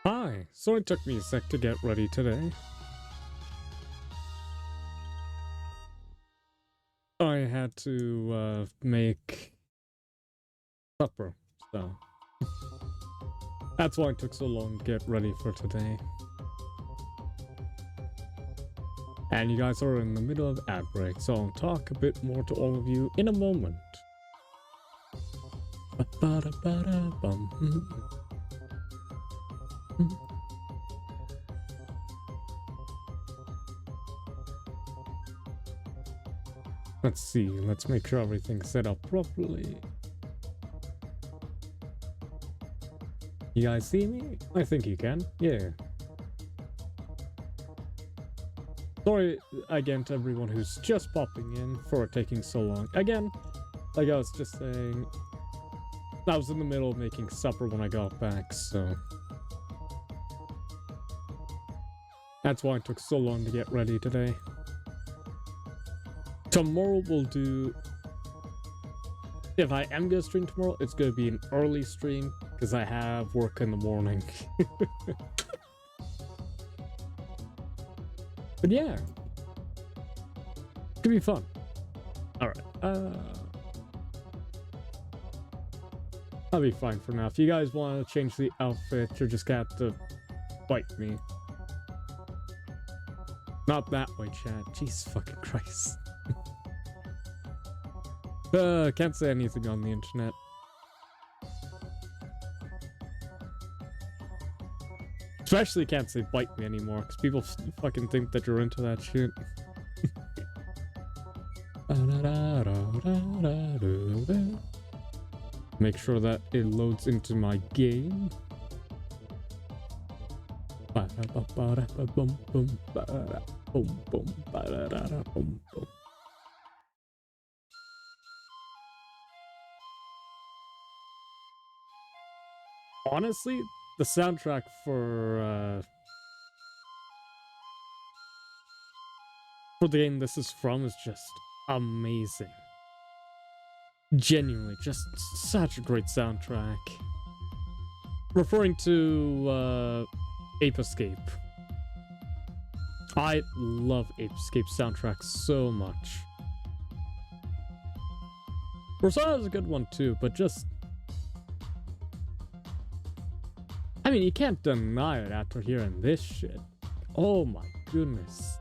Hi, so it took me a sec to get ready today. I had to make supper, so that's why it took so long to get ready for today. And you guys are in the middle of ad break, so I'll talk a bit more to all of you in a moment. Let's see, let's make sure everything's set up properly. You guys see me? I think you can, yeah. Sorry again to everyone who's just popping in for taking so long. Again, like I was just saying, I was in the middle of making supper when I got back, so that's why it took so long to get ready today. Tomorrow we'll do... If I am going to stream tomorrow, it's going to be an early stream, because I have work in the morning. But yeah. Could be fun. Alright. I'll be fine for now. If you guys want to change the outfit, you're just going to have to fight me. Not that way, chat. Jesus fucking Christ. Can't say anything on the internet. Especially can't say bite me anymore, because people fucking think that you're into that shit. Make sure that it loads into my game. Honestly, the soundtrack for the game this is from is just amazing. Genuinely, just such a great soundtrack. Referring to Ape Escape. I love Ape Escape soundtrack so much. Persona is a good one too, but just... I mean, you can't deny it after hearing this shit. Oh my goodness.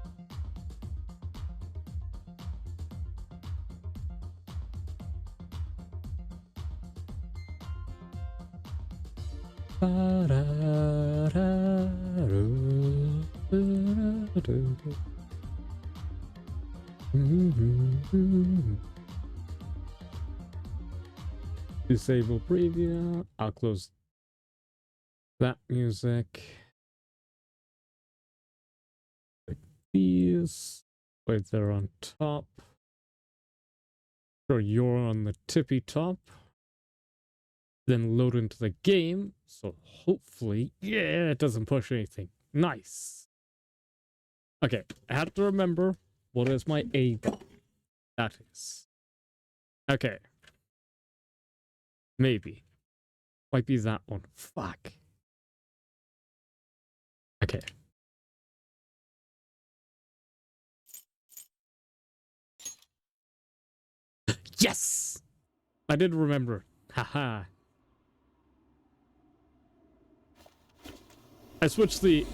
Disable preview. I'll close that music. Like these. Wait, they're on top. Sure, you're on the tippy top. Then load into the game. So hopefully, yeah, it doesn't push anything. Nice. Okay, I have to remember what is my A button. That is. Okay. Maybe. Might be that one. Fuck. Okay. Yes! I did remember. Haha. I switched the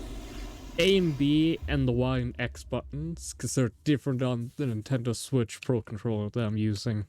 A and B and the Y and X buttons because they're different on the Nintendo Switch Pro controller that I'm using.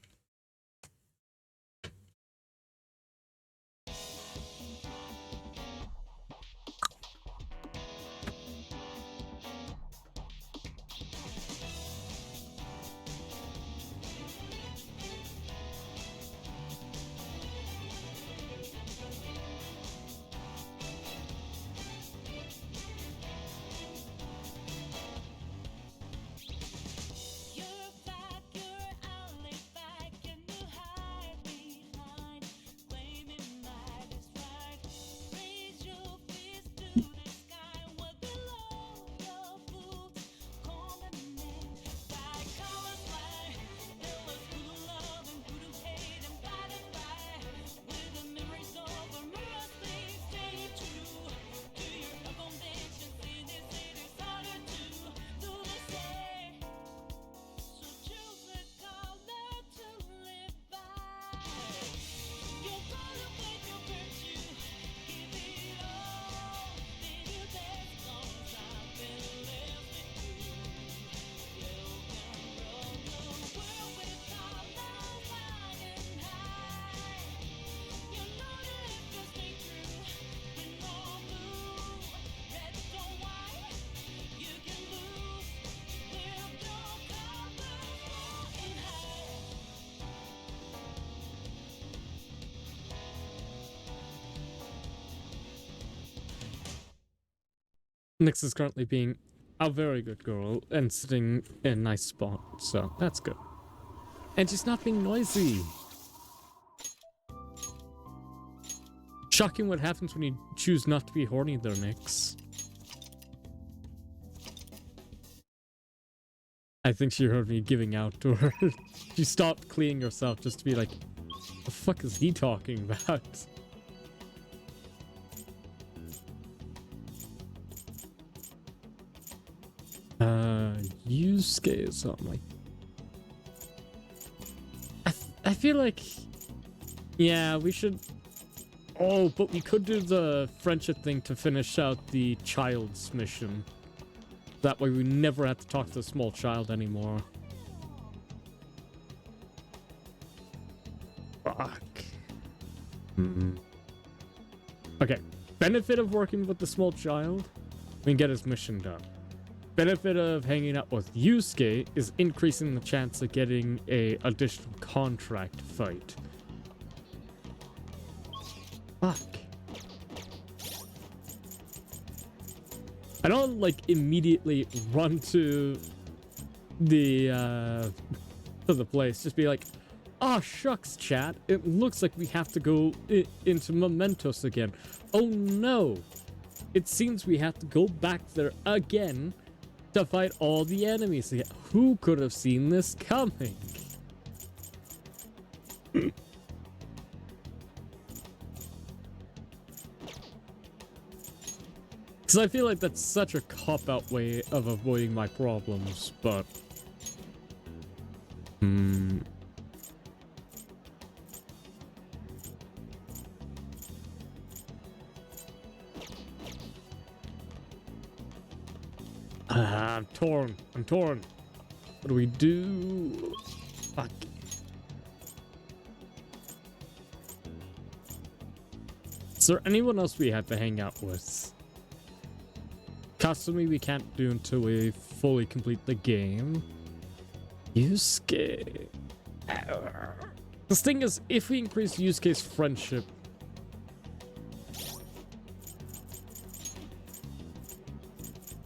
Nyx is currently being a very good girl and sitting in a nice spot, so that's good. And she's not being noisy. Shocking what happens when you choose not to be horny there, Nyx. I think she heard me giving out to her. She stopped cleaning herself just to be like, the fuck is he talking about? Yusuke is on my... I feel like... Yeah, we should... Oh, but we could do the friendship thing to finish out the child's mission. That way we never have to talk to the small child anymore. Fuck. Okay. Benefit of working with the small child, we can get his mission done. Benefit of hanging out with Yusuke is increasing the chance of getting a additional contract fight. Fuck. I don't like immediately run to the place. Just be like, oh shucks, chat. It looks like we have to go into Mementos again. Oh no. It seems we have to go back there again to fight all the enemies again. Who could have seen this coming? Because I feel like that's such a cop-out way of avoiding my problems, but... I'm torn. I'm torn. What do we do? Fuck. Is there anyone else we have to hang out with? Kasumi we can't do until we fully complete the game. Yusuke. The thing is, if we increase Yusuke's friendship...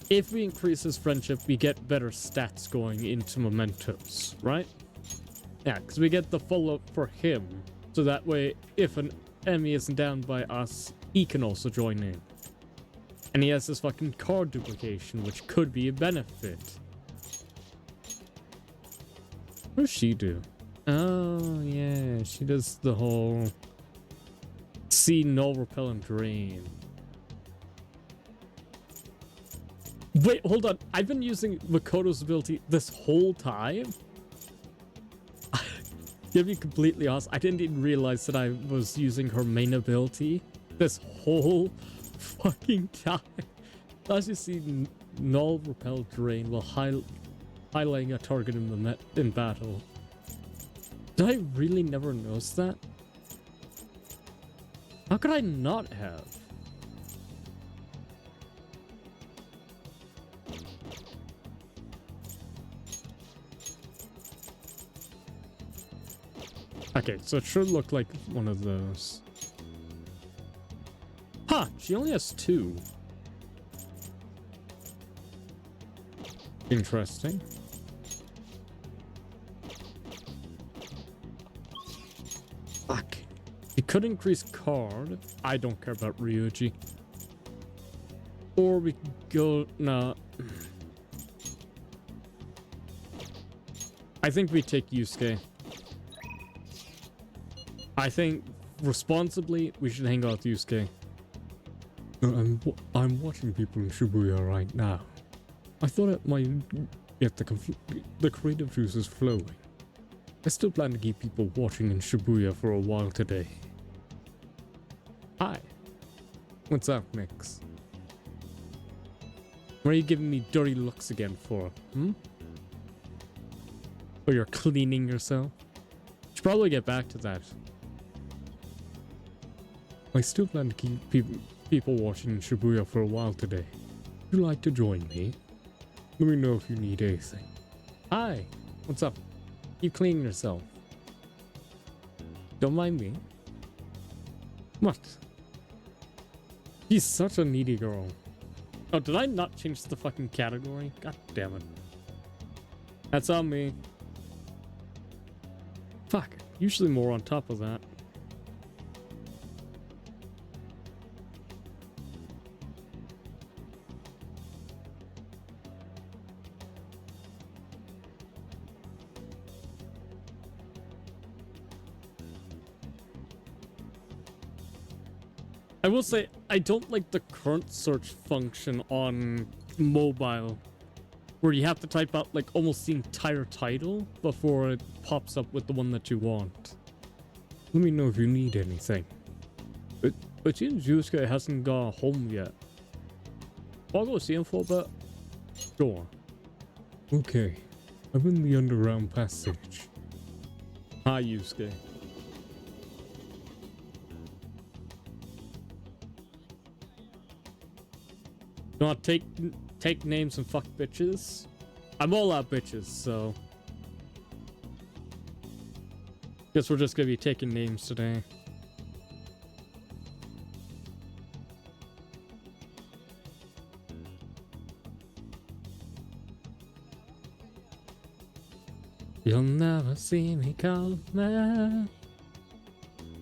If we increase his friendship, we get better stats going into Mementos, right? Yeah, because we get the follow-up for him. So that way, if an enemy isn't down by us, he can also join in. And he has this fucking card duplication, which could be a benefit. What does she do? Oh, yeah, she does the whole... See null, repel, and drain. Wait, hold on. I've been using Makoto's ability this whole time? To be completely honest, I didn't even realize that I was using her main ability this whole fucking time. As you see, null, repel, drain while highlighting a target in battle. Did I really never notice that? How could I not have? Okay, so it should look like one of those. Huh, she only has 2. Interesting. Fuck. You could increase card. I don't care about Ryuji. Or we could go... Nah. I think we take Yusuke. I think, responsibly, we should hang out with Yusuke. I'm watching people in Shibuya right now. I thought it might get the creative juices flowing. I still plan to keep people watching in Shibuya for a while today. Hi. What's up, Nyx? What are you giving me dirty looks again for? Or you're cleaning yourself? Should probably get back to that. I still plan to keep people watching in Shibuya for a while today. Would you like to join me? Let me know if you need anything. Hi, what's up? Keep cleaning yourself. Don't mind me. What? She's such a needy girl. Oh, did I not change the fucking category? God damn it. That's on me. Fuck. Usually more on top of that. I will say, I don't like the current search function on mobile, where you have to type out like almost the entire title before it pops up with the one that you want. Let me know if you need anything. It seems Yusuke hasn't gone home yet. I'll go see him for a bit. Sure. Okay, I'm in the underground passage. Hi, Yusuke. Not take names and fuck bitches. I'm all out bitches, so guess we're just gonna be taking names today. You'll never see me coming.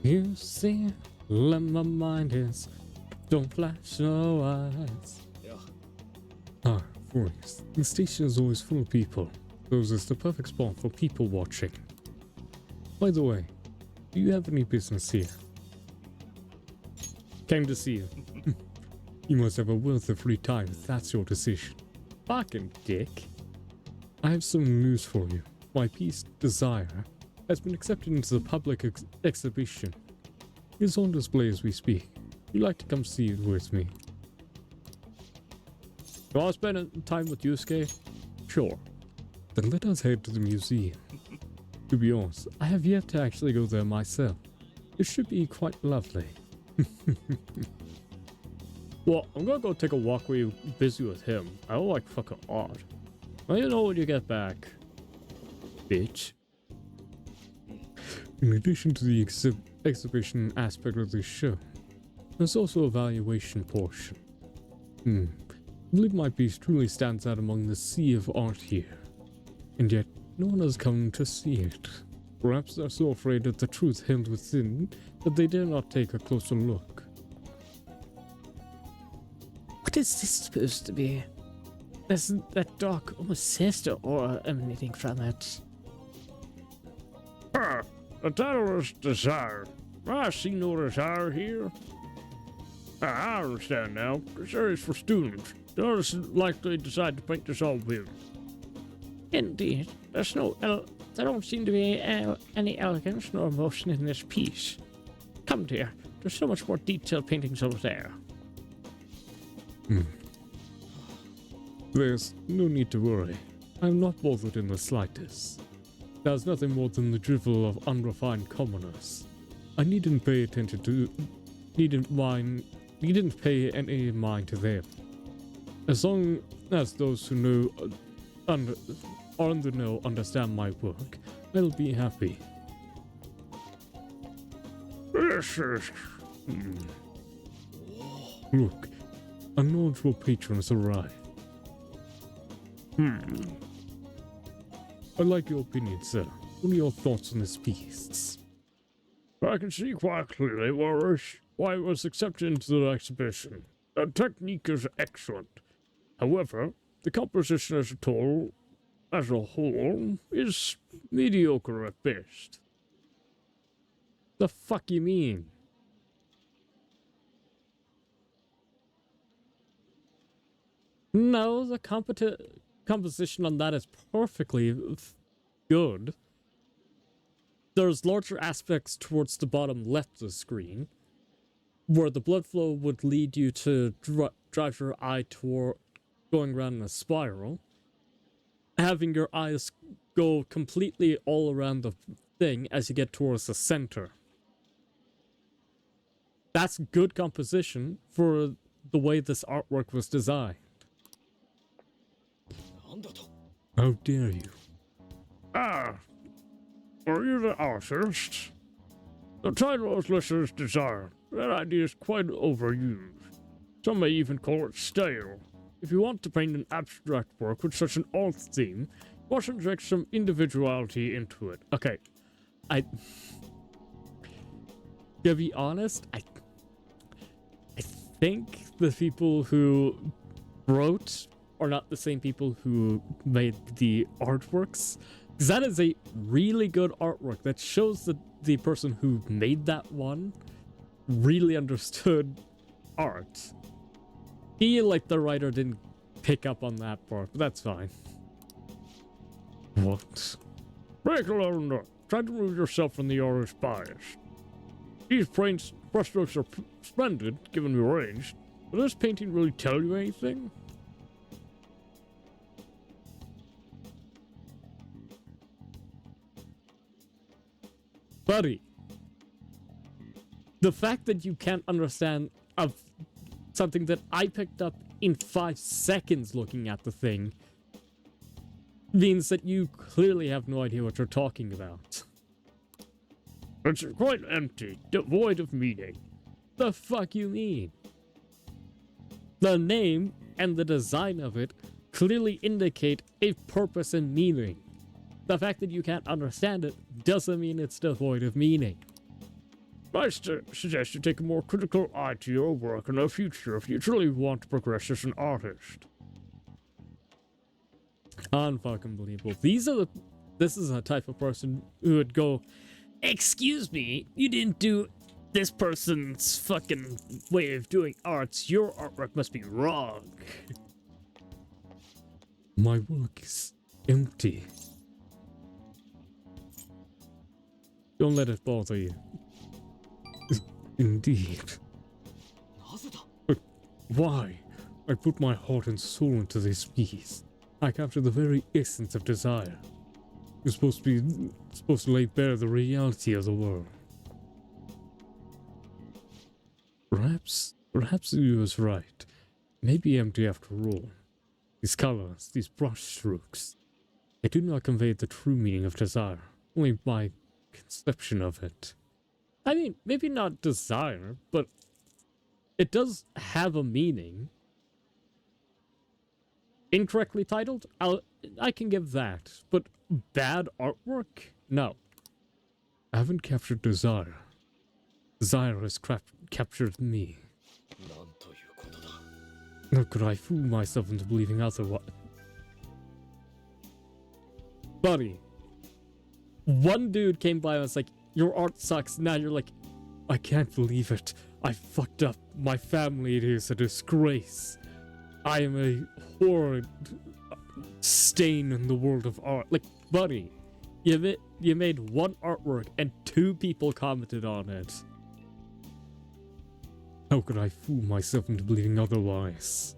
You see, let my mind is. Don't flash no eyes. Ah, Forest. The station is always full of people. Those is the perfect spot for people watching. By the way, do you have any business here? Came to see you. You must have a wealth of free time if that's your decision. Fucking dick. I have some news for you. My piece, Desire, has been accepted into the public exhibition. It is on display as we speak. You'd like to come see it with me? Do I spend time with Yusuke? Sure. Then let us head to the museum. To be honest, I have yet to actually go there myself. It should be quite lovely. Well, I'm gonna go take a walk where you're busy with him. I don't like fucking odd. Let you know when you get back. Bitch. In addition to the exhibition aspect of this show, there's also a valuation portion. I believe my piece truly stands out among the sea of art here. And yet, no one has come to see it. Perhaps they're so afraid of the truth held within that they dare not take a closer look. What is this supposed to be? Isn't that dark, almost sinister aura emanating from it? The title is Desire. I see no desire here. I understand now. Desire is for students. Those likely decide to paint this all weird. Indeed, there don't seem to be any elegance nor emotion in this piece. Come dear, there's so much more detailed paintings over there. There's no need to worry. I'm not bothered in the slightest. There's nothing more than the drivel of unrefined commoners. I needn't pay any mind to them. As long as those who know are in the know understand my work, I'll be happy. This is... Look, a knowledgeable patron has arrived. I'd like your opinion, sir. What are your thoughts on this piece? I can see quite clearly why it was accepted into the exhibition. The technique is excellent. However, the composition as a whole is mediocre at best. The fuck you mean? No, the composition on that is perfectly good. There's larger aspects towards the bottom left of the screen, where the blood flow would lead you to drive your eye toward going around in a spiral. Having your eyes go completely all around the thing as you get towards the center. That's good composition for the way this artwork was designed. How dare you? Ah, are you the artist? The title is listed as Desire. That idea is quite overused. Some may even call it stale. if you want to paint an abstract work with such an art theme, you must inject some individuality into it. Okay. To be honest, I think the people who wrote are not the same people who made the artworks. Because that is a really good artwork that shows that the person who made that one really understood art. Feel like the writer didn't pick up on that part, but that's fine. What? Break alone. Try to remove yourself from the artist's bias. These brushstrokes are splendid, given the range. Will this painting really tell you anything? Buddy, the fact that you can't understand of something that I picked up in 5 seconds looking at the thing means that you clearly have no idea what you're talking about. It's quite empty, devoid of meaning. The fuck you mean? The name and the design of it clearly indicate a purpose and meaning. The fact that you can't understand it doesn't mean it's devoid of meaning. I suggest you take a more critical eye to your work in the future if you truly want to progress as an artist. Unfucking believable. This is a type of person who would go, "Excuse me, you didn't do this person's fucking way of doing arts. Your artwork must be wrong." My work is empty. Don't let it bother you. Indeed. But why? I put my heart and soul into this piece. I capture the very essence of desire. You're supposed to lay bare the reality of the world. Perhaps he was right. Maybe empty after all. These colors, these brush strokes, they do not convey the true meaning of desire, only my conception of it. I mean, maybe not desire, but it does have a meaning. Incorrectly titled? I can give that. But bad artwork? No. I haven't captured desire. Desire has captured me. How could I fool myself into believing otherwise? Buddy, one dude came by and was like, "Your art sucks." Now you're like, I can't believe it. I fucked up. My family, it is a disgrace. I am a horrid stain in the world of art. like, buddy, you made one artwork and 2 people commented on it. How could I fool myself into believing otherwise?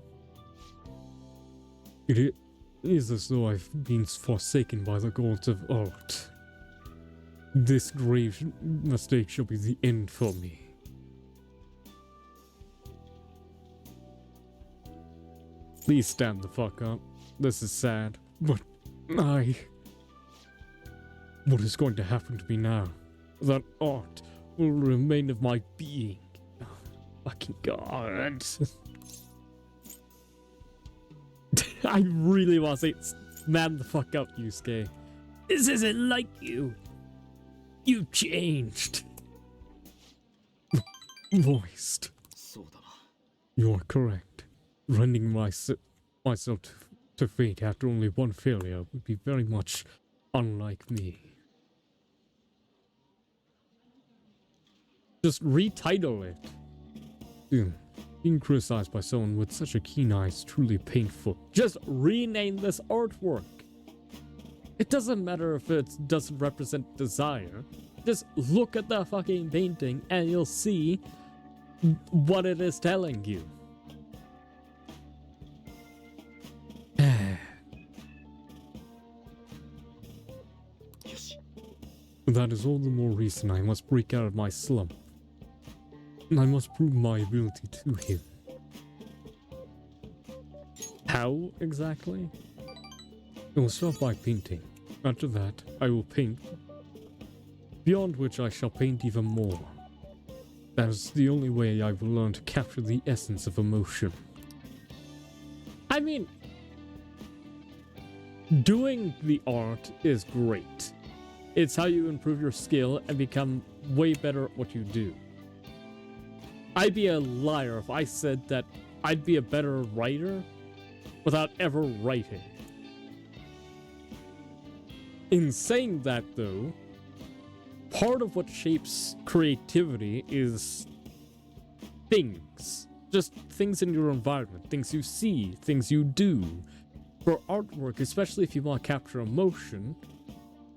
It is as though I've been forsaken by the gods of art. This grave mistake shall be the end for me. Please stand the fuck up. This is sad. But what is going to happen to me now? That art will remain of my being. Oh, fucking God. I really want to say, man the fuck up, Yusuke. This isn't like you. You changed. Moist. You are correct. Rending myself to fate after only one failure would be very much unlike me. Just retitle it. Being criticized by someone with such a keen eye is truly painful. Just rename this artwork. It doesn't matter if it doesn't represent desire. Just look at the fucking painting and you'll see what it is telling you. That is all the more reason I must break out of my slump. I must prove my ability to him. How exactly? I will start by painting. After that, I will paint. Beyond which I shall paint even more. That is the only way I will learn to capture the essence of emotion. I mean, doing the art is great. It's how you improve your skill and become way better at what you do. I'd be a liar if I said that I'd be a better writer without ever writing. In saying that, though, part of what shapes creativity is things. Just things in your environment, things you see, things you do. For artwork, especially if you want to capture emotion,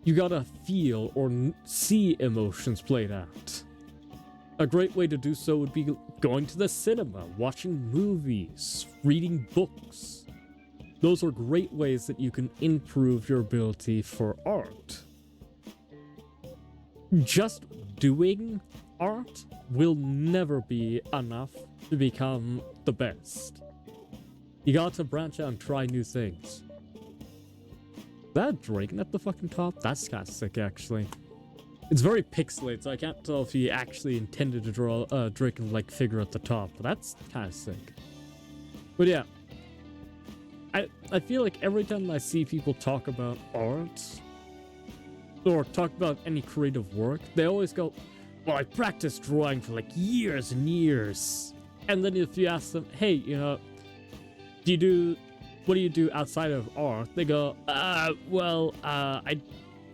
you gotta feel or see emotions played out. A great way to do so would be going to the cinema, watching movies, reading books. Those are great ways that you can improve your ability for art. Just doing art will never be enough to become the best. You got to branch out and try new things. Is that a dragon at the fucking top? That's kind of sick, actually. It's very pixelated, so I can't tell if he actually intended to draw a dragon-like figure at the top, but that's kind of sick. But yeah, I feel like every time I see people talk about art, or talk about any creative work, they always go, well, I practiced drawing for like years and years. And then if you ask them, hey, you know, what do you do outside of art? They go, I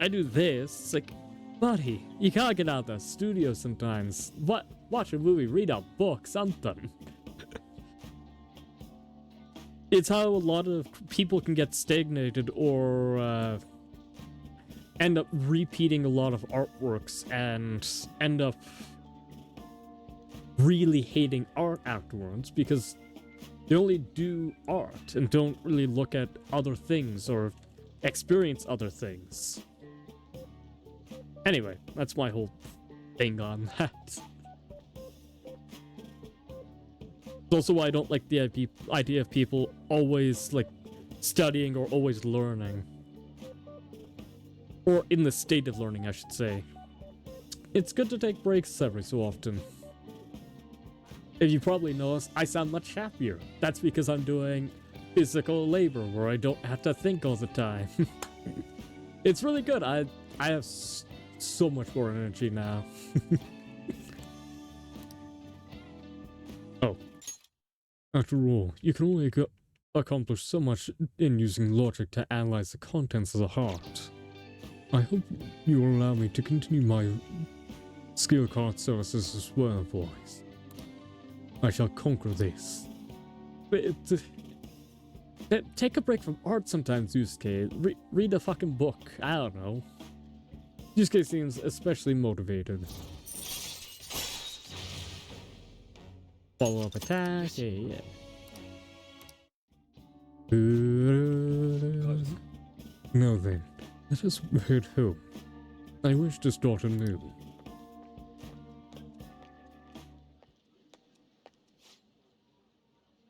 do this. It's like, buddy, you gotta get out of the studio sometimes. Watch a movie, read a book, something. It's how a lot of people can get stagnated or end up repeating a lot of artworks and end up really hating art afterwards because they only do art and don't really look at other things or experience other things. Anyway, that's my whole thing on that. It's also why I don't like the idea of people always like studying or always learning. Or in the state of learning, I should say. It's good to take breaks every so often. If you probably noticed, I sound much happier. That's because I'm doing physical labor where I don't have to think all the time. It's really good. I have so much more energy now. Oh. After all, you can only accomplish so much in using logic to analyze the contents of the heart. I hope you will allow me to continue my skill card services as well, boys. I shall conquer this. Take a break from art sometimes, Yusuke. Read a fucking book. I don't know. Yusuke seems especially motivated. Follow-up attack. Yeah. Now then, let us head home. I wish this daughter knew.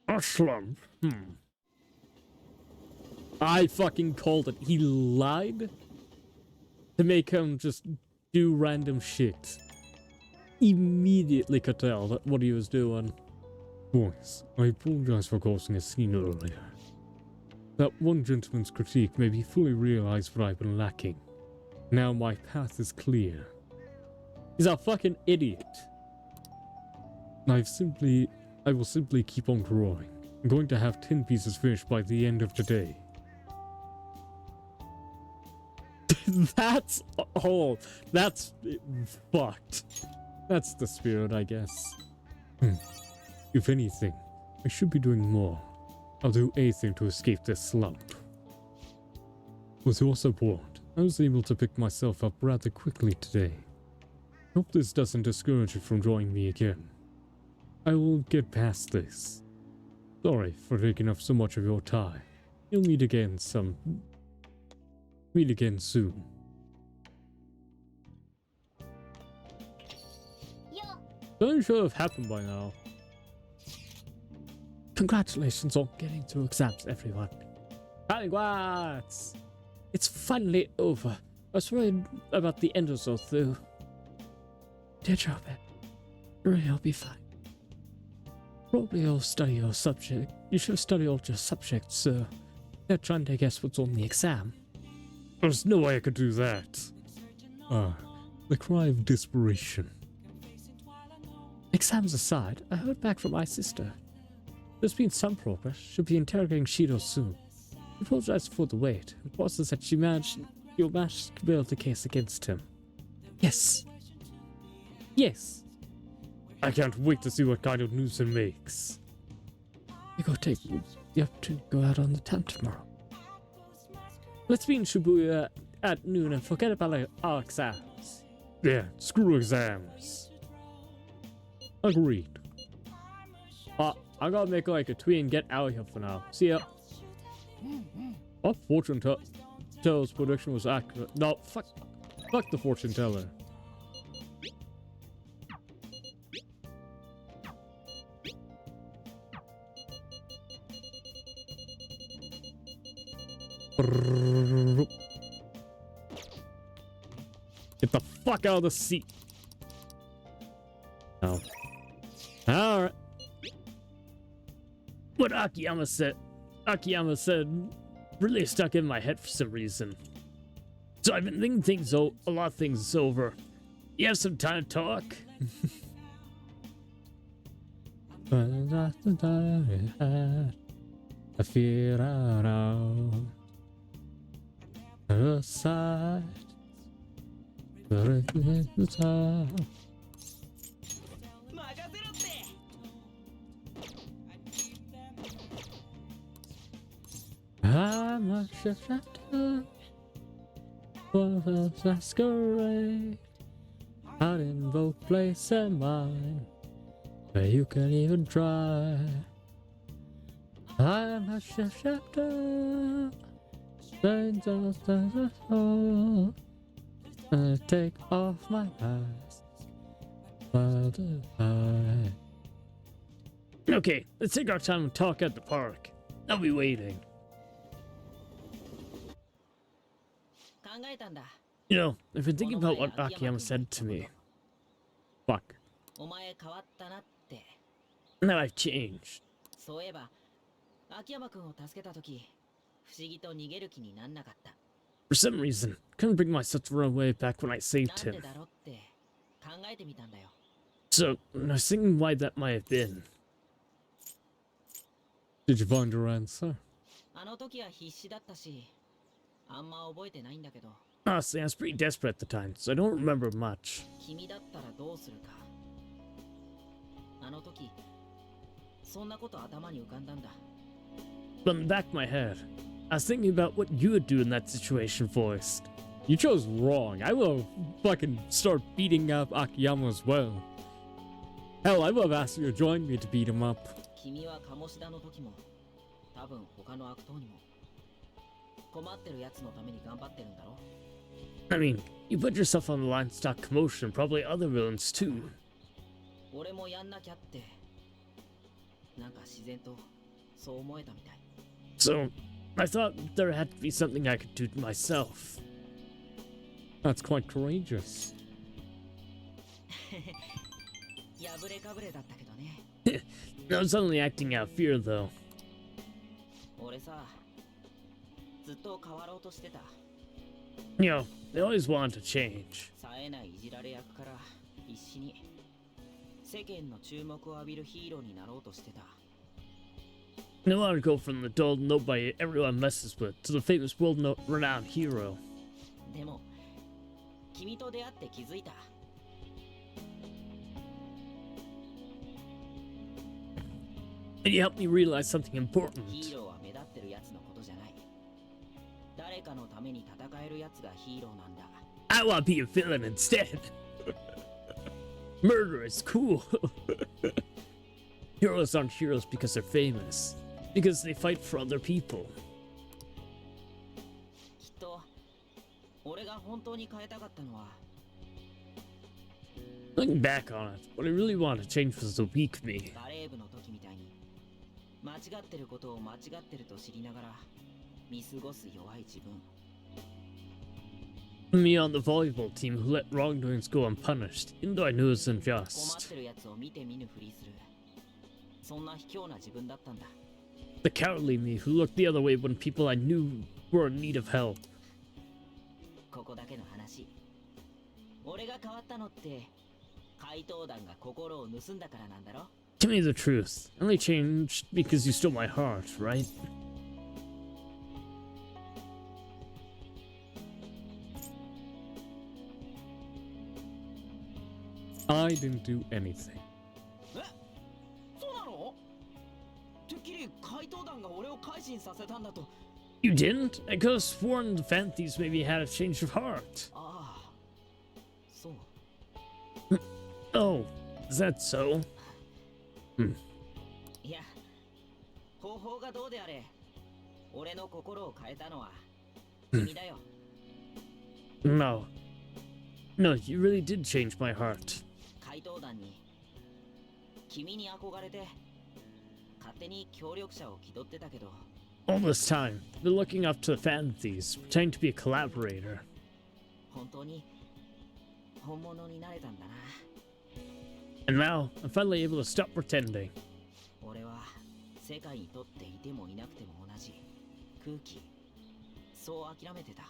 A slump? I fucking called it. He lied to make him just do random shit. Immediately could tell that what he was doing. Boys, I apologize for causing a scene earlier. That one gentleman's critique made me fully realize what I've been lacking. Now my path is clear. He's a fucking idiot. I will simply keep on drawing. I'm going to have 10 pieces finished by the end of today. That's fucked. That's the spirit, I guess. If anything, I should be doing more. I'll do anything to escape this slump. With your support, I was able to pick myself up rather quickly today. Hope this doesn't discourage you from joining me again. I will get past this. Sorry for taking up so much of your time. We'll meet again soon. Something should have happened by now. Congratulations on getting through exams, everyone. Congrats! It's finally over. I was worried about the end result, though. Dear Chopin, you'll be fine. Probably you'll study your subject. You should study all your subjects, sir. They're trying to guess what's on the exam. There's no way I could do that. The cry of desperation. Exams aside, I heard back from my sister. There's been some progress. She'll be interrogating Shido soon. She apologized for the wait and process that you'll manage to build the case against him. Yes. Yes. I can't wait to see what kind of news it makes. You have to go out on the town tomorrow. Let's be in Shibuya at noon and forget about our exams. Yeah, screw exams. Agreed. I gotta make like a tweet and get out of here for now. See ya. Our fortune teller's prediction was accurate. No, fuck the fortune teller. Get the fuck out of the seat. Oh. Alright. What Akiyama said really stuck in my head for some reason. So I've been thinking a lot of things over. You have some time to talk? I feel out the side. I'm a shifter for the masquerade. Out in both place and mine, where you can even try. I'm a shifter, I take off my mask. Okay, let's take our time and talk at the park. I'll be waiting. You know, I've been thinking about what Akiyama said to me. Fuck. Now I've changed. For some reason, couldn't bring myself to run away back when I saved him. So, I was thinking why that might have been. Did you find your answer? Honestly, I was pretty desperate at the time, so I don't remember much. But in the back of my head, I was thinking about what you would do in that situation, Forrest. You chose wrong. I will fucking start beating up Akiyama as well. Hell, I would have asked you to join me to beat him up. I mean, you put yourself on the line to stop commotion, probably other villains too. So, I thought there had to be something I could do to myself. That's quite courageous. I was only acting out of fear, though. You know, they always wanted to change. They wanted to go from the dull nobody everyone messes with to the famous world-renowned hero. And you helped me realize something important. I want to be a villain instead. Murder is cool. Heroes aren't heroes because they're famous, because they fight for other people. Looking back on it, what I really wanted to change was the weak me. Me on the volleyball team who let wrongdoings go unpunished, even though I knew it was unjust. そんな卑怯な自分だったんだ。 The cowardly me who looked the other way when people I knew were in need of help. ここだけの話。俺が変わったのって怪盗団が心を盗んだからなんだろ。 Tell me the truth. I only changed because you stole my heart, right? I didn't do anything. え、そうなの？てっきり怪盗団が俺を改心させたんだと。 You didn't? I could have sworn the Phanthees maybe had a change of heart. ああ、そう。 Oh, is that so? いや、方法がどうであれ、俺の心を変えたのは君だよ。 No. No, you really did change my heart. 怪盗団に君に憧れて勝手に協力者を気取ってたけど、 All this time, been looking up to the Phanthees, pretending to be a collaborator. 本当に本物になれたんだな。 And now, I'm finally able to stop pretending. 俺は世界にとっていてもいなくても同じ空気、そう諦めてた。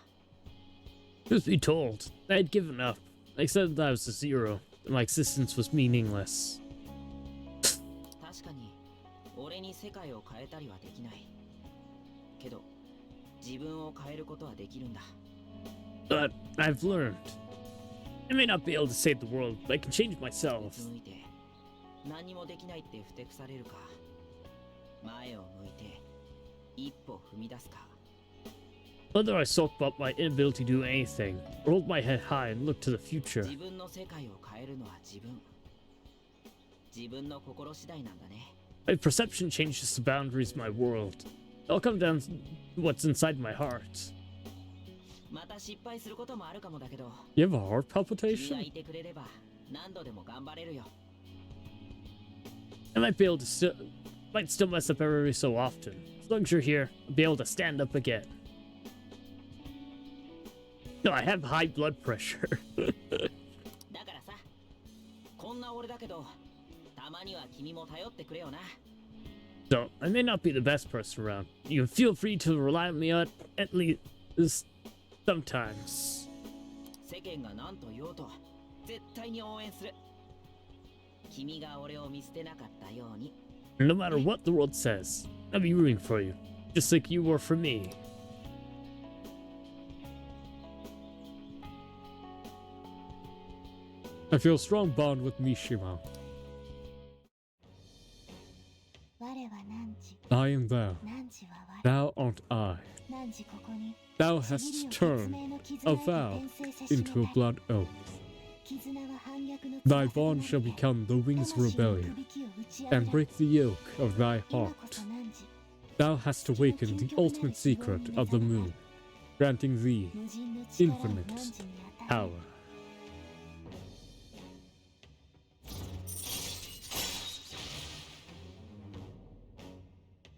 Truth be told, I had given up. I said that I was a zero, that my existence was meaningless. 確かに俺に世界を変えたりはできない。けど自分を変えることはできるんだ。 But I've learned. I may not be able to save the world, but I can change う myself. つむいて何もできないってふてくされるか、前を向いて一歩踏み出すか。 Whether I sulk about my inability to do anything, or hold my head high and look to the future, 自分の世界を変えるのは自分。自分の心次第なんだね。 my perception changes the boundaries of my world. It'll come down to what's inside my heart. また失敗することもあるかもだけど、 You have a heart 君が palpitation? いてくれれば何度でも頑張れるよ。 I might be able to might still mess up every so often. As long as you're here, I'll be able to stand up again. No, I have high blood pressure. だからさ、こんな俺だけど、たまには君も頼ってくれよな。 So, I may not be the best person around. You can feel free to rely on me at least sometimes. 世間が何と言おうと、絶対に応援する。君が俺を見捨てなかったように。 No matter what the world says, I'll be rooting for you, just like you were for me. I feel a strong bond with Mishima. 我は汝、 I am thou. 汝は我。 Thou art I. 汝ここに Thou ち hast ぎりを turned 説明の傷 a が得て vow 転生せし into a めた blood oath. 絆は反逆の Thy 翼と bond なって shall become the wings of 魂の rebellion くびきを打ち上 and げ break the yoke of thy 今 heart. こそ汝、 Thou hast awakened the ultimate secret of the moon, granting thee 無尽の力を infinite 汝に与え power.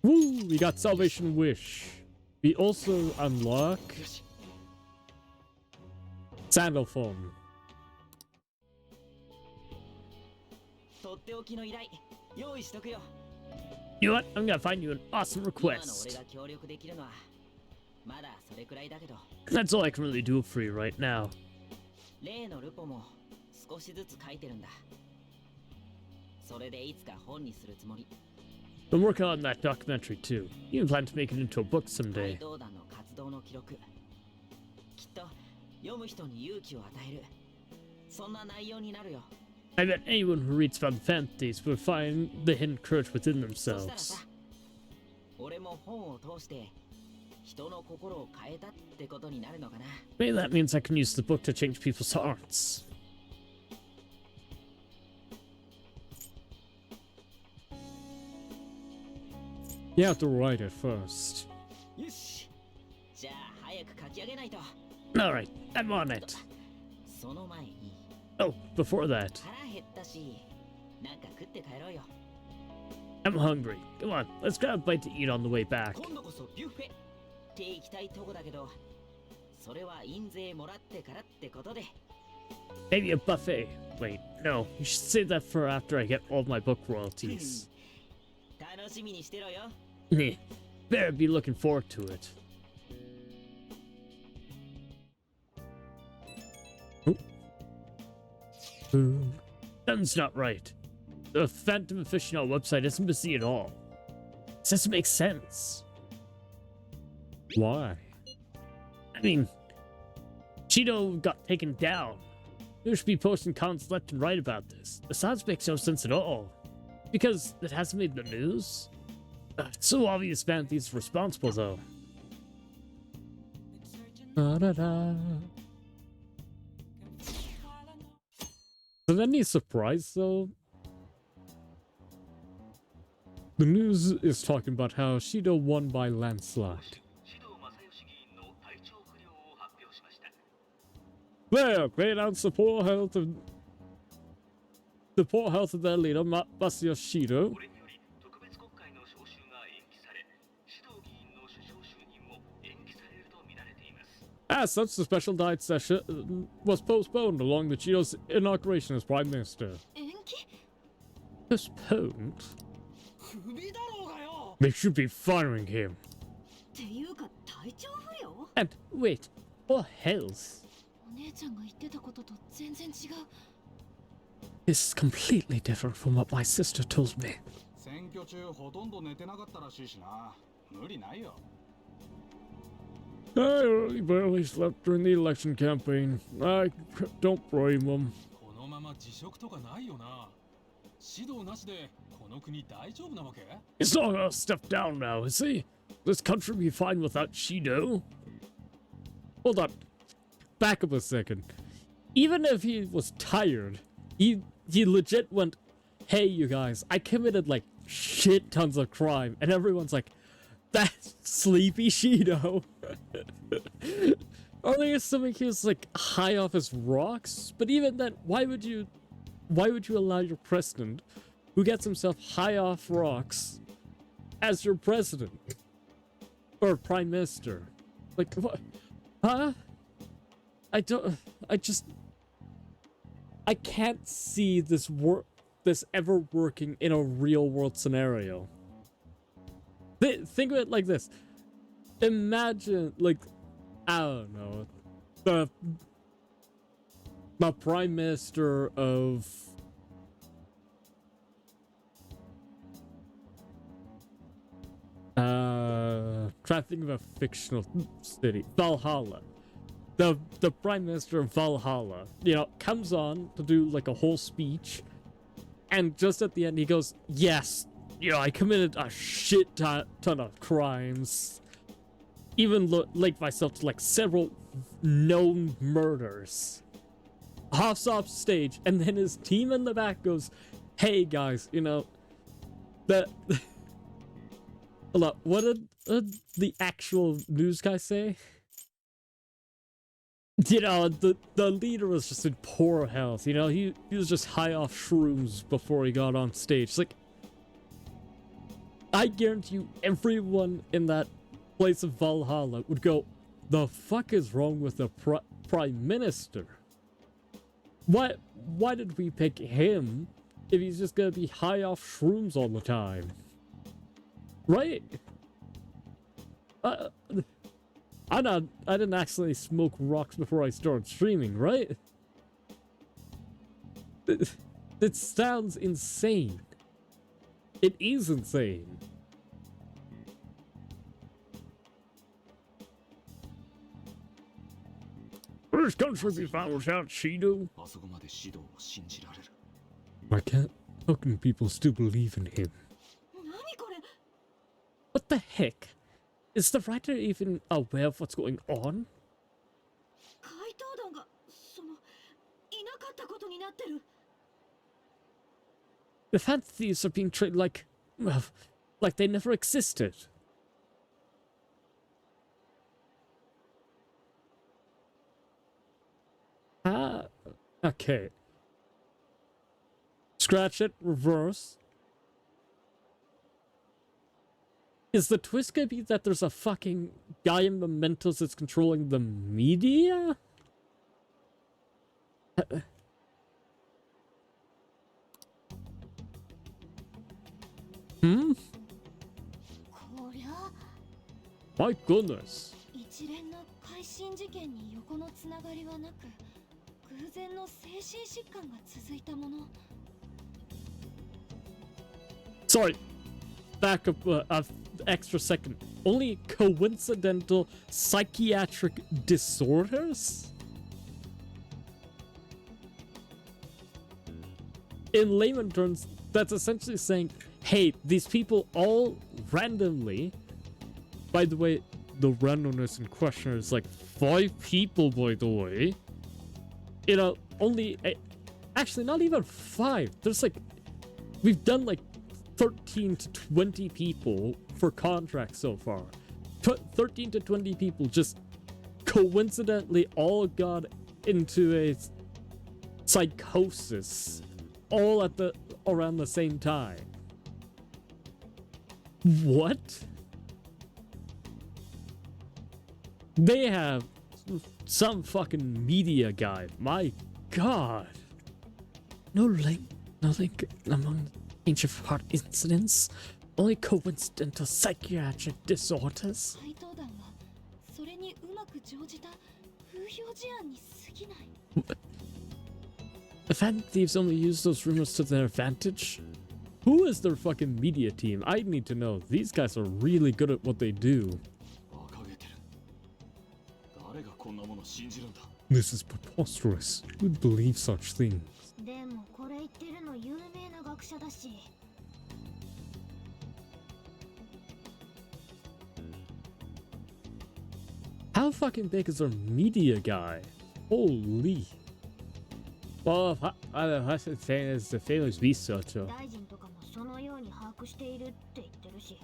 Woo! We got Salvation Wish. We also unlock よし、 Sandalphon. とっておきの依頼、用意しとくよ。 You know what? I'm gonna find you an awesome 今の俺 request. が協力できるのは、まだそれくらいだけど、 That's all I can really do for you right now. 例のルポも少しずつ書いてるんだ。それでいつか本にするつもり。 I'm working on that documentary too. You even plan to make it into a book 怪 someday. 盗団の活動の記録。きっと読む人に勇気を与える。そんな内容になるよ。 I bet anyone who reads about the Phanthees will find the hidden courage within そしたら themselves. さ、俺も本を通して人の心を変えたってことになるのかな。 Maybe that means I can use the book to change people's hearts. You have to write it first. よし。じゃあ早く書き上げないと。 Alright, I'm on it. その前に Oh, before that, 腹減ったし、なんか食って帰ろうよ。 I'm hungry. Come on, let's grab a bite to eat on the way back. 今度こそビュッフェって行きたいとこだけど、それは印税もらってからってことで。 Maybe a buffet. Wait, no, you should save that for after I get all of my book royalties. 楽しみにしてろよ。 Meh. Better be looking forward to it. Something's not right. The Phantom Aficionado website isn't busy at all. This doesn't make sense. Why? I mean, Cheeto got taken down. You should be posting comments left and right about this. The sounds makes no sense at all. Because it hasn't made the news? It's so obvious Vanithi's responsible, though. Da-da-da. So any surprise, though? The news is talking about how Shido won by landslide. There, they announced the poor health of their leader, Masayoshi Shido. As such, the special diet session was postponed along with Shido's inauguration as Prime Minister. 延期 Postponed? クビだろうがよ。 They should be firing him. っていうか体調不良 And wait, what health? お姉ちゃんが言ってたことと全然違う This is completely different from what my sister told me. 選挙中ほとんど寝てなかったらしいしな。無理ないよ。 I barely slept during the election campaign. I don't blame him. このまま辞職とかないよな。指導なしでこの国大丈夫なわけ？ He's not gonna step down now, is he? This country be fine without Shido. Hold up. Back up a second. Even if he was tired, he legit went, hey, you guys, I committed like shit tons of crime. And everyone's like, that's sleepy Shido. Are they assuming he was like high off his rocks? But even then, why would you allow your president, who gets himself high off rocks, as your president or prime minister? Like what? Huh? I can't see this ever working in a real world scenario. Think of it like this. Imagine, like, I don't know, the prime minister of trying to think of a fictional city. Valhalla. The prime minister of Valhalla, you know, comes on to do like a whole speech, and just at the end he goes, yes, you know, I committed a shit ton of crimes, even linked myself to like several known murders. Hops off stage, and then his team in the back goes, hey guys, you know, that hold up, what did the actual news guy say? You know, the leader was just in poor health. You know, he was just high off shrooms before he got on stage. It's like, I guarantee you everyone in that place of Valhalla would go, the fuck is wrong with the prime minister? Why did we pick him if he's just gonna be high off shrooms all the time? Right? I didn't actually smoke rocks before I started streaming, right? It sounds insane. It is insane. This country be fine without Shido. あそこまで指導を信じられる。 How can people still believe in him? 何これ What the heck? Is the writer even aware of what's going on? 怪盗団がいなかったことになってる The fantasies are being treated like, well, like they never existed. Okay. Scratch it, reverse. Is the twist gonna be that there's a fucking guy in Mementos that's controlling the media? Hmm? Hmm? こりゃ My goodness. 一連の改心事件に横のつながりはなく偶然の精神疾患が続いたもの。 Sorry. Back up an extra second. Only coincidental psychiatric disorders? In layman terms, that's essentially saying, hey, these people all randomly, by the way, the randomness in question is like 5 people, by the way. You know, only, actually not even 5. There's like, we've done like 13 to 20 people for contracts so far. 13 to 20 people just coincidentally all got into a psychosis all at the around the same time. What? They have some fucking media guy. My god. No link among ancient heart incidents. Only coincidental psychiatric disorders. 怪盗団はそれにうまく乗じた風評事案に過ぎない。 The Phantom Thieves only use those rumors to their advantage. Who is their fucking media team? I need to know. These guys are really good at what they do. 馬鹿げてる。誰がこんなもの信じるんだ。 This is preposterous. Who would believe such things? でもこれ言ってるの有名な学者だし。 How fucking big is their media guy? Holy. Well, I should say is the famous researcher. 大臣とかもそのように把握しているって言ってるし。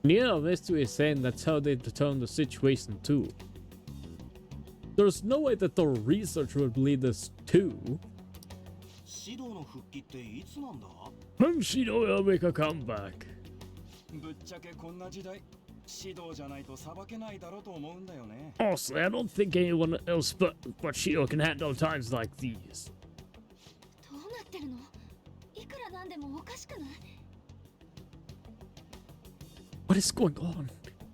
Neil Mystery is saying that's how they determine the situation too. There's no way that the researcher would believe this too. 指導の復帰っていつなんだ？ When Shido will make a comeback. ぶっちゃけこんな時代、指導じゃないと裁けないだろうと思うんだよね。 Honestly, I don't think anyone else but Shido can handle times like these. どうなってるの？いくらなんでもおかしくない？ What is going on?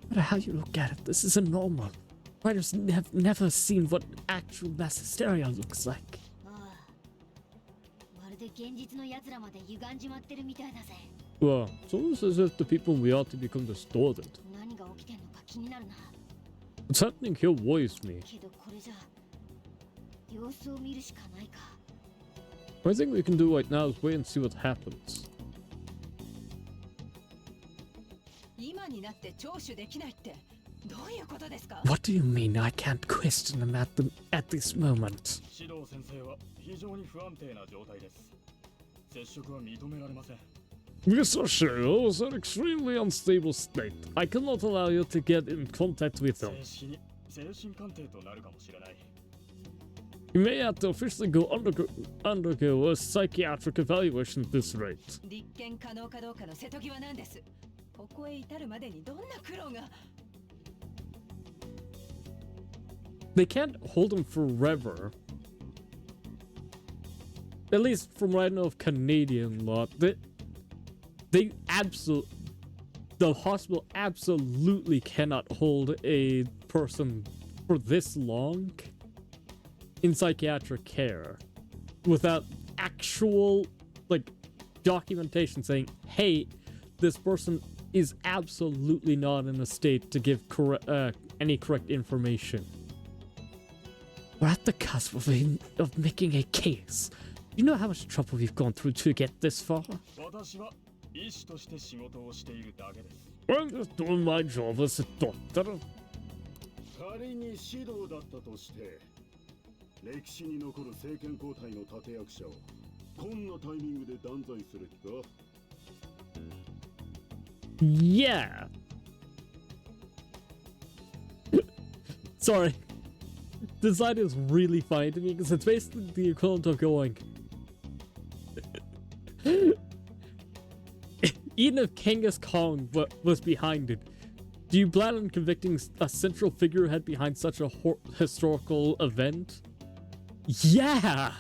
No matter how you look at it, this isn't normal. Writers have never seen what actual mass hysteria looks like. ああ。まるで現実の奴らまで歪んじまってるみたいだぜ。 Well, it's almost as if the people we ought to become distorted. 何が起きてんのか気になるな。 What's happening here worries me. けどこれじゃ様子を見るしかないか。 What I think we can do right now is wait and see what happens. 今になって聴取できないってどういうことですか？ What do you mean I can't question them at this moment? 指導先生は非常に不安定な状態です。接触は認められません。 Mr. Shido is an extremely unstable state. I cannot allow you to get in contact with him. 正式に精神鑑定となるかもしれない。 You may have to officially undergo a psychiatric evaluation at this rate. 立件可能かどうかの瀬戸際なんです。ここへ至るまでにどんな苦労が。 They can't hold him forever. At least from what I know of Canadian law, the hospital absolutely cannot hold a person for this long in psychiatric care without actual like documentation saying, hey, this person is absolutely not in a state to give any correct information. We're at the cusp of making a case. You know how much trouble we've gone through to get this far? 私は医師として仕事をしているだけです。 I'm just doing my job as a doctor. 仮に指導だったとして、歴史に残る政権交代の立役者をこんなタイミングで断罪する気か？ Yeah. Sorry. This line is really funny to me because it's basically the equivalent of going. Even if Genghis Khan was behind it, do you plan on convicting a central figurehead behind such a historical event? Yeah!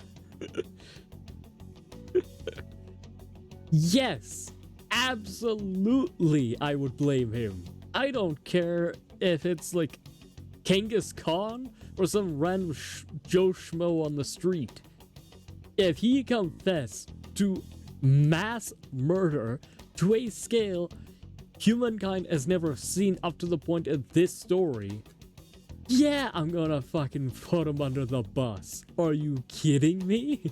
Yes, absolutely, I would blame him. I don't care if it's like Genghis Khan or some random Joe Schmo on the street. If he confessed to mass murder to a scale humankind has never seen up to the point of this story, yeah, I'm gonna fucking put him under the bus. Are you kidding me?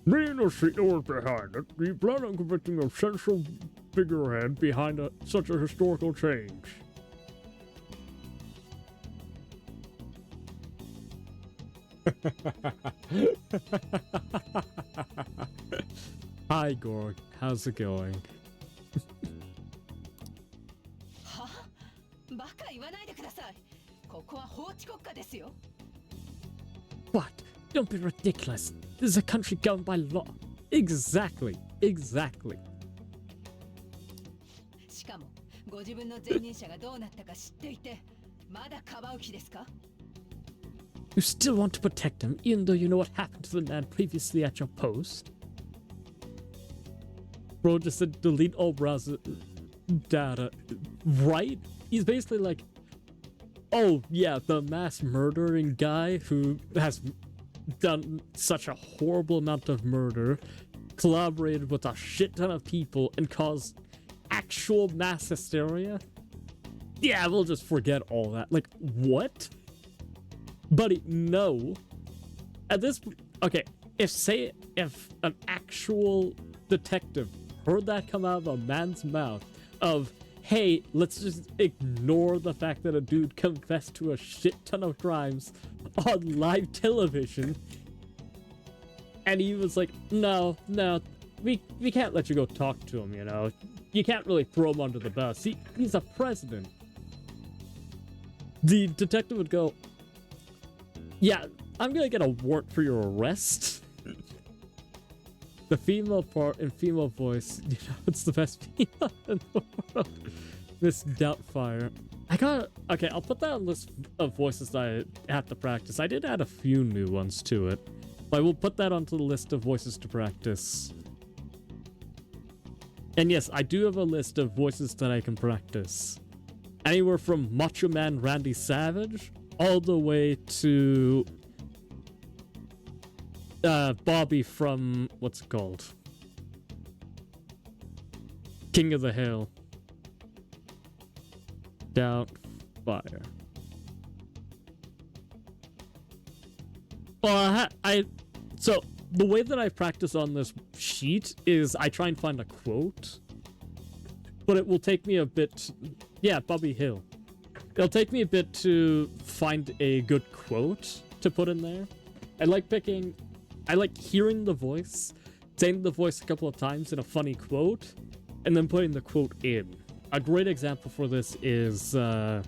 Me and the CEO behind it. We plan on convicting a central figurehead behind such a historical change. Hi, Gorg. How's it going? はバカ言わないでください。ここは法治国家ですよ。 What? Don't be ridiculous. This is a country governed by law. Exactly. Exactly. しかもご自分の前任者がどうなったか知っていて、まだかばう気ですか？ You still want to protect him, even though you know what happened to the man previously at your post? Bro just said delete all browser data. Right? He's basically like, oh yeah, the mass murdering guy who has done such a horrible amount of murder, collaborated with a shit ton of people, and caused actual mass hysteria? Yeah, we'll just forget all that. Like, what? Buddy, no. At this, okay, if an actual detective heard that come out of a man's mouth of, hey, let's just ignore the fact that a dude confessed to a shit ton of crimes on live television, and he was like, no, we can't let you go talk to him, you know? You can't really throw him under the bus. He's a president. The detective would go, yeah, I'm gonna get a warrant for your arrest. The female part in female voice, you know, it's the best female in the world. Miss Doubtfire. Okay, I'll put that on list of voices that I have to practice. I did add a few new ones to it. But I will put that onto the list of voices to practice. And yes, I do have a list of voices that I can practice. Anywhere from Macho Man Randy Savage all the way to Bobby from, what's it called? King of the Hill. Doubtfire. Well, so the way that I practice on this sheet is I try and find a quote, but it will take me a bit. Yeah, Bobby Hill. It'll take me a bit to find a good quote to put in there. I like hearing the voice, saying the voice a couple of times in a funny quote, and then putting the quote in. A great example for this is the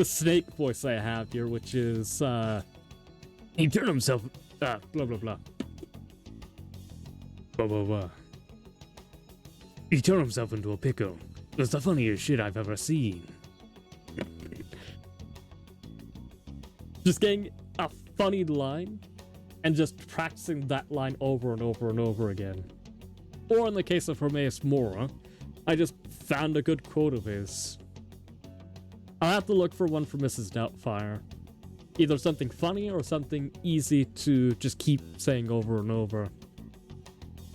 snake voice I have here, which is he turned himself blah blah blah blah blah blah. He turned himself into a pickle. It's the funniest shit I've ever seen. Just getting a funny line and just practicing that line over and over and over again. Or in the case of Hermaeus Mora, I just found a good quote of his. I'll have to look for one for Mrs. Doubtfire. Either something funny or something easy to just keep saying over and over.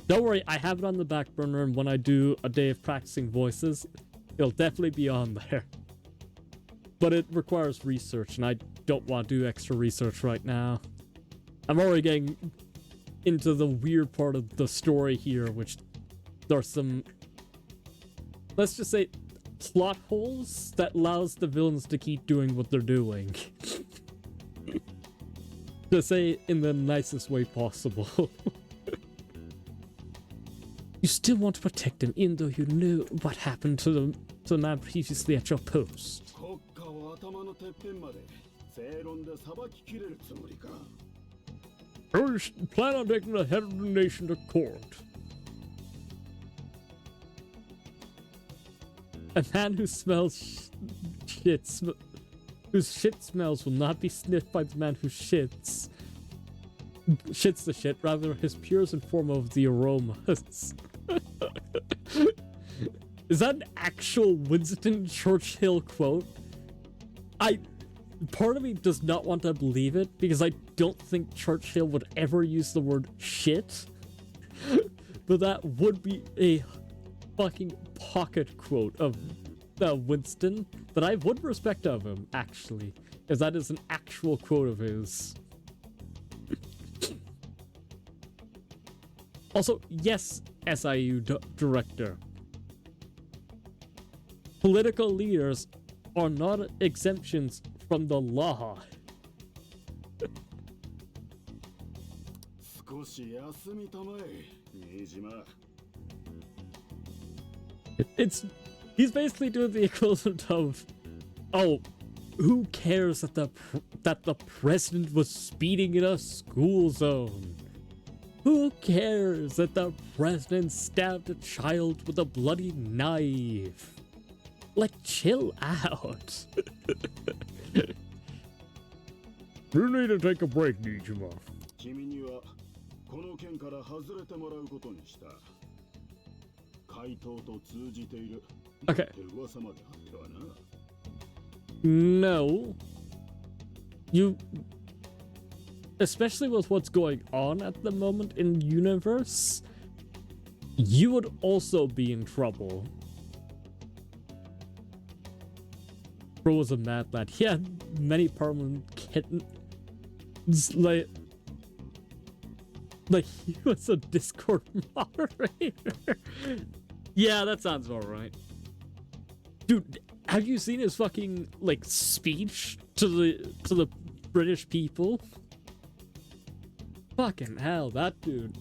Don't worry, I have it on the back burner, and when I do a day of practicing voices, it'll definitely be on there. But it requires research, and I don't want to do extra research right now. I'm already getting into the weird part of the story here, which there's some, let's just say, plot holes that allows the villains to keep doing what they're doing. To say in the nicest way possible. You still want to protect him, even though you knew what happened to the man previously at your post. We plan on taking the head of the nation to court. A man who smells whose shit smells will not be sniffed by the man who shits the shit, rather his purest form of the aromas. Is that an actual Winston Churchill quote? Part of me does not want to believe it, because I don't think Churchill would ever use the word shit. But that would be a fucking pocket quote of Winston that I would respect of him, actually, if that is an actual quote of his. Also, yes, SIU director. Political leaders are not exemptions from the law. He's basically doing the equivalent of, oh, who cares that the president was speeding in a school zone? Who cares that the president stabbed a child with a bloody knife? Like, chill out. You need to take a break, Nijima. Okay. No. You... Especially with what's going on at the moment in the universe, you would also be in trouble. Bro was a mad lad. He had many permanent kittens. Like he was a Discord moderator. Yeah, that sounds alright. Dude, have you seen his fucking like speech to the British people? Fucking hell, that dude.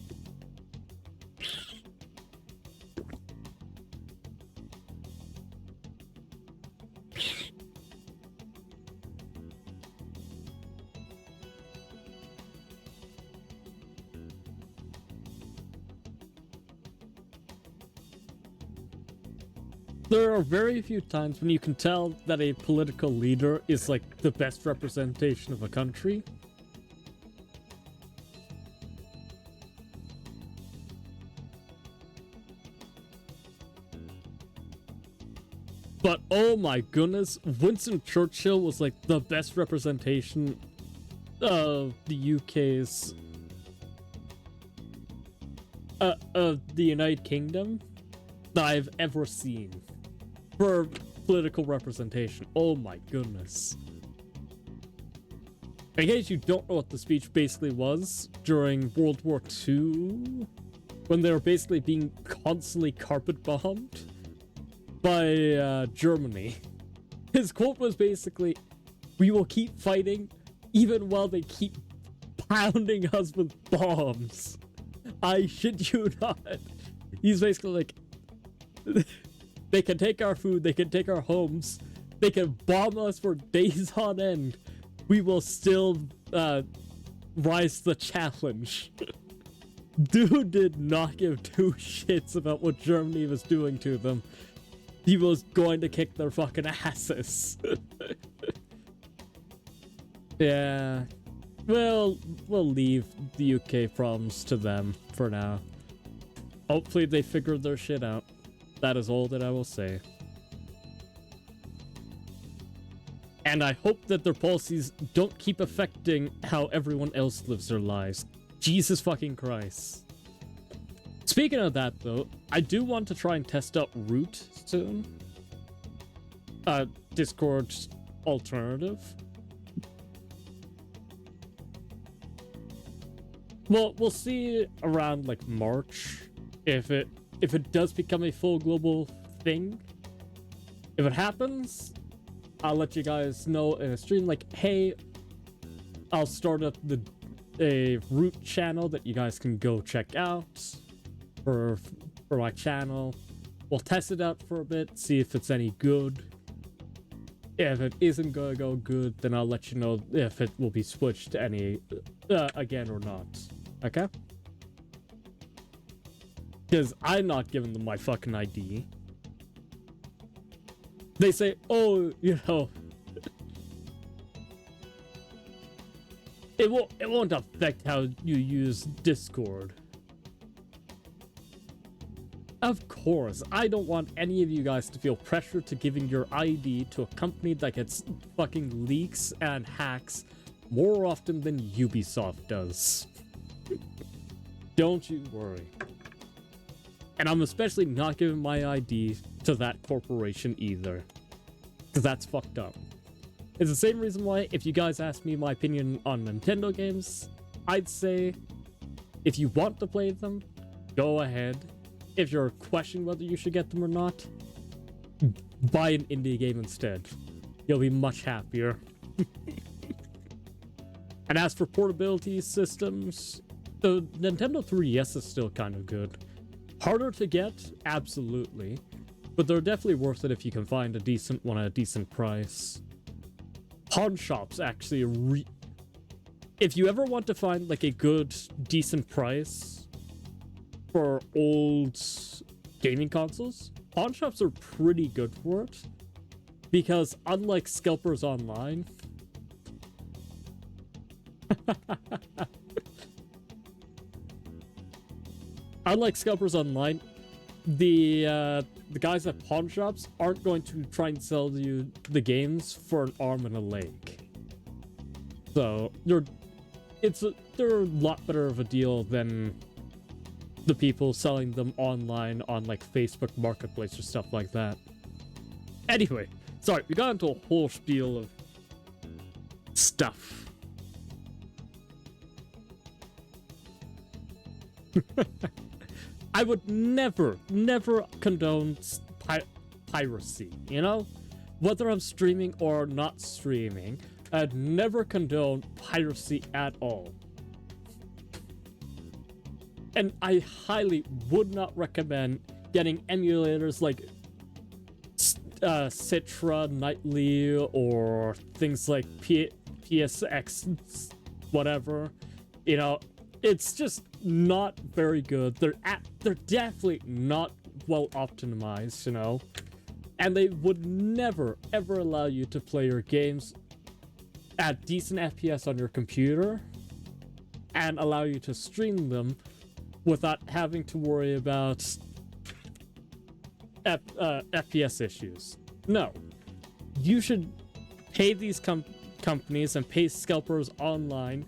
There are very few times when you can tell that a political leader is like the best representation of a country. But oh my goodness, Winston Churchill was like the best representation of the UK's of the United Kingdom that I've ever seen for political representation. Oh my goodness. In case you don't know what the speech basically was, during World War II, when they were basically being constantly carpet bombed by Germany, his quote was basically, "We will keep fighting even while they keep pounding us with bombs." I shit you not. He's basically like, they can take our food, they can take our homes, they can bomb us for days on end. We will still rise to the challenge. Dude did not give two shits about what Germany was doing to them. He was going to kick their fucking asses. Yeah. Well, we'll leave the UK problems to them for now. Hopefully they figured their shit out. That is all that I will say. And I hope that their policies don't keep affecting how everyone else lives their lives. Jesus fucking Christ. Speaking of that, though, I do want to try and test out Root soon. Discord alternative. Well, we'll see around like March if it does become a full global thing. If it happens, I'll let you guys know in a stream, like, hey, I'll start up a Root channel that you guys can go check out for my channel. We'll test it out for a bit, see if it's any good. If it isn't gonna go good, then I'll let you know if it will be switched to any again or not. Okay? Because I'm not giving them my fucking ID. They say, oh, you know, it won't affect how you use Discord. Of course, I don't want any of you guys to feel pressure to giving your ID to a company that gets fucking leaks and hacks more often than Ubisoft does. Don't you worry. And I'm especially not giving my ID to that corporation either. Because that's fucked up. It's the same reason why, if you guys ask me my opinion on Nintendo games, I'd say, if you want to play them, go ahead. If you're questioning whether you should get them or not, buy an indie game instead. You'll be much happier. And as for portability systems, the Nintendo 3DS is still kind of good. Harder to get? Absolutely. But they're definitely worth it if you can find a decent one at a decent price. Pawn shops actually if you ever want to find like a good, decent price for old gaming consoles, pawn shops are pretty good for it. Because unlike Scalpers Online, the guys at pawn shops aren't going to try and sell you the games for an arm and a leg. So they're a lot better of a deal than the people selling them online on like Facebook Marketplace or stuff like that. Anyway, sorry, we got into a whole spiel of stuff. I would never condone piracy, you know? Whether I'm streaming or not streaming, I'd never condone piracy at all. And I highly would not recommend getting emulators like Citra Nightly or things like PSX, whatever. You know, it's just not very good. They're definitely not well optimized, you know, and they would never ever allow you to play your games at decent FPS on your computer and allow you to stream them without having to worry about FPS issues. No, you should pay these companies and pay Scalpers Online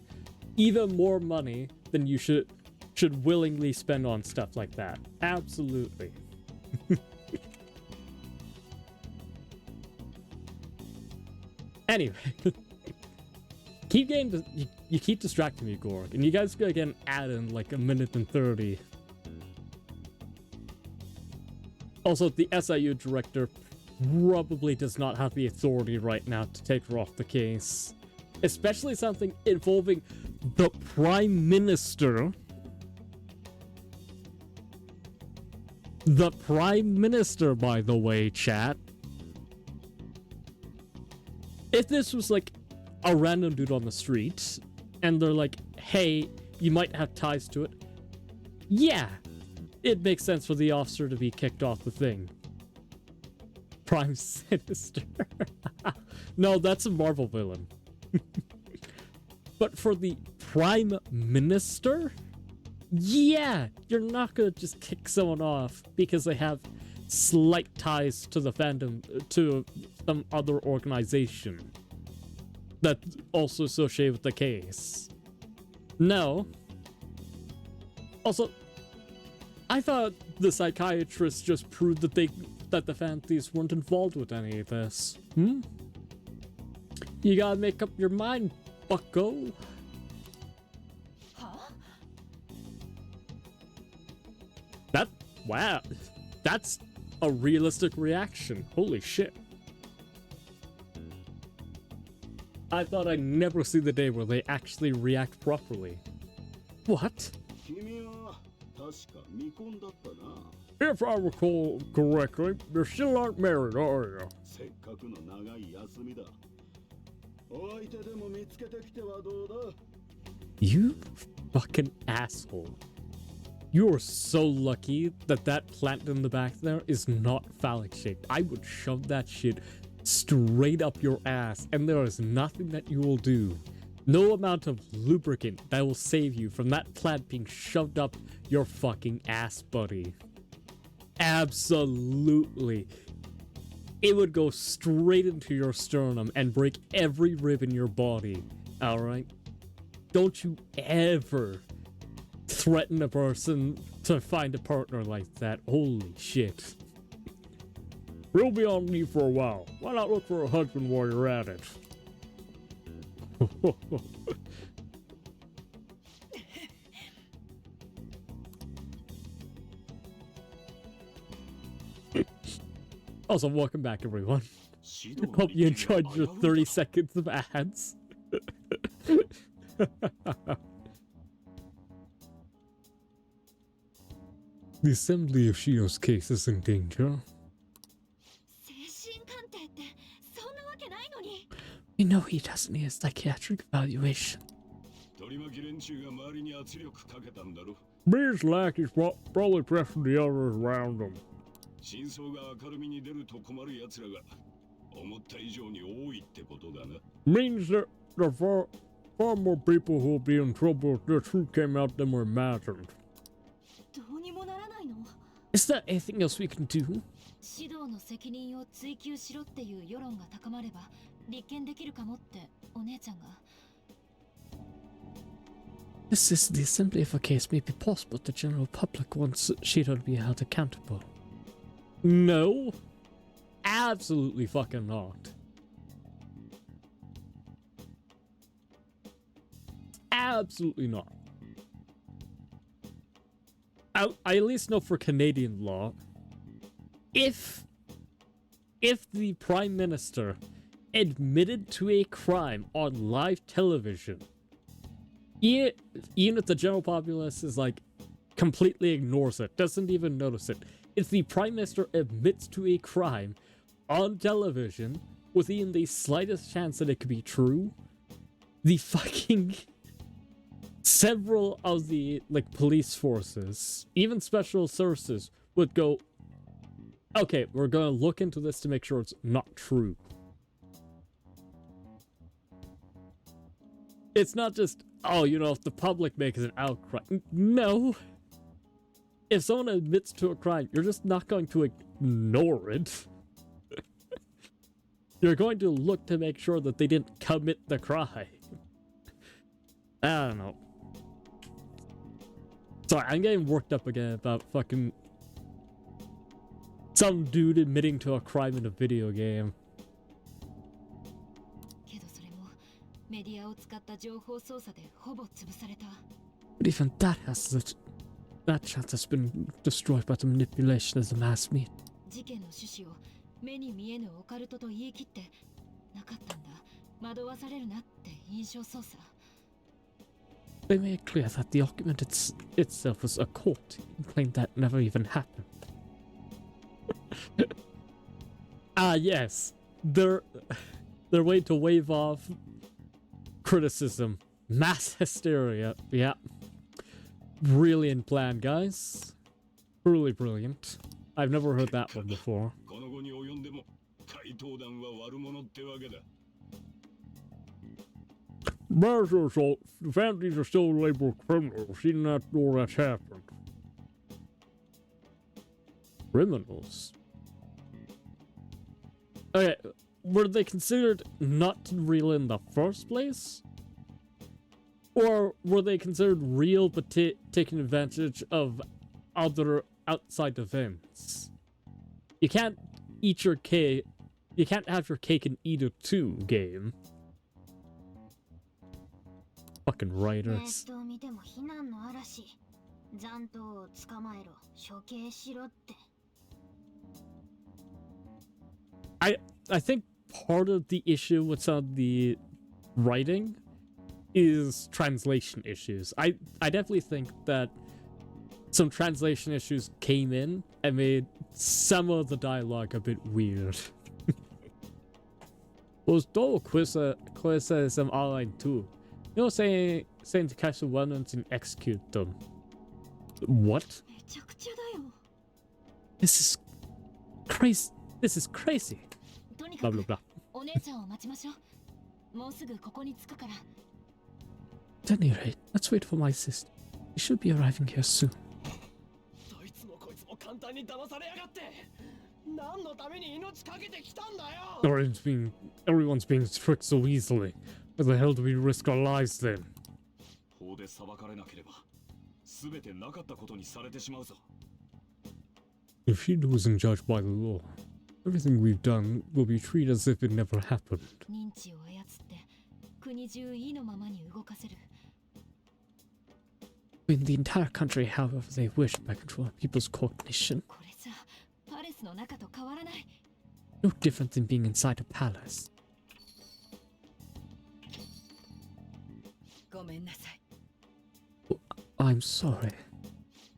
even more money than you should willingly spend on stuff like that. Absolutely. Anyway, you keep distracting me, Gorg, and you guys gotta get an ad in like 1:30. Also, the SIU director probably does not have the authority right now to take her off the case, especially something involving the Prime Minister. The Prime Minister, by the way, chat. If this was like a random dude on the street, and they're like, hey, you might have ties to it, yeah, it makes sense for the officer to be kicked off the thing. Prime Sinister. No, that's a Marvel villain. But for the Prime Minister, yeah, you're not gonna just kick someone off because they have slight ties to the fandom, to some other organization that's also associated with the case. No. Also, I thought the psychiatrists just proved that the fan thieves weren't involved with any of this. You gotta make up your mind, bucko. Huh? Wow, that's a realistic reaction. Holy shit. I thought I'd never see the day where they actually react properly. What? If I recall correctly, you still aren't married, are you? You fucking asshole. You're so lucky that that plant in the back there is not phallic shaped. I would shove that shit straight up your ass, and there is nothing that you will do. No amount of lubricant that will save you from that plant being shoved up your fucking ass, buddy. Absolutely. It would go straight into your sternum and break every rib in your body. Alright? Don't you ever threaten a person to find a partner like that. Holy shit. We'll be on leave for a while. Why not look for a husband while you're at it? Also, welcome back, everyone. Hope you enjoyed your 30 seconds of ads. The assembly of Shido's case is in danger. You know he doesn't need a psychiatric evaluation. These lackeys probably pressing the others around them. Means that there are far more people who will be in trouble if the truth came out than we imagined. Is there anything else we can do? This is the assembly of a case may be possible. The general public wants Shido to be held accountable. No. Absolutely fucking not. Absolutely not. I at least know for Canadian law, if the Prime Minister admitted to a crime on live television, even if the general populace is like completely ignores it, doesn't even notice it, if the Prime Minister admits to a crime on television with even the slightest chance that it could be true, the fucking several of the like police forces, even special services, would go, okay, we're gonna look into this to make sure it's not true. It's not just, oh, you know, if the public makes an outcry. No. If someone admits to a crime, you're just not going to ignore it. You're going to look to make sure that they didn't commit the crime. I don't know. Sorry, I'm getting worked up again about fucking some dude admitting to a crime in a video game. But even that chance has been destroyed by the manipulation of the mass media. They made it clear that the document itself was a cult and claimed that never even happened. Yes. Their way to wave off criticism. Mass hysteria. Yeah. Brilliant plan, guys. Truly brilliant. I've never heard that one before. Matter assault, the families are still labeled criminals, even after all that's happened. Criminals? Okay, were they considered not real in the first place? Or were they considered real but taking advantage of other outside events? You can't eat your cake. You can't have your cake and eat it too, game. Fucking writers. I think part of the issue with some of the writing is translation issues. I definitely think that some translation issues came in and made some of the dialogue a bit weird. Was då quizza some online too. You know, saying to catch the ones and execute them. What? めちゃくちゃだよ。 This is crazy. This is crazy. とにか Blah く blah blah. お姉ちゃんを待ちましょう。もうすぐここに着くから。 At any rate, let's wait for my sister. She should be arriving here soon. どいつもこいつも簡単に騙されやがって。何のために命かけてきたんだよ。 Everyone's being tricked so easily. Why the hell do we risk our lives then? 法で裁かれなければ全てなかったことにされてしまうぞ。 If she wasn't judged by the law, everything we've done will be treated as if it never happened. 認知を操って国中意のままに動かせる。 In the entire country, however they wish, by controlling people's cognition. これじゃパレスの中と変わらない。 No different than being inside a palace. ごめんなさい。 I'm sorry.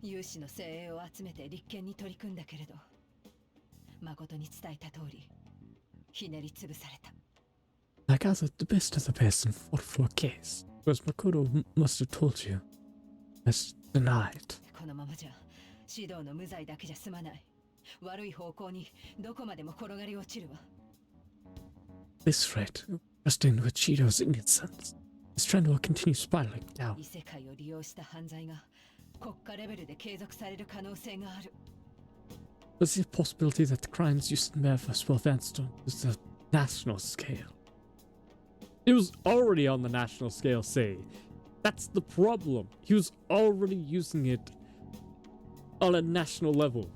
有志の精鋭を集めて立件に取り組んだけれど、誠に伝えた通り、ひねり潰された。 I gathered the best of the best and fought for a case. As Makoto must have told you. As denied. このままじゃ指導の無罪だけじゃ済まない。悪い方向にどこまでも転がり落ちるわ。 This rate, just in with Cheeto's innocence, this trend will continue spiraling down. 異世界を利用した犯罪が国家レベルで継続される可能性がある。 There's the possibility that the crimes used in Memphis will advance to the national scale. It was already on the national scale, say. That's the problem. He was already using it on a national level.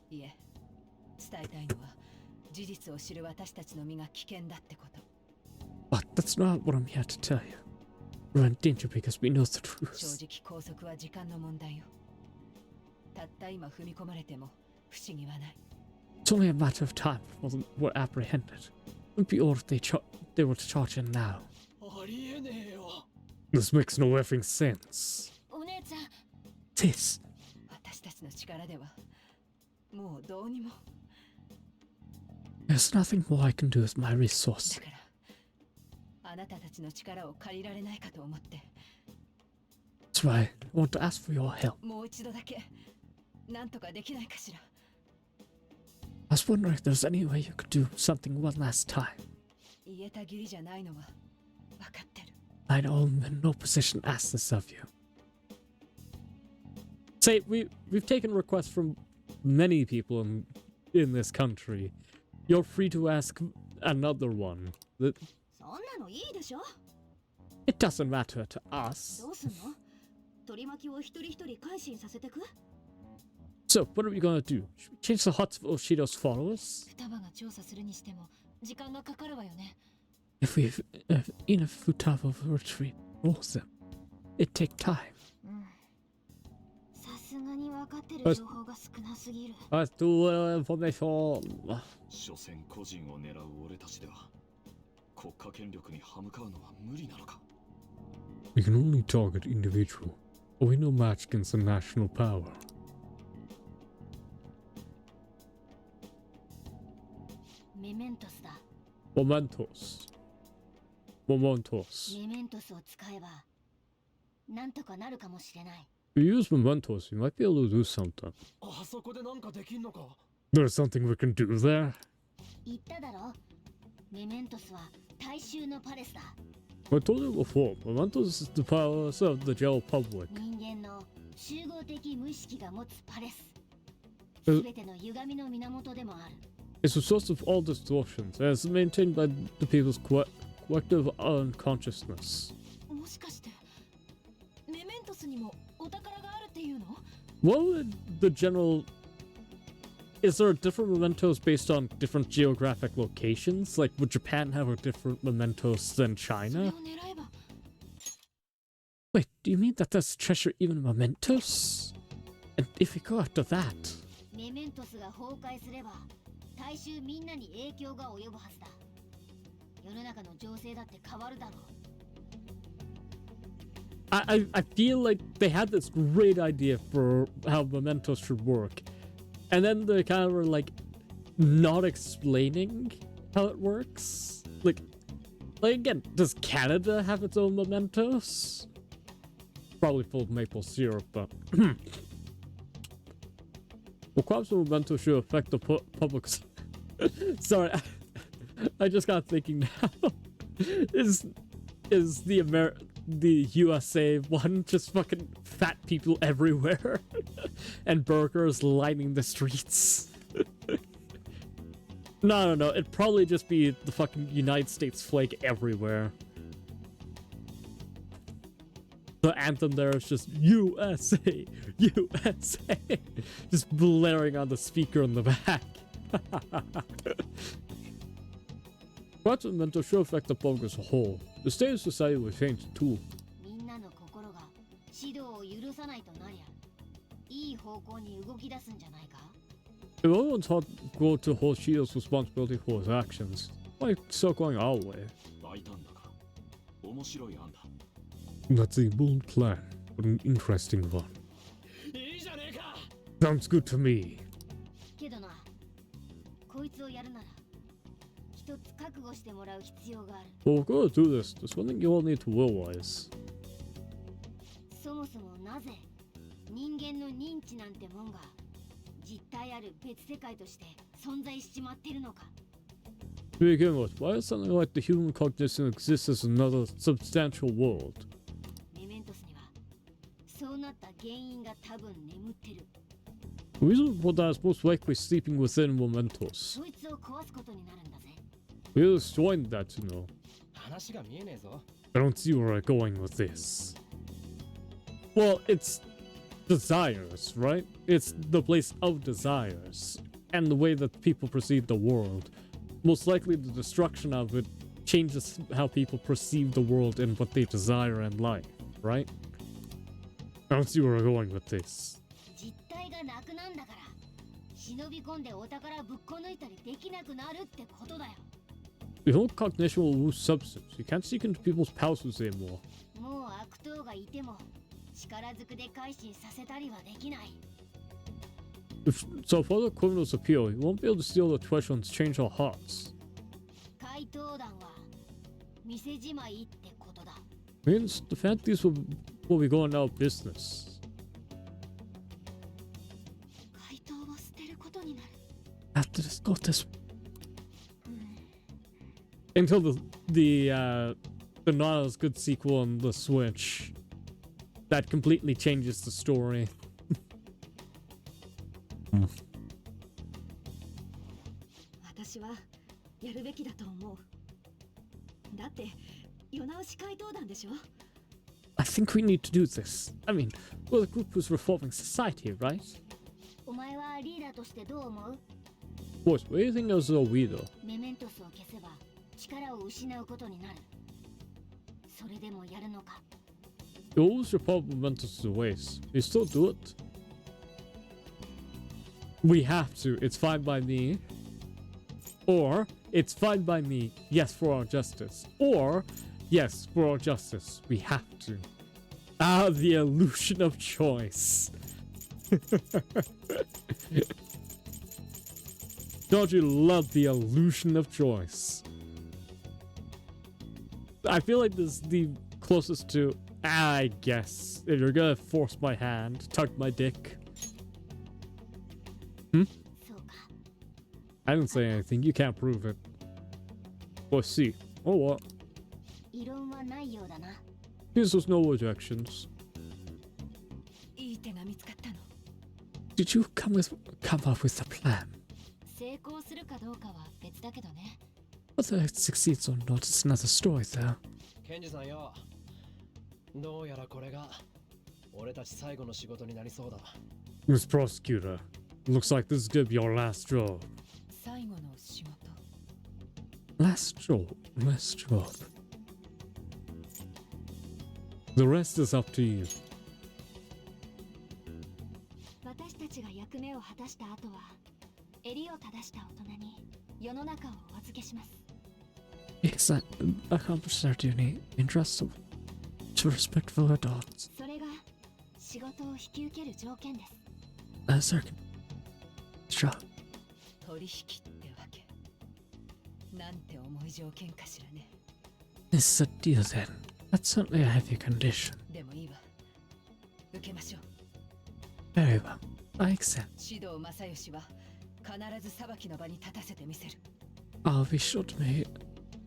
いえ、伝えたいのは事実を知る私たちの身が危険だってこと。 But that's not what I'm here to tell you. We're in danger because we know the 正 truth. 直拘束は時間の問題よ。たった今踏み込まれても不思議はない。 It's only a matter of time before we're apprehended. It would be odd if they were to charge in now. ありえねえよ。 This makes no effing sense. お姉ちゃん、 This. 私たちの力ではもうどうにも。 There's nothing more I can do with my だ resources. からあなたたちの力を借りられないかと思って、 That's why I want to ask for your help. もう一度だけなんとかできないかしら。 I was wondering if there's any way you could do something one last time. 言えた義理じゃないのは分かってる。 I know I'm in no position to ask this of you. Say, we've taken requests from many people in this country. You're free to ask another one. そんなのいいでしょ。 It doesn't matter to us. どうすんの？取り巻きを一人一人改心させてく？ So, what are we gonna do? Should we change the huts of Oshido's followers? 双葉が調査するにしても時間がかかるわよね。 If Ina Futaba retreat rules them, it'd take time. さすがに分かってる情報が少なすぎる。 Let's do information. 所詮個人を狙う俺たちでは国家権力に歯向かうのは無理なのか。 We can only target individual, but we're no match against the national power. メメントスだ。 Momentos. Momentos. メメントスを使えばなんとかなるかもしれない。 If we use mementos, we might be able to do something. あそこでなんかできんのか。 There's something we can do there. 言っただろ。メメントスは大衆のパレスだ。 I told you before, mementos is the palace of the general public. 人間の集合的無意識が持つパレス。うすべての歪みの源でもある。 It's the source of all distortions, and it's maintained by the people's collective unconsciousness. もしかしてメメントスにもお宝があるっていうの？ What would the general... Is there different mementos based on different geographic locations? Like, would Japan have a different mementos than それ China? を狙えば。 Wait, do you mean that there's treasure even in mementos? And if we go after that, メメントスが崩壊すれば大衆みんなに影響が及ぶはずだ。世の中の情勢だって変わるだろう。 I feel like they had this great idea for how mementos should work, and then they kind of were like not explaining how it works. Like again, does Canada have its own mementos? probably full of maple syrup, but well, Quantum Memento should affect the public. Sorry, I just got thinking now. is the USA one just fucking fat people everywhere and burgers lining the streets? No. It'd probably just be the fucking United States flag everywhere. The anthem there is just USA, USA, just blaring on the speaker in the back. Quantum Memento should affect the public as a whole. The state of society will change too. みんなの心が指導を許さないとなりゃ、いい方向に動き出すんじゃないか? If everyone thought go to hold Shido's responsibility for his actions, why start going our way? 大胆だが面白い案だ。 That's a bold plan, but an interesting one. いいじゃねえか。 Sounds good to me. けどな、こいつをやるなら、一つ覚悟してもらう必要がある。 Well, if we're gonna do this, there's one thing you all need to realize. そもそもなぜ人間の認知なんてもんが実体ある別世界として存在しちまっているのか。 To begin with, why does something like the human cognition exist as another substantial world? メメントスにはそうなった原因が多分眠ってる。 The reason for that is most likely sleeping within Mementos. そいつを壊すことになるんだぜ。 We're destroying that, you know. 話が見えねえぞ。 I don't see where I'm going with this. Well, it's desires, right? It's the place of desires and the way that people perceive the world. Most likely the destruction of it changes how people perceive the world and what they desire in life, right? I don't see where we're going with this. 実体がなくなんだから、忍び込んでお宝ぶっこ抜いたりできなくなるってことだよ。 The whole cognition will lose substance. You can't seek into people's houses anymore. もう悪党がいても力ずくで改心させたりはできない。 So if other criminals appeal, you won't be able to steal the treasure and change our hearts. 怪盗団は店じまいってことだ。 Means the Fanties will be going out of business. 怪盗を捨てることになる。 After this, got this. Until the not as good sequel on the Switch that completely changes the story. 私はやるべきだと思う。だって世直し怪盗団でしょ。 I think we need to do this. I mean, we're the group who's reforming society, right? お前はリーダーとしてどう思う？ Boys, what do you think as a weirdo? メメントスを消せば力を失うことになる。それでもやるのか？ You lose your power momentous to waste. You still do it? We have to. It's fine by me. Or, it's fine by me. Yes, for our justice. Or, yes, for our justice. We have to. Ah, the illusion of choice. Don't you love the illusion of choice? I feel like this is the closest to, I guess, if you're gonna force my hand, tug my dick.そうか。 I didn't say anything, you can't prove it. Let's see. Oh, what? 異論はないようだな。 Here's those no objections. いい手が見つかったの。 Did you come up with a plan? 成功するかどうかは別だけどね。 Whether it succeeds or not is another story, though. ケンジさんよ。どうやらこれが俺たち最後の仕事になりそうだ。 Miss Prosecutor, looks like this is gonna be your last job. 最後の仕事。 Last job. The rest is up to you. 私たちが役目を果たした後は、襟を正した大人に世の中をお預けします。 Yes, that accomplished our duty in trust to respectful adults. それが仕事を引き受ける条件です。 As our job. 取引ってわけ。なんて重い条件かしらね。 This is a deal then. That's certainly a heavy condition. でもいいわ。受けましょう。 Very well. I accept. 指導正義は必ず裁きの場に立たせてみせる。 I'll be sure to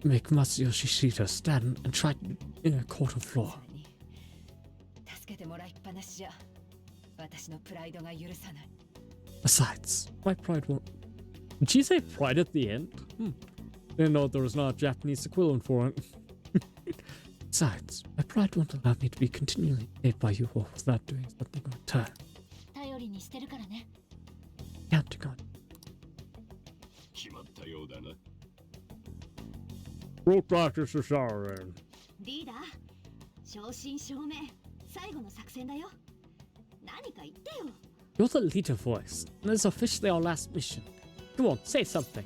make Masayoshi Shida stand and try in a court of law. それに助けてもらいっぱなしじゃ私のプライドが許さない。 Besides, my pride won't. Did she say pride at the end? Didn't know there was not a Japanese equivalent for it. Besides, my pride won't allow me to be continually paid by you all without doing something in return. 頼りにしてるからね。 Counting on. 決まったようだな。 Road practice is our end. リーダー、正真正銘、最後の作戦だよ。何か言ってよ。 You're the leader voice, and this is officially our last mission. Come on, say something.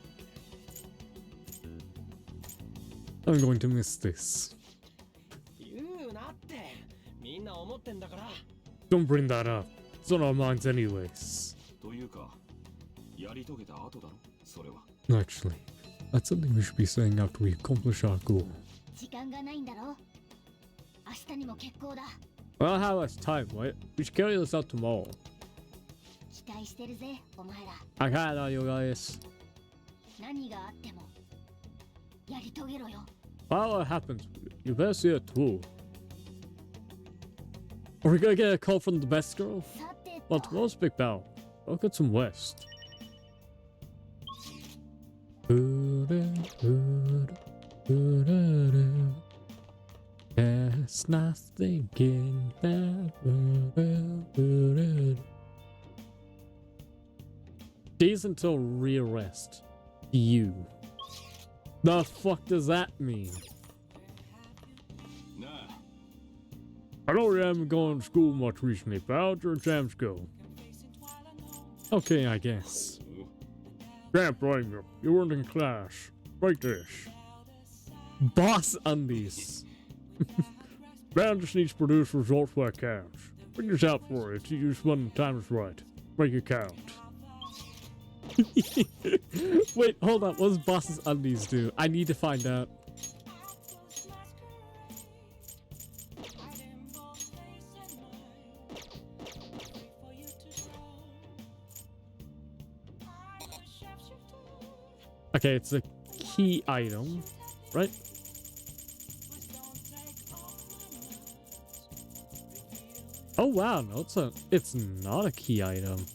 I'm going to miss this. 言うなって。みんな思ってんだから。 Don't bring that up. It's on our minds anyways. というか、やり遂げた後だろ、それは。 Actually, that's something we should be saying after we accomplish our goal. 時間がないんだろ。明日にも決行だ。 Well, how much time, right? We should carry this out tomorrow. 期待してるぜ、お前ら。 I can't on you guys. 何があってもやり遂げろよ。 Well, what happens? You better see it too. Are we gonna get a call from the best girl? さて Well, と。 tomorrow's Big Battle. I'll get some rest. There's nothing in that world. Days until rearrest. You. The fuck does that mean? なあ、 I know you haven't gone to school much recently, but how'd your exams go? Okay, I guess. Can't blame you. You weren't in class. Like this. Boss undies. Man just needs to produce results where it counts. Bring this out for it to use when the time is right. Make it count. Wait, hold on. What does boss's undies do? I need to find out. Okay, it's a key item, right? Oh wow, no, it's not a key item.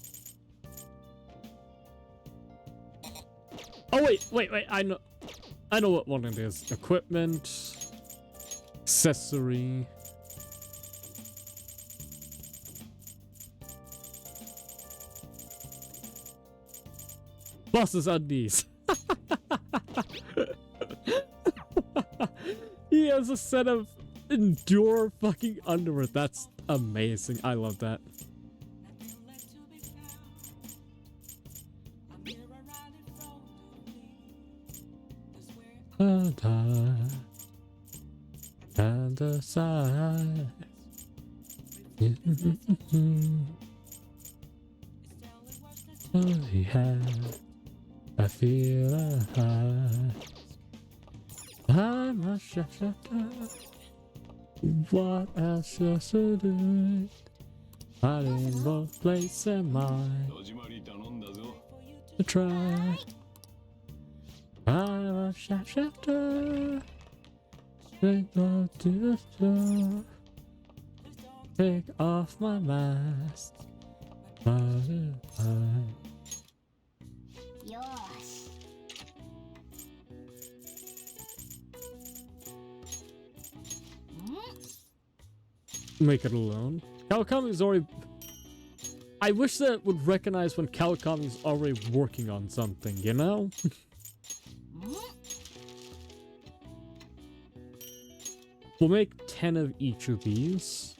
Oh wait, I know what one it is. Equipment, accessory. Boss's undies. He has a set of Endure fucking underwear. That's amazing. I love that. And the side. I feel alive. I must shut up. What else just to do? I in both place and mind 戸締まり頼んだぞ。 to try. I must shut up. Take love to the store. Take off my mask. My eye. よーし。 Make it alone. Kawakami's already... I wish that it would recognize when Kawakami's already working on something, you know? We'll make 10 of each of these.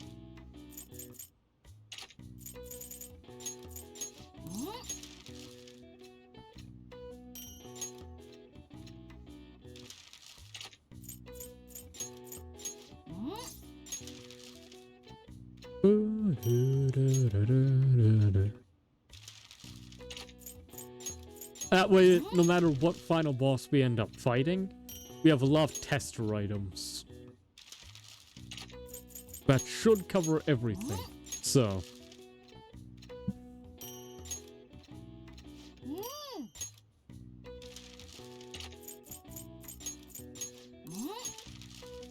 That way, no matter what final boss we end up fighting, we have a lot of tester items. That should cover everything. So,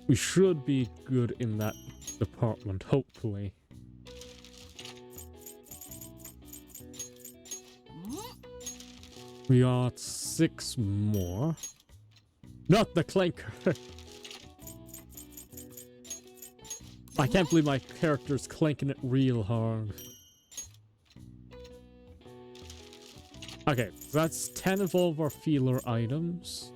we should be good in that department, hopefully. We got 6 more. Not the clanker. I can't believe my character's clanking it real hard. Okay, so that's 10 of all of our feeler items.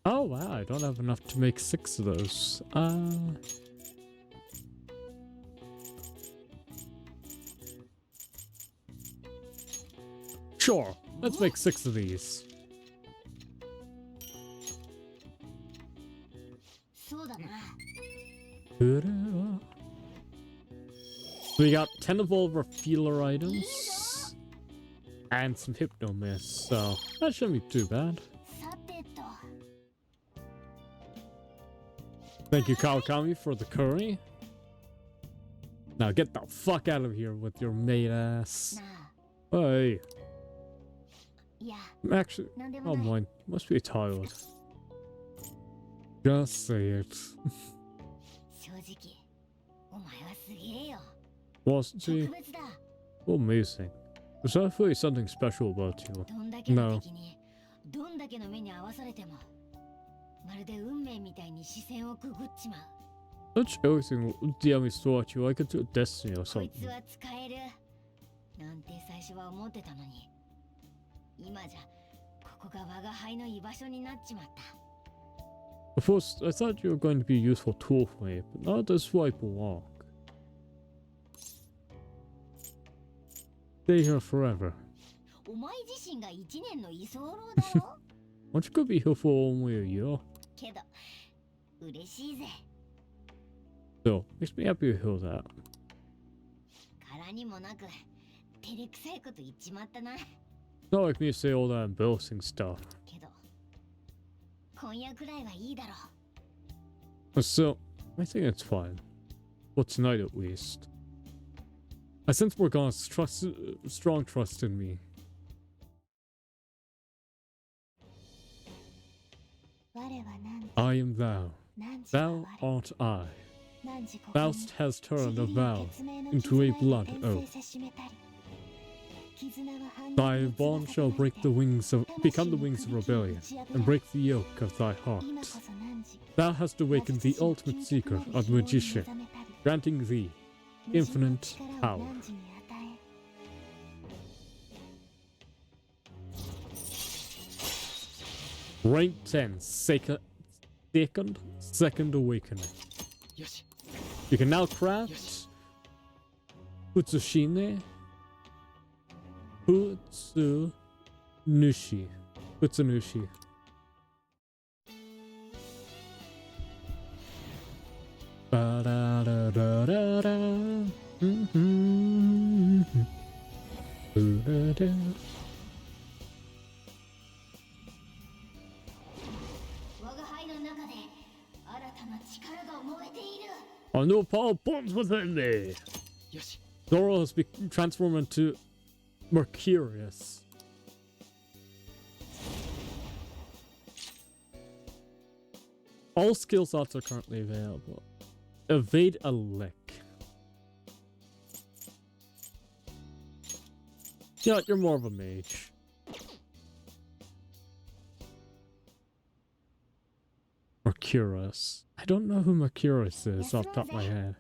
Oh wow, I don't have enough to make 6 of those. Sure, let's make 6 of these. We got 10 of all of our feeler items and some hypno mist, so that shouldn't be too bad. Thank you, Kawakami, for the curry. Now get the fuck out of here with your maid ass. Hey. Actually, oh mine must be tired. Just say it. Wasn't she? Oh, amazing. There's definitely something special about you. No. Such everything Diami thought you like a destiny or something. Of course, I thought you were going to be a useful tool for me, but not this way will walk. Stay here forever. Won't you go be here for only a year? So, makes me happy to hear that. Not like me to say all that embarrassing stuff. So, I think it's fine. For tonight at least. I sense Morgana's strong trust in me. I am thou. Thou art I. Faust has turned a vow into a blood oath. Thy bond shall break the wings of become the wings of rebellion, and break the yoke of thy heart. Thou hast awakened the ultimate secret of the magician, granting thee infinite power. Rank 10, second awakening. You can now craft Utsushine Utsunushi. Ba-da-da-da-da-da. Ba-da-da. A new power burns within me. Zoro has been transformed into Mercurius. All skill slots are currently available. Evade a lick. Yeah, you're more of a mage. Mercurius. I don't know who Mercurius is off the top of my head.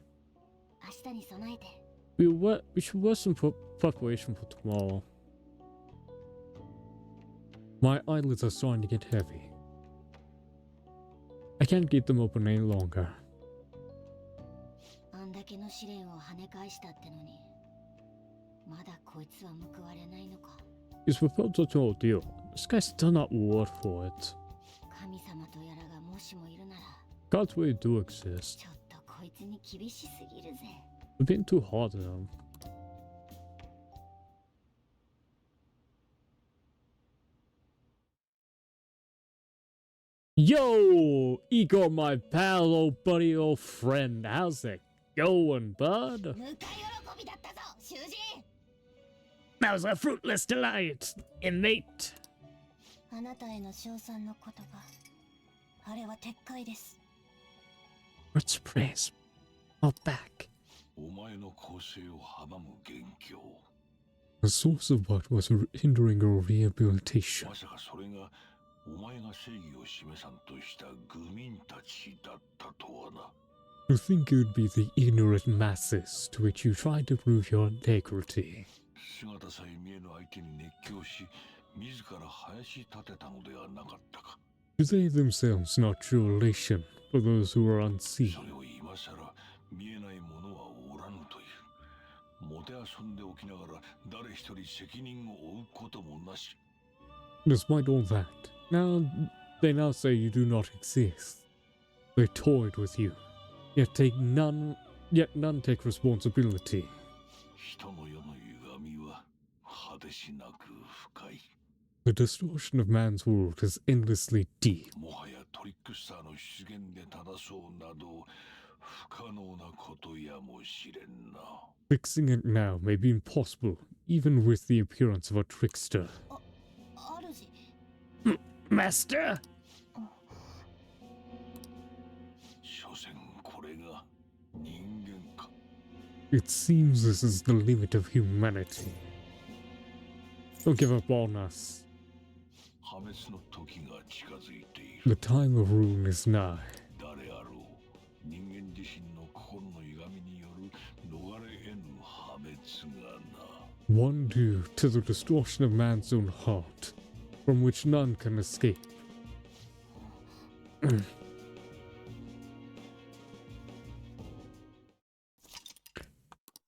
We should wear some preparation for tomorrow. My eyelids are starting to get heavy. I can't keep them open any longer. He's prepared such an ordeal. This guy's still not worth for it. God's way do exist. ちょっとこいつに厳しすぎるぜ。 We've been too hard on him. Yo, Igor, my pal, old buddy, old friend. How's it going, bud? ぬか喜びだったぞ、囚人。 That was a fruitless delight, inmate. あなたへの称賛の言葉、あれは撤回です。 What's praise? I'll back. お前の更生を阻む元凶。 The source of what was hindering your rehabilitation. まさかそれがお前が正義を示さんとした愚民たちだったとはな。 You think it would be the ignorant masses to which you tried to prove your integrity. 姿さえ見えぬ相手に熱狂し、自ら林立てたのではなかったか。 Do they themselves not show elation for those who are unseen? それを今さら見えない者はおらぬという。もてあそんでおきながら誰一人責任を負うこともなし。 Despite all that, they now say you do not exist. They toyed with you, yet none take responsibility. 人の世の歪みは果てしなく深い。 The distortion of man's world is endlessly deep. もはやトリックスターの出現で正そうなど不可能なことやもしれんな。 Fixing it now may be impossible, even with the appearance of a trickster. 主。 Master! 所詮これが人間か。 It seems this is the limit of humanity. Don't give up on us. 破滅の時が近づいている。 The time of ruin is nigh. 誰あろう、人間自身の心の歪みによる逃れ得ぬ破滅がな。 One due to the distortion of man's own heart, from which none can escape.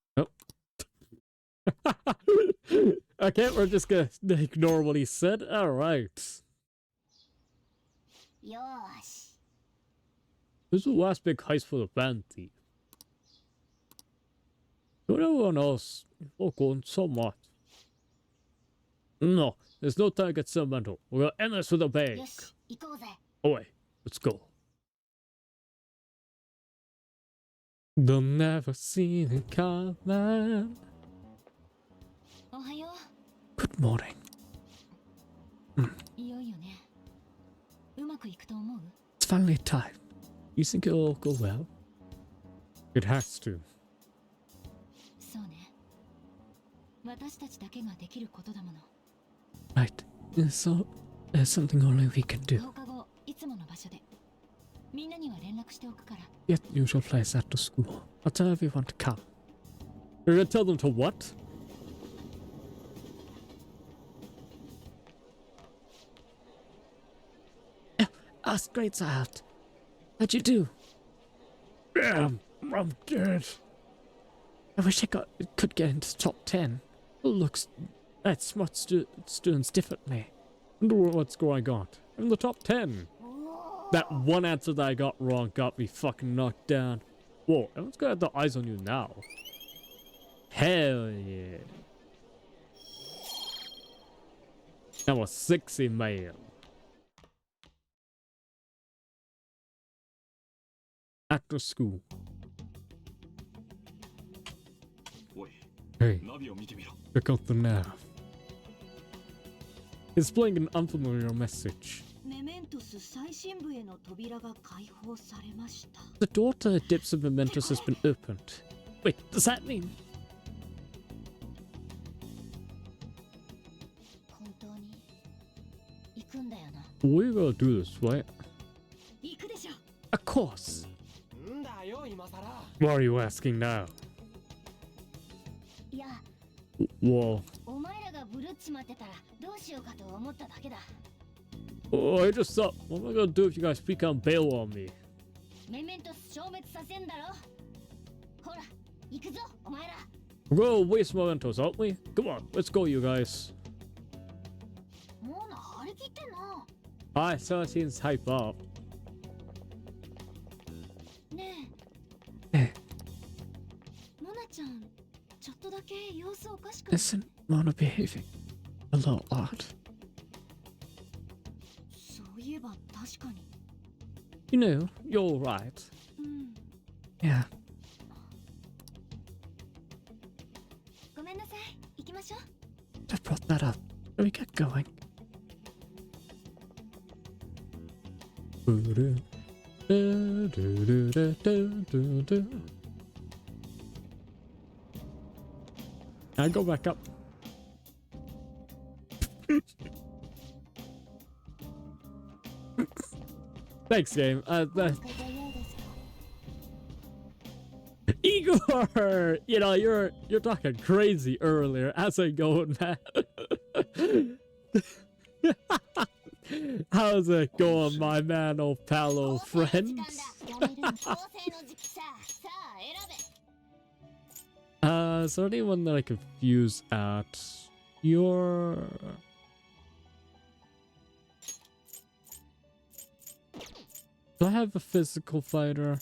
Oh. Okay, we're just gonna ignore what he said. Alright. よーし。 This is the last big heist for the bounty. Don't everyone else look on somewhat? No, there's no time to get sentimental. We're gonna end this with a bang. よし、行こうぜ。 Away, let's go. They'll never see it coming. おはよ Good morning. う。いよいよね。うまくいくと思う？ It's finally time. You think it'll go well? It has to. そうね。私たちだけができることだもの。 Right. So, there's something only we can do. 10日後、いつもの場所で。みんなには連絡しておくから。 Yet usual place at the school. I'll tell everyone to come. You're gonna tell them to what? Us grades are out. How'd you do? Damn, I'm dead. I wish could get into the top 10. Looks at smart students differently. Wonder what score I got. I'm in the top 10. That one answer that I got wrong got me fucking knocked down. Whoa, everyone's gonna have the eyes on you now. Hell yeah. I'm a sexy man. After school. おい、 Hey, ナビを見てみろ。 check out the nav. It's playing an unfamiliar message. メメントス最深部への扉が開放されました。 The door to the depths of Mementos has been opened. Wait, does that mean? 本当に行くんだよな。 We're gonna do this, right? 行くでしょ。 Of course. んだよ今さら。 What are you asking now? いや、 Well, お前らがブルっちまってたらどうしようかと思っただけだ。 I just thought, what am I gonna do if you guys speak on bail on me? メメントス消滅させんだろ。ほら、行くぞ、お前ら。 We're gonna waste Mementos, aren't we? Come on, let's go, you guys. もうな、張り切ってんの。 Alright, 17's hype up. ちゃんちょっとだけ様子おかしくない？ Isn't Mona behaving a little odd? そういえば確かに。 You know, you're right. うん。 Yeah. ごめんなさい。行きましょう。 I brought that up. Shall we get going? I go back up. Thanks, game. Igor, you know you're talking crazy earlier. How's it going, man? How's it going, my man, old pal, friends? Is there anyone that I could fuse at your... Do I have a physical fighter?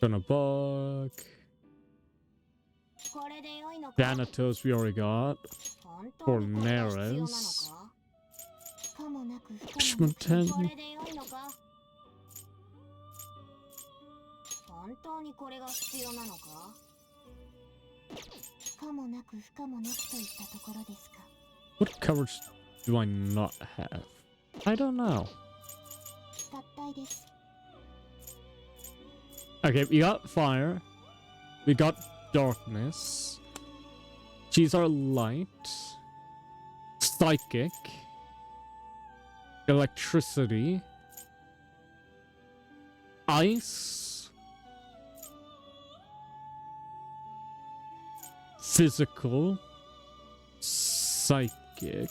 Gonna bug. Thanatos we already got. Forneres. Schmonten. 本当にこれが必要なのか？可もなく不可もなくといったところですか。 What coverage do I not have? I don't know. 合体です。 Okay, we got fire. We got darkness. She's our light. Psychic. Electricity. Ice. Physical. Psychic.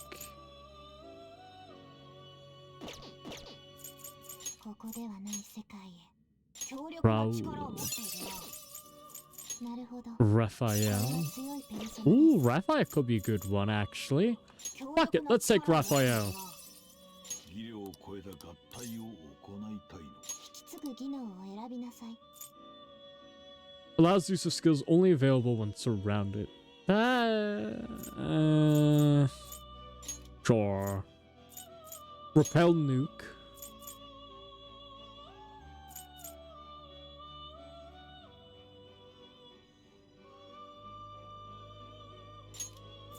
ここではない世界へ。 Raul. Raphael. Ooh, Raphael could be a good one, actually. Fuck it, let's take Raphael. Allows use of skills only available when surrounded. Sure. Repel nuke.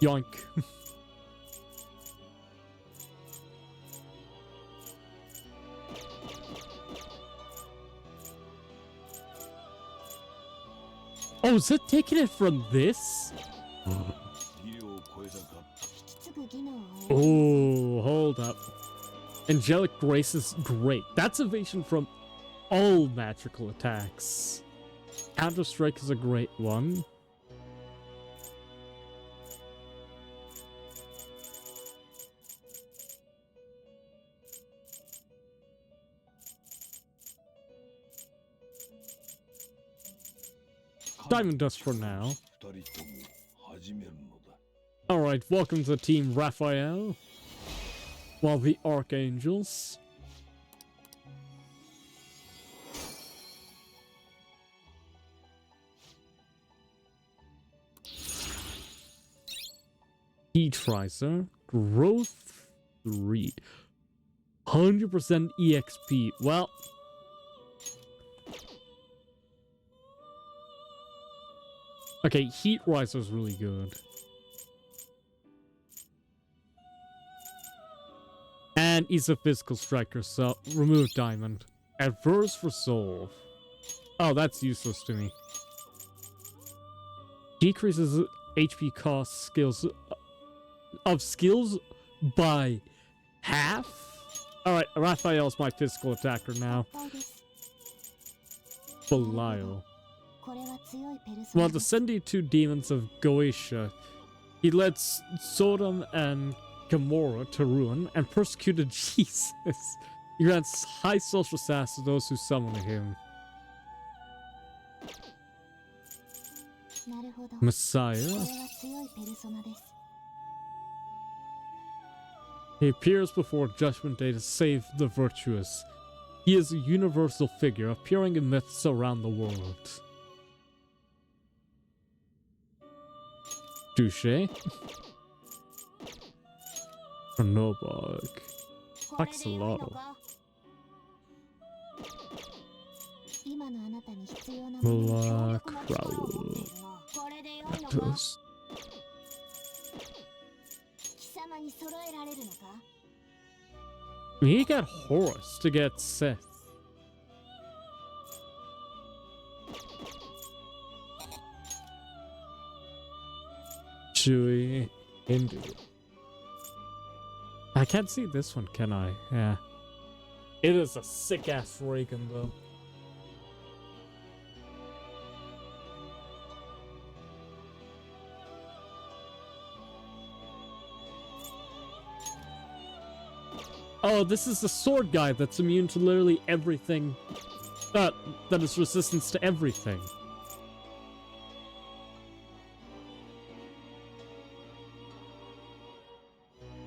Yoink. Oh, is it taking it from this? Oh, hold up. Angelic Grace is great. That's evasion from all magical attacks. Counter Strike is a great one. Diamond Dust for now. Alright, welcome to Team Raphael. While the Archangels. Heat Riser. Growth 3. 100% EXP. Well... Okay, Heat Riser is really good. And he's a physical striker, so remove Diamond. Adverse Resolve. Oh, that's useless to me. Decreases HP cost skills by half? Alright, Raphael's my physical attacker now. Belial. While descending to demons of Goetia, he led Sodom and Gomorrah to ruin and persecuted Jesus. He grants high social status to those who summon him. Messiah. He appears before Judgment Day to save the virtuous. He is a universal figure appearing in myths around the world. Touché. Nobog. Axolotl. Malacrowl. Toast. He got Horus to get Seth. Chewie. Hindu. I can't see this one, can I? Yeah. It is a sick-ass Reagan, though. Oh, this is the sword guy that's immune to literally everything. That is resistance to everything.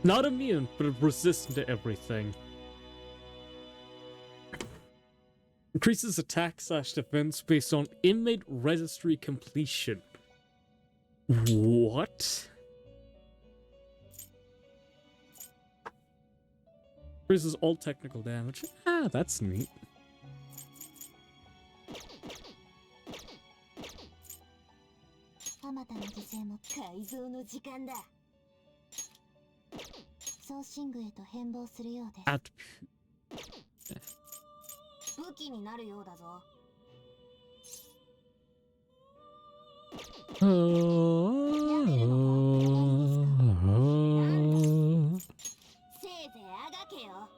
Not immune, but resistant to everything. Increases attack/defense based on inmate registry completion. What? Increases all technical damage. Ah, that's neat. At 武器になるようだぞ。せいぜいあがけよ。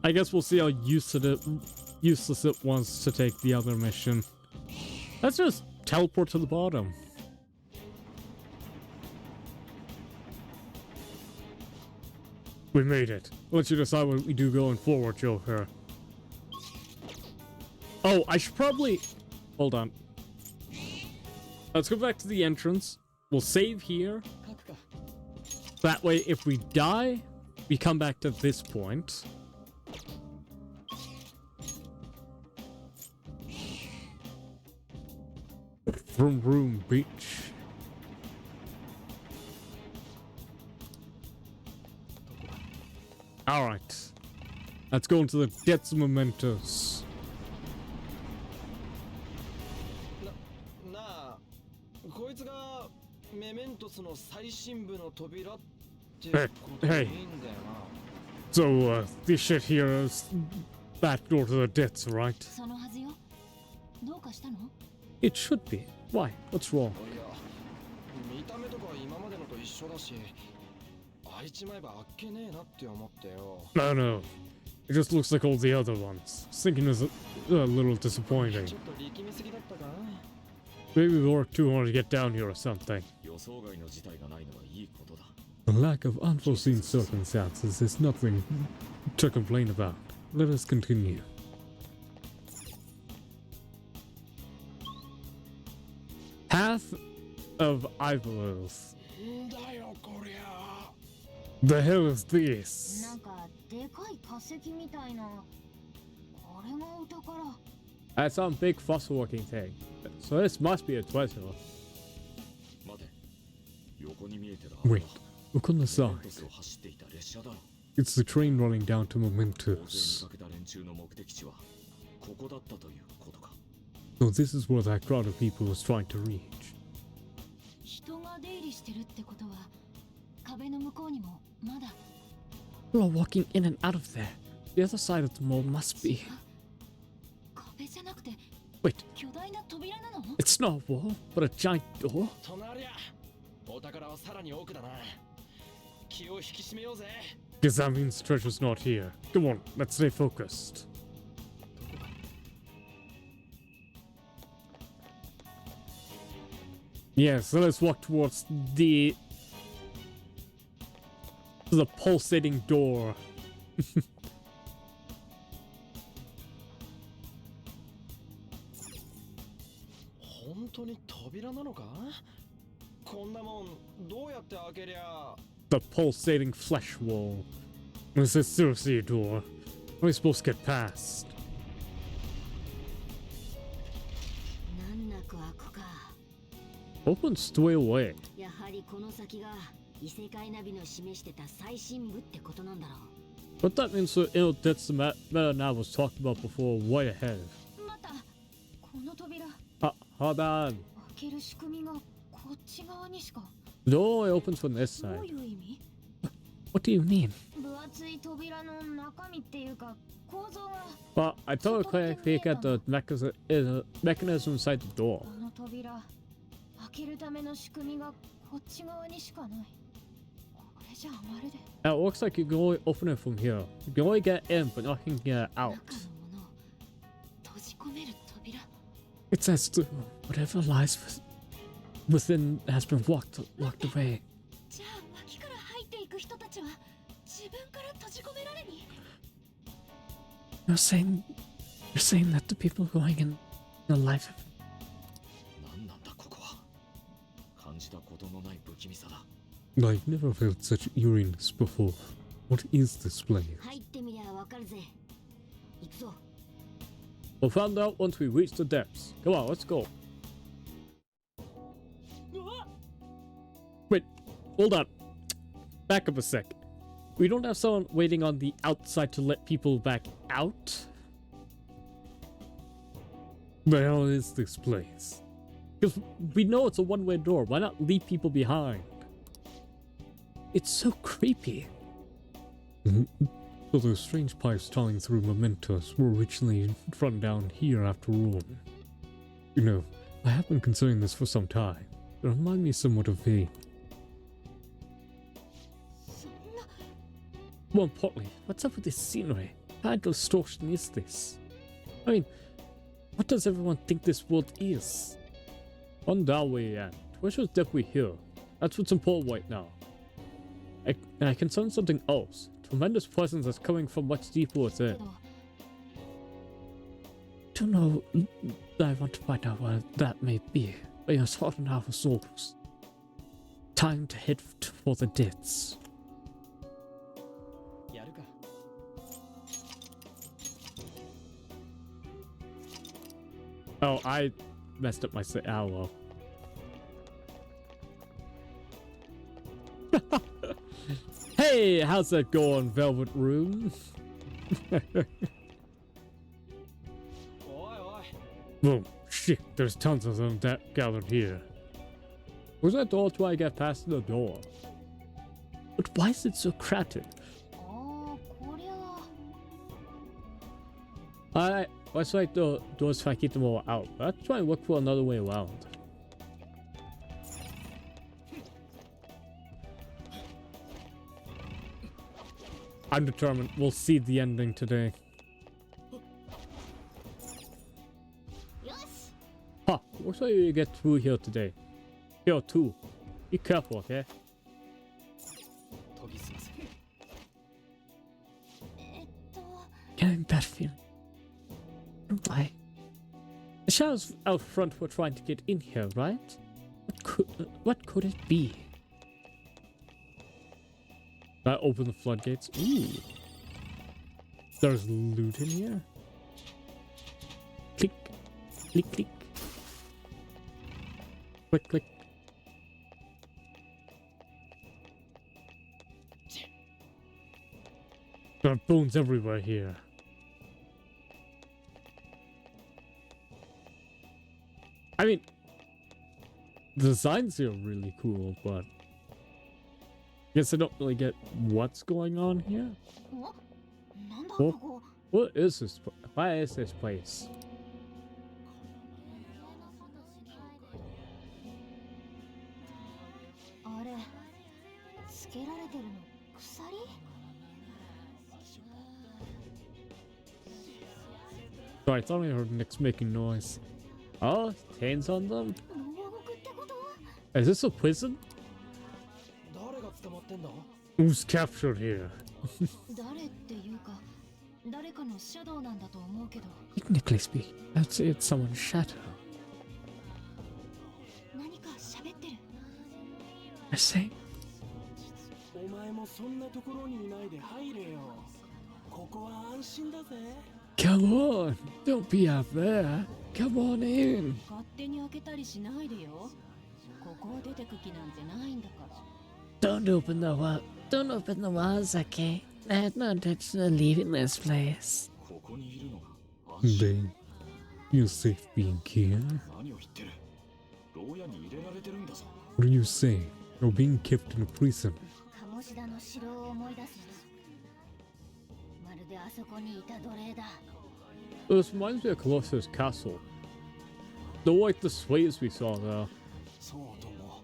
I guess we'll see how useless it was to take the other mission. Let's just teleport to the bottom. We made it. Let you decide what we do going forward, Joker. Oh, I should probably... Hold on. Let's go back to the entrance. We'll save here. That way, if we die, we come back to this point. Vroom Vroom Beach. Alright. Let's go into the Debts Mementos. なあ、こいつがメメントスの最深部の扉ってことでいいんだよな。So, this shit here is back door to the debts, right? そのはずよ。どうかしたの？ It should be. Why? What's wrong? いや、見た目とか今までのと一緒だし、開いちまえばあっけねえなって思ってよ。No, no. It just looks like all the other ones. Thinking is a little disappointing. ちょっと力みすぎだったか？ Maybe we worked too hard to get down here or something. 予想外の事態がないのはいいことだ。 The lack of unforeseen circumstances is nothing to complain about. Let us continue. Path of Ivalos. The hell is this? なんかでかい化石みたいな。これがお宝。 That's some big fossil-looking thing. So this must be a treasure. 待て。横に見えてる Wait, look on the メメ side. ントスを走っていた列車だろ。 It's the train running down to 大勢に Mementos. かけた連中の目的地はここだったということか。 So this is where that crowd of people was trying to reach. 人が出入りしてるってことは、壁の向こうにもまだ。 People are walking in and out of there. The other side of the mall must be. 壁じゃなくて Wait, 巨大な扉なの？ it's not a wall, but a giant door. 隣や。お宝はさらに奥だな。気を引き締めようぜ。 Guess that means the treasure's not here. Come on, let's stay focused. Yeah, so let's walk towards the pulsating door. 本当に扉なのか？こんなもんどうやって開けりゃ。 The pulsating flesh wall. This is seriously a door. How are we supposed to get past? 難なく開くか。 Opens the way away. やはりこの先が異世界ナビの示してた最深部ってことなんだろう。 But that means that's the meta now was talked about before way ahead. またこの扉 Hold on. 開ける仕組みがこっち側にしか。 The door opens from this ど side. ういう意味？ What do you mean? 分厚い扉の中身っていうか構造が。 Well, I told a quick peek at the mechanism inside the door. この扉開けるための仕組みがこっち側にしかない。これじゃあまるで。 Now, it looks like you can only open it from here. You can only get in, but not can get out. 中のものを閉じ込める扉。 It says whatever lies within has been locked away. じゃあ脇から入っていく人たちは自分から閉じ込められに。 You're saying that the people going in the life. 何なんだここは。感じたことのない不気味さだ。 I've never felt such eeriness before. What is this place? 入ってみりゃわかるぜ。行くぞ。 We'll find out once we reach the depths. Come on, let's go. Wait, hold on. Back up a sec. We don't have someone waiting on the outside to let people back out? The hell is this place? Because we know it's a one-way door. Why not leave people behind? It's so creepy. So those strange pipes tunneling through mementos were originally run down here after all. You know, I have been considering this for some time. It reminds me somewhat of V. More importantly, what's up with this scenery? How distortion is this? I mean, what does everyone think this world is? On that way, and Twitch depth we here. That's what's important right now. And I can sense something else. Tremendous presence that's coming from much deeper within. Don't know that I want to find out what that may be, but you're sorting our souls. Time to head for the depths. やるか。 Oh, I messed up my well. Hey, how's that going, Velvet Room? おいおい。 Oh, shit, there's tons of them that gathered here. Was that door till I get past the door? But why is it so crowded? ああ、こりゃ。 Let's like the doors if I keep them all out. Let's try and look for another way around. I'm determined. We'll see the ending today. よし。 Huh, looks like you get through here today. Here too. Be careful, okay? 研ぎ澄ませ。 Getting that feeling. Why? The shadows out front were trying to get in here, right? What could it be? I open the floodgates. Ooh. There's loot in here. Click. Click, click. Click, click. There are bones everywhere here. I mean, the designs here are really cool, but I guess I don't really get what's going on here. お、なんだ Oh. ここ。 What is this? Why is this place? あれ、つけられてるの鎖？ Sorry, I thought I heard Nick's making noise. Oh, chains on them? 牢獄ってこと？ Is this a prison? 誰が捕まってんだ？ Who's captured here? 誰っていうか誰かのシャドウなんだと思うけど。 Technically speaking, I'd say it's someone's shadow. 何か喋ってる。 I say, お前もそんなところにいないで入れよ。ここは安心だぜ。 come on, don't be out there. Come on in. 勝手に開けたりしないでよ。ここを出てく気なんてないんだから。 Don't open the wall. Don't open the walls, okay? I had no intention of leaving this place. ここにいるのが安心。 Then you're safe being here. 何を言ってる？牢屋に入れられてるんだぞ。 What are you saying? You're being kept in a prison. 鴨志田の城を思い出すな。まるであそこにいた奴隷だ。 This reminds me of Colossus Castle. The like the slaves we saw there. そうとも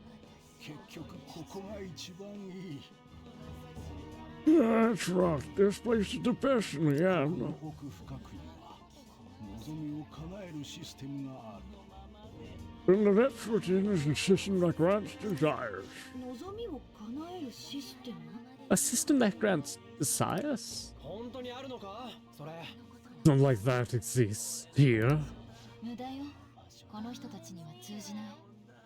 結局ここが一番いい。 That's right. This place is the best in the こ end. の奥深くには望みを叶えるシステムがある。 In the depths within is a system that grants desires. 望みを叶えるシステム？ A system that grants desires? 本当にあるのか？それ。 Not like that exists here. 無駄よ。この人たちには通じない。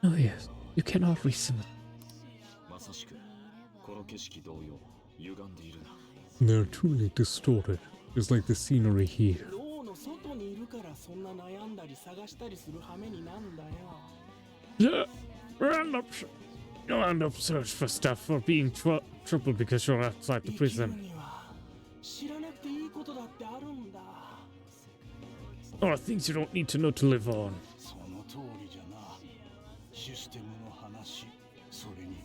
Oh yes, you cannot reason it. まさしくこの景色同様歪んでいるな。 They're truly distorted. It's like the scenery here. 牢の外にいるからそんな悩んだり探したりする羽目になんだよ。 Yeah, you'll end up search for stuff for being trouble because you're outside the 生きる prison. には知らなくていいことだってあるんだ。 Or things you don't need to know to live on. その通りじゃな。システムの話、それに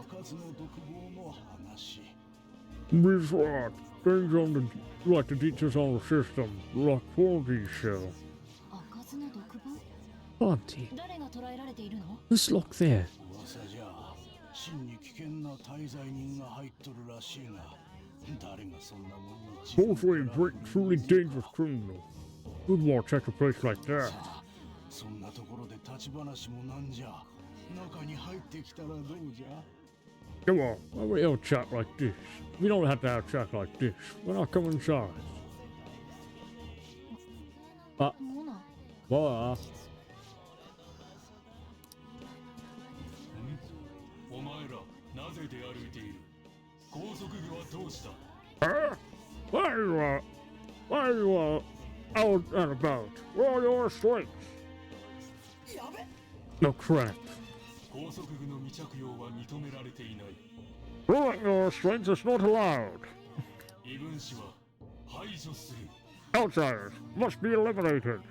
開かずの独房の話。 These what? Things on the like to teach us on the system, like quality shell. 開かずの独房？ Auntie, 誰が捕らえられているの？ who's locked there? 噂じゃ真に危険な滞在人が入っとるらしいが、誰がそんなもんに自分 Hopefully, から great, truly dangerous criminal. Who'd want to check a place like that? そんなところで立ち話もなんじゃ。中に入ってきたらどうじゃ。 Come on, why we have a chat like this? We don't have to have a chat like this. We're not coming inside. モナ。 Well, お前らなぜ出歩いている？高速具はどうした？ Huh? Why you out and about? Where are your strengths? No crap. 高速具の未着用は認められていない。 Ruin your strengths is not allowed. 異分子は排除する。 Outsiders must be eliminated.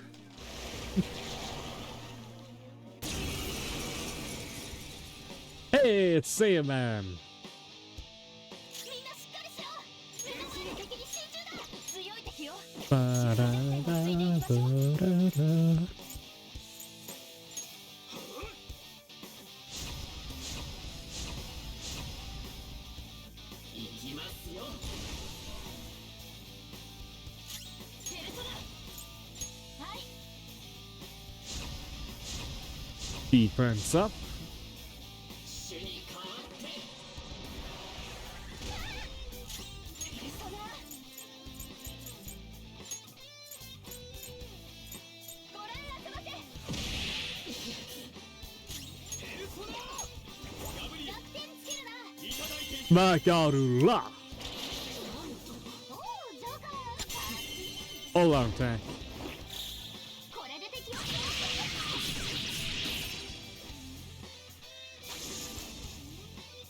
hey, it's Saiyan Man. みんなしっかりしろ。目の前の敵に集中だ。強い敵よ。 Ba-da-da-ba-da-da. 行きますよ。ペルソナ。はい。 Defense up. 主に代わって。ペルソナ。ご覧あそばせ。逆転つけるな。 Magarula. おお、ジョーカー。 All out attack. これで敵を。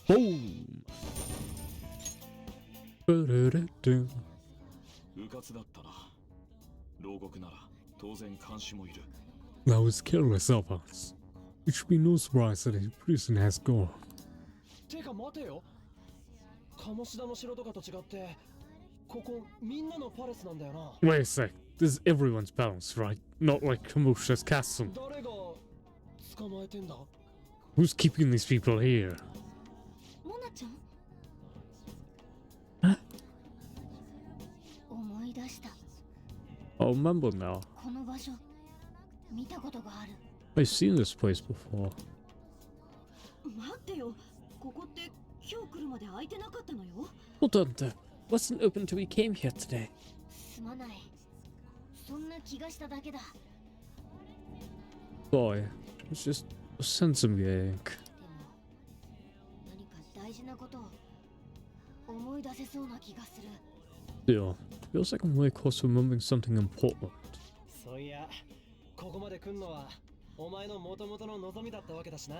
Boom. Ba-da-da-da. 迂闊だったな。牢獄なら当然監視もいる。 That was careless of us. It should be no surprise that his prison has gone. てか待てよ。鴨志田の城とかと違って、ここみんなのパレスなんだよな。 Wait a sec. This is everyone's palace, right? Not like Kamosha's castle. 誰が捕まえてんだ？ Who's keeping these people here? モナちゃん。思い出した。 I remember now. この場所見たことがある。 I've seen this place before. 待ってよ。ここって今日来るまで空いてなかったのよ。Hold on there. Wasn't open till we came here today. すまない。そんな気がしただけだ。 Boy, it's just a sense of egg. でも何か大事なことを思い出せそうな気がする。 Still, feels like I'm way close to remembering something important. そういや、ここまで来んのはお前の元々の望みだったわけだしな。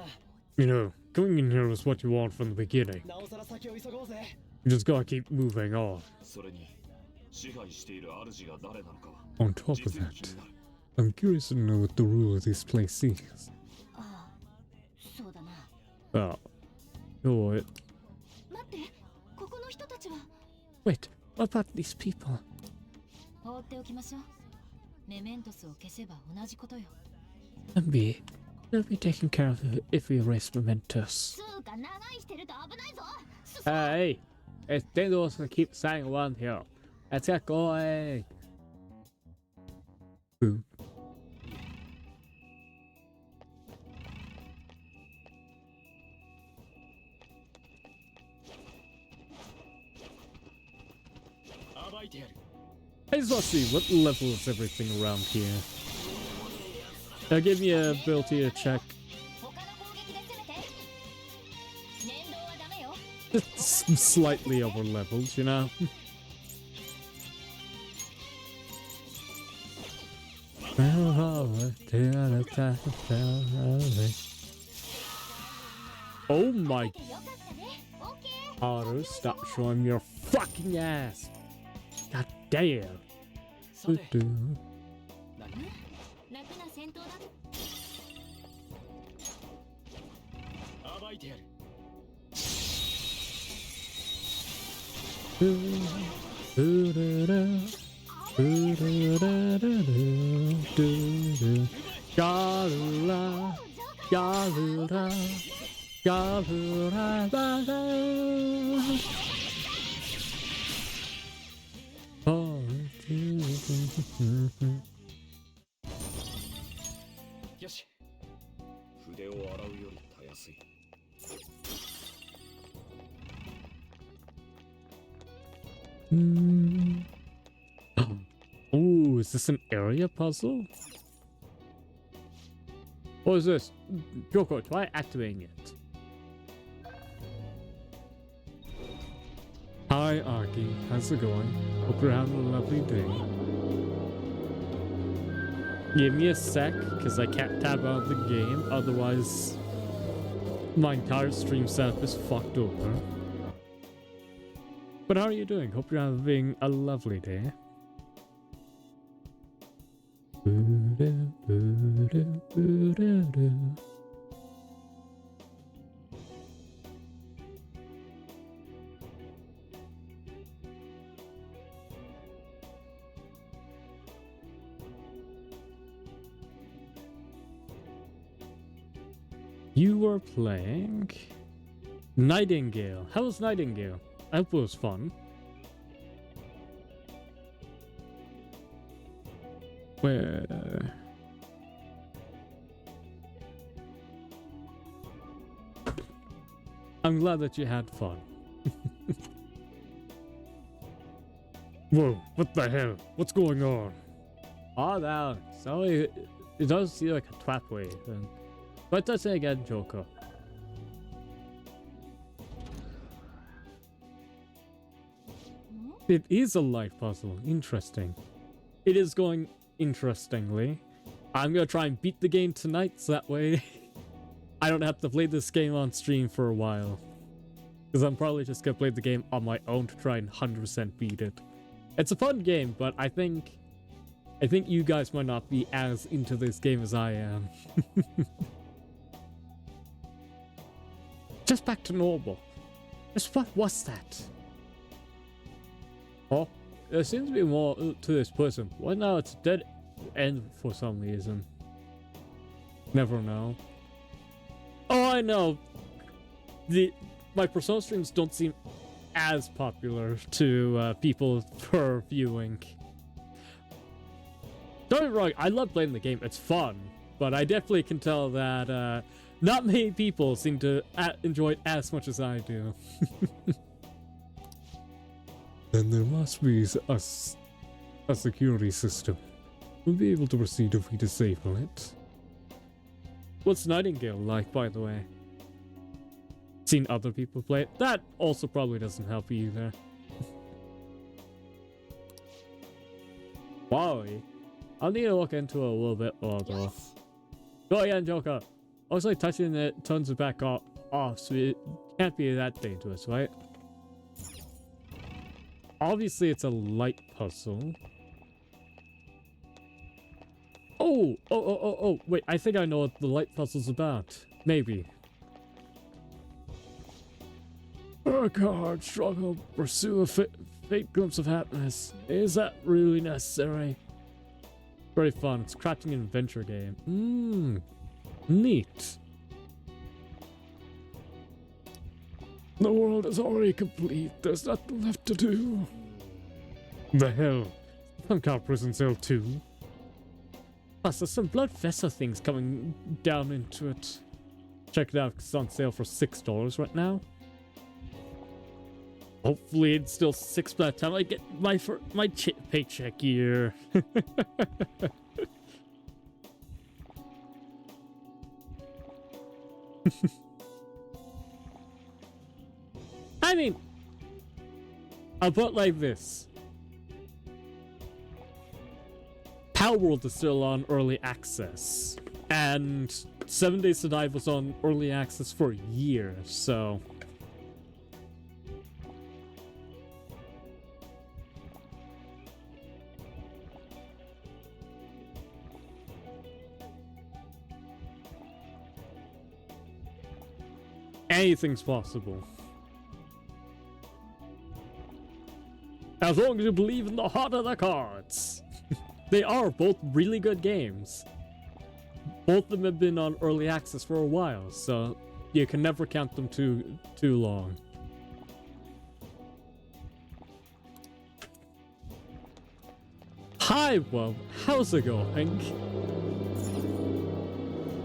You know, coming in here was what you want from the beginning. なおさら先を急ごうぜ。 You just gotta keep moving on. それに支配している主が誰なのかは On top of 実に that, 気になる。 I'm curious to know what the rule of this place is. ああ、そうだな。 You know what? 待って、ここの人たちは。 Wait, what about these people? 放っておきましょう。メメントスを消せば同じことよ。 Maybe they'll be taken care of if we erase Mementos. つうか長いしてると危ないぞ。Hey, it's dangerous to keep saying around here. Let's get going. Ooh. I just want to see what level is everything around here. Give me a ability to check. 他の攻撃で攻めて。念動はダメよ。 It's slightly over leveled, you know. Oh my. よかったね。オッケー。 Haru, stop showing your fucking ass. God damn. さて、 楽な戦闘だ。暴いてやる。 Garura, Garura, Garura, Garura. よし。筆を洗うよりたやすい。 Oh, is this an area puzzle? What is this? Joko, try activating it. Hi, Aki. How's it going? Hope you're having a lovely day. Give me a sec, because I can't tab out of the game, otherwise my entire stream setup is fucked over. But how are you doing? Hope you're having a lovely day. You were playing Nightingale. How was Nightingale? I hope it was fun. Where? I'm glad that you had fun. Whoa, what the hell? What's going on? Oh, no. Sorry, it does seem like a trap wave. But let's say again, Joker. It is a life puzzle. Interesting. It is going interestingly. I'm gonna try and beat the game tonight, so that way I don't have to play this game on stream for a while. Because I'm probably just gonna play the game on my own to try and 100% beat it. It's a fun game, but I think you guys might not be as into this game as I am. Just back to normal. Just what was that? Oh, there seems to be more to this person. Well, now it's a dead end for some reason. Never know. Oh, I know. My Persona streams don't seem as popular to people for viewing. Don't get me wrong, I love playing the game. It's fun, but I definitely can tell that Not many people seem to enjoy it as much as I do. Then there must be a security system. We'll be able to proceed if we disable it. What's Nightingale like, by the way? Seen other people play it. That also probably doesn't help either. Wow. I'll need to look into it a little bit more though. Go again, Joker. Also, touching it turns it back off, so it can't be that dangerous, right? Obviously, it's a light puzzle. Oh, wait, I think I know what the light puzzle's about. Maybe. Oh god, struggle, pursue a fake glimpse of happiness. Is that really necessary? Very fun. It's a crafting and adventure game. Neat. The world is already complete. There's nothing left to do. The hell? Some kind of prison cell too. Plus, there's some blood vessel things coming down into it. Check it out, it's on sale for $6 right now. Hopefully it's still $6 by the time I get my paycheck here. I mean, I'll put it like this. Palworld is still on early access, and 7 Days to Die was on early access for a year, so... anything's possible. As long as you believe in the heart of the cards. They are both really good games. Both of them have been on early access for a while, so you can never count them too long. Hi, Wub. How's it going?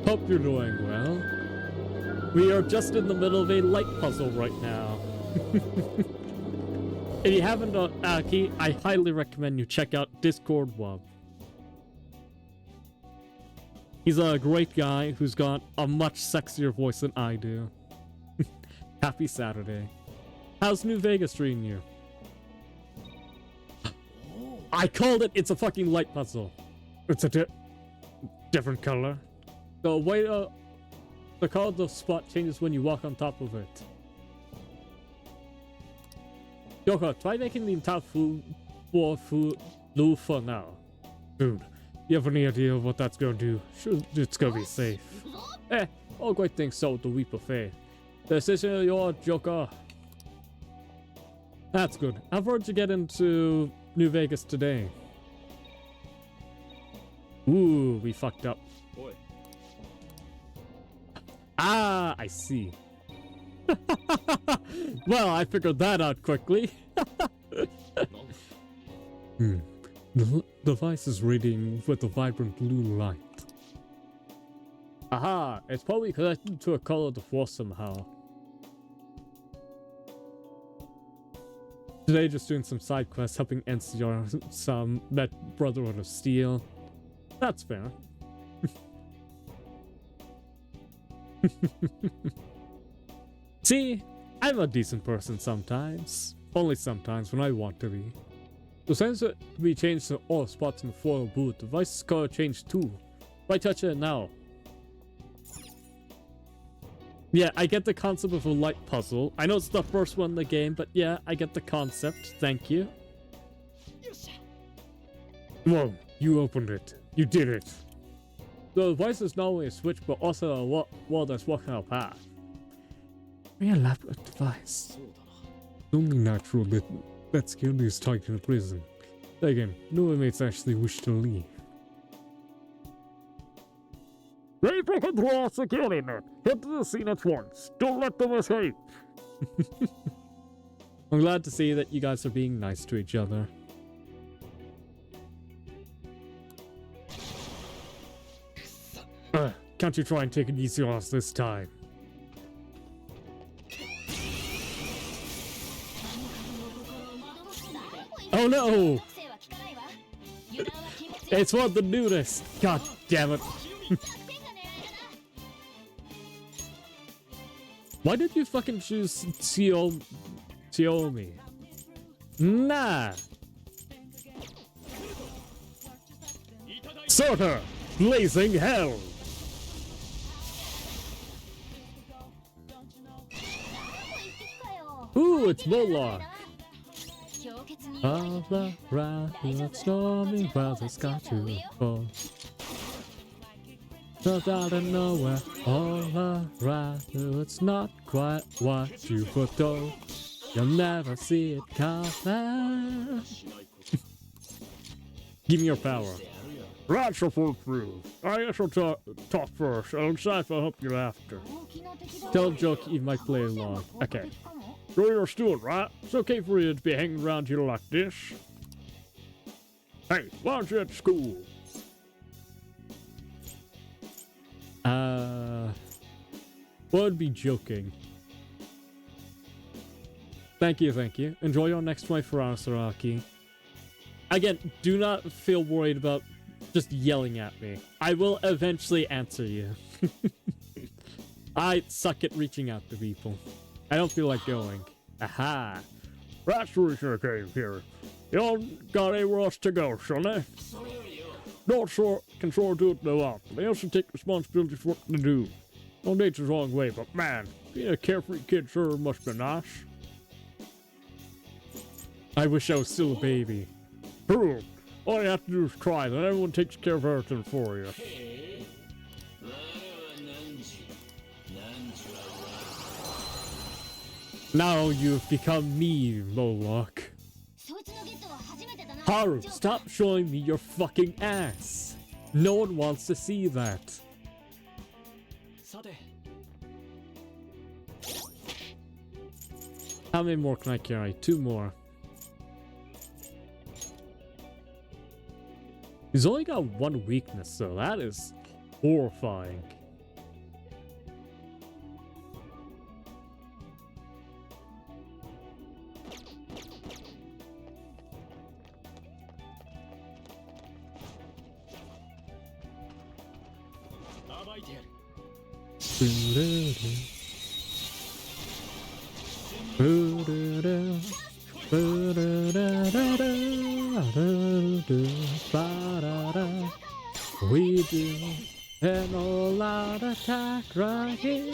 Hope you're doing well. We are just in the middle of a light puzzle right now. If you haven't done Aki, I highly recommend you check out Discord Wub. He's a great guy who's got a much sexier voice than I do. Happy Saturday. How's New Vegas treating you? I called it! It's a fucking light puzzle. It's a different color. The way the color of the spot changes when you walk on top of it. Yoko, try making the entire food blue for now. Dude, you have any idea what that's gonna do? Sure, it's gonna be safe. All great things so the Weep of Faith. The decision is yours, Joker. That's good. I've heard you get into New Vegas today. Ooh, we fucked up. Boy. Ah, I see. Well, I figured that out quickly. The device is reading with a vibrant blue light. Aha, it's probably connected to a color of the force somehow. Today just doing some side quests, helping NCR some met Brotherhood of Steel. That's fair. See, I'm a decent person sometimes. Only sometimes when I want to be. The sensor to be changed to all spots in the foil boot. The device's color changed too. Why touch it now? Yeah, I get the concept of a light puzzle. I know it's the first one in the game, but yeah, I get the concept. Thank you. Whoa, you opened it. You did it. The device is not only a switch, but also a wall that's walking our path. Very elaborate device. It's only natural that security is tied in a prison. Again, no inmates actually wish to leave. They broken through our security net. Head to the scene at once. Don't let them escape. I'm glad to see that you guys are being nice to each other. can't you try and take it easy on us this time? Oh no! It's one of the nudists! God damn it! Why did you fucking choose Xiaomi? Nah! Sorter! Blazing hell! Ooh, it's Moloch! All around, it's stormy while the sky to fall. Just out of nowhere, all around, it's not quite what you foretold. You'll never see it coming. Give me your power. Right, so foolproof. I guess I'll talk first. I'll decide if I'll help you after. Tell a joke you might play along. Okay. So you're a student, right? It's okay for you to be hanging around here like this. Hey, why aren't you at school? Would be joking. Thank you, thank you. Enjoy your next 24 hours, Saraki. Again, do not feel worried about just yelling at me. I will eventually answer you. I suck at reaching out to people. I don't feel like going. Aha. That's the reason I came here. Y'all got anywhere else to go, sonny? Don't can sort of do it no often. They also take responsibility for what they do. No date's the wrong way, but man, being a carefree kid sure must be nice. I wish I was still a baby. True. All you have to do is try, then everyone takes care of everything for you. Now you've become me, Moloch. Haru, stop showing me your fucking ass. No one wants to see that. How many more can I carry? 2 more. He's only got 1 weakness, so that is horrifying. We do an all-out attack right here.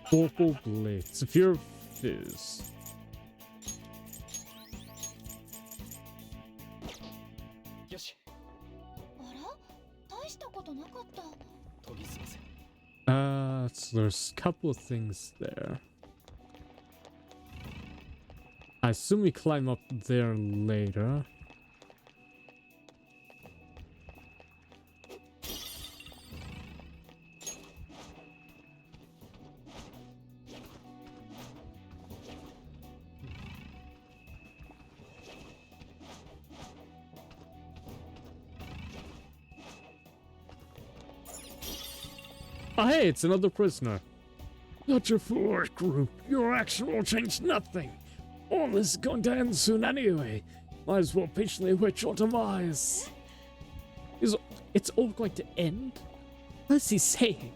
Purple Blade, Severe Fizz. So there's a couple of things there. I assume we climb up there later. Oh, hey, it's another prisoner. Not your foolish group. Your action will change nothing. All this is going to end soon anyway. Might as well patiently await your demise. It's all going to end? What is he saying?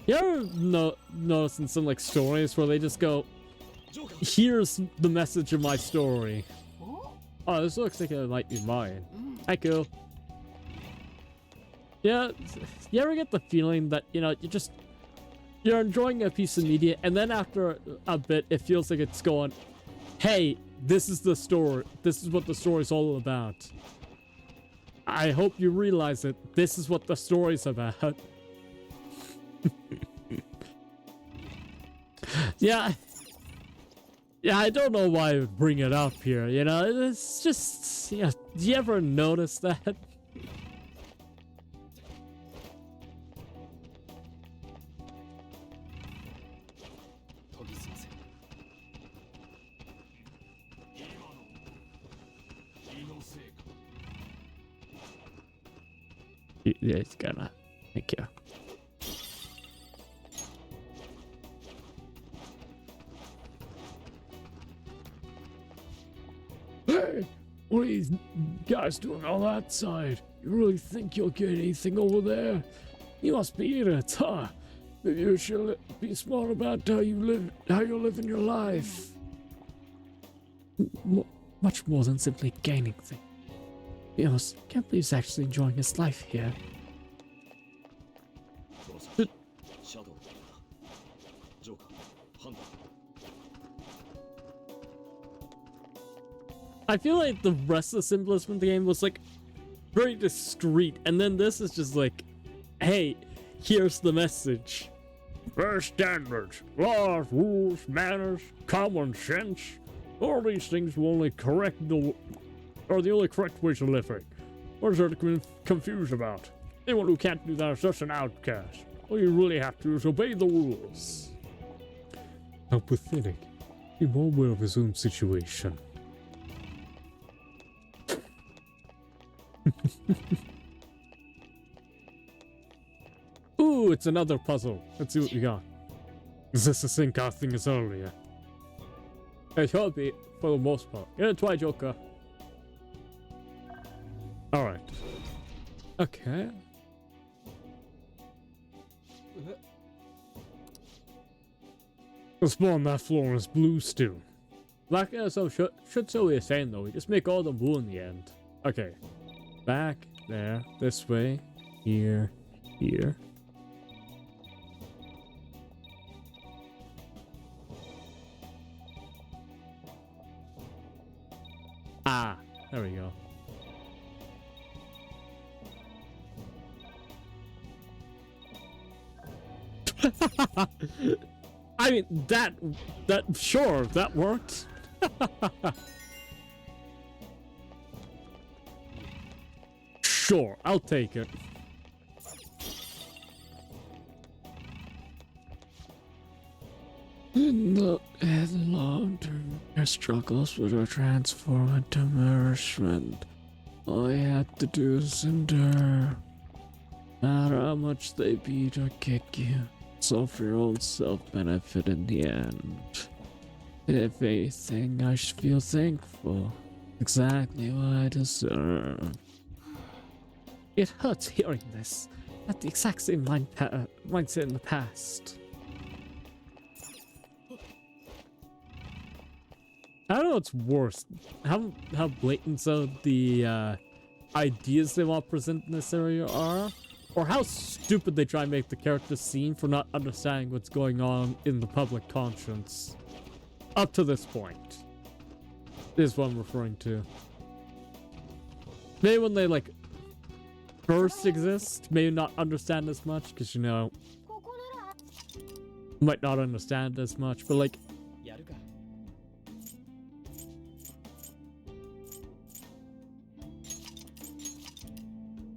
You ever notice in some like stories where they just go, here's the message of my story. Oh, this looks like it might be mine. Hi, cool. Yeah, you ever get the feeling that, you know, you're enjoying a piece of media, and then after a bit, it feels like it's going, hey, this is the story. This is what the story's all about. I hope you realize that this is what the story's about. Yeah. Yeah, I don't know why I would bring it up here, you know, it's just, yeah, do you ever notice that? Yeah, it's gonna. Thank you. Hey, what are you guys doing on that side? You really think you'll get anything over there? You must be idiots, huh? Maybe you should be smart about how you're living your life. Much more than simply gaining things. Yes, can't believe he's actually enjoying his life here. I feel like the rest of the symbolism in the game was like very discreet, and then this is just like, hey, here's the message. There are standards, laws, rules, manners, common sense. All these things will only are the only correct ways of living. What is there to be confused about? Anyone who can't do that is just an outcast. All you really have to do is obey the rules. How pathetic. Be more aware of his own situation. Ooh, it's another puzzle. Let's see what we got. Is this the same kind of thing as earlier? It should be, for the most part. Get it, try, Joker. Alright. Okay. Let's spawn that floor is blue still. Black so should still be the same though. We just make all the blue in the end. Okay. Back there, this way, here, here. Ah, there we go. I mean, that sure, that worked. Sure, I'll take it. In the long term, their struggles with her transform into nourishment. All you have to do is endure. No matter how much they beat or kick you, it's all for your own self-benefit in the end. If anything, I should feel thankful. Exactly what I deserve. It hurts hearing this. At the exact same mindset in the past. I don't know what's worse. How blatant the ideas they want to present in this area are, or how stupid they try and make the characters seem for not understanding what's going on in the public conscience. Up to this point. This is what I'm referring to. Maybe when they like first exist, maybe not understand as much, because you know, might not understand as much, but like,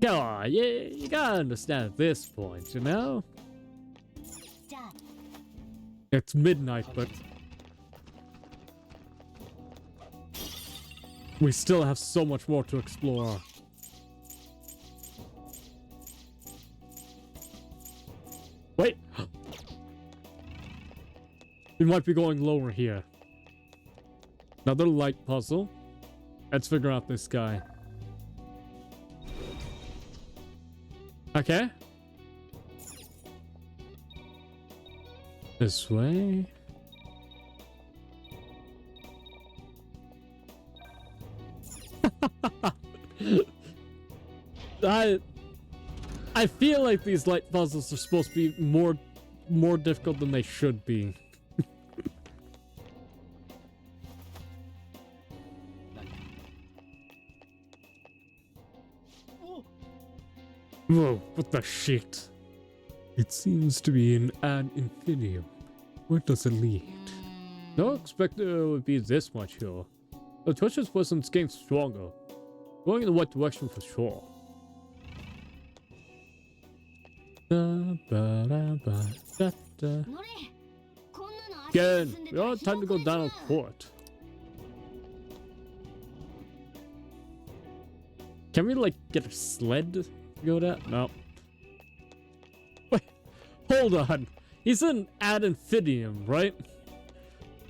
come on, you gotta understand at this point, you know? It's midnight, but we still have so much more to explore. Wait! We might be going lower here. Another light puzzle. Let's figure out this guy. Okay. This way. I feel like these light puzzles are supposed to be more difficult than they should be. Whoa, what the shit? It seems to be an ad infinitum. Where does it lead? Don't expect it would be this much here. The Twitch's presence getting stronger. Going in the right direction for sure. Again, we don't have time to go down on court. Can we like get a sled go there? No. Wait, hold on. He's in ad infinitum, right?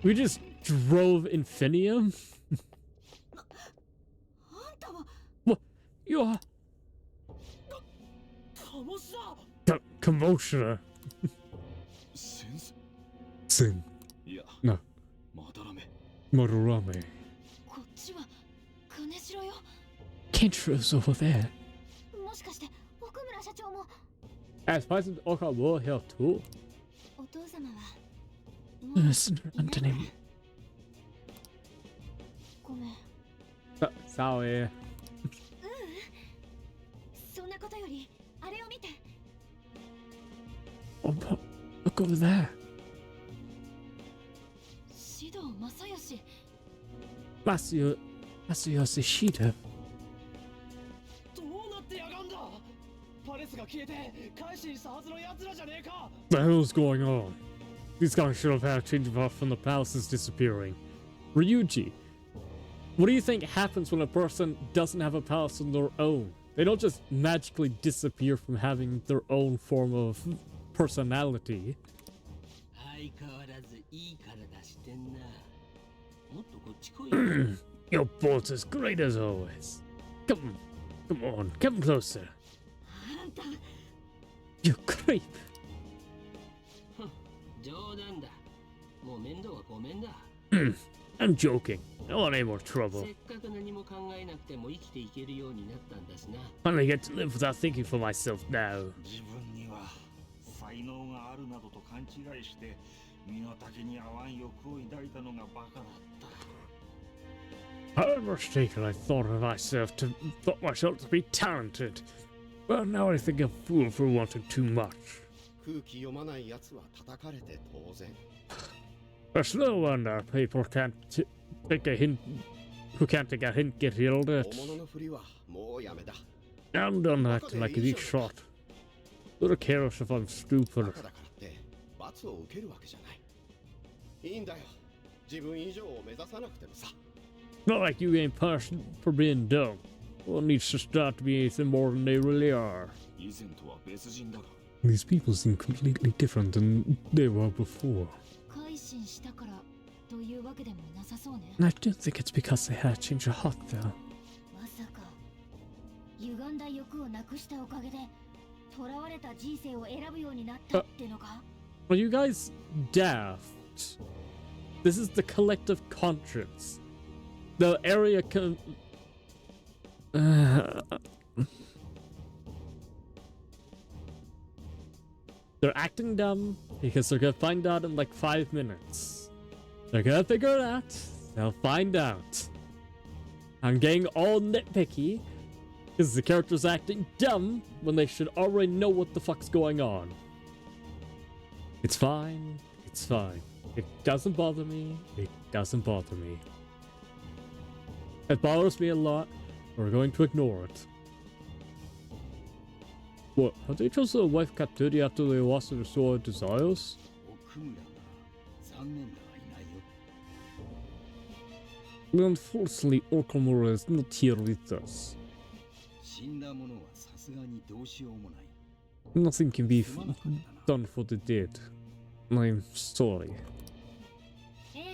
We just drove infinitum? What? You're... Commotioner. Sin. No. Madarame. こっちは金城よ。 Kentro's over there. もしかして奥村社長も As President Oka will here too. お父様は Listen, Anthony. ごめん。Sorry. そんなことよりあれを見て。 Oh, look over there. シド正義。 Masuyoshi Shida. どうなってやがんだ。パレスが消えて改心したはずの奴らじゃねえか。 What the hell's going on? These guys should have had a change of heart from the palaces disappearing. Ryuji, what do you think happens when a person doesn't have a palace on their own? They don't just magically disappear from having their own form of personality. 相変わらずいい体してんな。もっとこっち来い。 Your boat's as great as always. Come on, come closer. あんた You creep. 冗談だ。もう面倒はごめんだ。 I'm joking. I don't want any more trouble. せっかく何も考えなくても生きていけるようになったんだしな。 Finally get to live without thinking for myself now. 自分には才能があるなどと勘違いして身の丈に合わん欲を抱いたのがバカだった。 How mistaken I thought myself to be talented. Well, now I think I'm a fool for wanting too much. 空気読まない奴は叩かれて当然。 There's no wonder people can't take a hint. Who can't take a hint get yelled at. 大物のふりはもうやめだ。 I'm done acting like a weak shot. Who cares if I'm stupid? バカだからって罰を受けるわけじゃない。いいんだよ。自分以上を目指さなくてもさ。 Not like you ain't punished for being dumb. One needs to start to be anything more than they really are. 以前とは別人だが These people seem completely different than they were before. 改心したからというわけでもなさそうね。 And I don't think it's because they had a change of heart though. まさか歪んだ欲をなくしたおかげで囚われた人生を選ぶようになったってのか？ Are you guys daft? This is the collective conscience. The area They're acting dumb because they're gonna find out in like 5 minutes. They're gonna figure it out. They'll find out. I'm getting all nitpicky because the character's acting dumb when they should already know what the fuck's going on. It's fine. It's fine. It doesn't bother me. It doesn't bother me. It bothers me a lot. We're going to ignore it. What? Have they chosen a wife captivity after they lost their sword desires? 奥村が残念だがいないよ。 Well, unfortunately, Okamura is not here with us. 死んだ者はさすがにどうしようもない。 Nothing can be done for the dead. I'm sorry. ええ、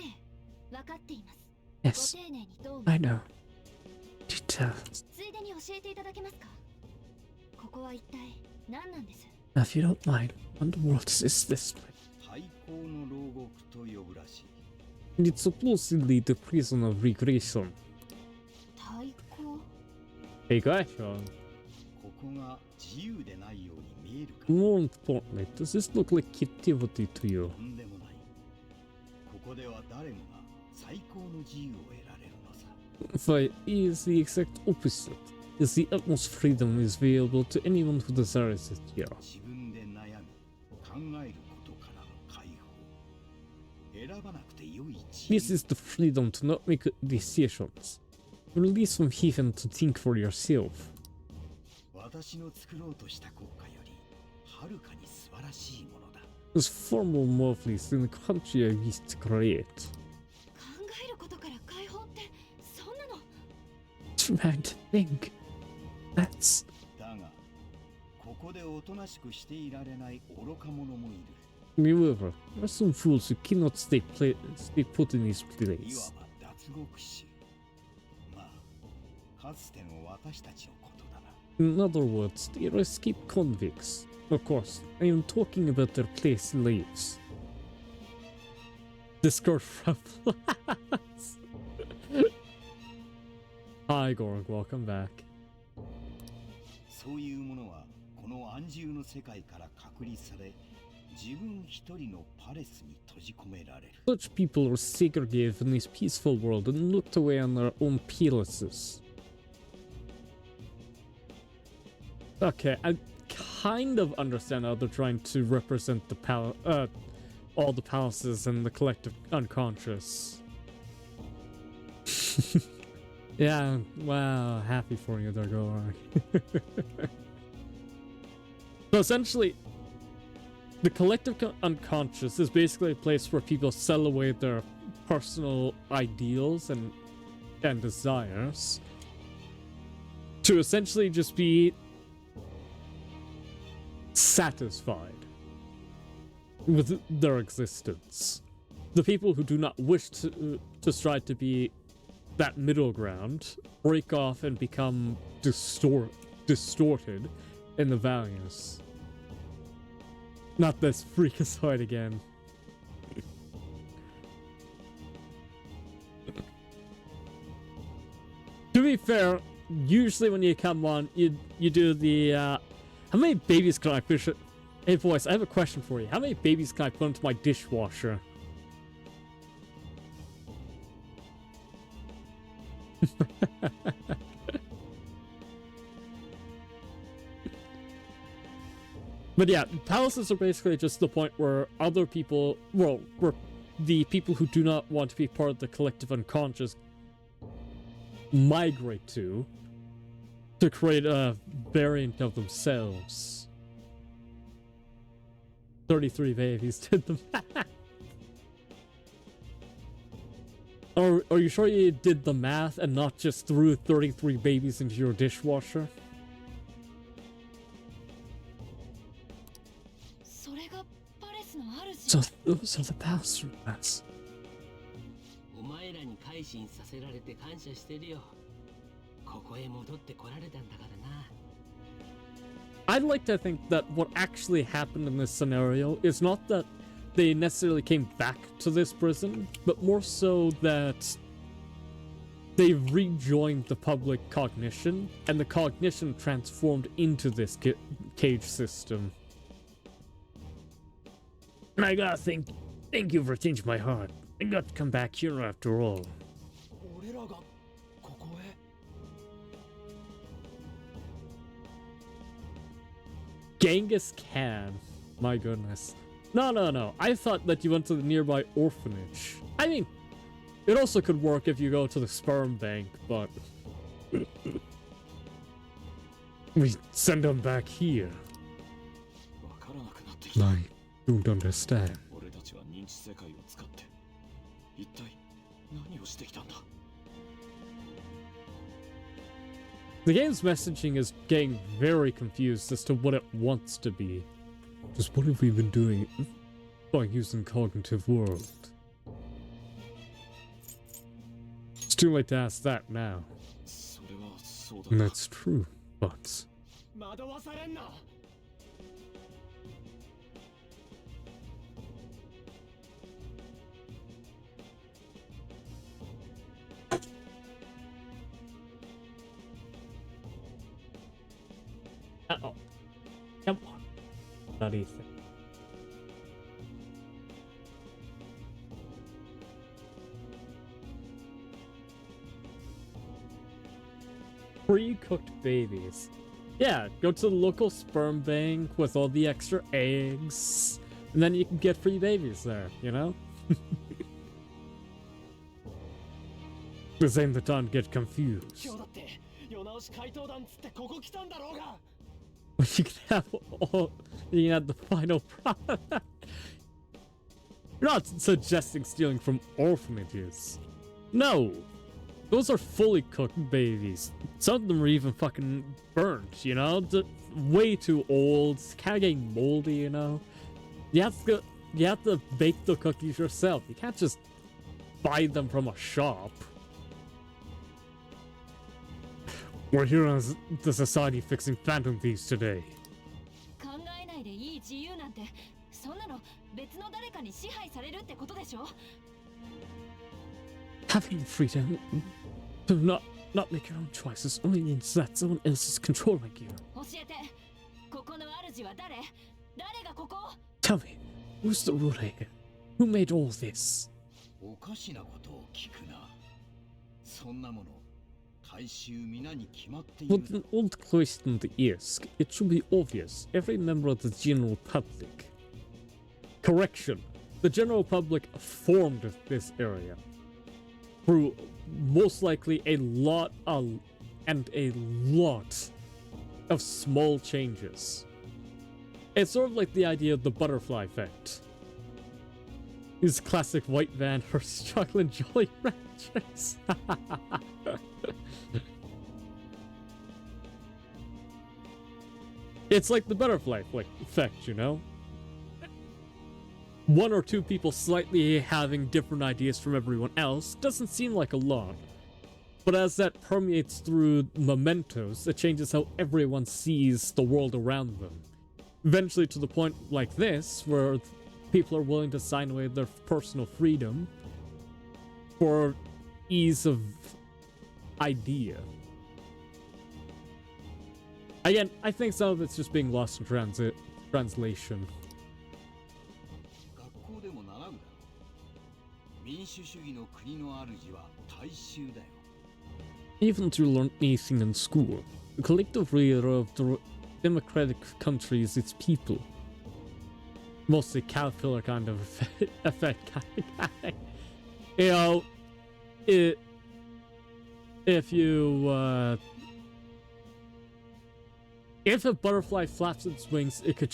分かっています。 Yes, ご丁寧にどうも。 I know. Detail. ついでに教えていただけますか？ここは一体何なんです？ Now, if you don't mind, Underworld is this way. 最高の牢獄と呼ぶらしい。 And it's supposedly the prison of regression. 太鼓？ Regression? ここが自由でないように見えるか。 More importantly, does this look like captivity to you? とんでもない。ここでは誰もが最高の自由を得られるのさ。 But it is the exact opposite. Is the utmost freedom is available to anyone who desires it here. 自分で悩み、考えることからの解放。選ばなくてよい自由。 This is the freedom to not make decisions. Release from heathen to think for yourself. 私の作ろうとした国家よりはるかに素晴らしいものだ。 It's far more marvelous than the country I used to create. 考えることから解放ってそんなの？ Trying to think. That's... だがこでおとなしくしていられない愚か者もいる。 However, there are some fools who cannot stay put in this いわ place. ば脱獄囚。まあ、かつての私たちのことだな。 In other words, they are escaped convicts. Of course, I am talking about their place lives. Discord from Hi, Gorg, welcome back. そういうものはこの安住の世界から隔離され、自分一人のパレスに閉じ込められる。 Such people are segregated in this peaceful world and looked away on their own palaces. Okay, I kind of understand how they're trying to represent the all the palaces and the collective unconscious. Yeah, wow, happy for you there, Gorg. So essentially, the collective unconscious is basically a place where people sell away their personal ideals and desires to essentially just be satisfied with their existence. The people who do not wish to strive to be that middle ground break off and become distorted in the values. Not this freakazoid again. To be fair, usually when you come on, you do the how many babies can I push it? Hey voice, I have a question for you. How many babies can I put into my dishwasher? But yeah, palaces are basically just the point where other people, well, where the people who do not want to be part of the collective unconscious migrate to create a variant of themselves. 33 babies did the math. Are you sure you did the math and not just threw 33 babies into your dishwasher? So those are the palace rulers. I'd like to think that what actually happened in this scenario is not that they necessarily came back to this prison, but more so that they rejoined the public cognition, and the cognition transformed into this cage system. And I gotta thank you for changing my heart. I got to come back here after all. Genghis Khan. My goodness. No. I thought that you went to the nearby orphanage. I mean, it also could work if you go to the sperm bank, but we send them back here. I don't understand. The game's messaging is getting very confused as to what it wants to be. Just what have we been doing by using cognitive world? It's too late to ask that now. And that's true, but... Uh-oh. Come on. Not easy. Pre-cooked babies. Yeah, go to the local sperm bank with all the extra eggs, and then you can get free babies there, you know? This ain't the time to get confused. You can have all, you can have the final product. You're not suggesting stealing from orphanages. No. those are fully cooked babies. Some of them are even fucking burnt, you know? Way too old, kind of getting moldy, you know? You have to bake the cookies yourself. You can't just buy them from a shop. We're here as the society fixing phantom thieves today. 考えないでいい自由なんて、そんなの別の誰かに支配されるってことでしょ? Having the freedom to not make your own choices only means that someone else is controlling you. 教えて、ここの主は誰？誰がここ？ Tell me, who's the ruler here? Who made all this? おかしなことを聞くな。そんなもの、大衆皆に決まっている。 With an old question the Irsk, it should be obvious. Every member of the general public. Correction. The general public formed this area through most likely a lot of small changes. It's sort of like the idea of the butterfly effect. These classic white van or struggling Jolly Ranchers. It's like the butterfly effect, you know? One or two people slightly having different ideas from everyone else doesn't seem like a lot. But as that permeates through mementos, it changes how everyone sees the world around them. Eventually to the point like this, where people are willing to sign away their personal freedom for ease of idea. Again, I think some of it's just being lost in translation. 学校でも習うだろう。民主主義の国の主は大衆だよ。 Even to learn anything in school, the collective leader of the democratic country is its people. Mostly caterpillar kind of effect kind of guy. You know, if a butterfly flaps its wings, it could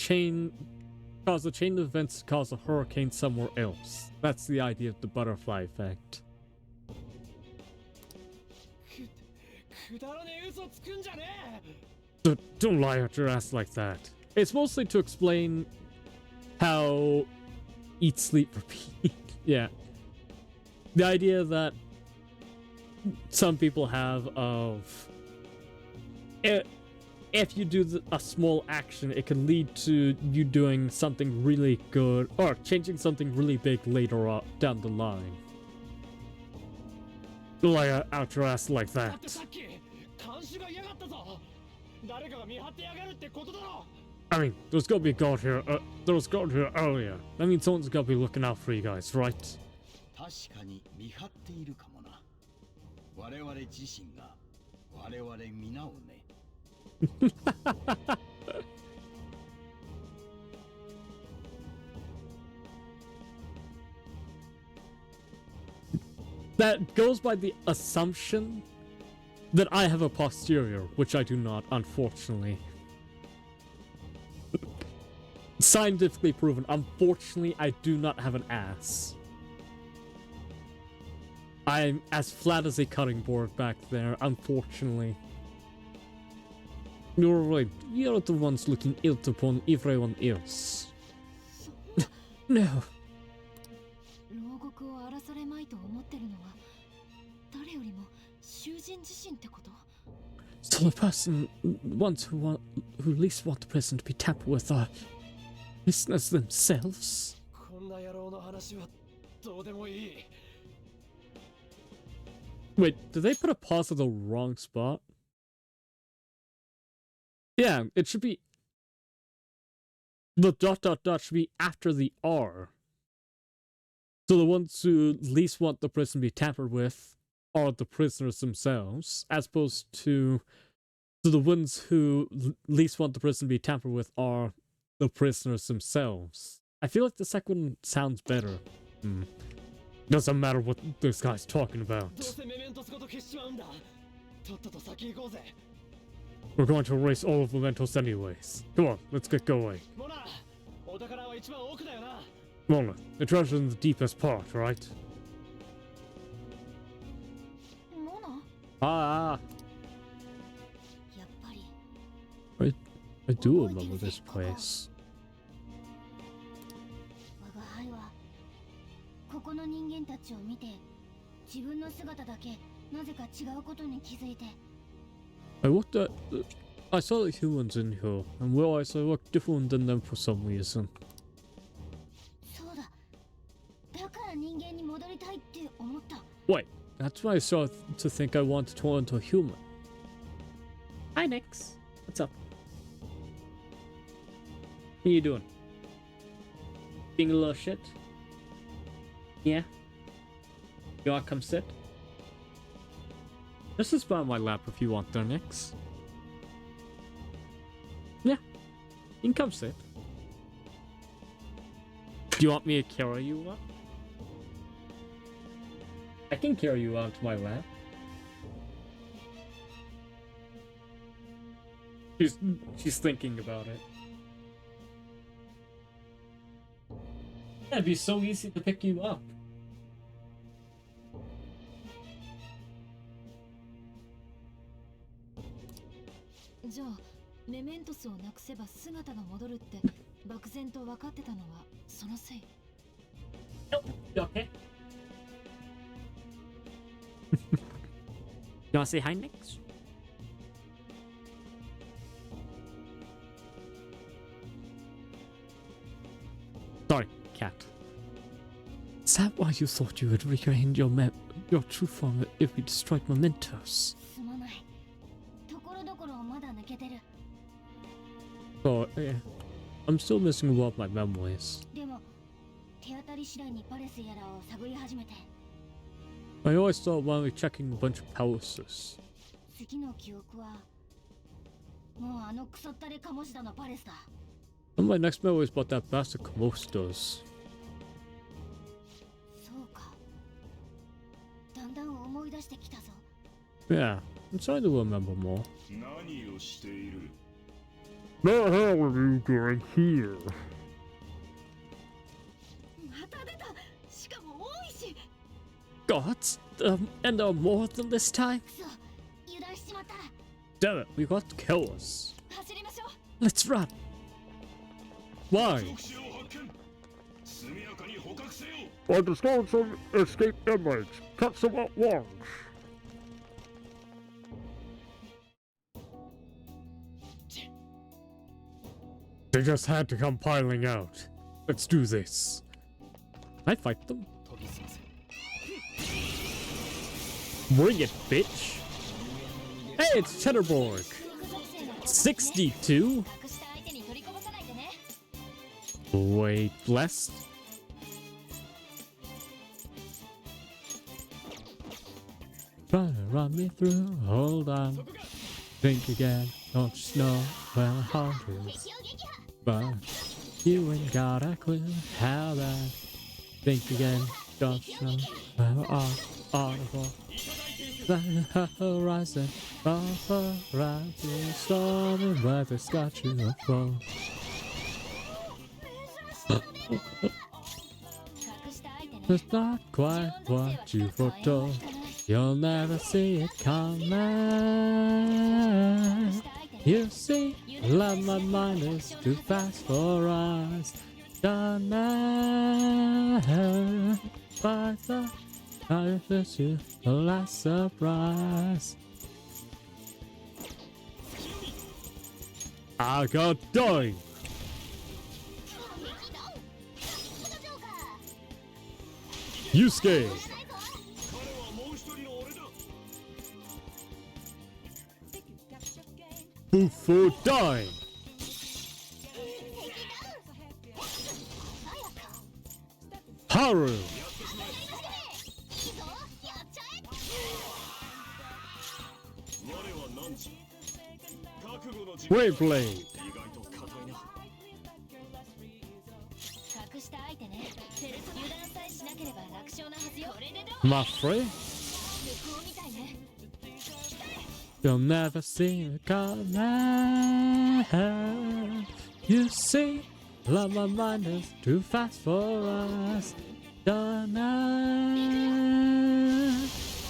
cause a chain of events to cause a hurricane somewhere else. That's the idea of the butterfly effect. Don't lie out your ass like that. It's mostly to explain how eat, sleep, repeat. Yeah. The idea that some people have of if you do a small action, it can lead to you doing something really good or changing something really big later on down the line. Don't lie out your ass like that. I mean, there's gotta be a guard here. There was a guard here earlier. That means someone's gotta be looking out for you guys, right? 確かに見張っているかもな。我々自身が我々皆をね。That goes by the assumption that I have a posterior, which I do not, unfortunately. Scientifically proven. Unfortunately, I do not have an ass. I'm as flat as a cutting board back there, unfortunately. You're right, we are the ones looking ill upon everyone else. No. So the person who least want the president to be tampered with are listeners themselves? Wait, did they put a pause at the wrong spot? Yeah, it should be... The ... should be after the R. So the ones who least want the prison to be tampered with are the prisoners themselves, as opposed to... So the ones who least want the prison to be tampered with are the prisoners themselves. I feel like the second one sounds better. Doesn't matter what this guy's talking about. We're going to erase all of Mementos anyways. Come on, let's get going. Mona, the treasure's in the deepest part, right? Mona? Ah, やっぱり I do remember this place. 我が輩はここの人間たちを見て自分の姿だけなぜか違うことに気づいて I looked at. I saw the humans in here and realized I looked different than them for some reason. そうだだから人間に戻りたいって思った Wait, that's why I started to think I want to turn into a human. Hi, Nix. What's up? How you doing? Being a little shit? Yeah? You wanna come sit? This is by my lap if you want there, Nix. Yeah, you can come sit. Do you want me to carry you up? I can carry you onto my lap. She's thinking about it. It'd be so easy to pick you up. じゃあメメントスをなくせば姿が戻るって漠然と分かってたのはそのせい You okay? You wanna say hi, Nix? Sorry, cat. Is that why you thought you had regained your true form if we destroyed Mementos? すまないところどころまだ抜けてる Oh, yeah. I'm still missing a lot of my memories. でも手当たり次第にパレスやらを探り始めて I always thought while we checking a bunch of palaces. 次の記憶はもうあのクソったれカモシダのパレスだ And my next memory is about that bastard Commostos. そうかだんだん思い出してきたぞ Yeah, I'm starting to remember more. 何をしている The hell are you doing here? また出たしかも多いし Gods? And there are more than this time? クソ油断しちまった Damn it, we got to kill us. 走りましょう Let's run. Why? I discovered some escaped inmates. Catch them at once. They just had to come piling out. Let's do this. I fight them. Bring it, bitch. Hey, it's Cheddarborg. 62? 隠した相手に取りこぼさないでね Wait, blessed? Try to run me through, hold on. Think again, don't just know where my heart is. But you ain't got a clue how bad. Think again, don't you know where we are audible. The horizon, off the rising storm, and weather's got you afloat. It's not quite what you foretold. You'll never see it coming. You see, love my mind is too fast for us. Done by the I miss you, the last surprise. I got dying. Yusuke. Before dying. Haru. Wayblade. 隠した相手ね油断さえしなければ楽勝なはずよこれでどう My friend. 向こうみたいね You'll never see it coming. You see, love my mind is too fast for us. Done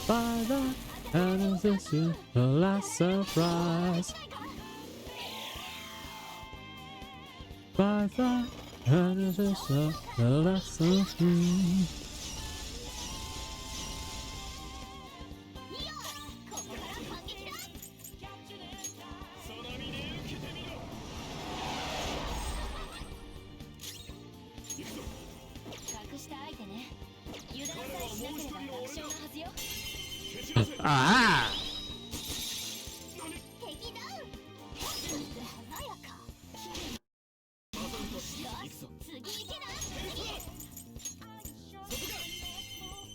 by the And is this your last surprise? Bye bye. And is this your last surprise? Ah!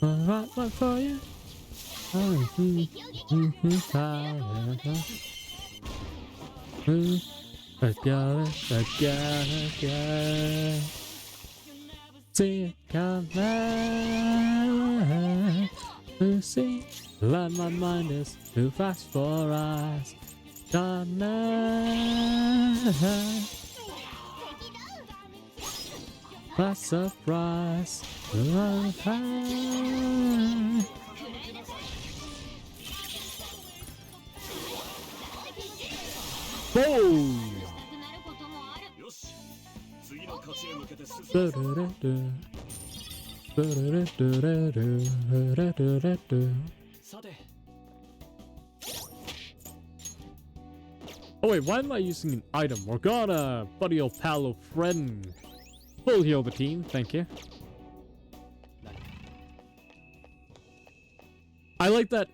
Right one for you. I got it. See it coming. You see, like my mind is too fast for us. By surprise. Boom! Oh wait, why am I using an item? Morgana, buddy old pal or friend. Full heal the team, thank you. I like that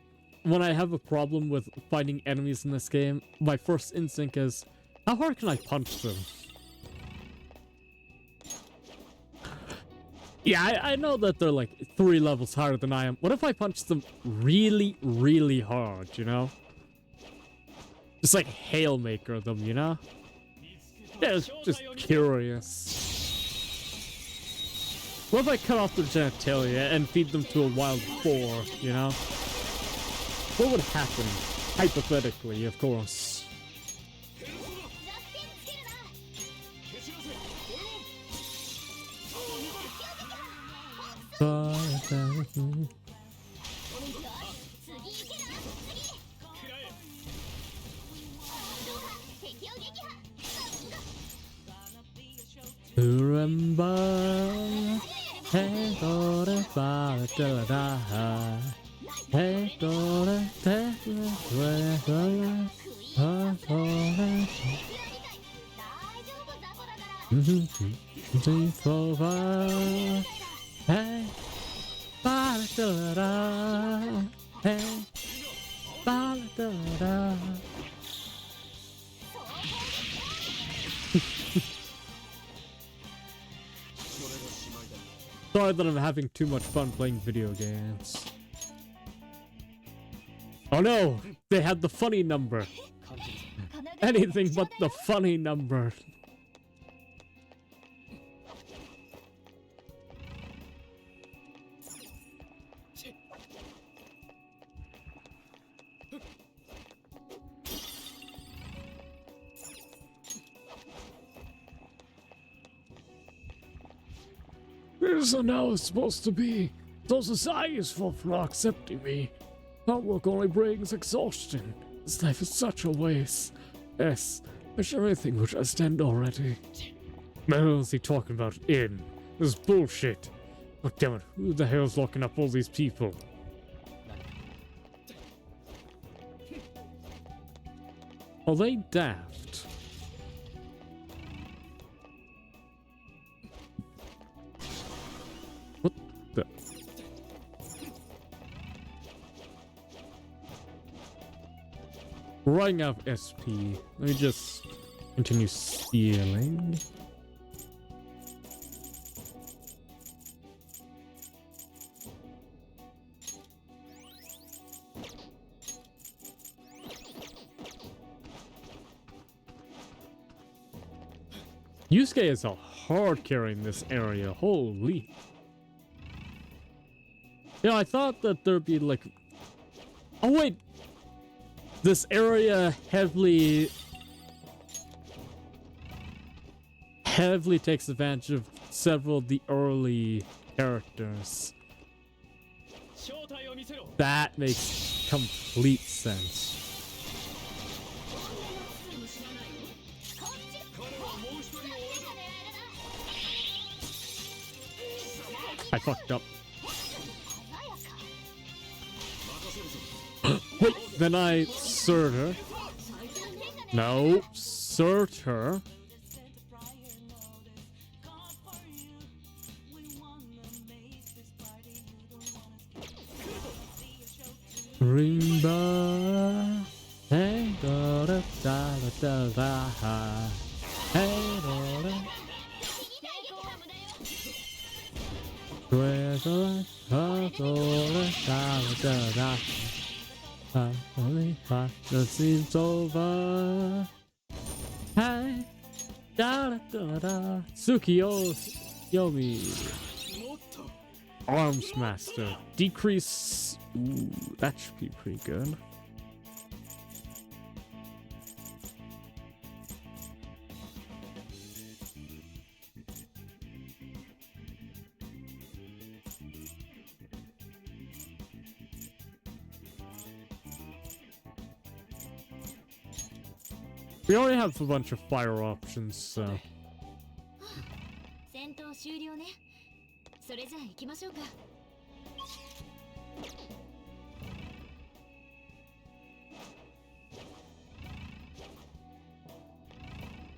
when I have a problem with finding enemies in this game, my first instinct is, how hard can I punch them? Yeah, I know that they're like 3 levels higher than I am. What if I punch them really, really hard, you know? Just like Hailmaker them, you know? Yeah, it's just curious. What if I cut off their genitalia and feed them to a wild boar, you know? What would happen? Hypothetically, of course. Remember, hey, daughter, father, till I die. Hey, daughter, take me away. Deep over. Hey, father, till I die. Hey, father, till I die. Sorry that I'm having too much fun playing video games. Oh no! They had the funny number! Anything but the funny number! Isn't how it's supposed to be. So society is full for not accepting me. Hard work only brings exhaustion. This life is such a waste. Yes, I share anything which I stand already. Man, what is he talking about? In? This is bullshit. Oh damn it, who the hell's locking up all these people? Are they daft? What the? Running out of SP. Let me just continue stealing. Yusuke is a hard carry in this area. Holy. Yeah, I thought that there'd be like... Oh wait! This area heavily takes advantage of several of the early characters. That makes complete sense. I fucked up. Wait, then I surt her. No, surt her. Rimba, hey da da da da da da, hey da da. Where's the light? Da da da. Only the seems over. Hey, da da da da. Tsukio Yomi. Arms Master. Decrease. Ooh, that should be pretty good. We already have a bunch of fire options, so. 戦闘終了ね。それじゃあ行きましょうか。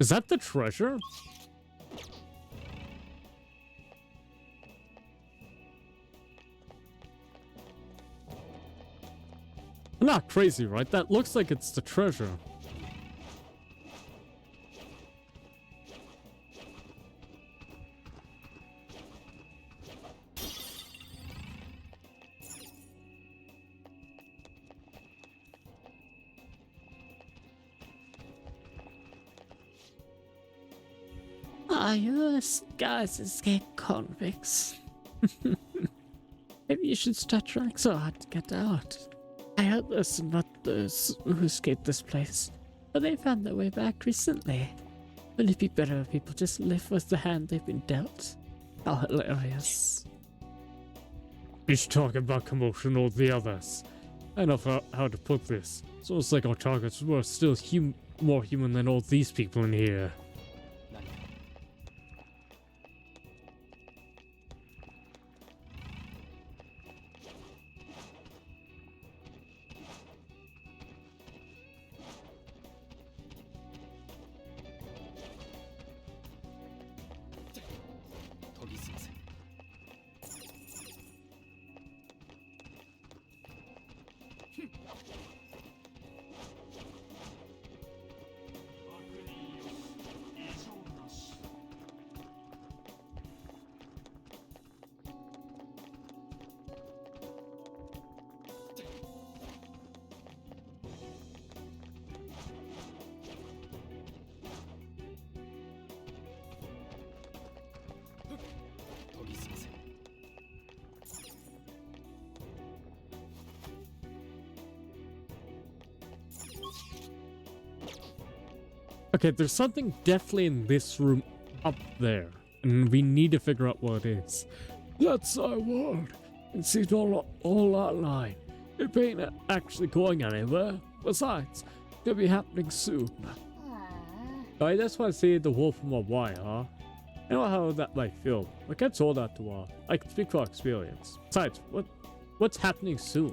Is that the treasure? I'm not crazy, right? That looks like it's the treasure. Are you guys escaped convicts? Maybe you should start trying so hard to get out. I heard there's not those who escaped this place, but they found their way back recently. Wouldn't it be better if people just live with the hand they've been dealt? How hilarious. You should talk about commotion or the others. I don't know how to put this. It's almost like our targets were still more human than all these people in here. Okay, there's something definitely in this room up there, and we need to figure out what it is. That's our word. It's all online. It ain't actually going anywhere. Besides, it'll be happening soon. I just want to see the wolf from a while, huh? I know how that might feel. I can't hold that too long. I can speak from experience. Besides, what's happening soon?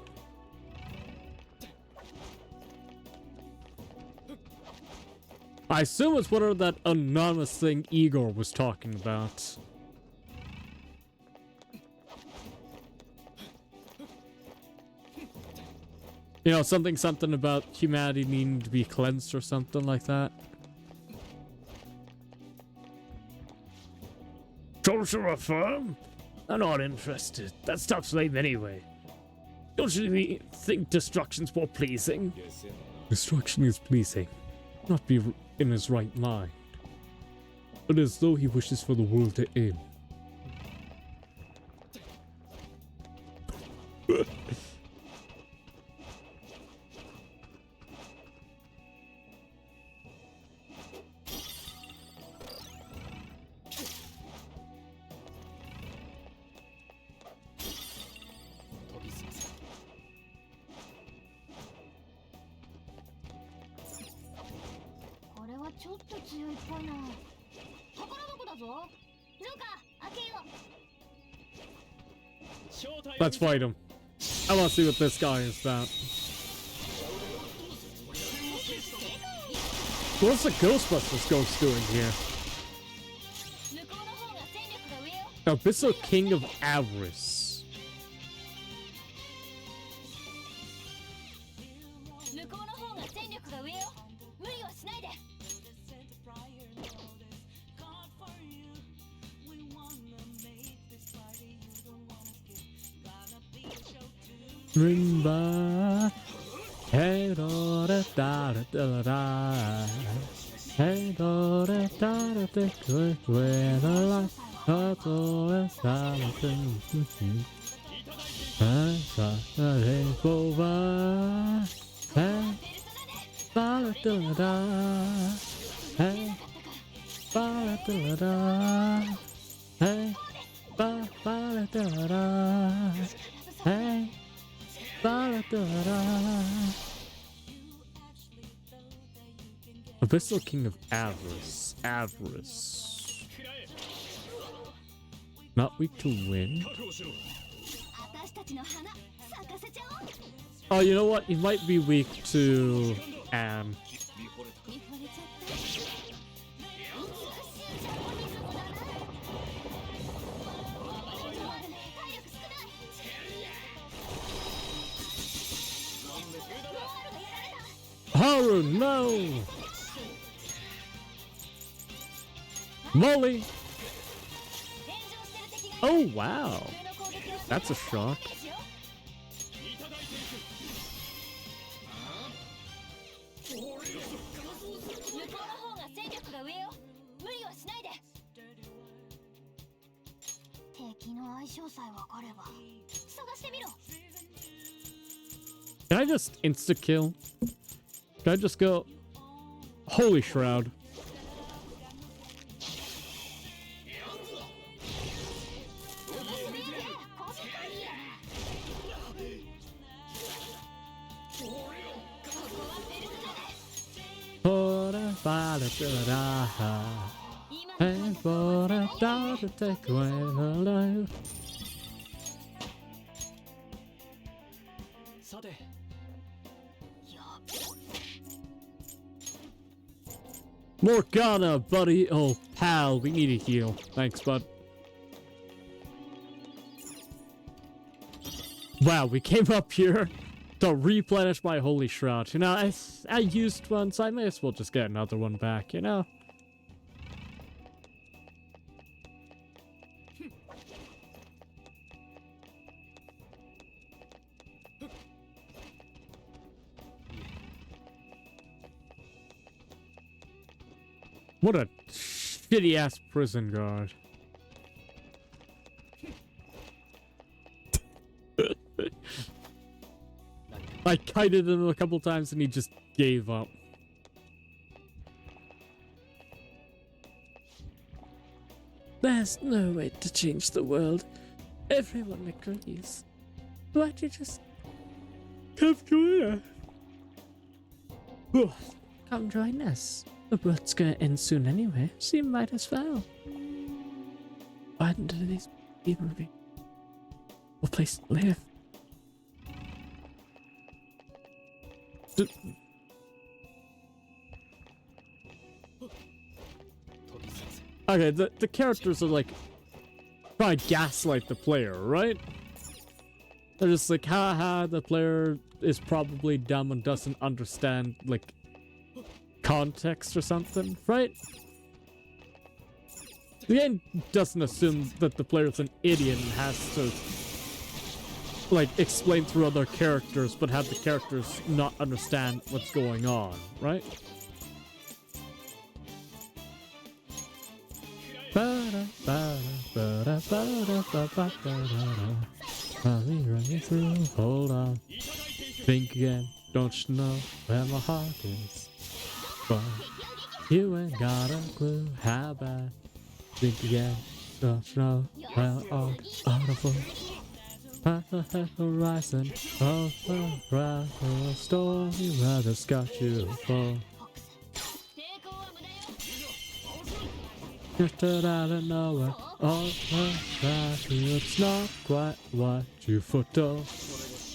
I assume it's whatever that anonymous thing Igor was talking about. You know, something about humanity needing to be cleansed or something like that. Social firm? I'm not interested. That stuff's lame anyway. Don't you think destruction's more pleasing? Destruction is pleasing. Not be in his right mind, but as though he wishes for the world to end. ちょっと強いっぽいな。宝箱だぞ。ルカ、開けよう。 Let's fight him. I want to see what this guy is about. What's the Ghostbusters ghost doing here? Abyssal King of Avarice. Rimba, hey da da da da da, hey da da da da da, quick with a light, couple of something. I saw the rainbow, hey da da da, hey da da da, hey da da da, hey. Abyssal King of Avarice. Avarice. Not weak to wind. Oh, you know what? He might be weak to Haru, no! Molly! Oh, wow. That's a shock. Can I just insta-kill? Can I just go? Holy Shroud. And for a dog to take away the life. Morgana, buddy. Oh, pal, we need a heal. Thanks, bud. Wow, we came up here to replenish my Holy Shroud. You know, I used one, so I may as well just get another one back, you know? What a shitty-ass prison guard. I kited him a couple times and he just gave up. There's no way to change the world. Everyone agrees. Why'd you just come join us? Come join us. The world's gonna end soon anyway, so you might as well. Why do these people be a place to live? Okay, the characters are like trying to gaslight the player, right? They're just like, haha, the player is probably dumb and doesn't understand like context or something, right? The game doesn't assume that the player's an idiot and has to like explain through other characters, but have the characters not understand what's going on, right? Let me run you through, hold on. Think again, don't you know where my heart is? But you ain't got a clue how bad. Think again, don't you know where all audible. Past the horizon, of the rifle, stormy weather's got you full. Just out of nowhere, all around you, it's not quite what you foretold.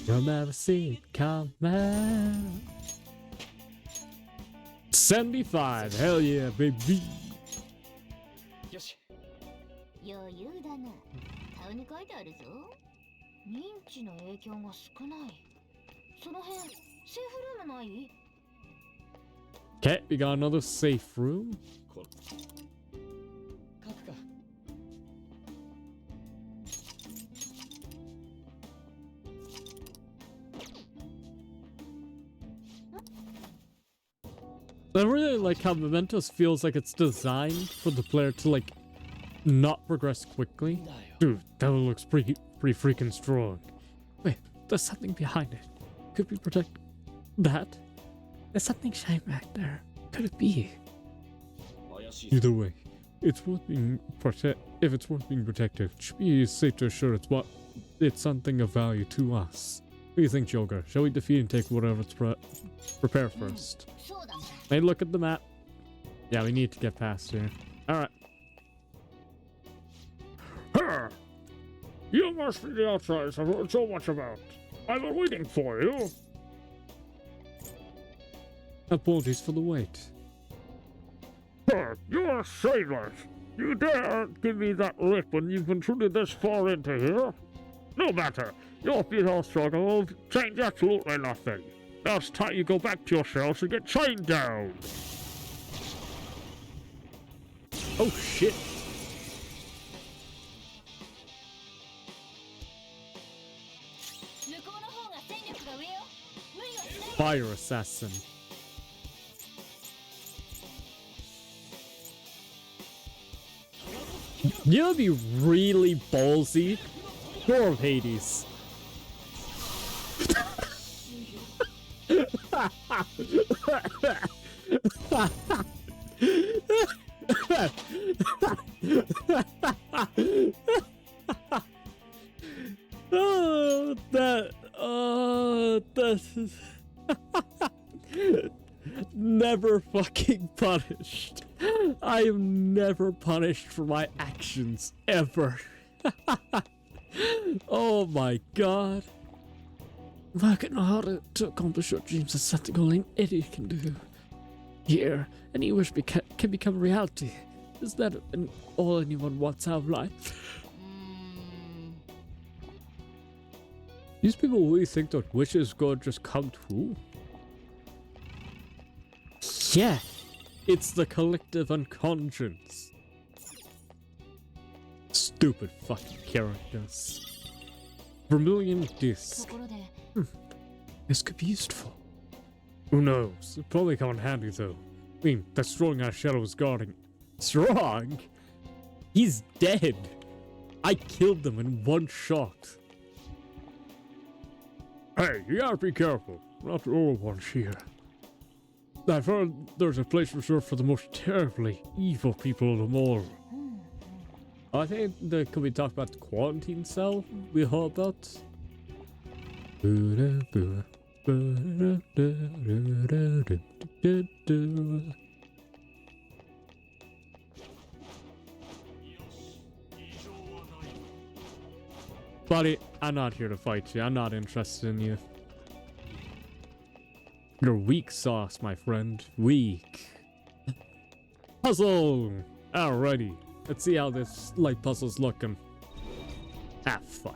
You'll never see it coming. 75, hell yeah, baby. よし。余裕だな。顔に書いてあるぞ。認知の影響が少ない。その辺、セーフルームない？ Okay, we got another safe room. 書くか。I really like how Mementos feels like it's designed for the player to like not progress quickly. Dude, that one looks pretty freaking strong. Wait, there's something behind it. Could we protect that? There's something shining back there. Could it be? Either way, it's worth being if it's worth being protected, it should be safe to assure it's something of value to us. What do you think, Joker? Shall we defeat and take whatever it's prepare first? Hey, look at the map. Yeah, we need to get past here. Alright. You must be the outsiders I've heard so much about. I've been waiting for you. Apologies for the wait. You're sailors. You dare give me that lip when you've intruded this far into here? No matter. Your futile struggle will change absolutely nothing. Now it's time you go back to your shells and get chained down. Oh shit. Fire assassin. You know, be really ballsy. Door of Hades. That's never fucking punished. I am never punished for my actions, ever. Oh my god. Working harder to accomplish your dreams is something only an idiot can do. Here, any wish can become reality. Is that all anyone wants out of life? These people really think that wishes could just come true? Yeah, it's the collective unconscious. Stupid fucking characters. Vermilion disc. This could be useful. Who knows? It'll probably come in handy though. I mean, that strong ass shadow is guarding. Strong? He's dead. I killed them in one shot. Hey, you gotta be careful. We're not the only ones here. I've heard there's a place reserved for the most terribly evil people of them all. I think that could we talk about the quarantine cell we heard about? Buddy, I'm not here to fight you. I'm not interested in you. You're weak sauce, my friend. Weak. Puzzle! Alrighty. Let's see how this light puzzle's looking. Ah, fuck.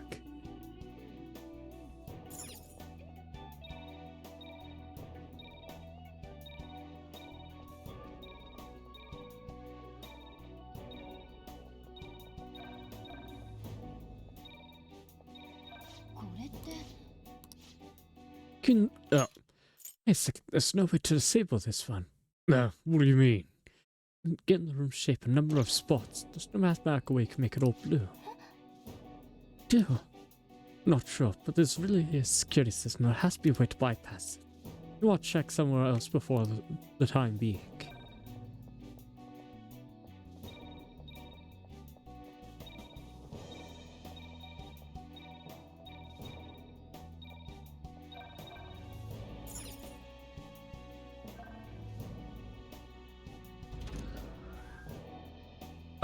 There's no way to disable this one. What do you mean? Get in the room shape a number of spots. There's no mathematical way you can make it all blue. Not sure, but there's really a security system. There has to be a way to bypass it. You want to check somewhere else before the time being.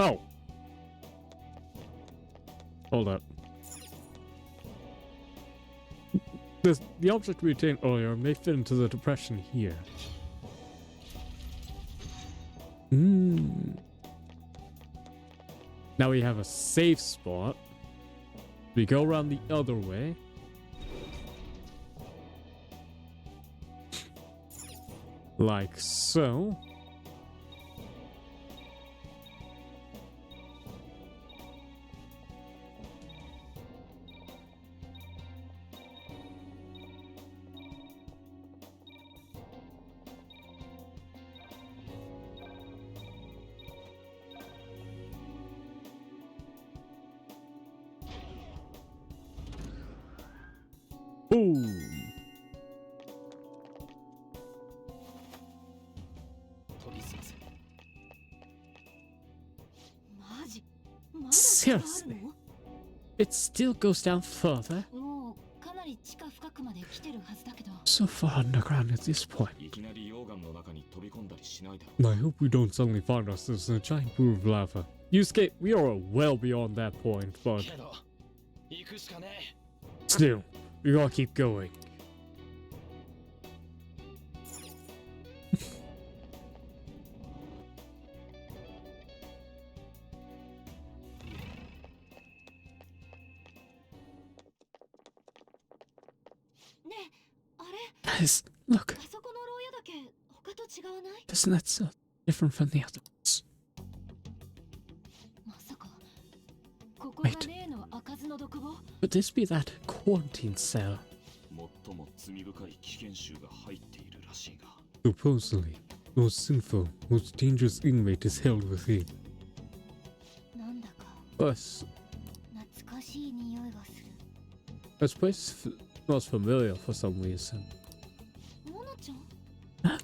Oh. Hold up. The object we obtained earlier may fit into the depression here. Now we have a safe spot. We go around the other way. Like so. Boom. 研ぎ澄ませ。マジまだ Seriously? It still goes down further? もうかなり地下深くまで来てるはずだけど。 So far underground at this point. いきなり溶岩の中に飛び込んだりしないだろ I hope we don't suddenly find ourselves in a giant pool of lava. Yusuke, we are well beyond that point, but けど行くしかねえ。 still, we gotta keep going. ねえ、あれ Guys, look, あそこの牢屋だけ他と違わない？ isn't that so different from the others? まさかここが例の開かずの独房？ Could this be that quarantine cell? 最も罪深い危険種が入っているらしいが Supposedly, the most sinful, most dangerous inmate is held within. なんだか Plus, 懐かしい匂いがする。 this place smells familiar for some reason. モナちゃん？間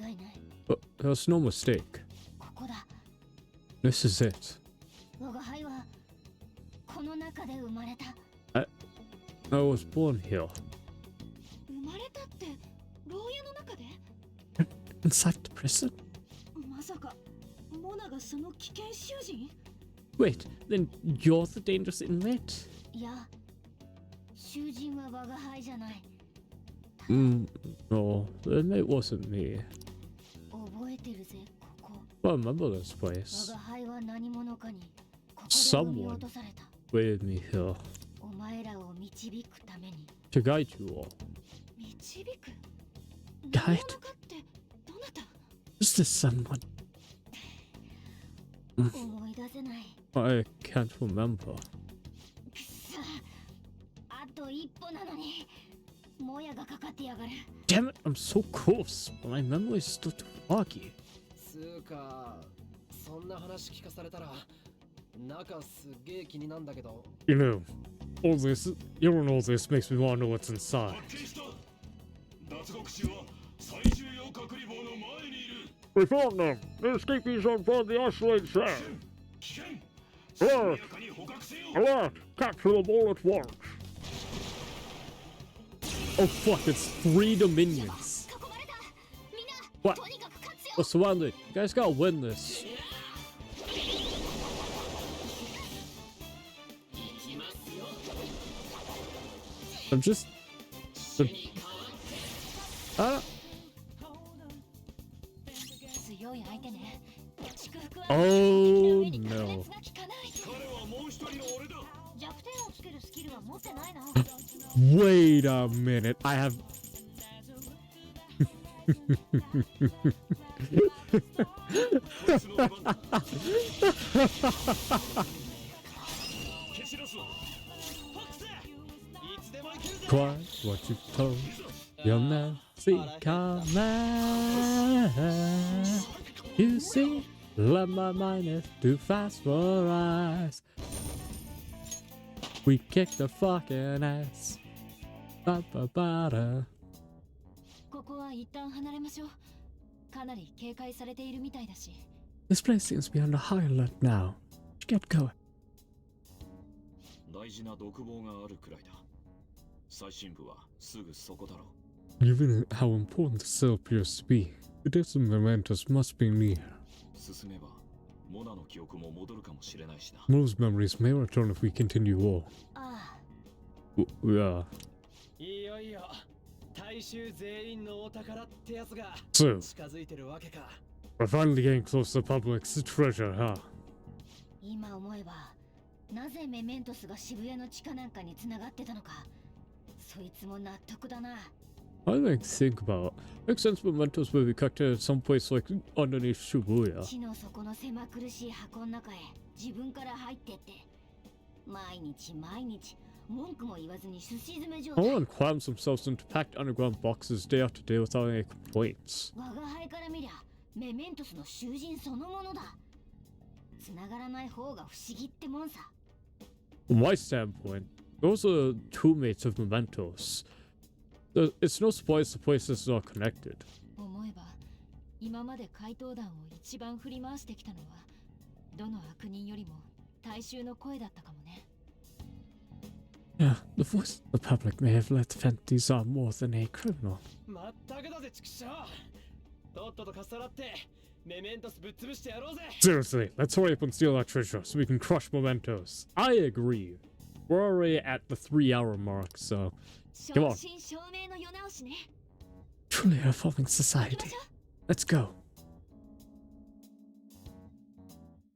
違いない。 But there's no mistake. ここだ。 This is it. 我が輩はこの中で生まれた。I was born here. 生まれたって牢屋の中で？ Inside the prison? まさかモナがその危険囚人？ Wait, then you're the dangerous inmate? いや、囚人は我が輩じゃない。 No, the inmate wasn't me. 覚えてるぜ、ここ。 I remember this 我 place. が輩は何者かにここで産み落とされた。 Waited me here お前らを導くために。 to guide you all. 導く？ Guide? 何者かってどなた？ Is this someone? 思い出せない。 I can't remember. くそ、あと一歩なのにもやがかかってやがる。 Damn it, I'm so close, but my memory is still too foggy. つうかそんな話聞かされたら中すっげえ気になんだけど。 You know, hearing all this makes me want to know what's inside. We found them! The escapees on board the oscillating cell! Alert! Alert! Capture them all at once! Oh fuck, it's 3 Dominions. What? We're surrounded. You guys gotta win this. I'm just...強い相手ね。祝福は Oh 敵の上に no. 加熱が効かない。弱点をつけるスキルは持ってないな。 Wait a minute, I have... Quite what you've told, you'll never see coming. You see, love my mind is too fast for us. We kick the fucking ass. Ba-ba-ba-da. ここは一旦離れましょう。かなり警戒されているみたいだし。 This place seems to be under high alert now. Get going. 大事な独房があるくらいだ。最深部はすぐそこだろう。 Given how important the cell appears to be, the distant momentous must be near. 進めばモナの記憶も戻るかもしれないしな。 Mona's memories may return if we continue war. あ Yeah. いよいよ大衆全員のお宝ってやつが So, 近づいてるわけか。 we're finally getting close to the public's treasure, huh? 今思えばなぜメメントスが渋谷の地下なんかに繋がってたのか、そいつも納得だな。 I think about it. Makes sense mementos will be connected at some place like underneath Shibuya. 地の底の狭苦しい箱の中へ自分から入ってって毎日文句も言わずにすし詰め状 No 態。 one clams themselves into packed underground boxes day after day without any complaints. 我が輩から見りゃメメントスの囚人そのものだ。繋がらない方が不思議ってもんさ。 From my standpoint, those are two mates of mementos. It's no surprise the place is not connected. 思えば今まで怪盗団を一番振り回してきたのはどの悪人よりも大衆の声だったかもね。 Yeah, the voice of the public may have let Fenties on more than a criminal. まったくだぜ、チクショー。とっととかっさらってメメントスぶっ潰してやろうぜ。 Seriously, let's hurry up and steal that treasure so we can crush mementos. I agree. We're already at the 3-hour mark, so come on. 正真正銘の世直しね。 Truly a forming society. Let's go.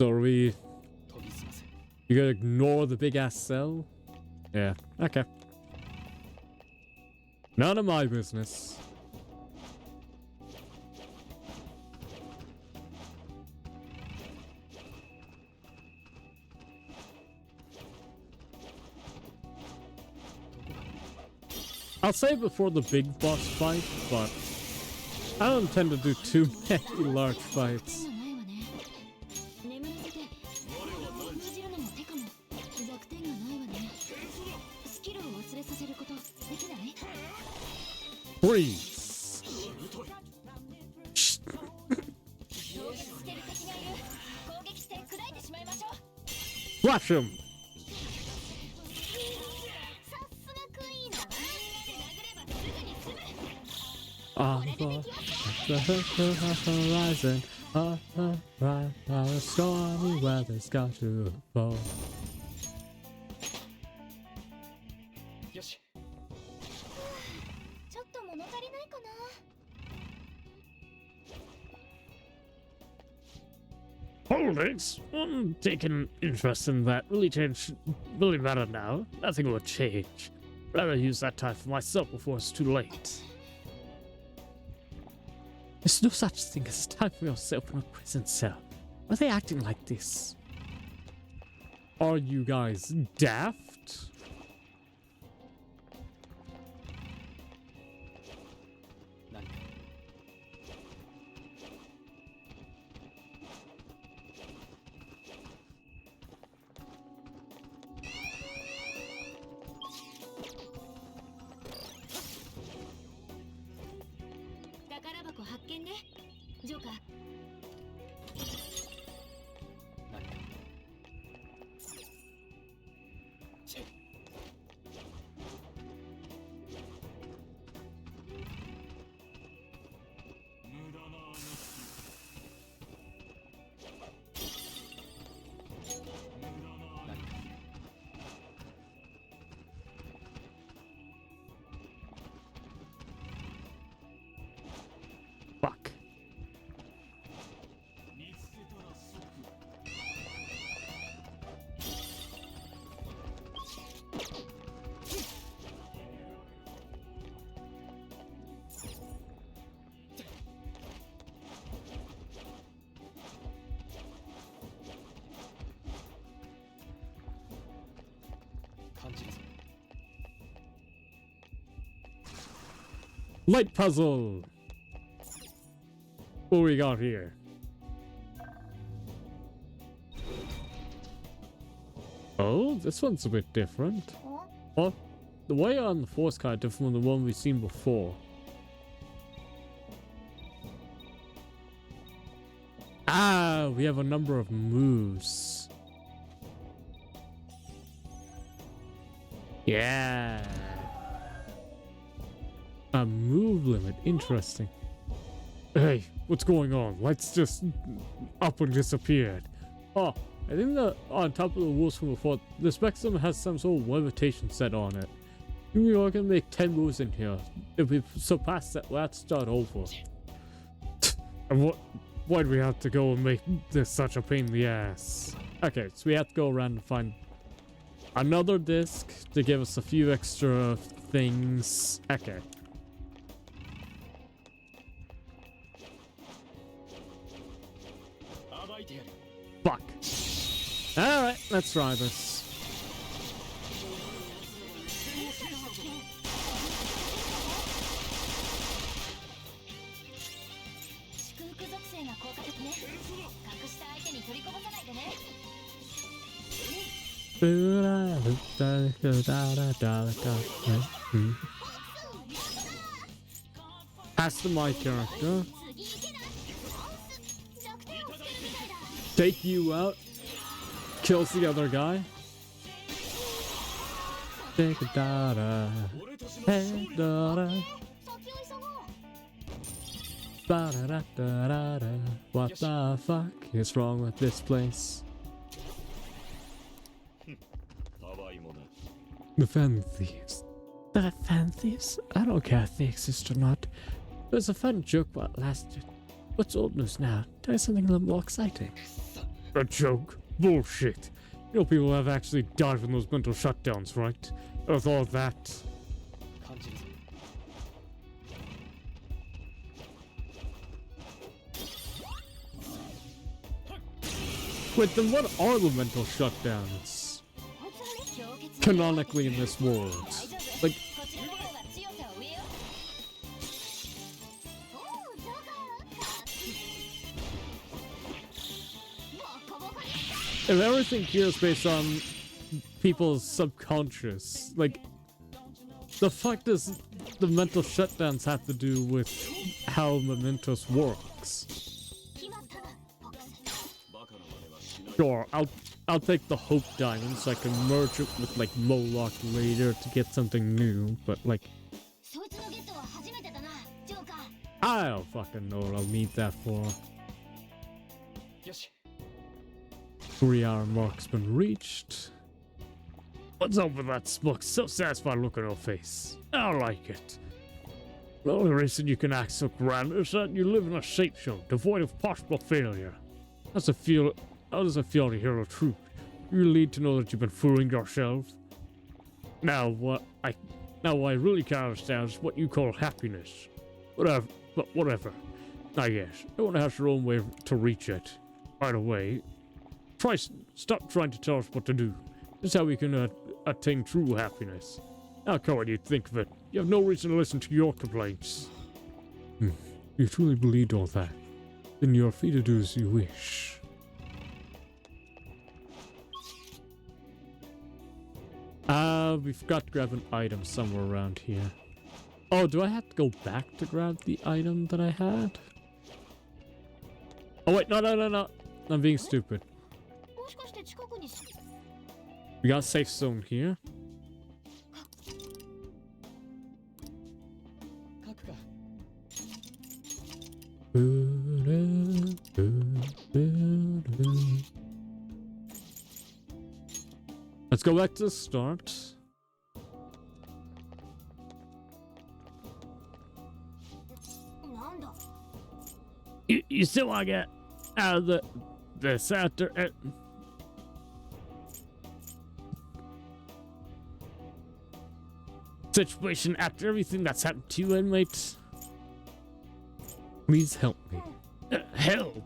So are we... You gotta ignore the big ass cell? Yeah, okay. None of my business. I'll say before the big boss fight, but I don't intend to do too many large fights. 眠らせて封じるのも手かも。弱点がないわね。スキルを忘れさせることできない？ Freeze! ステル敵がいる。攻撃して砕いてしまいましょう。 Flash him! さすがクイーンだな。殴ればすぐに済む。 On the horizon, stormy weather's got to fall. よし。ちょっと物足りないかな。 Hold it! I'm taking interest in that. Really matter now. Nothing will change. Rather use that time for myself before it's too late. There's no such thing as time for yourself in a prison cell. Why are they acting like this? Are you guys daft? Fuck. Light puzzle! What we got here? Oh, this one's a bit different. Oh, the way on the force kind of different from the one we've seen before. Ah, we have a number of moves. Yeah. A move limit, interesting. Hey, what's going on? Lights just up and disappeared. Oh, I think that on top of the wolves from before, the Spectrum has some sort of levitation set on it. We are gonna make 10 moves in here. If we surpass that, let's start over. And why do we have to go and make this such a pain in the ass? Okay, so we have to go around and find another disc to give us a few extra things. Okay. Fuck. Alright, let's try this. Pass to my character. Take you out. Kills the other guy. Take a dada. Hey, dada. Ba-da-da-da-da-da. What the fuck is wrong with this place? The fan thieves. The fan thieves? I don't care if they exist or not. It was a fun joke while it lasted. What's old news now? Tell me something a little more exciting. A joke? Bullshit. You know people have actually died from those mental shutdowns, right? With all that. Wait, then what are the mental shutdowns? Canonically in this world. Like, if everything here is based on people's subconscious, like, the fuck does the mental shutdowns have to do with how Mementos works? Sure, I'll take the Hope Diamond so I can merge it with like Moloch later to get something new, but like, I don't fucking know what I'll need that for. 3-hour mark's been reached. What's up with that smug, so satisfied look on her face? I don't like it. The only reason you can act so grand is that you live in a safe zone, devoid of possible failure. How does it feel to hear the truth? You need to know that you've been fooling yourself. Now what I really can't understand is what you call happiness. Whatever. Now yes, everyone has their own way to reach it. By the way, stop trying to tell us what to do. This is how we can attain true happiness. How can you think of it? You have no reason to listen to your complaints. You truly believed all that? Then you're free to do as you wish. We forgot to grab an item somewhere around here. Oh, do I have to go back to grab the item that I had? Oh wait, no. I'm being stupid. We got a safe zone here. Let's go back to the start. You still want to get out of this after situation after everything that's happened to you, inmates? Please help me. Help?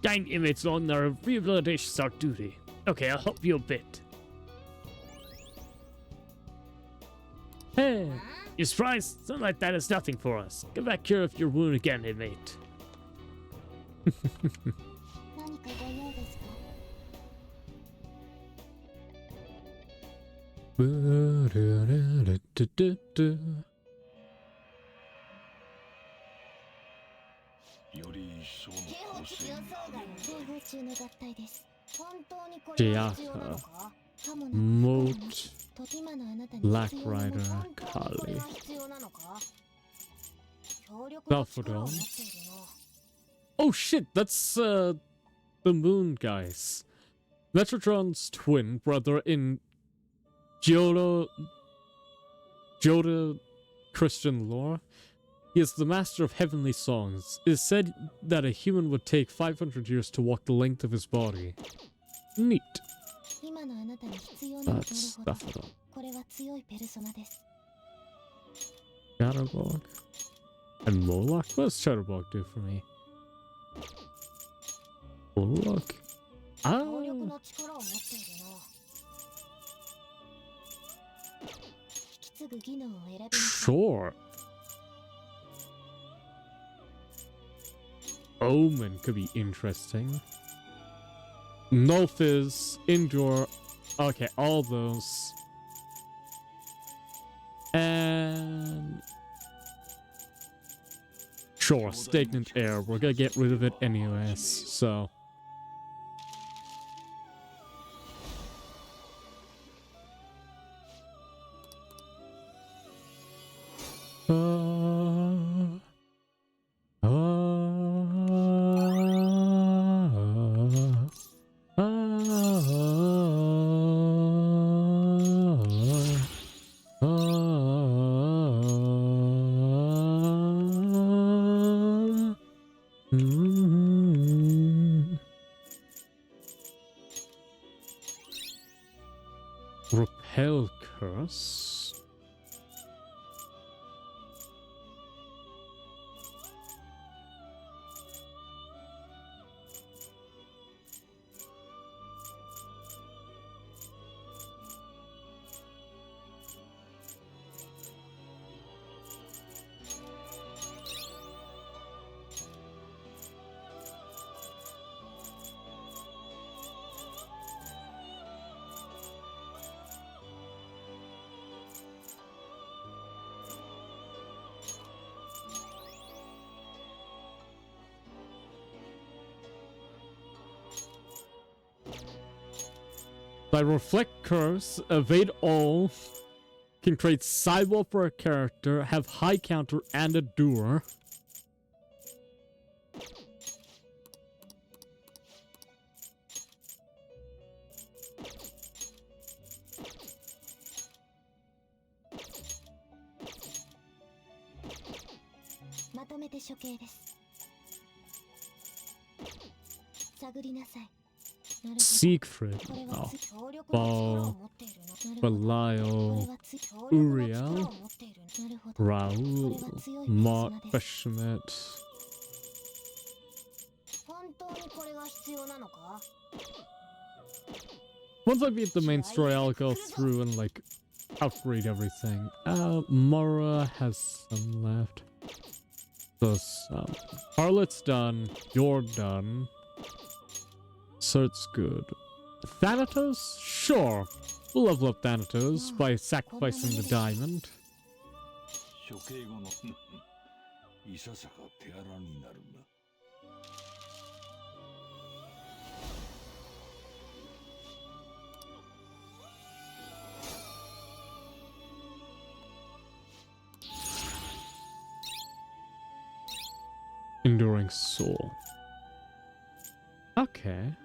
Gang inmates on their rehabilitation start duty. Okay, I'll help you a bit. Hey, you surprised? Something like that is nothing for us. Come back here if you're wounded again, inmate. Jayaka, Moat, Black Rider, Kali, Belfodon. Oh shit, that's the Moon Guys. Metatron's twin brother in Jyoto Christian lore. He is the master of heavenly songs. It is said that a human would take 500 years to walk the length of his body. Neat. That's Buffalo. Chatterbog. And Moloch? What does Chatterbog do for me? Moloch? Ah. Sure. Omen could be interesting. Nulfis, Endure. Okay, all those. And sure, Stagnant Air. We're gonna get rid of it anyways, so. Repel Curse. By Reflect Curse, evade all, can create sidewall for a character, have high counter and a doer. Siegfried, oh. Baal, Belial, Uriel, Raoul, Mott, Beshmet. Once I beat the main story, I'll go through and like upgrade everything. Mara has some left. So Harlot's done, you're done. So it's good. Thanatos? Sure. We'll level up Thanatos by sacrificing the diamond. Enduring Soul. Okay.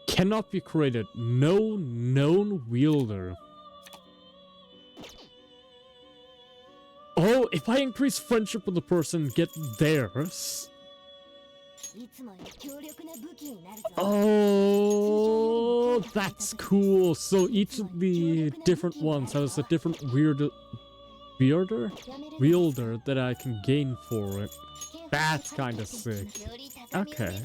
Cannot be created. No known wielder. Oh, if I increase friendship with the person, get theirs. Oh, that's cool. So each of the different ones has a different wielder that I can gain for it. That's kind of sick. Okay.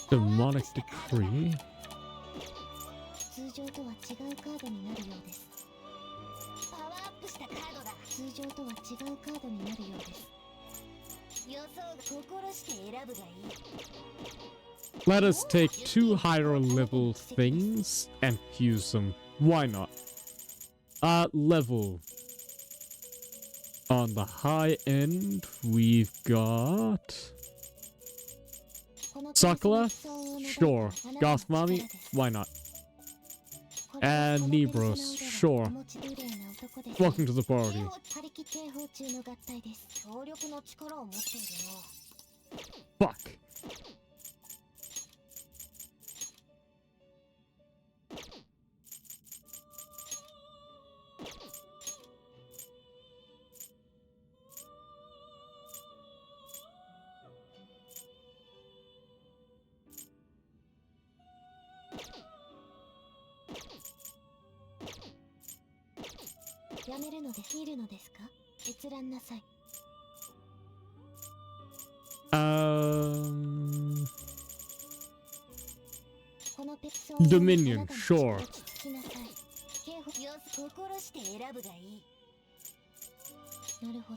Demonic Decree. プしたカードだ。通常とは違うカードになるようです。予想が心して選ぶがいい。Let us take 2 higher level things and fuse them. Why not? Level. On the high end, we've got Sakura? Sure. Gothmami? Why not? And Nebros? Sure. Welcome to the party. Fuck. Dominion, sure.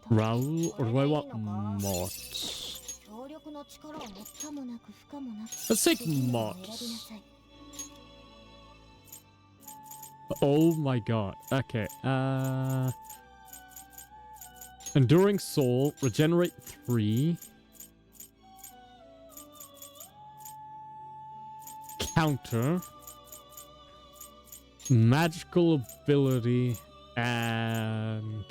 Raul, or do I want Mott? Let's take Mott. Oh my god. Okay. Enduring Soul, regenerate 3. Counter. Magical ability and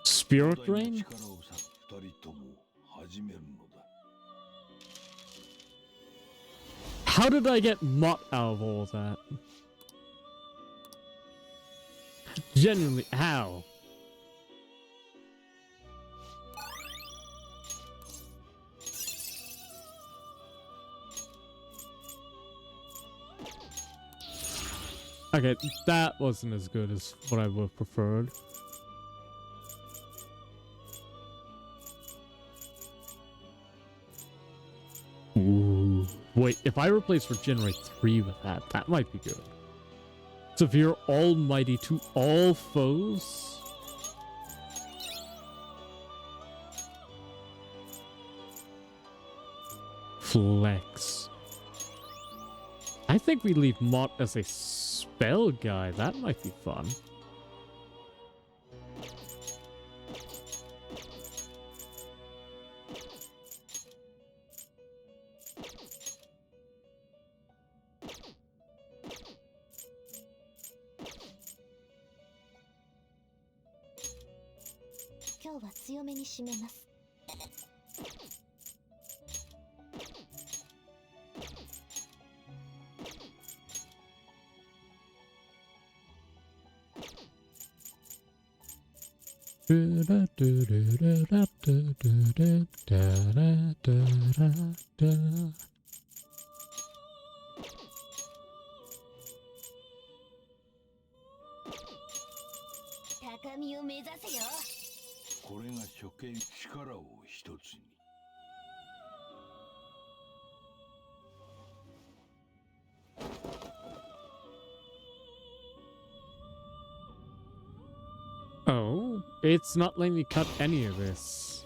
Spirit Rain? How did I get Mott out of all that? Genuinely, how? Okay, that wasn't as good as what I would have preferred. Ooh. Wait, if I replace Regenerate 3 with that, that might be good. Severe Almighty to all foes? Flex. I think we leave Mott as a spell guy. That might be fun. Oh, it's not letting me cut any of this.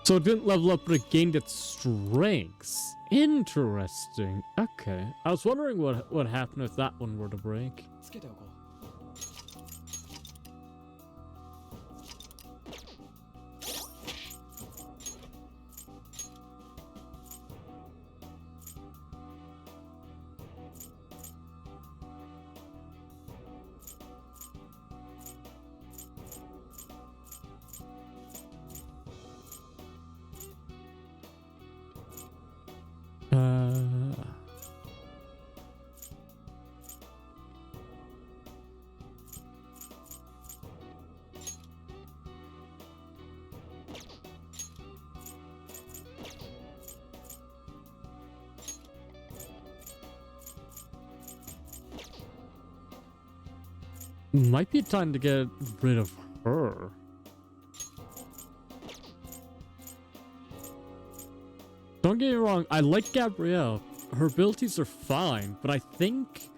So it didn't level up, but it gained its strengths. Interesting. Okay. I was wondering what happened if that one were to break. Might be time to get rid of her. Don't get me wrong, I like Gabrielle. Her abilities are fine, but I think...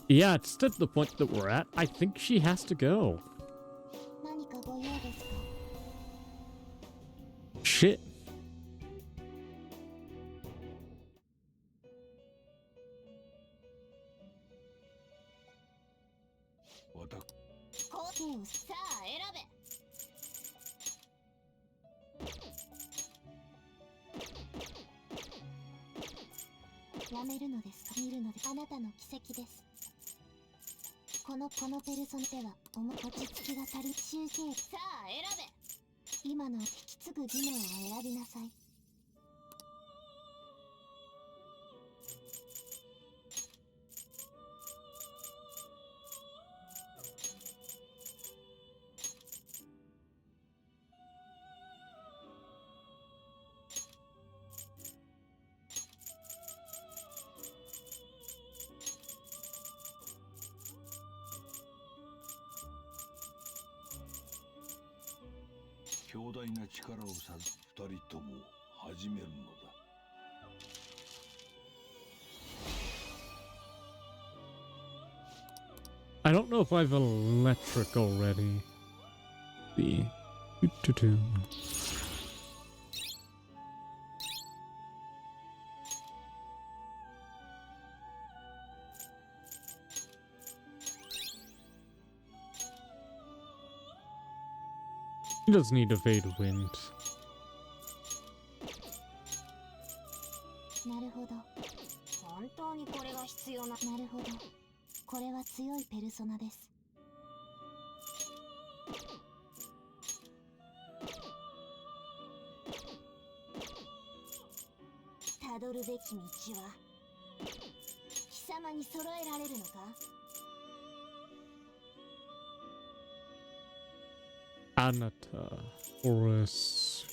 Yeah, it's to the point that we're at. I think she has to go. Shit.強大な力を授く二人とも始めるのだ。I don't know if I have electric already. B. He does need a Fade Wind. なるほど。本当にこれが必要な。なるほど。これは強いペルソナです。たどるべき道は貴様に揃えられるのかAnata, Horus.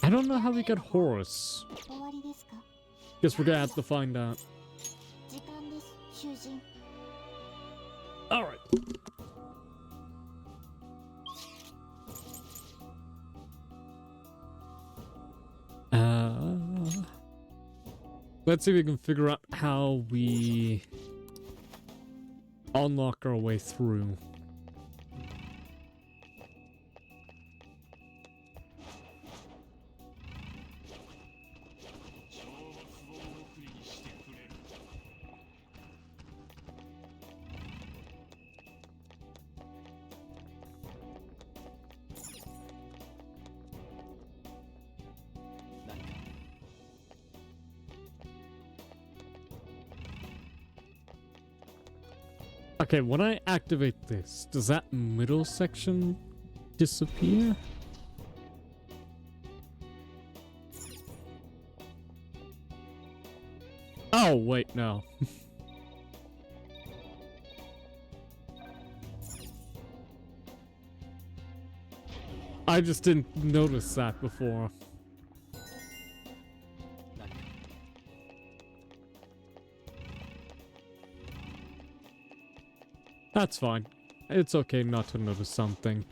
I don't know how we got Horus. Guess we're gonna have to find out. Alright. Let's see if we can figure out how we unlock our way through. Okay, when I activate this, does that middle section disappear? Oh, wait, no. I just didn't notice that before. That's fine. It's okay not to notice something.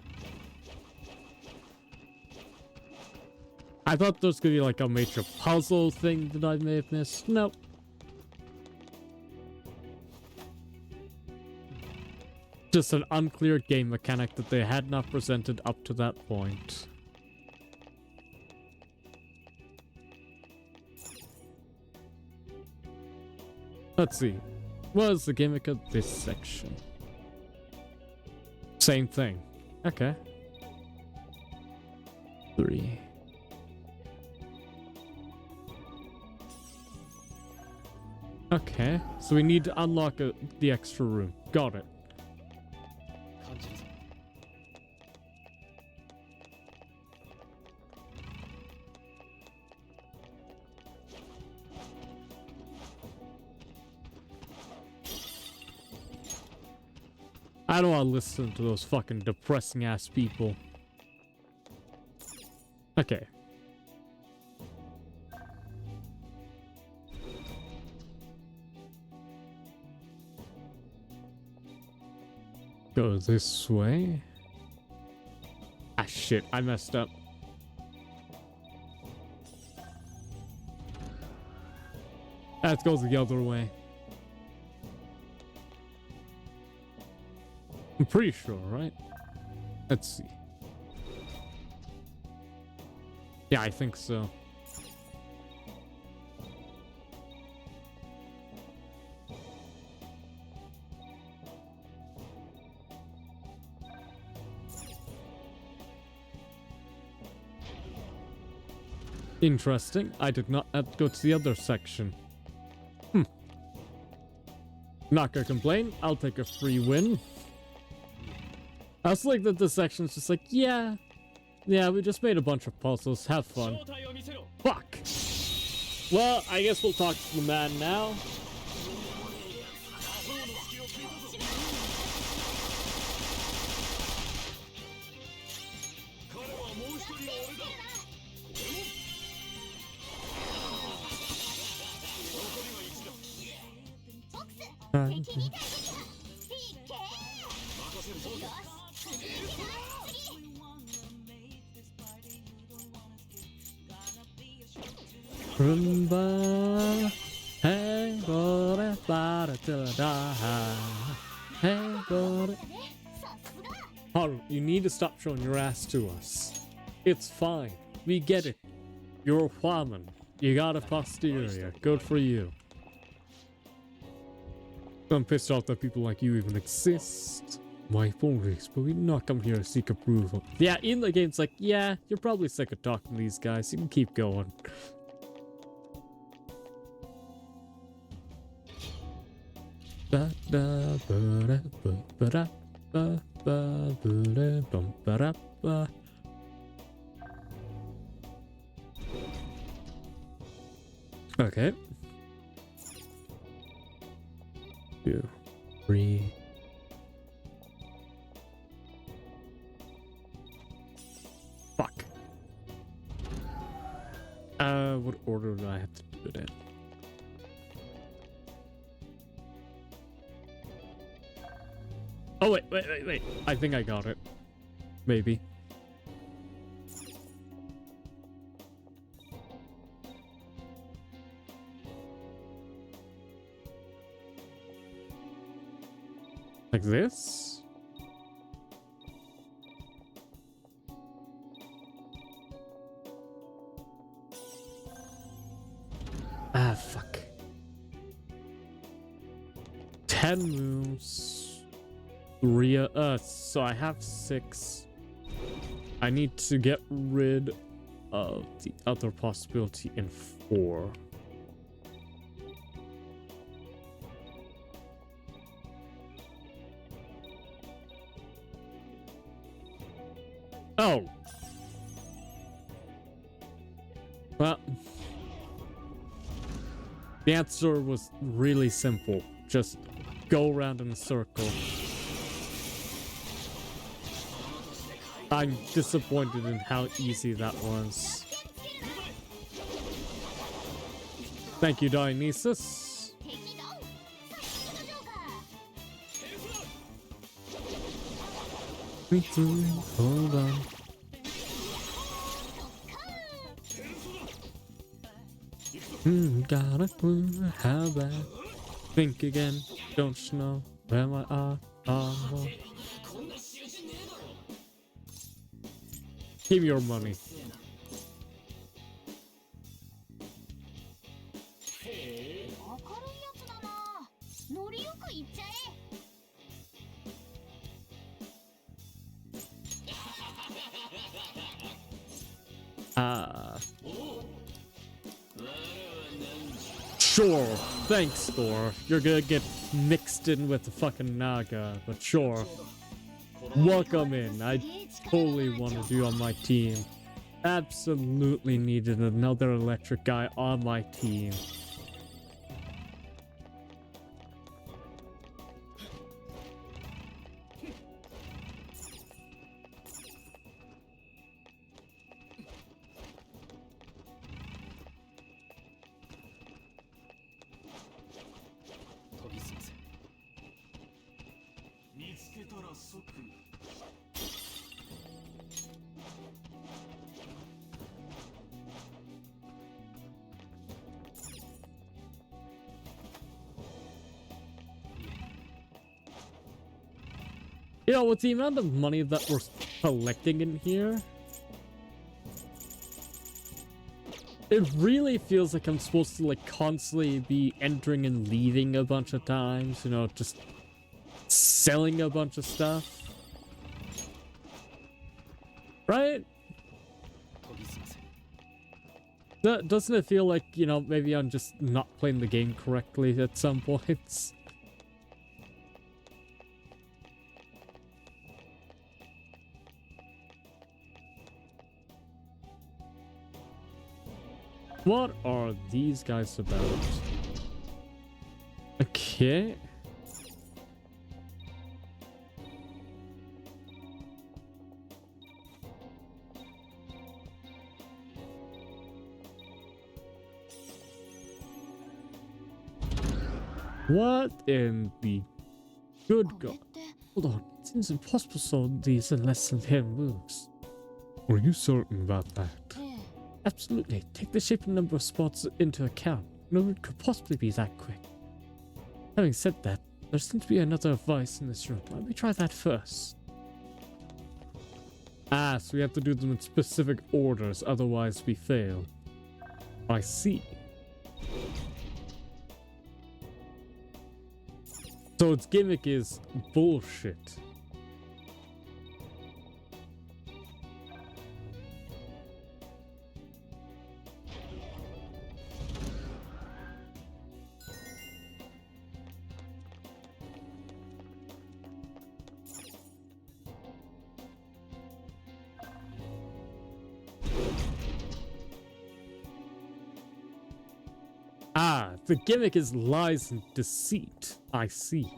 I thought there was gonna be like a major puzzle thing that I may have missed. Nope. Just an unclear game mechanic that they had not presented up to that point. Let's see. What is the gimmick of this section? Same thing. Okay. 3. Okay, so we need to unlock the extra room. Got it. I don't want to listen to those fucking depressing ass people. Okay. Go this way. Ah shit, I messed up. Let's go the other way. I'm pretty sure, right? Let's see. Yeah, I think so. Interesting. I did not have to go to the other section. Not gonna complain. I'll take a free win. I was like that this section's just like, yeah, we just made a bunch of puzzles. Have fun. Fuck. Well, I guess we'll talk to the man now. Rumba, hey, bora, para till I die. Hey, bora. Haru, you need to stop showing your ass to us. It's fine. We get it. You're a woman. You got a posterior. Good for you. I'm pissed off that people like you even exist. My apologies, but we did not come here to seek approval. Yeah, in the game, it's like, yeah, you're probably sick of talking to these guys. You can keep going. Okay. 2, 3. Fuck. What order do I have to do it in? Oh, wait. I think I got it. Maybe. Like this? Ah, fuck. 10 moves. 3, so I have 6. I need to get rid of the other possibility in 4. Oh! Well, the answer was really simple. Just go around in a circle. I'm disappointed in how easy that was. Thank you, Dionysus. Hold on. Got a clue how bad. Think again, don't you know where my are? Give me your money. Sure. Thanks, Thor. You're gonna get mixed in with the fucking Naga, but sure. Welcome in. I totally wanted you on my team. Absolutely needed another electric guy on my team. You know, with the amount of money that we're collecting in here, it really feels like I'm supposed to, like, constantly be entering and leaving a bunch of times, you know, just selling a bunch of stuff. Right? Doesn't it feel like, you know, maybe I'm just not playing the game correctly at some points? What are these guys about? Okay. What in the good God? Hold on, it seems impossible to solve these in less than 10 moves. Are you certain about that? Absolutely. Take the shape and number of spots into account. No route could possibly be that quick. Having said that, there seems to be another vice in this room. Why don't we try that first? Ah, so we have to do them in specific orders, otherwise we fail. I see. So its gimmick is bullshit. Ah, the gimmick is lies and deceit. I see.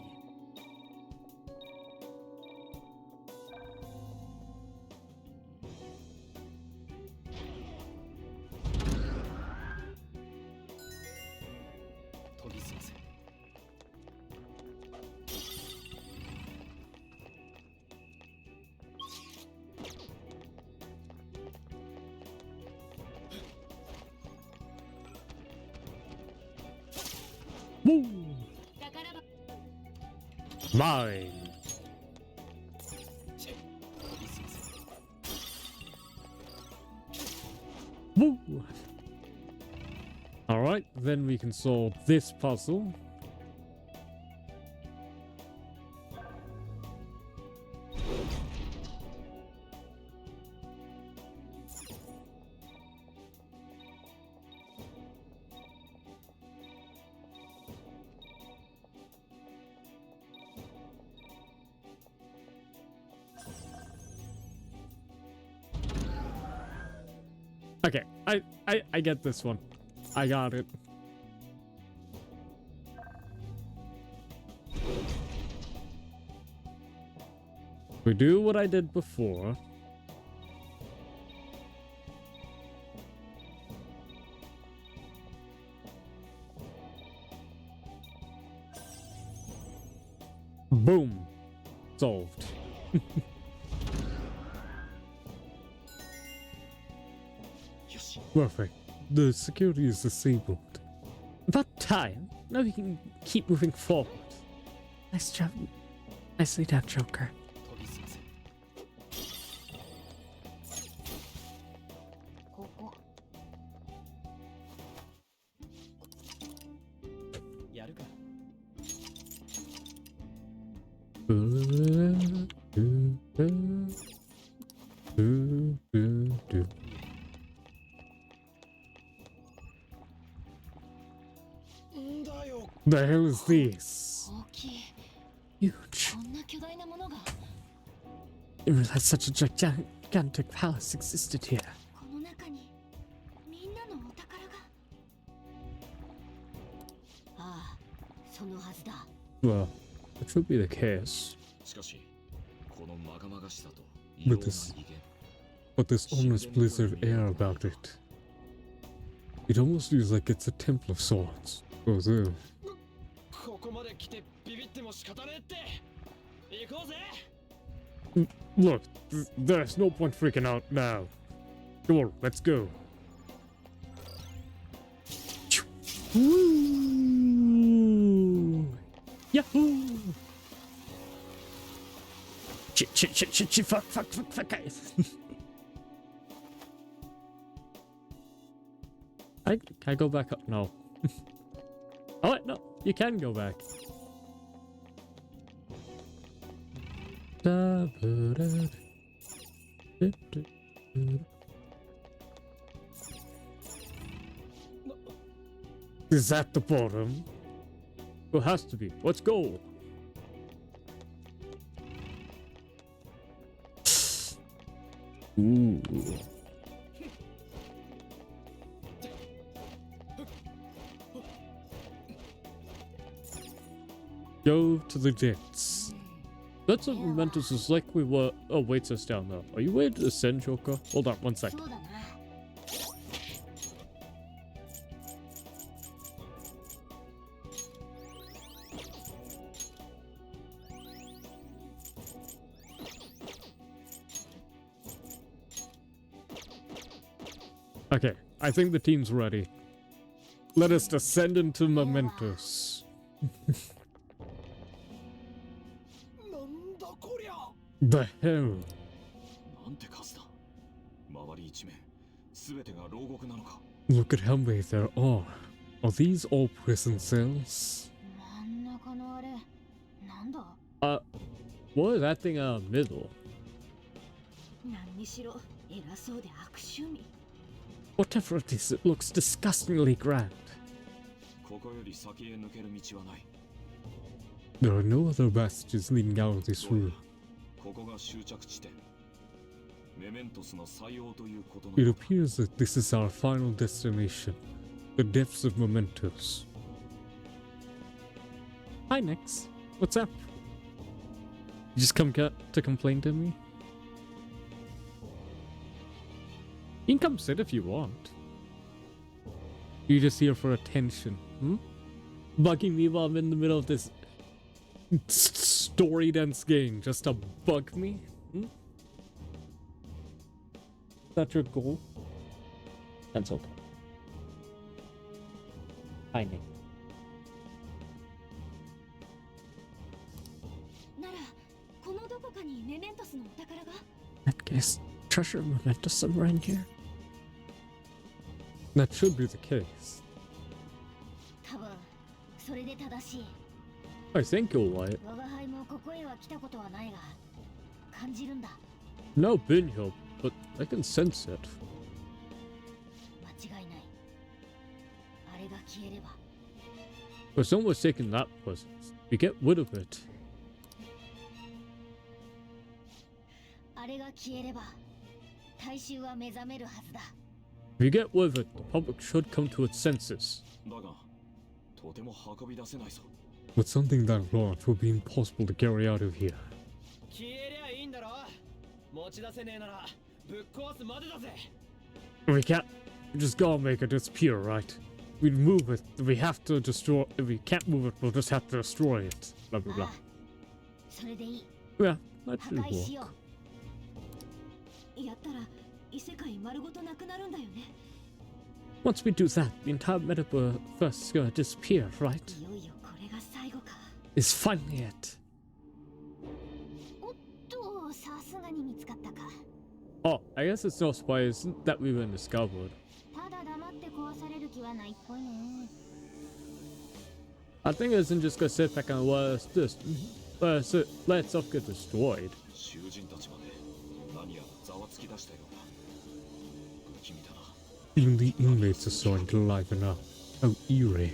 Woo! Mine. Woo! All right, then we can solve this puzzle. Okay, I get this one. I got it. We do what I did before. Boom. Solved. Perfect. The security is disabled. About time. Now we can keep moving forward. Nice job. Nicely done, Joker. The hell is this? Huge. I didn't realize such a gigantic palace existed here. Well, it should be the case. But this almost blizzard air about it. It almost feels like it's a temple of sorts. Although. Look, there's no point freaking out now. Come on, let's go. Woo! Yahoo! Shit, fuck. Can I go back up? No. Oh, wait, no. You can go back. Is that the bottom? It has to be. Let's go. Ooh. Go to the depths. That's what Mementos is like we were. Oh, waits us down there. Are you ready to ascend, Joker? Hold on, one sec. Okay, I think the team's ready. Let us descend into Mementos. The hell? Look at how many there are. Are these all prison cells? What is that thing in the middle? Whatever it is, it looks disgustingly grand. There are no other passages leading out of this room. It appears that this is our final destination, the depths of Mementos. Hi, Nix. What's up? You just come to complain to me? You can come sit if you want. You're just here for attention, bugging me while I'm in the middle of this story-dense game just to bug me? Is that your goal? That's okay. Hi, Nick. That case, treasure Mementos somewhere in here? That should be the case. I think you're right. No, been here, but I can sense it. If someone's taking that presence, we get rid of it. If you get rid of it, the public should come to its senses. With something that large, it would be impossible to carry out of here. We can't. We just gotta make it disappear, right? We move it. We have to destroy. If we can't move it, we'll just have to destroy it. Blah blah blah. Yeah, that should work. Once we do that, the entire metaverse is gonna disappear, right? It's finally it. Oh, I guess it's no surprise that we were discovered. I think it isn't just gonna sit back and let stuff get destroyed. Even the inmates are starting to liven up. How eerie.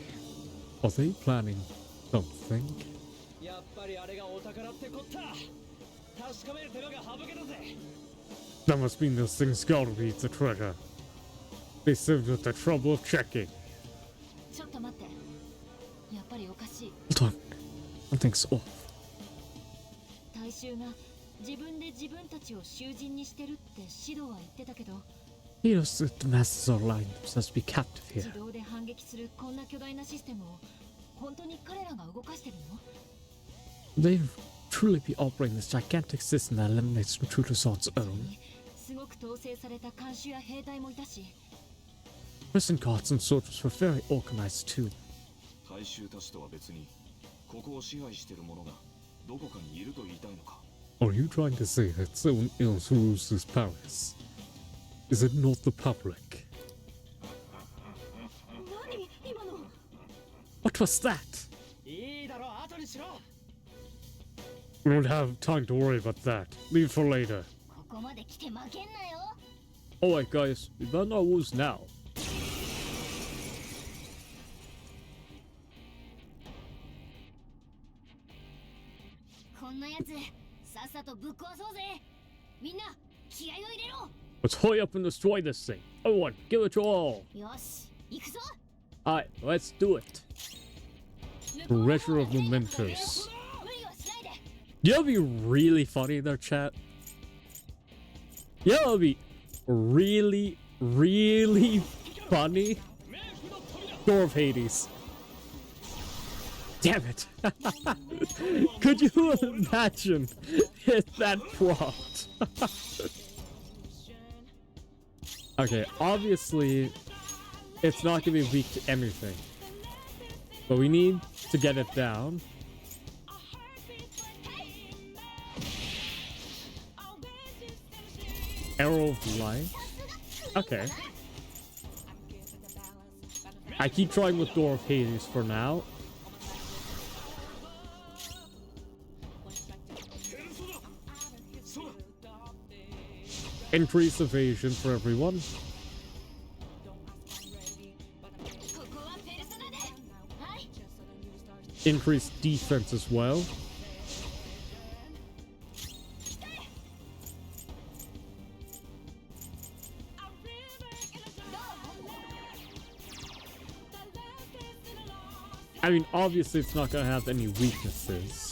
Are they planning something? That must mean this thing's gotta be the treasure. They saved with the trouble of checking. Hold on. Something's off. He knows that the masters are lying themselves to be captive here. They truly be operating this gigantic system that eliminates intruders on its own. Prison guards and soldiers were very organized too. Are you trying to say that someone else rules this palace? Is it not the public? What was that? We don't have time to worry about that. Leave for later. Alright guys, we better not lose now. こんなやつさっさとぶっ壊そうぜ。みんな気合を入れろ。 Let's hurry up and destroy this thing. Everyone, give it your all. よし、行くぞ。 Alright, let's do it. Treasure of Mementos. You know what'd be really funny in their chat? You know what'd be really, really funny? Door of Hades. Damn it. Could you imagine if that prompt? Okay, obviously, it's not going to be weak to anything. But we need to get it down. Arrow of Light. Okay. I keep trying with Door of Hades for now. Increase evasion for everyone. Increase defense as well. I mean, obviously it's not going to have any weaknesses.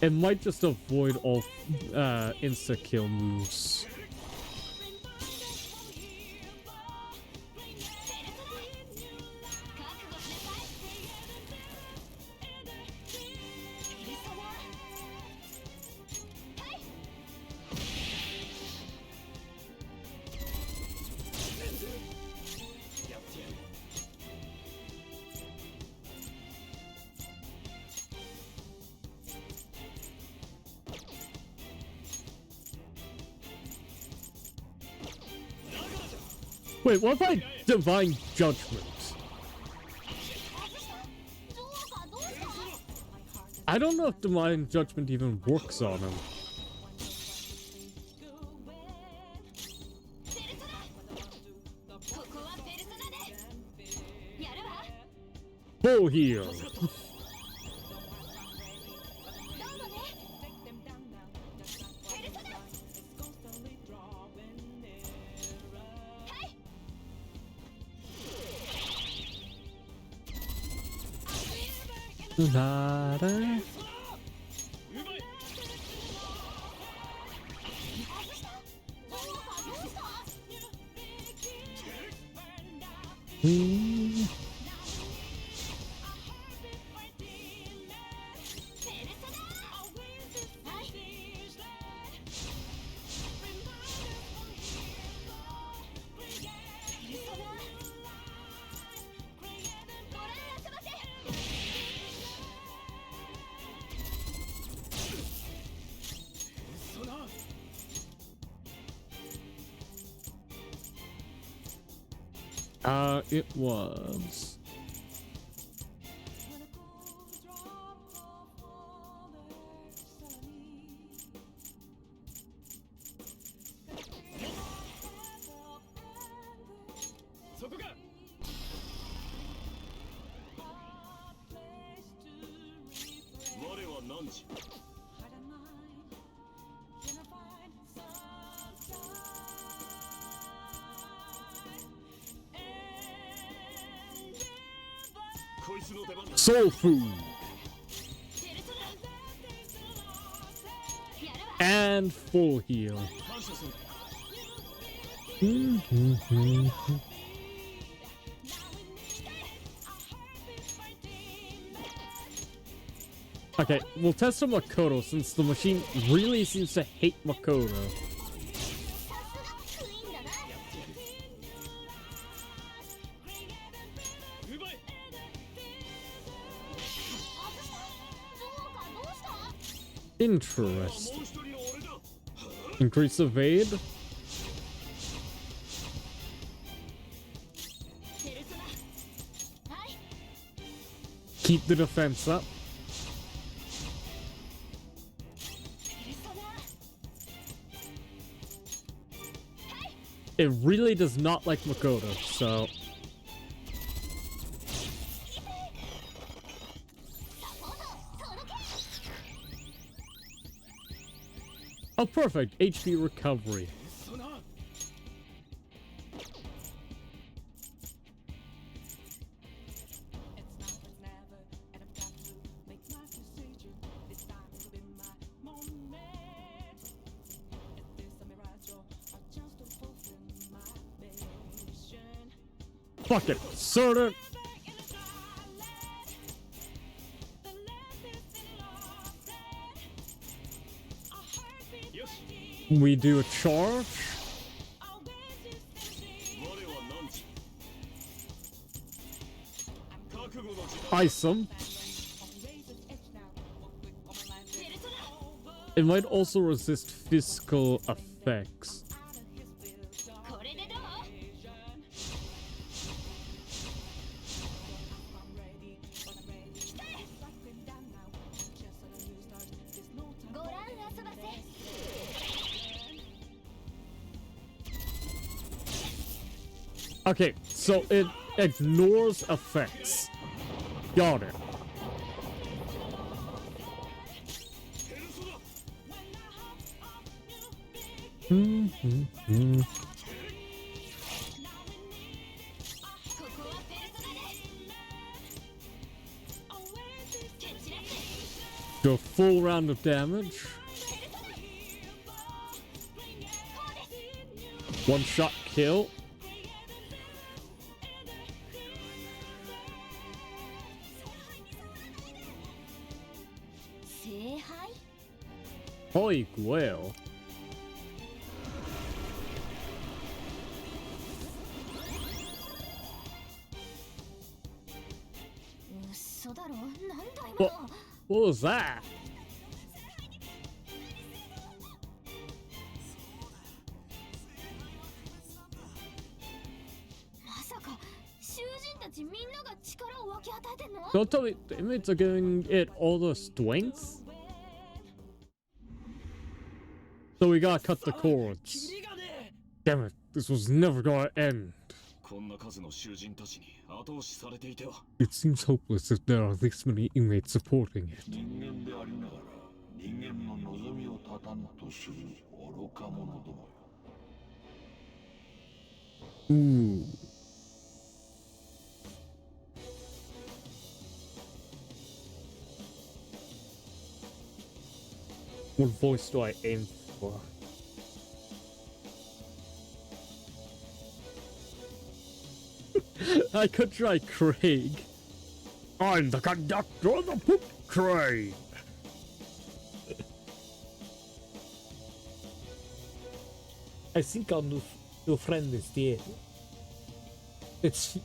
It might just avoid all insta-kill moves. Wait, what about Divine Judgment? I don't know if Divine Judgment even works on him. Full heal. Da-da. It was. Soul food. And full heal. Okay, we'll test on Makoto since the machine really seems to hate Makoto. Interesting. Increase evade. Keep the defense up. It really does not like Makoto, so... Oh, perfect. HP recovery. Fuck it. Sort it. We do a charge. Ice him. It might also resist physical effects. Okay, so it ignores effects. Got it. Do a full round of damage. One shot kill. Holy well. What was that? Don't tell me the inmates are giving it all the strength? So we gotta cut the cords. Damn it, this was never gonna end. It seems hopeless if there are this many inmates supporting it. Ooh. What voice do I aim for? I could try Craig. I'm the conductor of the poop train. I think our new friend is dead. It's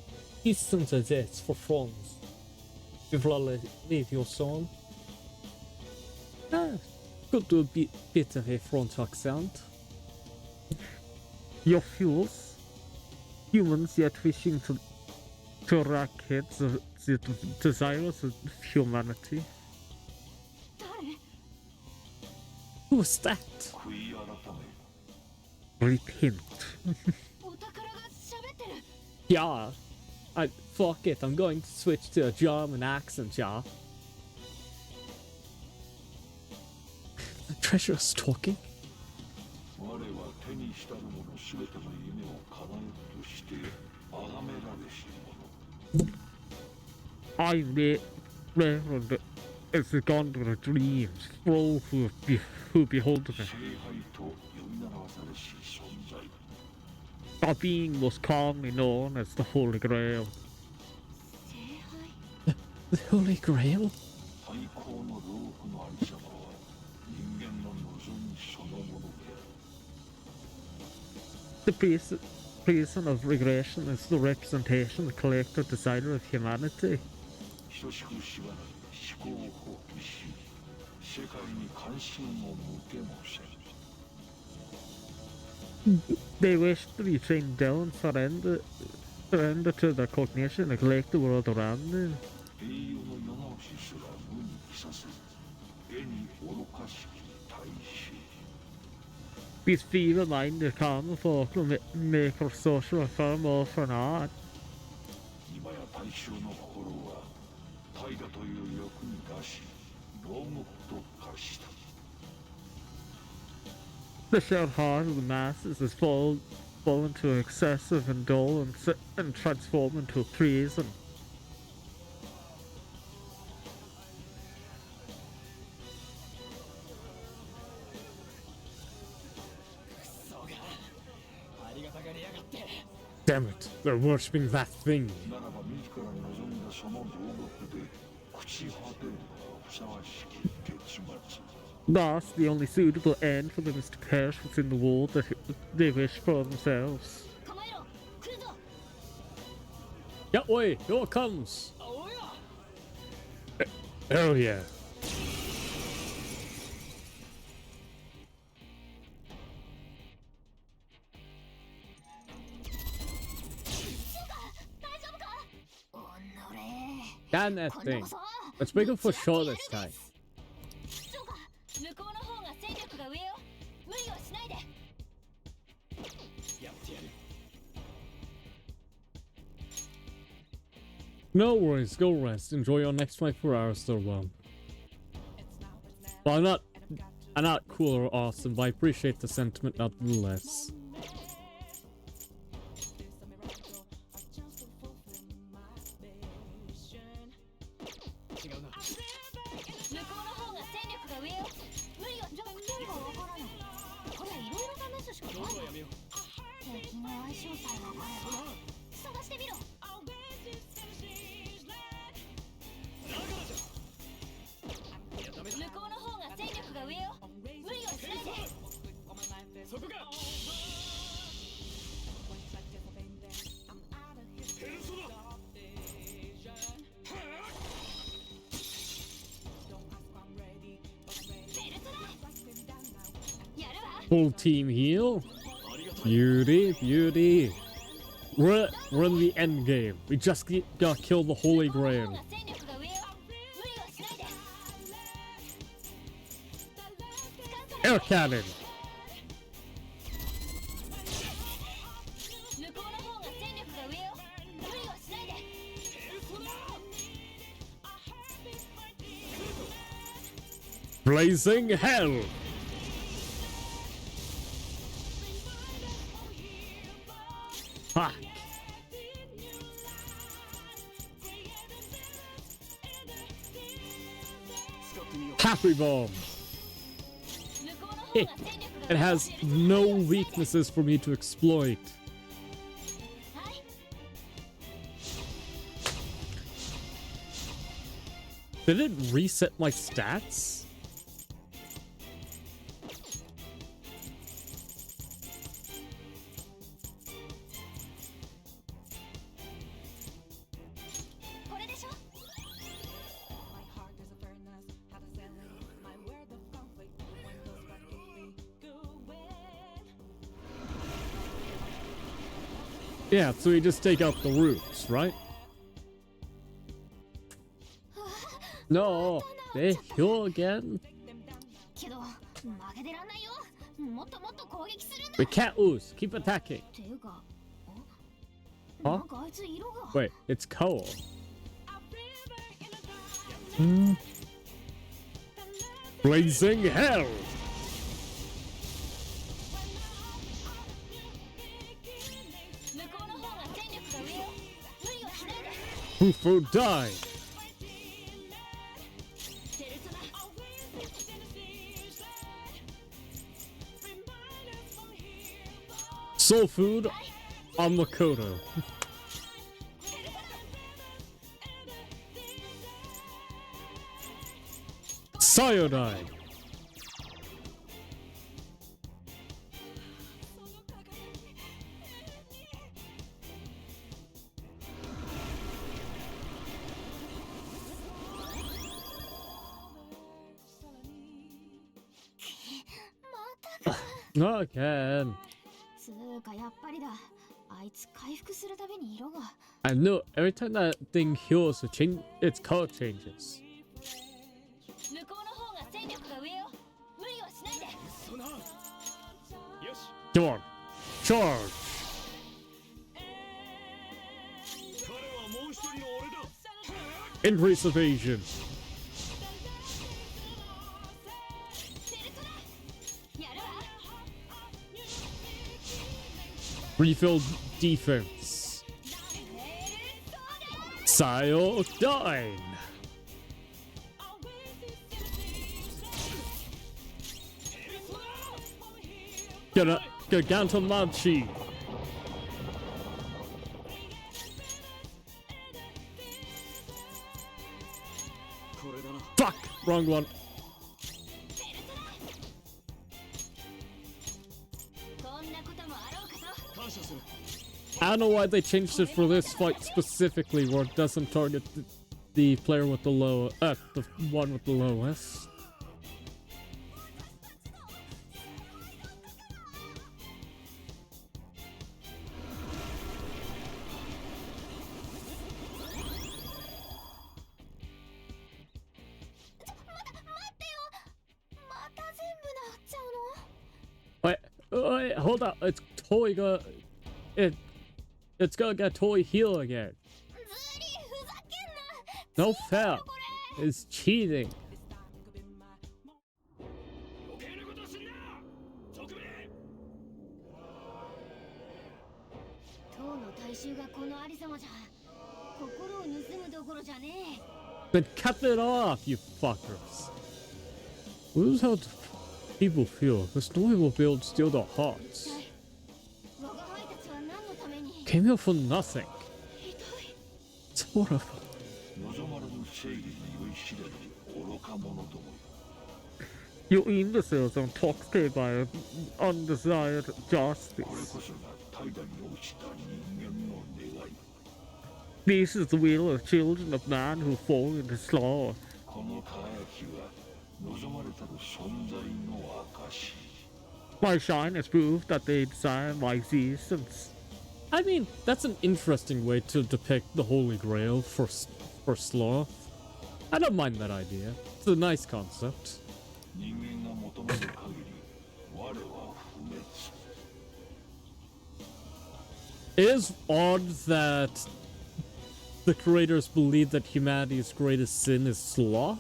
distance as it's for France. You've leave your son. Could do a bit of a French accent. Your fuels. Humans yet wishing to eradicate the desires of humanity. Who's that? Repent. Yeah. Fuck it, I'm going to switch to a German accent, yeah. The treasure's talking? I reverend as the gondola dreams, for all who behold them. Our being was commonly known as the Holy Grail. The Holy Grail? The prison of regression is the representation, the collective desire of humanity. 世界に関心を向けもせん。 They wish to be chained down, surrender to their cognition, neglect the world around them. 英雄の世直しすら無に帰させ、絵に愚かしき大衆。 These feeble-minded common folk will make our social affirm all for naught. 今や大衆の心は大河という欲に出し、牢獄と化した。 The shared heart of the masses has fallen to excessive indolence and transformed into a prison. ありがたがりやがって。 Damn it, they're worshipping that thing. ならば自ら望んだその牢獄で朽ち果てるのがふさわしき結末。 Thus, the only suitable end for them is to perish within the wall that they wish for themselves. Yeah, oi, here it comes. Hell yeah. Damn that thing. Let's make it for sure this time. 向こうの方が戦力が上よ。無理はしないで。やってやる。 No worries, go rest. Enjoy your next 24 hours, though. Well, I'm not cool or awesome, but I appreciate the sentiment nonetheless. Full team heal. Beauty, beauty. We're in the end game. We just gotta kill the Holy Grail. Air cannon. Blazing hell. Fuck. Happy bomb. It has no weaknesses for me to exploit. Did it reset my stats? Yeah, so we just take out the roots, right? No, they heal again. We can't lose. Keep attacking. Huh? Wait, it's Cole. Blazing hell. Fufu die. Soul food on Makoto. Sayonai. Again. つうかやっぱりだ。あいつ回復するたびに色が。I know every time that thing heals, its color changes. 向こうの方が戦力が上よ。無理はしないで。そな。よし。Come on, charge. 彼はもう一人の俺だ。 Increase evasion. Refill defense. Cyodyne. Gigantomancy. Fuck! Wrong one. I don't know why they changed it for this fight specifically, where it doesn't target the player with the the one with the lowest. Wait, hold up! It's totally gonna it's gonna get totally heal again. No fair. It's cheating. 塔の大衆がこのありさまじゃ心を盗むどころじゃねえ。 Then cut it off, you fuckers. This is how people feel. The story will be able to steal their hearts. Came here for nothing. It's horrible. You imbeciles are intoxicated by undesired justice. This is the will of children of man who fall into sloth. My shine has proved that they desire my existence. I mean, that's an interesting way to depict the Holy Grail for sloth. I don't mind that idea. It's a nice concept. It is odd that the creators believe that humanity's greatest sin is sloth.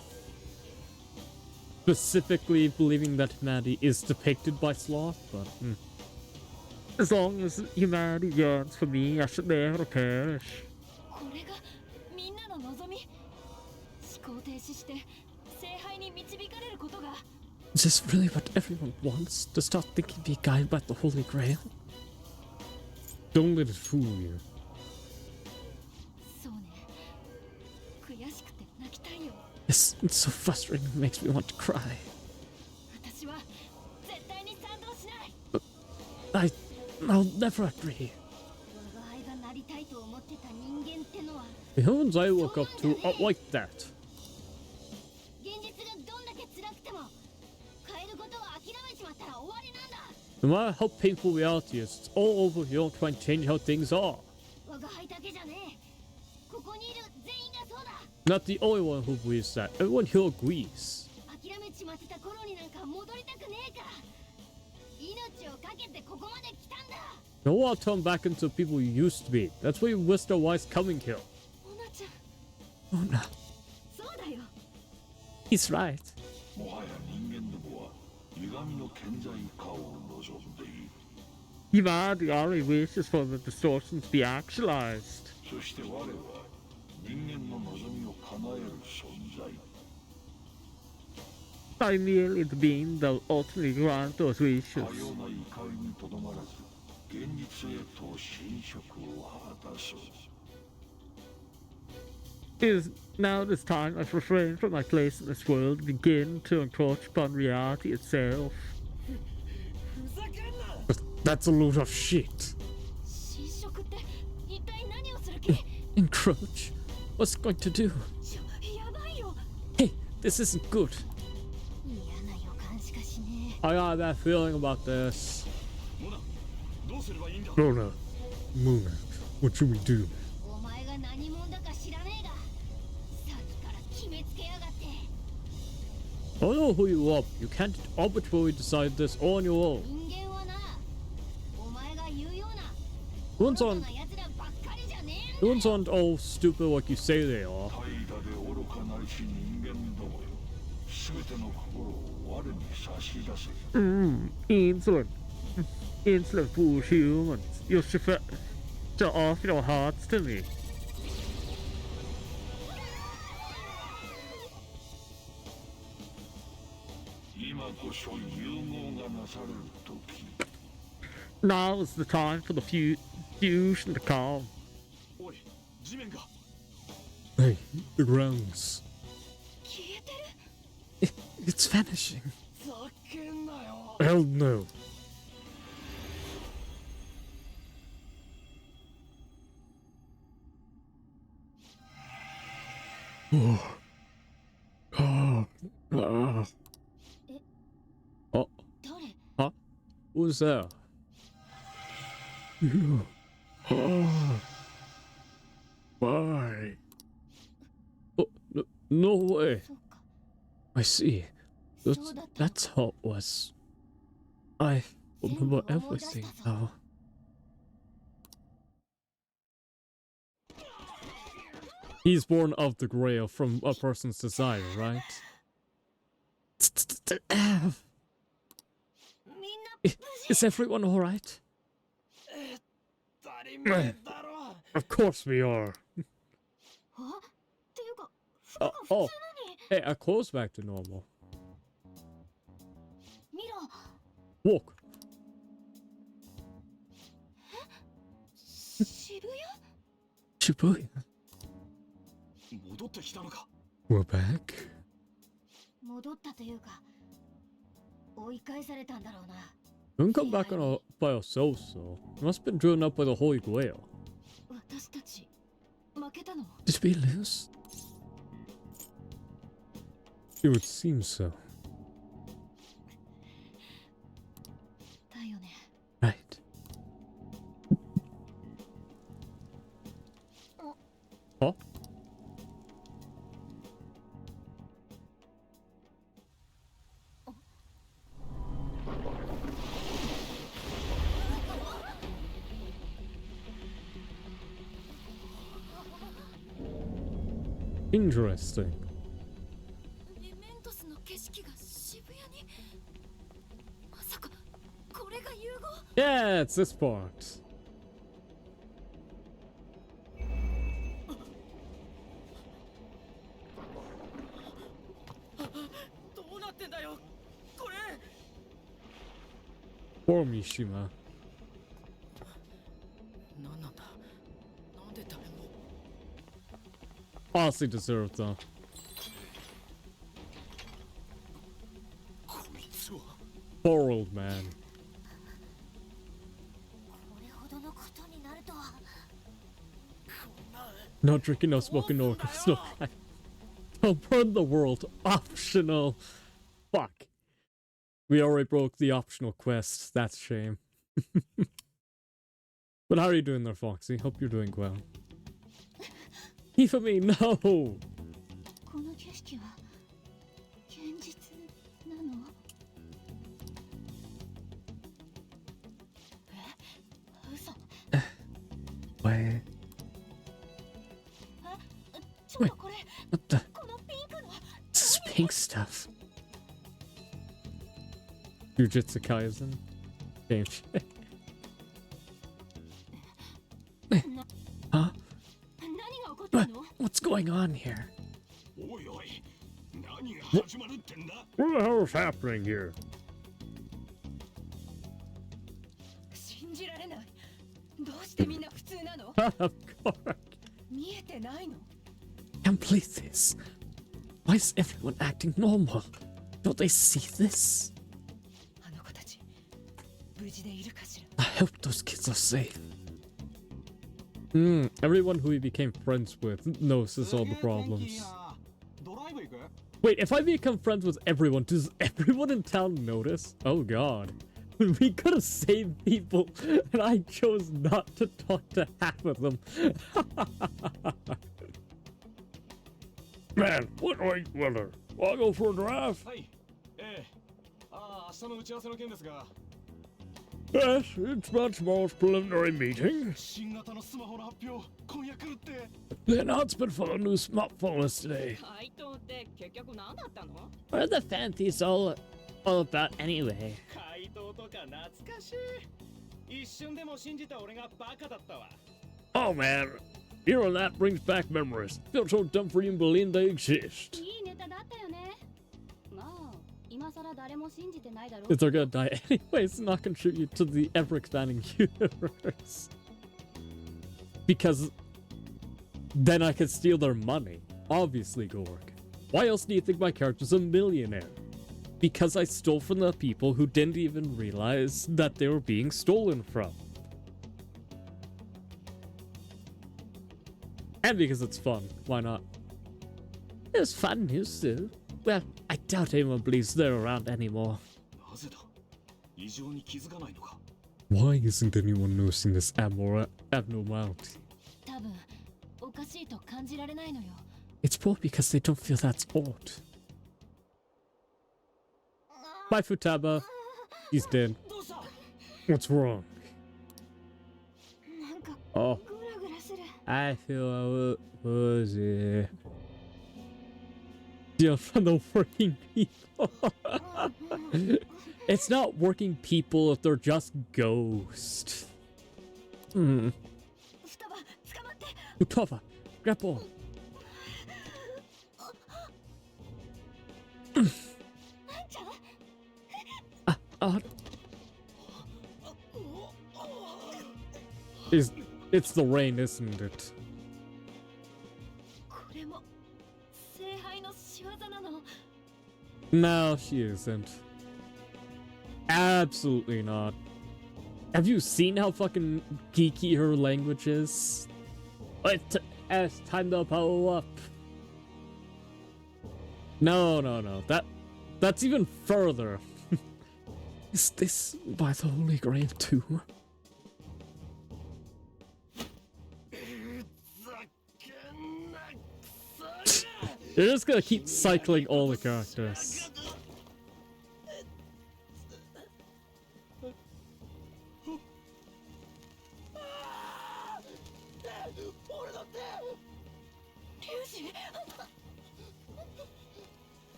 Specifically believing that humanity is depicted by sloth, but as long as humanity yearns for me, I should never perish. Is this really what everyone wants? To start thinking be guided by the Holy Grail? Don't let it fool you. It's so frustrating, it makes me want to cry. I'll never agree. The humans I woke up to are like that. No matter how painful reality is, it's all over if you don't try and change how things are. Not the only one who believes that. Everyone here agrees. No one will turn back into people you used to be. That's why you risked our lives coming here. Oh no. He's right. Humanity only wishes for the distortions to be actualized. I merely the being that will ultimately grant those wishes. Now this time I've refrained from my place in this world and begin to encroach upon reality itself. That's a load of shit. Encroach? What's it going to do? Hey, this isn't good. I got that feeling about this. モナどうすればいいんだ Mona, Mona, what should we do? お前が何者だか知らねえが、さっきから決めつけやがって。 I know who you are. You can't arbitrarily decide this on your own. 人間はな、お前が言うような Ones 愚 aren't, かな奴らばっかりじゃねえんだよ。 ones aren't all stupid like you say they are. 怠惰で愚かなりし人間どもよ全ての心を我に差し出せ Insolent. Insolent foolish humans. You should offer your hearts to me. 今こそ融合がなされる時 Now is the time for the fusion to come. おい地面が Hey, the grounds. 消えてる。 It's vanishing. ざけんなよ Hell no. Oh, 誰？ huh? Who's there? Why? Oh, no way. そうか。 I see. そう That's, だった。 that's how it was. I remember everything now. He's born of the grail from a person's desire, right? みんな無事。 Is everyone alright? 当たり前だろ Of course we are. あ、っていうか、服が Oh, 普通な oh. に。 Hey, our clothes back to normal. 見ろ。 Walk. 渋谷？ Shibuya. 戻ってきたのか We're back. 戻ったというか、追い返されたんだろうな。 We didn't come back by ourselves, though. We must have been driven up by the Holy Grail. 私たち負けたの？ Did we lose? It would seem so. だよね。 Right. Huh? Interesting. メメントスの景色が渋谷に。まさかこれが融合？ Yeah, it's this part. どうなってんだよこれ Poor Mishima. 何なんだなんで誰も Honestly deserved though. こいつは Poor old man. これほどのことになるとは。 No drinking, no smoking, no workers, no crime. Don't burn the world. Optional. Fuck. We already broke the optional quest. That's a shame. But how are you doing there, Foxy? Hope you're doing well. Hifumi, no! この景色は現実なの？嘘。 Wait. ちょっとこれ。 What the? このピンクの。 This is pink stuff. Jujutsu Kaisen. Same shit. Huh? 何が起こったの？ What's going on here? おいおい何が始まるってんだ What the hell is happening here? 信じられない。どうしてみんな普通なの？ Of course. 見えてないの？ Can't believe this. Why is everyone acting normal? Don't they see this? あの子たち無事でいるかしら。 I hope those kids are safe. Everyone who he became friends with knows this all the problems. Wait, if I become friends with everyone, does everyone in town notice? Oh god. We could have saved people, and I chose not to talk to half of them. Man, what right weather? Wanna go for a drive? はい。明日の打ち合わせの件ですが。 Yes, it's about tomorrow's preliminary meeting. 新型のスマホの発表、今夜来るって。 The announcement for the new smartphone is today. 怪盗って結局何だったの？ What are the fancies all about anyway? 怪盗とか懐かしい。一瞬でも信じた俺がバカだったわ。 Oh man, hearing that brings back memories. Feel so dumb for you believing they exist. いいネタだったよね。まあ、今更誰も信じてないだろう。 If they're gonna die anyway, it's not contribute to the ever-expanding universe. Because then I could steal their money. Obviously, Gorg. Why else do you think my character's a millionaire? Because I stole from the people who didn't even realize that they were being stolen from. And because it's fun. Why not? It's fun news too. Well, I doubt anyone believes they're around anymore. なぜだ異常に気づかないのか Why isn't anyone noticing this abnormality? 多分おかしいと感じられないのよ。 It's probably because they don't feel that's odd. Bye, Futaba. He's dead. What's wrong? なんか Oh, グラグラする。 I feel woozy. Deal from the working people. It's not working people if they're just ghosts. Hmm. ふたば捕まって。 Futaba, grapple. なんちゃう？ It's the rain, isn't it? これも聖杯の仕業なの。 No, she isn't. Absolutely not. Have you seen how fucking geeky her language is? It's time to power up. No. That's even further. Is this by the Holy Grail too? You're just gonna keep cycling all the characters.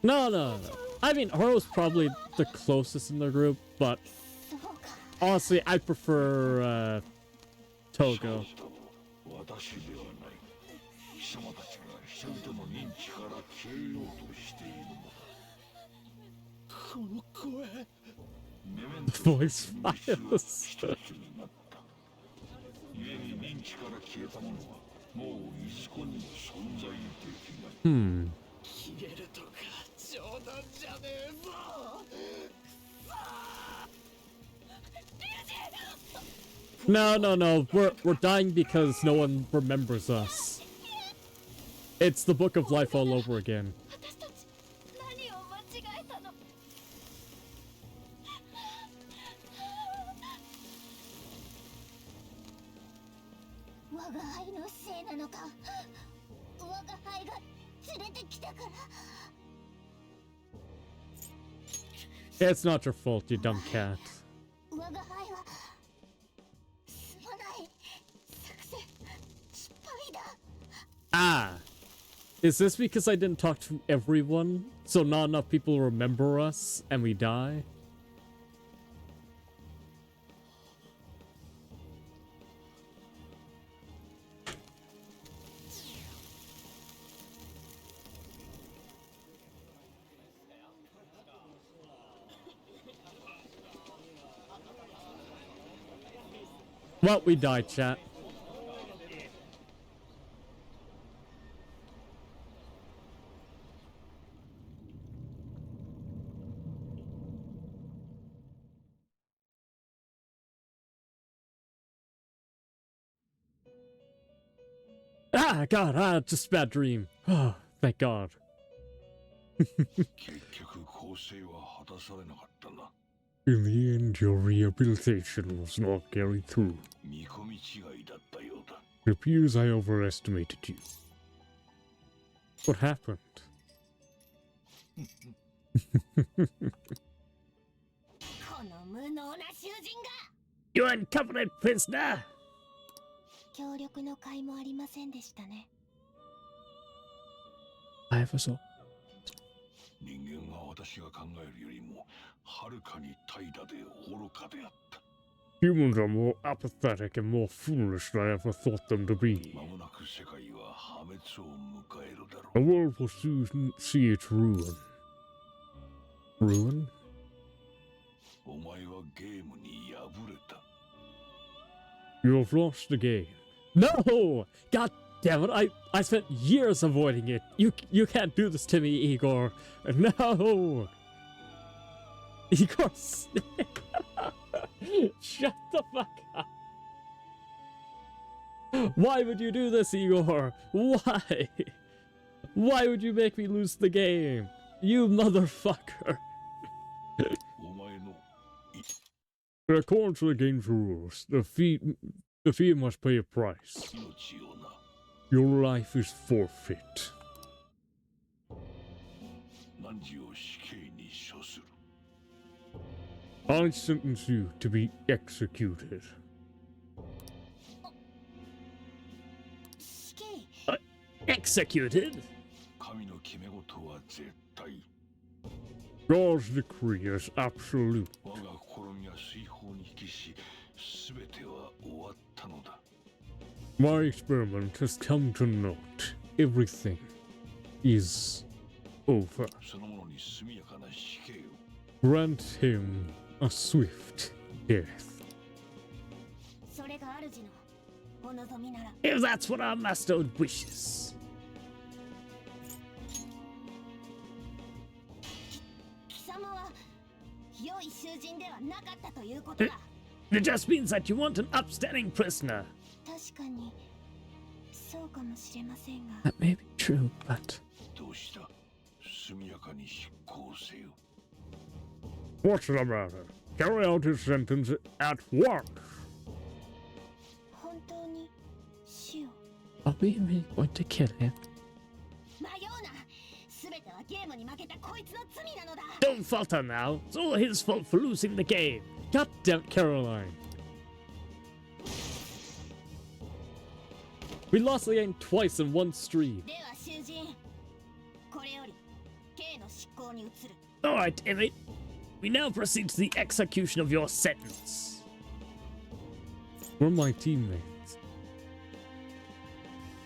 No. I mean, Haru's probably the closest in the group, but honestly, I prefer Togo. 私ではない貴様たちが人々の認知から消えようとしているのだこの声。メメント Voice の意志は files. 一つになった故に認知から消えた者はもういずこにも存在できない 消えるとか冗談じゃねえぞ。 No. We're dying because no one remembers us. It's the Book of Life all over again. 私たち何を間違えたの？我が輩のせいなのか？我が輩が連れてきたから。 It's not your fault, you dumb cat. 我が輩はすまない。作戦失敗だ。 Ah. Is this because I didn't talk to everyone? So not enough people remember us and we die? Well, we died, chat. Ah, God, just a bad dream. Oh, thank God. 結局構成は果たされなかったな。 In the end, your rehabilitation was not carried through. 見込み違いだったようだ。 It appears I overestimated you. What happened? この無能な囚人が You uncovered prisoner! 協力の甲斐もありませんでしたね。 I have us all. 人間は私が考えるよりもはるかに怠惰で愚かであった。 Humans are more apathetic and more foolish than I ever thought them to be. 間もなく世界は破滅を迎えるだろ The う。 world will soon see its ruin. Ruin? お前はゲームに敗れた。 You have lost the game. No! God damn it! I spent years avoiding it. You can't do this to me, Igor. No! Igor, shut the fuck up. Why would you do this, Igor? Why? Why would you make me lose the game? You motherfucker. お前の According to the game's rules, the fee must pay a price. 命をな。 Your life is forfeit. 汝を死刑に処する。 I sentence you to be executed. 死刑 Executed? 神の決め事は絶対。 God's decree is absolute. 我が試みは水泡に帰し、すべては終わったのだ。 My experiment has come to naught. Everything is over. その者に速やかな死刑を。 Grant him a swift death. それが主のお望みなら If that's what our master wishes. 貴様は良い囚人ではなかったということだ。 It just means that you want an upstanding prisoner. 確かにそうかもしれませんが That may be true, but どうした？速やかに執行せよ。 What's the matter? Carry out his sentence at once. 本当に死を are we really going to kill him? 迷うな。すべてはゲームに負けたこいつの罪なのだ。 Don't falter now. It's all his fault for losing the game. God damn it, Caroline. We lost the game twice in one stream. では囚人、これより刑の執行に移る。 Alright, Emmett. We now proceed to the execution of your sentence. Where are my teammates?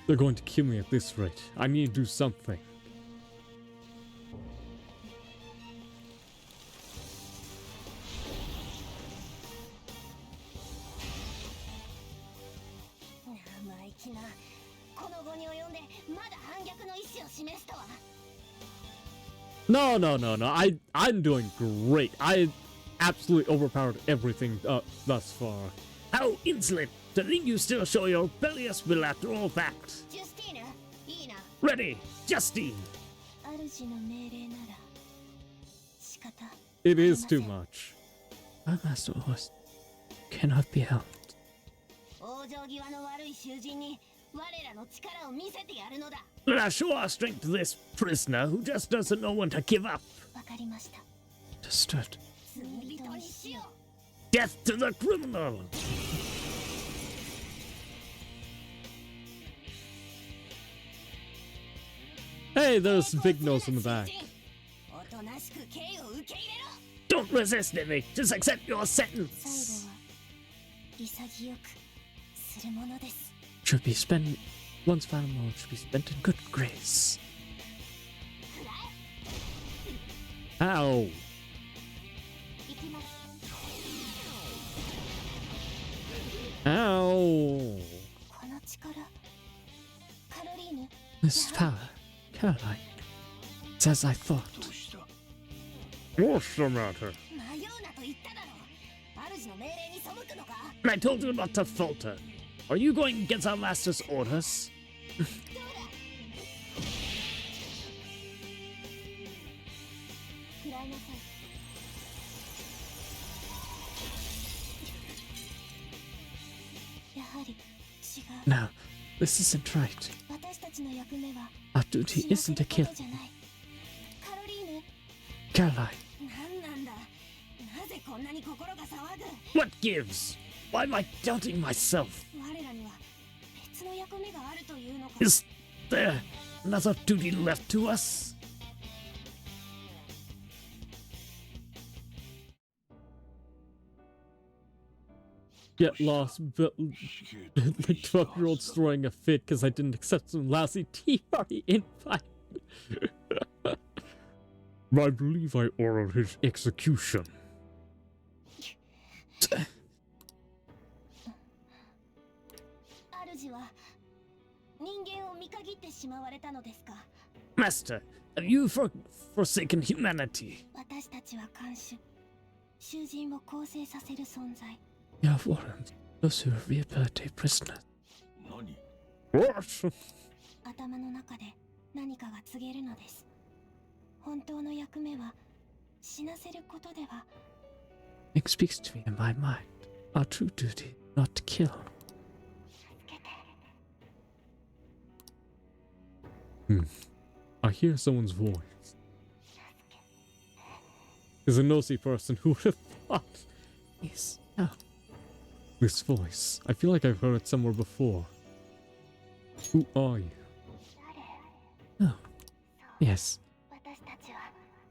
They're going to kill me at this rate. I need to do something. 生意気な。この後に及んでまだ反逆の意思を示すとは。 No. I'm doing great. I absolutely overpowered everything thus far. How insolent to think you still show your rebellious will after all that. ジュスティーヌ、いいな。 Ready, Justine. 主の命令なら仕方。 It is too much. My master horse cannot be helped. 往生際の悪い囚人に我らの力を見せてやるのだ。 Let us show our strength to this prisoner who just doesn't know when to give up. わかりました。 Understood. 罪人にしよう。 Death to the criminal. Hey, there's Big Nose in the back. おとなしく刑を受け入れろ。 Don't resist, Emmy. Just accept your 最 sentence. 後は潔くするものです。 Should be spent. One's final moment should be spent in good grace. Ow! 行きます。 Ow! この力、カロリーヌ。 This power, Caroline. It's as I thought. どうした？ What's the matter? 迷うなと言っただろう。主の命令に背くのか。 I told you not to falter. Are you going against our master's orders? No, this isn't right. Our duty isn't to kill Caroline. What gives? Why am I doubting myself? Is there another duty left to us? Get lost, but like 12-year-olds throwing a fit because I didn't accept some lousy tea party invite. I believe I ordered his execution. 主は人間を見限ってしまわれたのですか Master, have you forsaken humanity? 私たちは看守囚人を構成させる存在 You have warned those who rehabilitate prisoners. 何 What? 頭の中で何かが告げるのです本当の役目は死なせることでは It speaks to me in my mind. Our true duty, not to kill. I hear someone's voice. There's a nosy person who would have thought. Yes. No. This voice. I feel like I've heard it somewhere before. Who are you? No. Yes.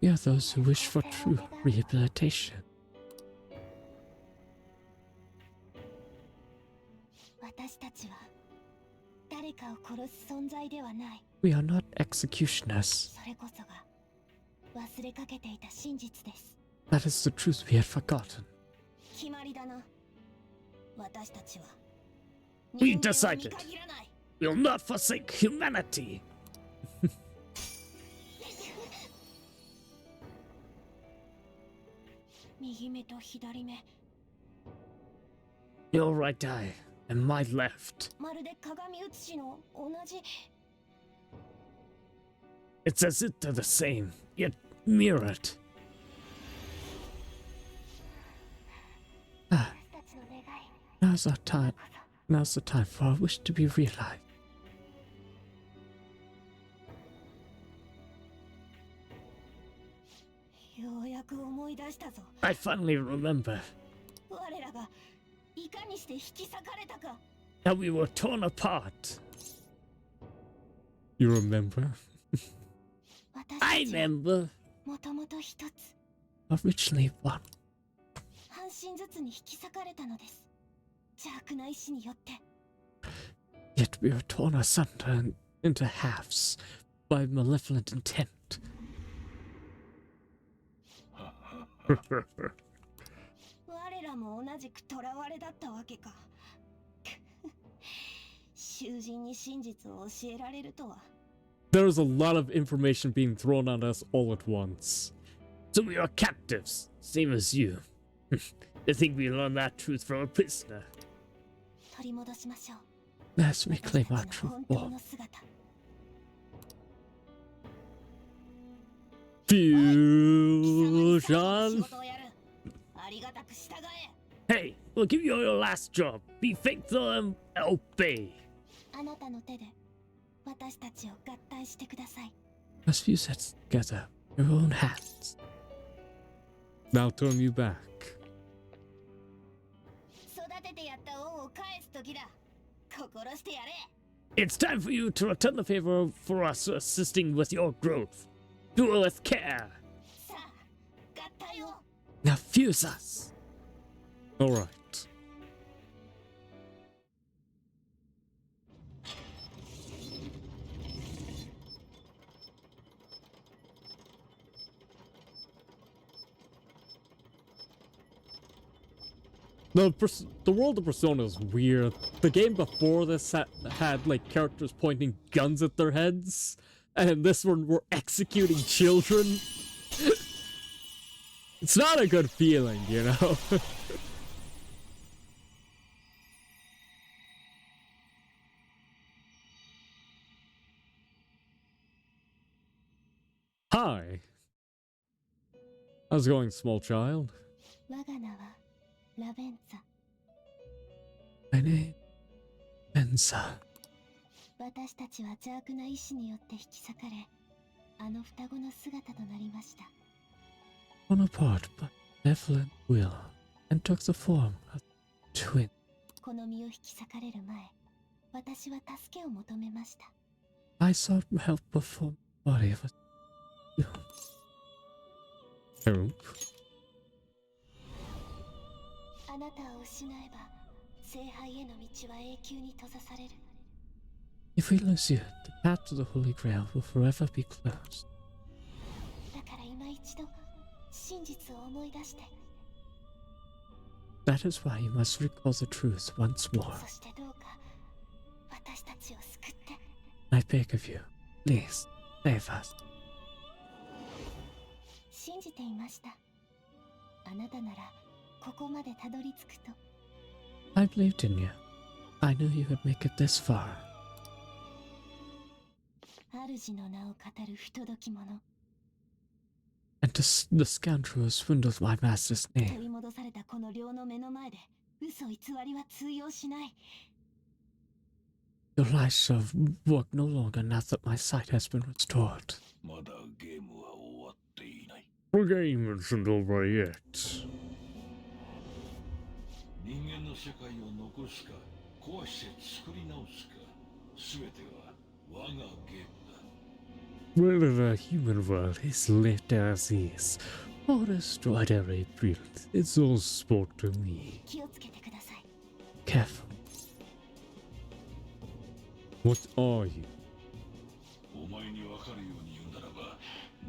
We are those who wish for true rehabilitation. 私たちは誰かを殺す存在ではない We are not executioners. それこそが忘れかけていた真実です That is the truth we had forgotten. 決まりだな私たちは We 人間を decided. 見限らない We'll not forsake humanity. 右目と左目 Your right eye and my left. まるで鏡写しの同じ It's as if they're the same, yet mirrored. Ah. Now's our time. Now's the time for our wish to be realized. I finally remember 我らがいかにして引き裂かれたか how we were torn apart. You remember? I remember. もともと一つ Originally one. 半身ずつに引き裂かれたのです邪悪な意志によって Yet we were torn asunder into halves by malevolent intent. 我らも同じく囚われだったわけか囚人に真実を教えられるとは There's a lot of information being thrown at us all at once. So we are captives, same as you. I think we learned that truth from a prisoner. 取り戻しましょう Let's reclaim our 私たち true の本当 form. の姿 Fusion. 仕事をやるありがたく従え Hey, we'll give you your last job. Be faithful and obey. あなたの手で私たちを合体してください Let's fuse it together. Your own hands. Now turn you back. 育ててやった恩を返す時だ心してやれ It's time for you to return the favor for us assisting with your growth. Do it with care. さあ合体を Now fuse us. Alright. The world of Persona is weird. The game before this had like characters pointing guns at their heads, and in this one we're executing children. It's not a good feeling, you know? Hi. How's it going, small child? 我が名はラベンツァ。 My name, Benza. 私たちは邪悪な意志によって引き裂かれ、あの双子の姿となりました。 Torn apart by benevolent will and took the form of twin. この身を引き裂かれる前、私は助けを求めました。 I sought help before my body was. Help. あなたを失えば、聖杯への道は永久に閉ざされる。 If we lose you, the path to the Holy Grail will forever be closed. だから今一度、真実を思い出して。 That is why you must recall the truth once more. そしてどうか、私たちを救って。 I beg of you, please, save us. 信じていました。あなたなら、ここまでたどり着くと。 I believed in you. I knew you would make it this far. 主の名を語る不届き者。 And the scoundrel who swindled my master's 取 name. り戻されたこの寮の目の前で、嘘偽りは通用しない。 Your lies shall work no longer now that my sight has been restored. まだゲームは終わっていない。 The game isn't over yet. 人間の世界を残すか、壊して作り直すか、すべては我がゲームだ。 Whether the human world is left as is, or destroyed or rebuilt, it's all sport to me. 気をつけてください。 Careful. What are you? お前にわかるように言うならば、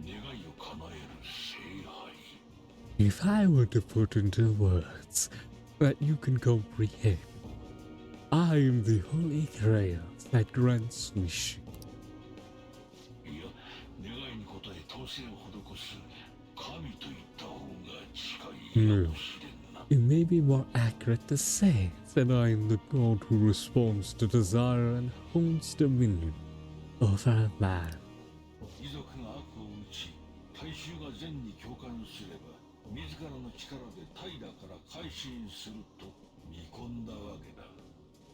願いを叶える聖杯。 If I were to put into words that you can comprehend, I am the Holy Grail that grants wish. いや、願いに応え統制を施す神と言った方が近いか No. もしれんな。 It may be more accurate to say that I am the god who responds to desire and holds dominion over man. 遺族が悪を打ち、大衆が善に共感すれば、自らの力で平から改心すると見込んだわけだ。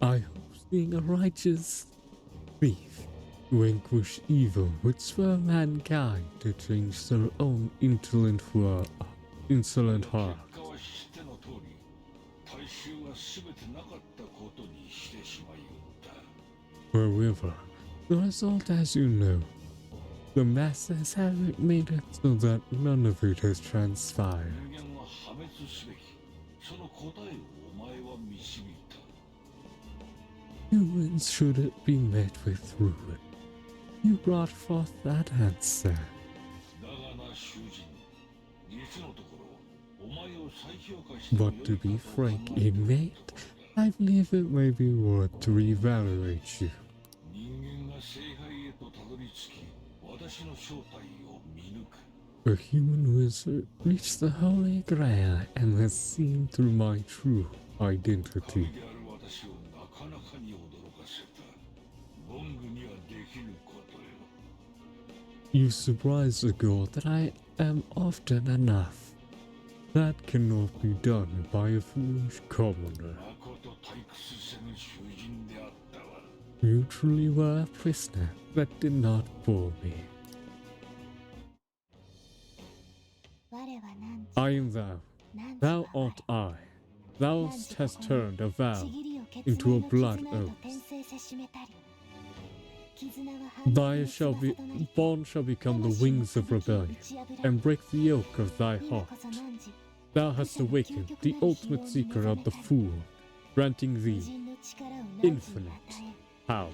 I hope being a righteous thief vanquish evil would spur mankind to change their own insolent heart. 結果は知っての通り、大衆は全てなかったことにしてしまいよった。 However, the result, as you know, the masses haven't made it so that none of it has transpired. 人間は破滅すべき。その答えをお前は導いた。 Humans shouldn't be met with ruin. You brought forth that answer. だがな、囚人。実のところ、お前を再評価して But to be frank, inmate, I believe it may be worth to reevaluate you. 人間が聖杯へとたどり着き、私の正体を見抜く。 A human who has reached the Holy Grail and has seen through my true 神 identity. である私をなかなかに驚かせた。ボングにはできぬことよ。 You surprise a god that I am often enough. That cannot be done by a foolish commoner. まこと退屈せぬ囚人であったわ。 You truly were a prisoner that did not bore me. 我は何 I am thou. 何 Thou art I. Thou hast turned a vow into a blood oath. Thy shall be bond shall become the wings of rebellion, and break the yoke of thy heart. Thou hast awakened the ultimate secret of the fool, granting thee infinite power.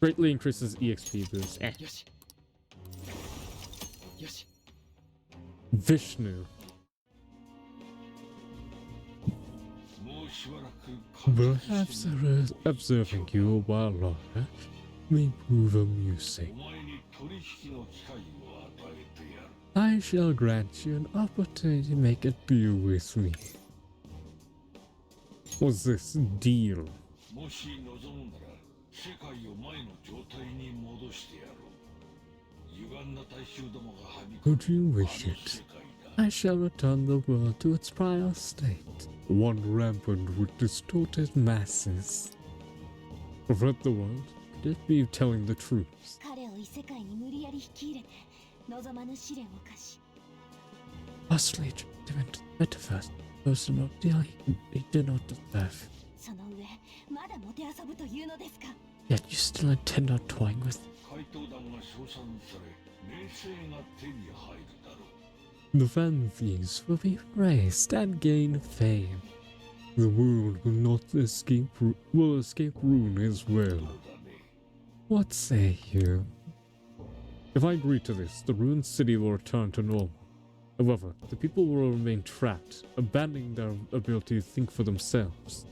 Greatly increases EXP boost. Eh. よしよし Vishnu. もうしばらく Perhaps observing you a while longer may prove お amusing. 前に取引の機会を与えてやる。 I shall grant you an opportunity to make a deal with me. What's this deal? もし望むなら、世界を前の状態に戻してやろう。歪んだ大衆どもがはびこる Would you wish it? I shall return the world to its prior state, one rampant with distorted masses. Prevent the world? Could it be telling the truth? 彼を異世界に無理やり引き入れて望まぬ試練を課し Possibly to enter the metaverse. Those are not deal he did not deserve. その上まだもてあそぶというのですか Yet you still intend on toying with 怪盗団が称賛され名声が手に入るだろう。 the Vanthys will be raised and gain fame. The world will escape ruin as well. What say you? If I agree to this, the ruined city will return to normal. However, the people will remain trapped, abandoning their ability to think for themselves.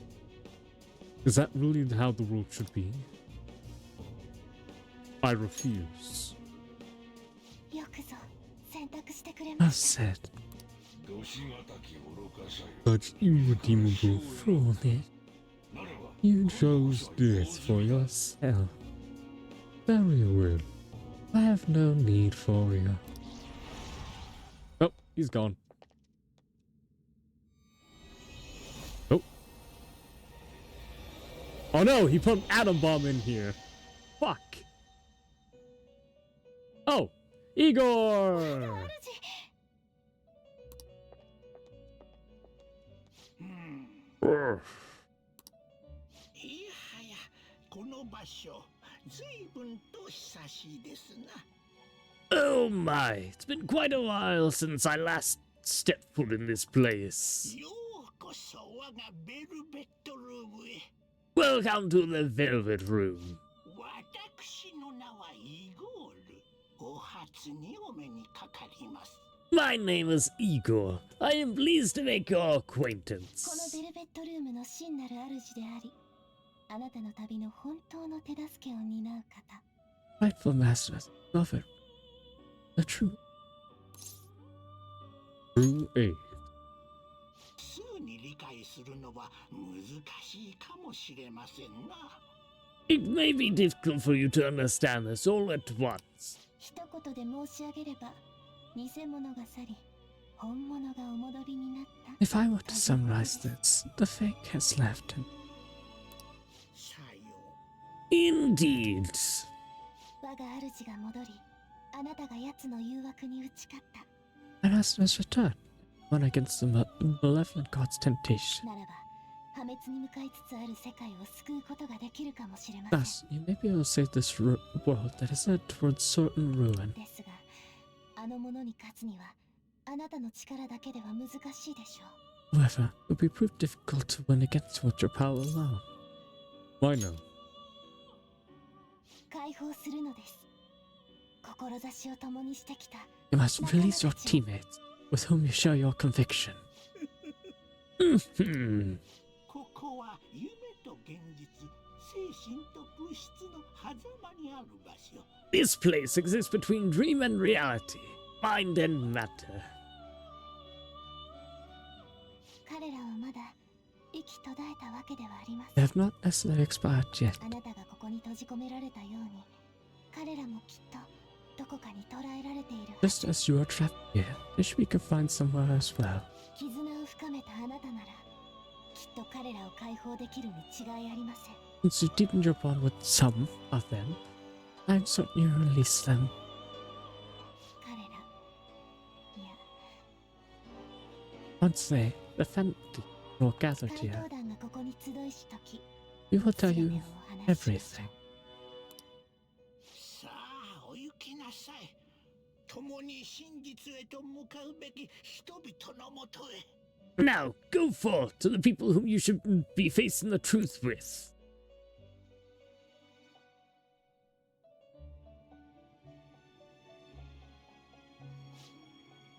Is that really how the world should be? I refuse. よくぞ選択してくれ I ました said, どしがたき愚かさよ。 but irredeemable fraud. You chose death for yourself. Very well. I have no need for you. Oh, he's gone. Oh. Oh no, he put an atom bomb in here. Fuck. Oh, Igor! いやはや、この場所、ずいぶんと久しいですな。 Oh my, it's been quite a while since I last stepped foot in this place. ようこそ我がベルベットルームへ。 Welcome to the Velvet Room. 私の名はイゴール。お初にお目にかかります。 My name is Igor. I am pleased to make your この acquaintance. ベルベットルームの真なる主でありあなたの旅の本当の手助けを担う方 Rightful masters of it. The true. True A. すぐに理解するのは難しいかもしれませんな。 It may be difficult for you to understand this all at once. 一言で申し上げれば偽物が去り本物がお戻りになった If I were to summarize this, the fake has left him. さよ Indeed. 我が主が戻りあなたが奴の誘惑に打ち勝った My master has returned. Won against the malevolent god's temptation. ならば破滅に向かいつつある世界を救うことができるかもしれません Thus, you may be able to save this world that is headed towards certain ruin. ですがあの者に勝つにはあなたの力だけでは難しいでしょう However, it will be proved difficult to win against with your power alone. Why no? 解放するのです志を共にしてきた You must release your teammates, with whom you share your conviction. ここは夢と現実、精神と物質の狭間にある場所。 This place exists between dream and reality, mind and matter. 彼らはまだ息途絶えたわけではありま They せん have not necessarily expired yet. あなたがここに閉じ込められたように彼らもきっとどこかに捕らえられているはず Just as you are trapped here, they should be confined somewhere as well. 絆を深めたあなたならきっと彼らを解放できるに違いありません Since you deepened your bond with some of them, I'm certain you release them. 彼らいや Once they, the family, are gathered 怪 here, 盗団がここに集いしとき we will tell 全 you てをお話ししましょ everything. うさあ、お行きなさい。共に真実へと向かうべき人々のもとへ。 Now, go forth to the people whom you should be facing the truth with.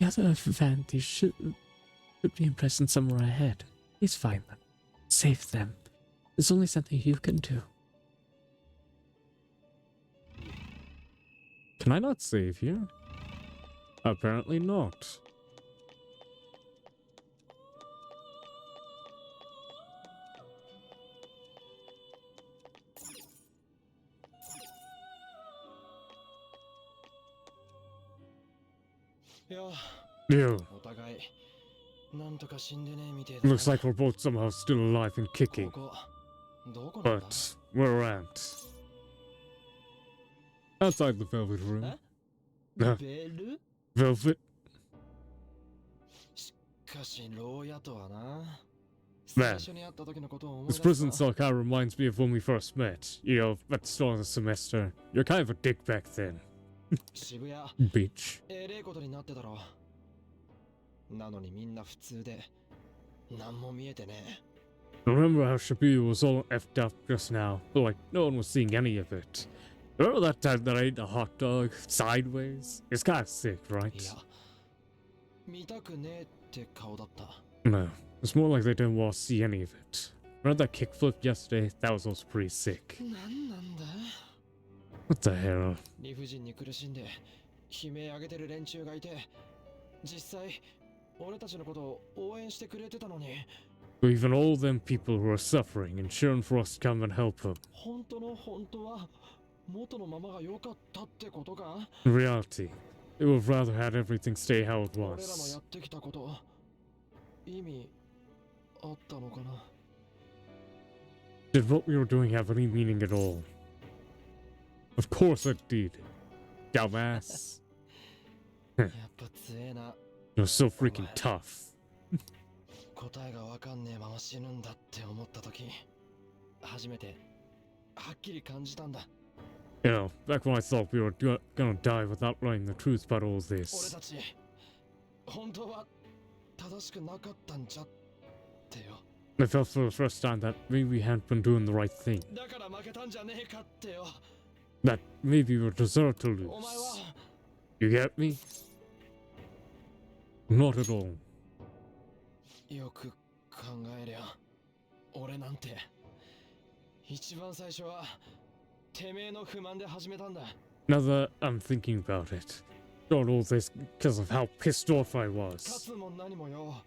The other advantage should be imprisoned somewhere ahead. Please find them. Save them. There's only something you can do. Can I not save here? Apparently not. いや、 Yeah. お互いなんとか死んでねえみてえだな。 Looks like we're both somehow still alive and kicking. ここどこなんだ？ But we're at outside the velvet room. ベル？ Velvet? しかし牢屋とはな。 Man, 最初に会った時のことを思い this 出 prison した。 cell kind of reminds me of when we first met. You know, at the start of the semester. You're kind of a dick back then. 渋谷 Bitch. えれえことになってたろ。なのにみんな普通で何も見えてねえ。 Remember how Shibuya was all effed up just now, but like no one was seeing any of it. Remember that time that I ate a hot dog sideways? It's kind of sick, right? いや、見たくねえって顔だった。 No, it's more like they didn't want to see any of it. Remember that kickflip yesterday? That was also pretty sick. なんなんだ？ What the hell? 理不尽に苦しんで悲鳴上げてる連中がいて、実際俺たちのことを応援してくれてたのに。 Even all them people who are suffering and cheering for us to come and help them. 本当の本当は元のままが良かったってことか？ In reality, they would have rather had everything stay how it 俺らのや was. ってきたこと意味あったのかな？ Did what we were doing have any meaning at all? Of course it did. Dumbass. やっぱ強えな。 You're so freaking tough. 答えがわかんねえまま死ぬんだって思った時、初めてはっきり感じたんだ。 You know, back when I thought we were gonna die without learning the truth about all 俺 this. たち本当は正しくなかったんじゃってよ。 I felt for the first time that maybe we hadn't been doing the right thing. だから負けたんじゃねえかってよ。 That maybe we deserved to お前 lose. は You get me? Not at all. よく考えりゃ、俺なんて一番最初はてめえの不満で始めたんだ。 Now that I'm thinking about it, got all this because of how pissed off I 勝 was. つも何もよ。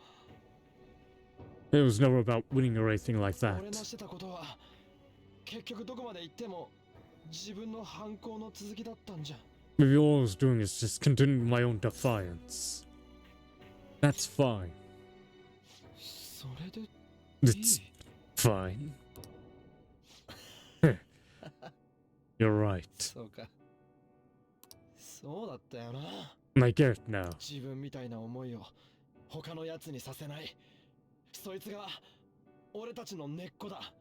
It was never about winning or anything like 俺の that. してたことは結局どこまで行っても自分の反抗の続きだったんじゃ。 Maybe all I was doing is just continuing my own defiance. That's fine. それで It's fine. You're right. そうか。そうだったよな。 I get it now. 自分みたいな思いを他の奴にさせない。そいつが俺たちの根っこだ。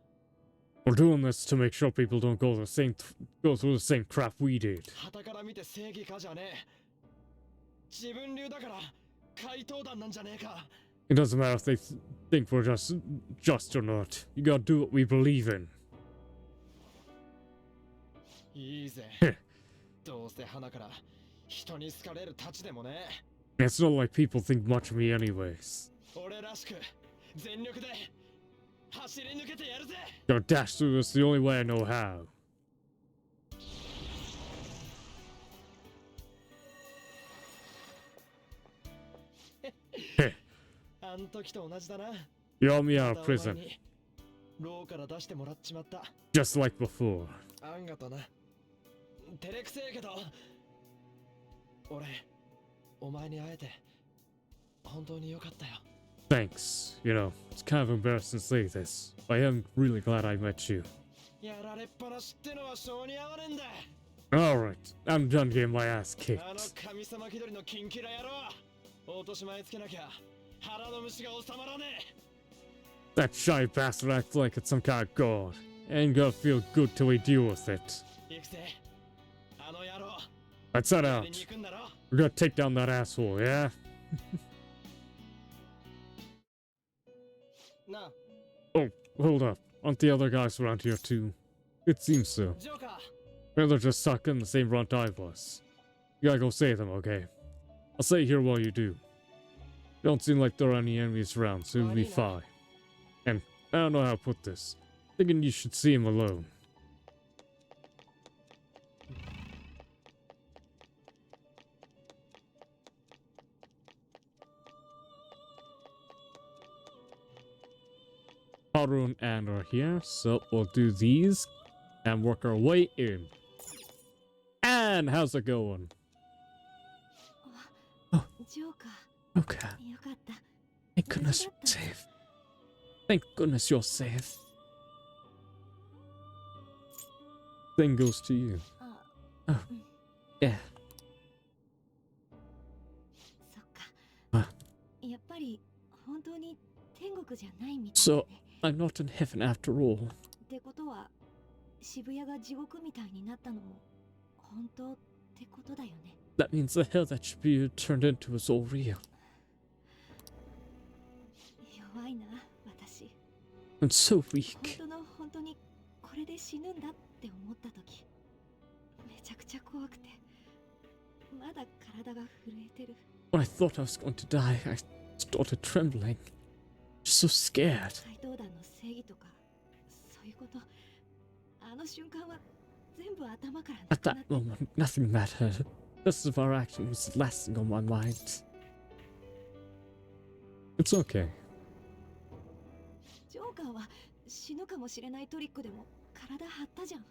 We're doing this to make sure people don't go through the same crap we did. 傍から見て正義かじゃねえ。自分流だから怪盗団なんじゃねえか。 It doesn't matter if they think we're just or not. You gotta do what we believe in. いいぜ。どうせ花から人に好かれるたちでもね。 It's not like people think much of me anyways. 俺らしく全力で走り抜けてやるぜ。 Gotta dash through this the only way I know how. あん時と同じだな。 You want me out ま of たお前 prison, に牢から出してもらっちまった。 just like before. あんがとな。照れくせえけど、俺、お前に会えて本当に良かったよ。 Thanks. You know, it's kind of embarrassing to say this, but I am really glad I met you. やられっぱなしってのは性に合わねえんだ。 Alright, I'm done getting my ass あの kicked. 神様気取りのキンキラ野郎、落とし前つけなきゃ腹の虫が収まらねえ。 That shy bastard acts like it's some kind of god. Ain't gonna feel good till we deal with it. 行くぜ、あの野郎。 Let's head やり out. に行くんだろ。 We're gonna take down that asshole, yeah? なあ、 Oh, hold up. Aren't the other guys around here too? It seems so. ジョーカー。 Maybe they're just stuck in the same rut I was. You gotta go save them, okay? I'll stay here while you do. Don't seem like there are any enemies around, so you'll be fine. And I don't know how to put this. Thinking you should see him alone. Haru and Anne are here, so we'll do these and work our way in. Anne, how's it going? Okay. Thank goodness you're safe. Thank goodness you're safe. Thing goes to you. Oh, yeah. そっか。 Ah. やっぱり本当に天国じゃないみたい。 So, I'm not in heaven after all. ってことは渋谷が地獄みたいになったのも本当ってことだよね。 That means the hell that should be turned into is all real. 弱いな、私。 I'm so weak. 本当にこれで死ぬんだって思った時、めちゃくちゃ怖くて、まだ体が震えてる。 When I thought I was going to die, I started trembling. Just so scared. 怪盗団の正義とかそういうこと、あの瞬間は全部頭から At that moment, nothing mattered. Just as our action was lasting on my mind. It's okay. ジョーカーは死ぬかもしれないトリックでも体張ったじゃん。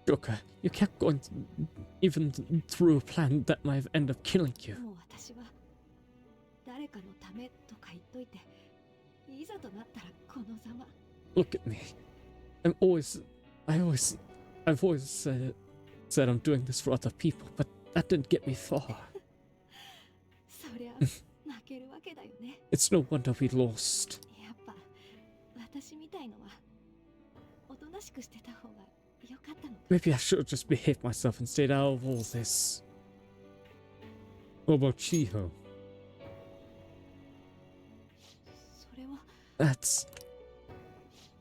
Joker, you kept going even through a plan that might end up killing you. もう私は誰かのためとか言っといて、いざとなったらこのざま。 Look at me. I've always said I'm doing this for other people, but that didn't get me far. そりゃ負けるわけだよね。 It's no wonder we lost. やっぱ私みたいのはおとなしくしてた方が良かったのか。 Maybe I should have just behaved myself and stayed out of all this. What about Chiho? それは That's...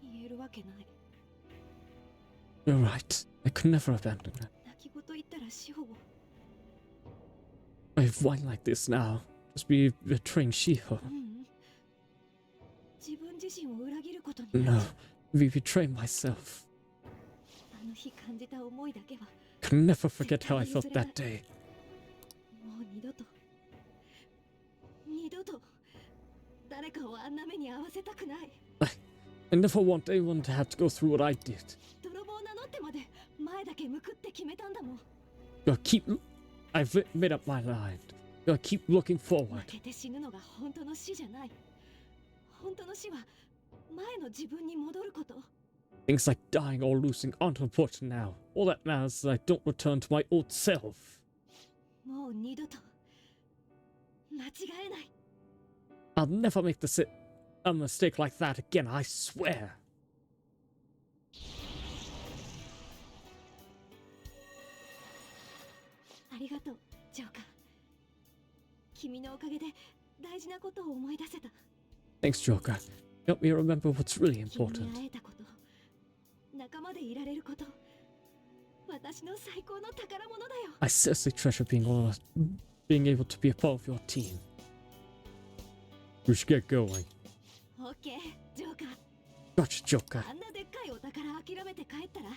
言えるわけない。 You're right. I could never abandon her. 泣き言言ったら志保を。 I've whine like this now. Just be betraying Shiho. 自分自身を裏切ることにな No, る。 we betray myself. あの日感じた思いだけは Can never forget how I felt that day. もう二度と誰かをあんな目に遭わせたくない。 I never want anyone to have to go through what I did. 泥棒名乗ってまで前だけ向くって決めたんだもん。 I've made up my mind. Gotta keep looking forward. 負けて死ぬのが本当の死じゃない。本当の死は前の自分に戻ること。 Things like dying or losing aren't important now. All that matters is I don't return to my old self. もう二度と間違えない。 I'll never make a mistake like that again, I swear. ありがとう、ジョーカー。君のおかげで大事なことを思い出せた。 Thanks, Joker. Help me remember what's really 君 important. に会えたこと、仲間でいられること、私の最高の宝物だよ。 I seriously treasure being able to be a part of your team. We should get going. オッケー、ジョーカー。 Gotcha, Joker. あんなでっかいお宝諦めて帰ったら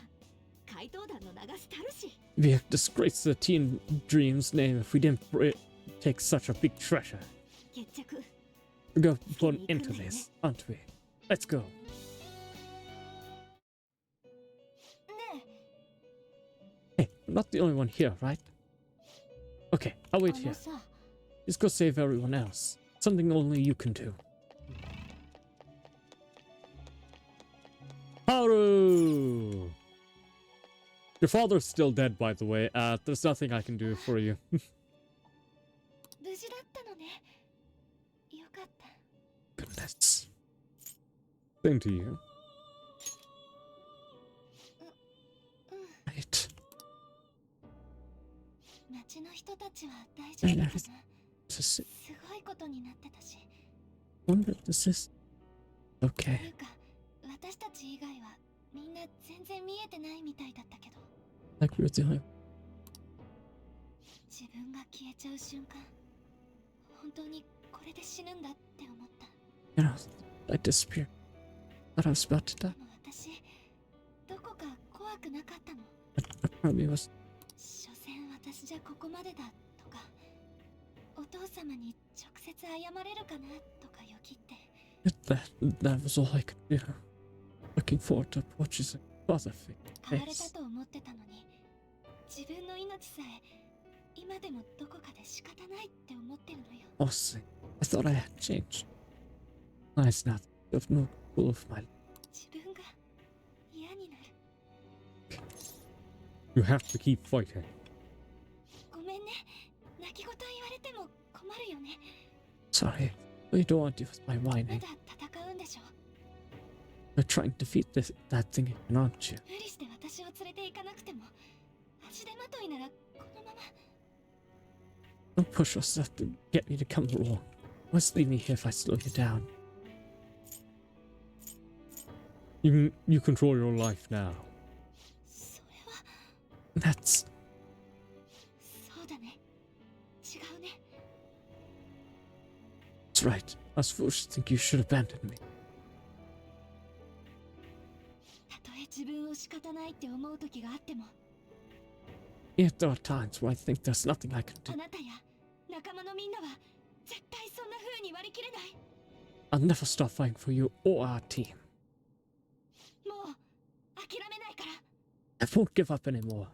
怪盗団の名が廃るし。 We have disgraced the Teen Dream's name if we didn't take such a big treasure. 決着。 We're gonna put an end to this, aren't we? Let's go. ね Hey, I'm not the only one here, right? Okay, I'll え、 wait あ here. のさ、 Just go save everyone else. Something only you can do. Haru! Your father's still dead, by the way. There's nothing I can do for you. 無事だったのね。よかった。 Goodness. Same to you. Right. 町の人たちは大丈夫かな。 This is すごいことになってたし。 wonder if this is と okay. いうか、私たち以外はみんな全然見えてないみたいだったけど、 Like we were the only 自分が消えちゃう瞬間、本当にこれで死ぬんだって思った。 you know, I disappeared. Thought I was about to die. でも私、どこか怖くなかったの。 Part of me was 所詮私じゃここまでだとか、お父様に直接謝れるかなとかよぎって。 that was all I could do. Looking forward to watching father 変われた face. と思ってたのに、自分の命さえ今今でもどこかで仕方ないって思ってるのよ。 Honestly, I thought I had changed. Nice now. You have no control of my life. 自分が嫌になる。 You have to keep fighting. ごめんね。泣き言言われても困るよね。 Sorry, but you don't want to with my ま whining. だ戦うんでしょ。 You're trying to defeat that thing again, aren't you? 無理して私を連れて行かなくても、足手まといならこのまま。 Don't push yourself to get me to come along. Must leave me here if I slow you down. You control your life now. それは That's そうだね。違うね。 that's right. I was foolish to think you should abandon me. たとえ自分を仕方ないって思う時があっても、 Yet there are times where I think there's nothing I can あ do. なたや仲間のみんなは絶対そんな風に割り切れない。 I'll never stop fighting for you or our team. もう諦めないから。 I won't give up anymore.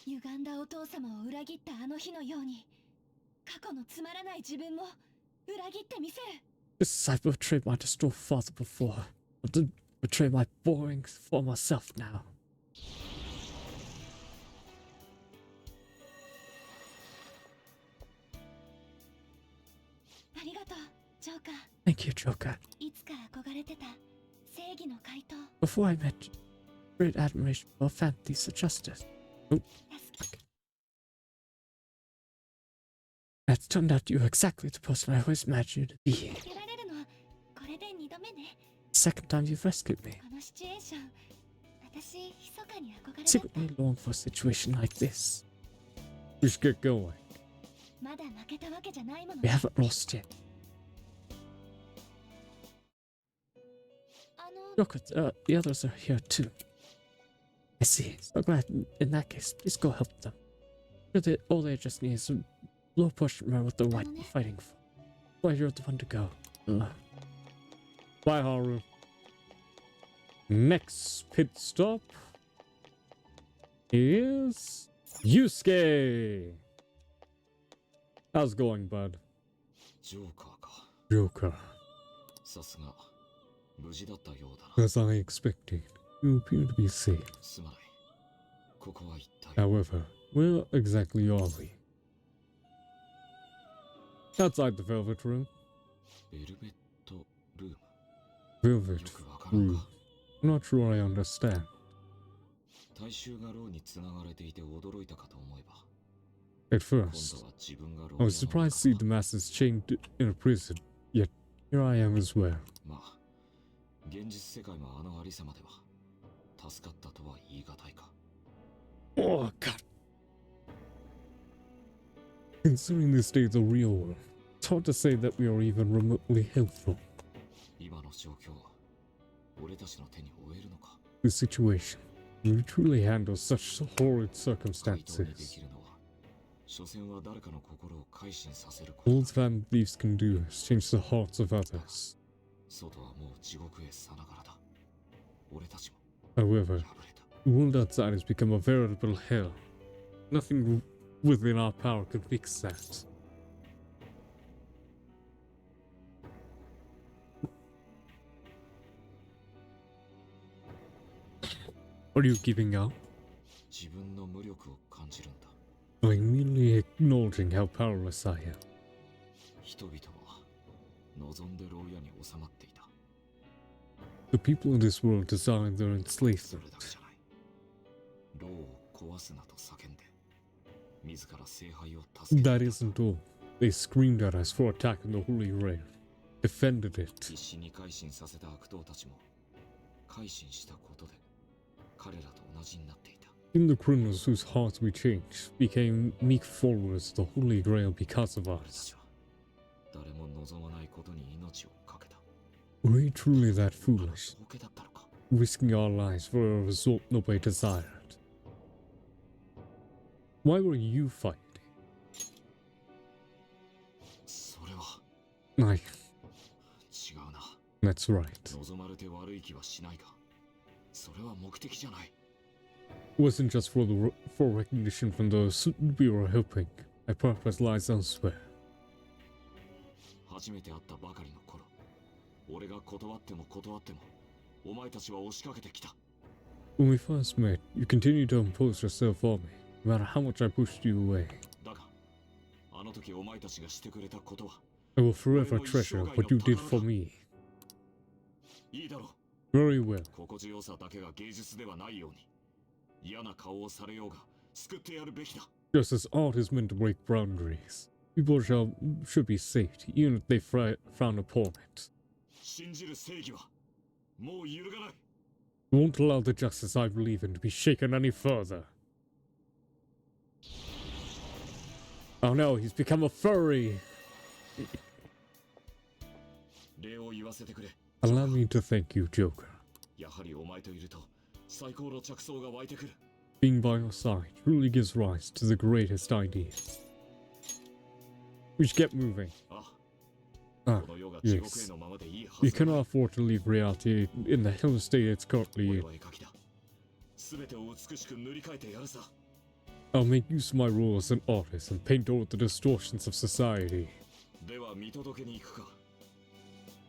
歪んだお父様を裏切ったあの日のように、過去のつまらない自分も裏切ってみせる。 Just as I've betrayed my distraught father before, I'll betray my boring former self now. ありがとう、ジョーカー。 Thank you, Joker. いつか憧れてた正義の怪盗。 Before I met you, great admiration for fantasies of justice. Oh. It's turned out you were exactly the person I always imagined you to be. 助けられるのこれで2度目ね。 Second time you've rescued me. このシチュエーション、私密かに憧れだった。 Secretly long for a situation like this. Just get going. まだ負けたわけじゃないもの。 We haven't lost yet. あの Joker, the others are here too. I see. So glad. In that case, please go help them. All they just need is a low push from what they're fighting for. Why you're the one to go. Bye, Haru. Next pit stop is Yusuke. How's it going, bud? ジョーカーか。 Joker. さすが無事だったようだな。 As I expected, you appear to be safe. すまない。ここは一体。 However, where exactly are we? Outside the Velvet Room. ベルベットルーム。 Velvet よくわからん Room. か。 I'm not sure I understand. 大衆がローに繋がれていて驚いたかと思えば。 At 今 first, 度は自分がロー I was surprised to see the masses chained in a prison, yet here I am as well. まあ、現実世界もあのありさまでは助かったとは言い難いか。 Oh, God. Considering this day the real world, it's hard to say that we are even remotely helpful. 今の状況、俺たちの手に負えるのか。 The situation. We truly handle such horrid 対等にで circumstances. きるのは、所詮は誰かの心を改心させるこ All と the family thieves can do is change the hearts of others. 外はもう地獄へさながらだ。俺たちも However, the world outside has become a veritable hell. Nothing within our power can fix that. Are you giving up? 自分の無力を感じるんだ。 I'm merely acknowledging how powerless I am. 人々は望んで牢屋に収まっていた。 The people in this world designed their それ enslavement. だけじゃない。牢を壊すなと叫んで、自ら聖杯を助け That isn't all. They screamed at us for attacking the Holy Grail, defended it. 必死に改心させた悪党たちも改心したことで彼らと同じになっていた。 Even the criminals whose hearts we changed became meek followers of the Holy Grail because of 俺た us. ちは誰も望まないことに命を懸けた。 Were we truly that あの foolish, 道化だったのか。 risking our lives for a result nobody desired? Why were you fighting? それは I. 違うな。 That's right. 望まれて悪い気はしないが、それは目的じゃない。 It wasn't just for recognition from those we were helping. My purpose lies elsewhere. 初めて会ったばかりの頃、俺が断ってもお前たちは押しかけてきた。 When we first met, you continued to impose yourself on me, no matter how much I pushed you away. だが、あの時お前たちがしてくれたことは、 I will forever treasure what you did for me. いいだろう。Very well. 心地よさだけが芸術ではないように、嫌な顔をされようが救ってやるべきだ。 Just as art is meant to break boundaries, people should be saved, even if they frown upon it. 信じる正義はもう揺るがない。 I won't allow the justice I believe in to be shaken any further. Oh no, he's become a furry! 礼を言わせてくれ。 Allow me to thank you, Joker. やはりお前といると最高の着想が湧いてくる。 Being by your side truly gives rise to the greatest ideas. We should get moving. Ah, yes. You cannot afford to leave reality in the hell state it's currently in. I'll make use of my role as an artist and paint over the distortions of society.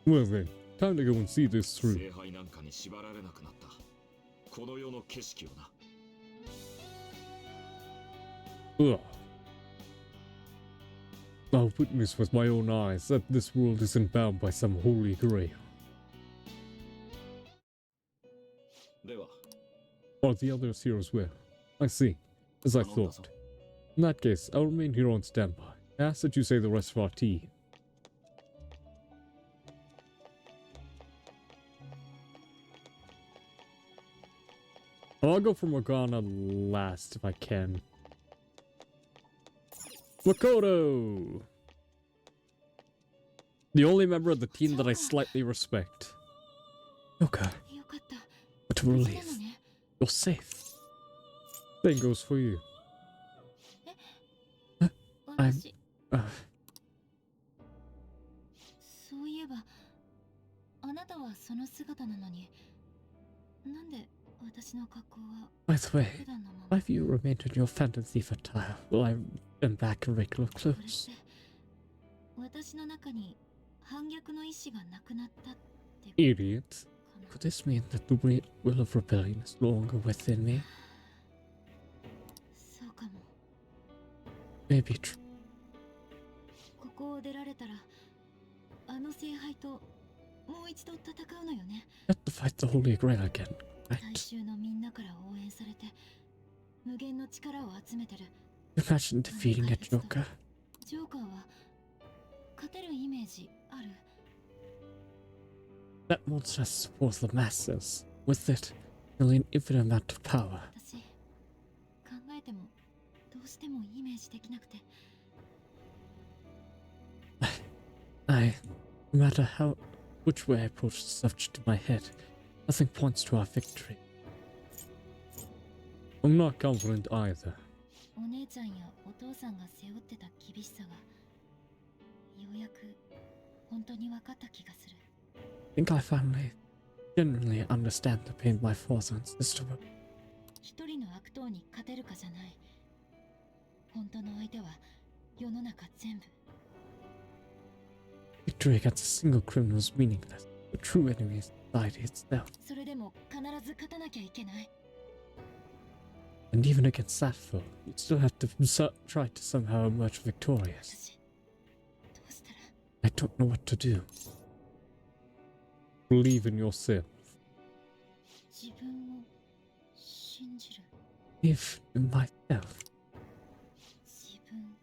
Well then, time to go and see this through. Ugh. I'll witness with my own eyes that this world isn't bound by some holy grail. Are the others here as well? I see. As I thought. In that case, I'll remain here on standby. I ask that you say the rest of our tea. I'll go for Morgana last if I can. Makoto! The only member of the team that I slightly respect. Okay. What a relief. You're safe. Same goes for you. I'm... そういえば、あなたはその姿なのに、なんで私の格好は By the way, why have you remained in your fantasy fertile while I am back in regular clothes? 私の中に反逆の意志がなくなったって Idiot. Could this mean that the will of rebellion is no longer within me? そうかも。 Maybe true. ここを出られたら、あの聖杯ともう一度戦うのよね。 You have to fight the Holy Grail again, 大衆のみんなから応援されて、無限の力を集めてる。 Imagine defeating a Joker. ジョーカーは勝てるイメージある？ That monster supports the masses. With it, nearly an infinite amount of power. 私考えてもどうしてもイメージできなくて。No matter which way I approach the subject in my head, nothing points to our victory. I'm not confident either. お姉ちゃんやお父さんが背負ってた厳しさが、ようやく本当に分かった気がする。I think I finally genuinely understand the pain my father and sister were. 一人の悪党に勝てるかじゃない。本当の相手は世の中全部。 Victory against a single criminal is meaningless. The true enemy is society itself. それでも必ず勝たなきゃいけない。 And even against that foe, you still have to try to somehow emerge victorious. I don't know what to do. Believe in yourself. 自分を信じる。 Believe in myself. 自分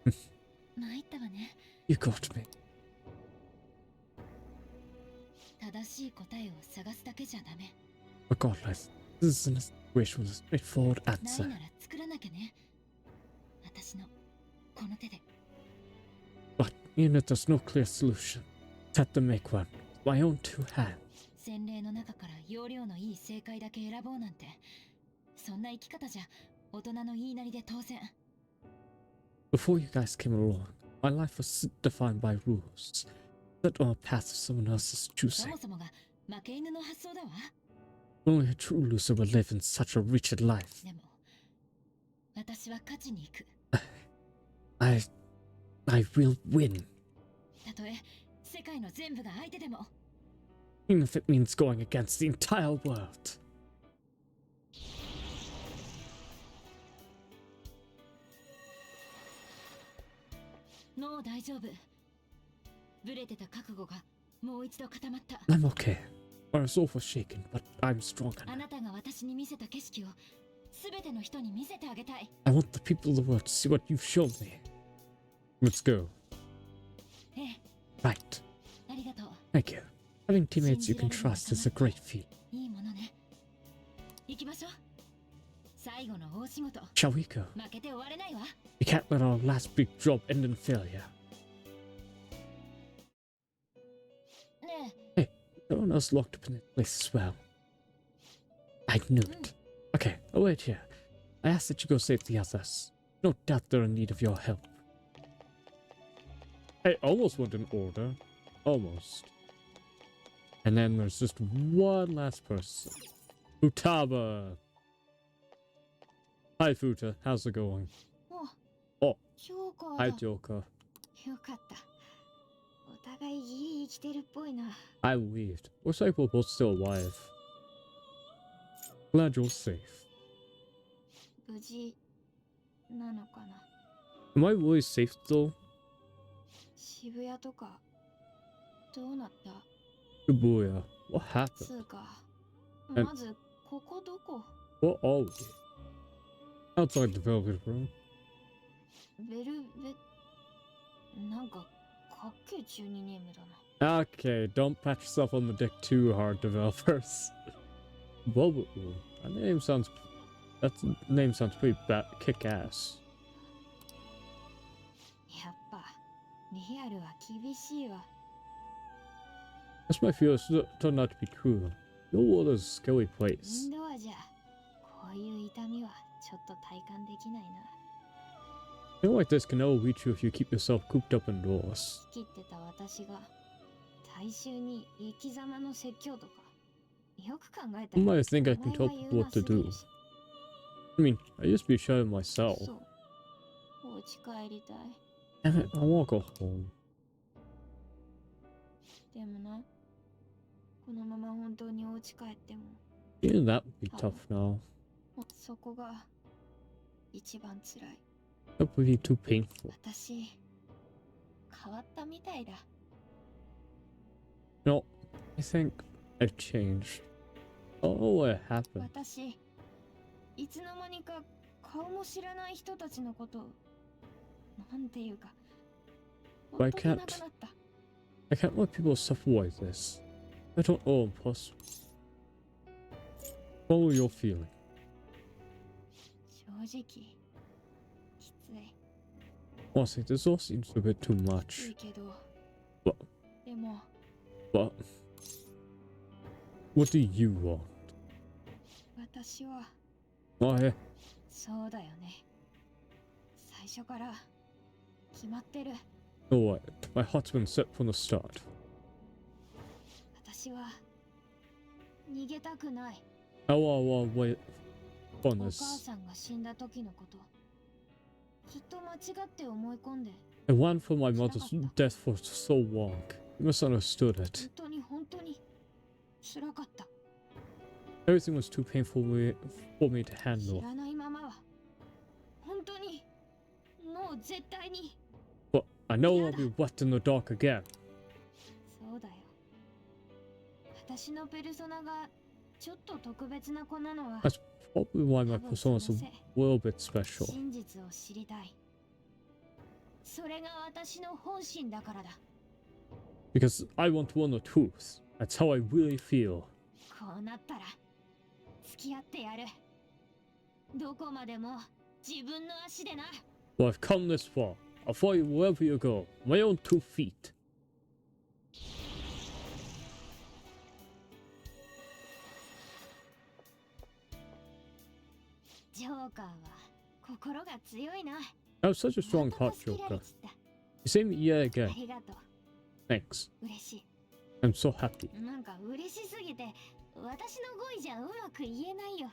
が参ったわね。 You got me. 正しい答えを探すだけじゃダメ。 Regardless, this isn't a situation with a straightforward ない answer. なら作らなきゃね。私のこの手で。 But even if there's no clear solution, I have to make one with my own two hands. 洗礼の中から容量のいい正解だけ選ぼうなんて、そんな生き方じゃ大人の言いなりで当然。 Before you guys came along, my life was defined by rules, set on a path of someone else's そ choosing. もそもが負け犬の発想だわ。 Only a true loser would live in such a wretched life. でも私は勝ちに行く。I will win. たとえ世界の全部が相手でも。 Even if it means going against the entire world. もう大丈夫。ブレてた覚悟がもう一度固まった。 I'm okay. I was awful shaken, but I'm stronger あ now. なたが私に見せた景色を全ての人に見せてあげたい。 I want the people of the world to see what you've shown me. Let's go. ええ、 Right. ありがとう。 Thank you. Having teammates you can trust is a great feat. いいものね。行きましょう。最後の大仕事。 Shall we go? 負けて終われないわ。 We can't let our last big job end in failure. ね Hey, no one else locked up in that place as well. I knew it. Okay, I'll wait here. I ask that you go save the others. No doubt they're in need of your help. I almost went in order. Almost. And then there's just one last person. Futaba. Hi, Futa. How's it going? え。 Oh, ジョーカーだ。 hi, Joker. よかった。お互いギリ生きてるっぽいな。 I believed. Looks like we're both still alive. Glad you're safe. 無事なのかな。 Am I really safe though? 渋谷とかどうなった？ Shibuya. What つ happened? うか、 And- まずここどこ？ What are we? Outside the Velvet Room. ベルベなんかかっけえ中二ネームだな。 Okay, don't pat yourself on the dick too hard, developers. Velvet Room. That name sounds pretty kick-ass. やっぱリアルは厳しいわ。 That's my fear. It's turned out to be true. Your world is a scary イ place. ンドアじゃこういう痛みはちょっと体感できないな。 Feel like this can only reach you if you keep yourself cooped up indoors. 生きてた私が大衆に生き様の説教とかよく考えた You ら might think I can tell people what to do. I mean, I used to be shy of myself. そう。お家帰りたい。 Damn it, I wanna go home. でもな、このまま本当にお家帰っても Even that would be tough now. そこが一番辛い。 That would be too painful. 私変わったみたいだ。 No, I think I've changed. Oh, what happened? 私いつの間にか顔も知らない人たちのことをなんていうか I ほっとけな can't. くなった。 I can't let people suffer like this. I don't know, plus. Follow your feeling. 正直きつい。 Honestly, this all seems a bit too きつ much. いけど But, でも but, what do you want? 私は I, そうだよね。最初から決まってる。 know what? My heart's been set from the start. 私は逃げたくない。 I'll wait お on 母 this. さんが死んだ時のことずっと間違って思い込んで I went for my mother's death for so long. You misunderstood 本 it. 当に本当に辛かった。 Everything was too painful for me to 知 handle. らないままは本当にもう絶対に But I know I'll be left in the dark again. そうだよ。私のペルソナがちょっと特別な子なのは That's probably why my persona's a little bit special. 真実を知りたい。それが私の本心だからだ。 Because I want to know the truth. That's how I really feel. こうなったら付き合ってやる。どこまでも自分の足でな。 Well, I've come this far. I'll follow you wherever you go. My own 2 feet. ジョーカーは心が強いな。 I have such a strong heart, Joker. You saved me yet あ again. りがとう。 Thanks. 嬉しい。 I'm so happy. なんか嬉しすぎて私の語彙じゃうまく言えないよ。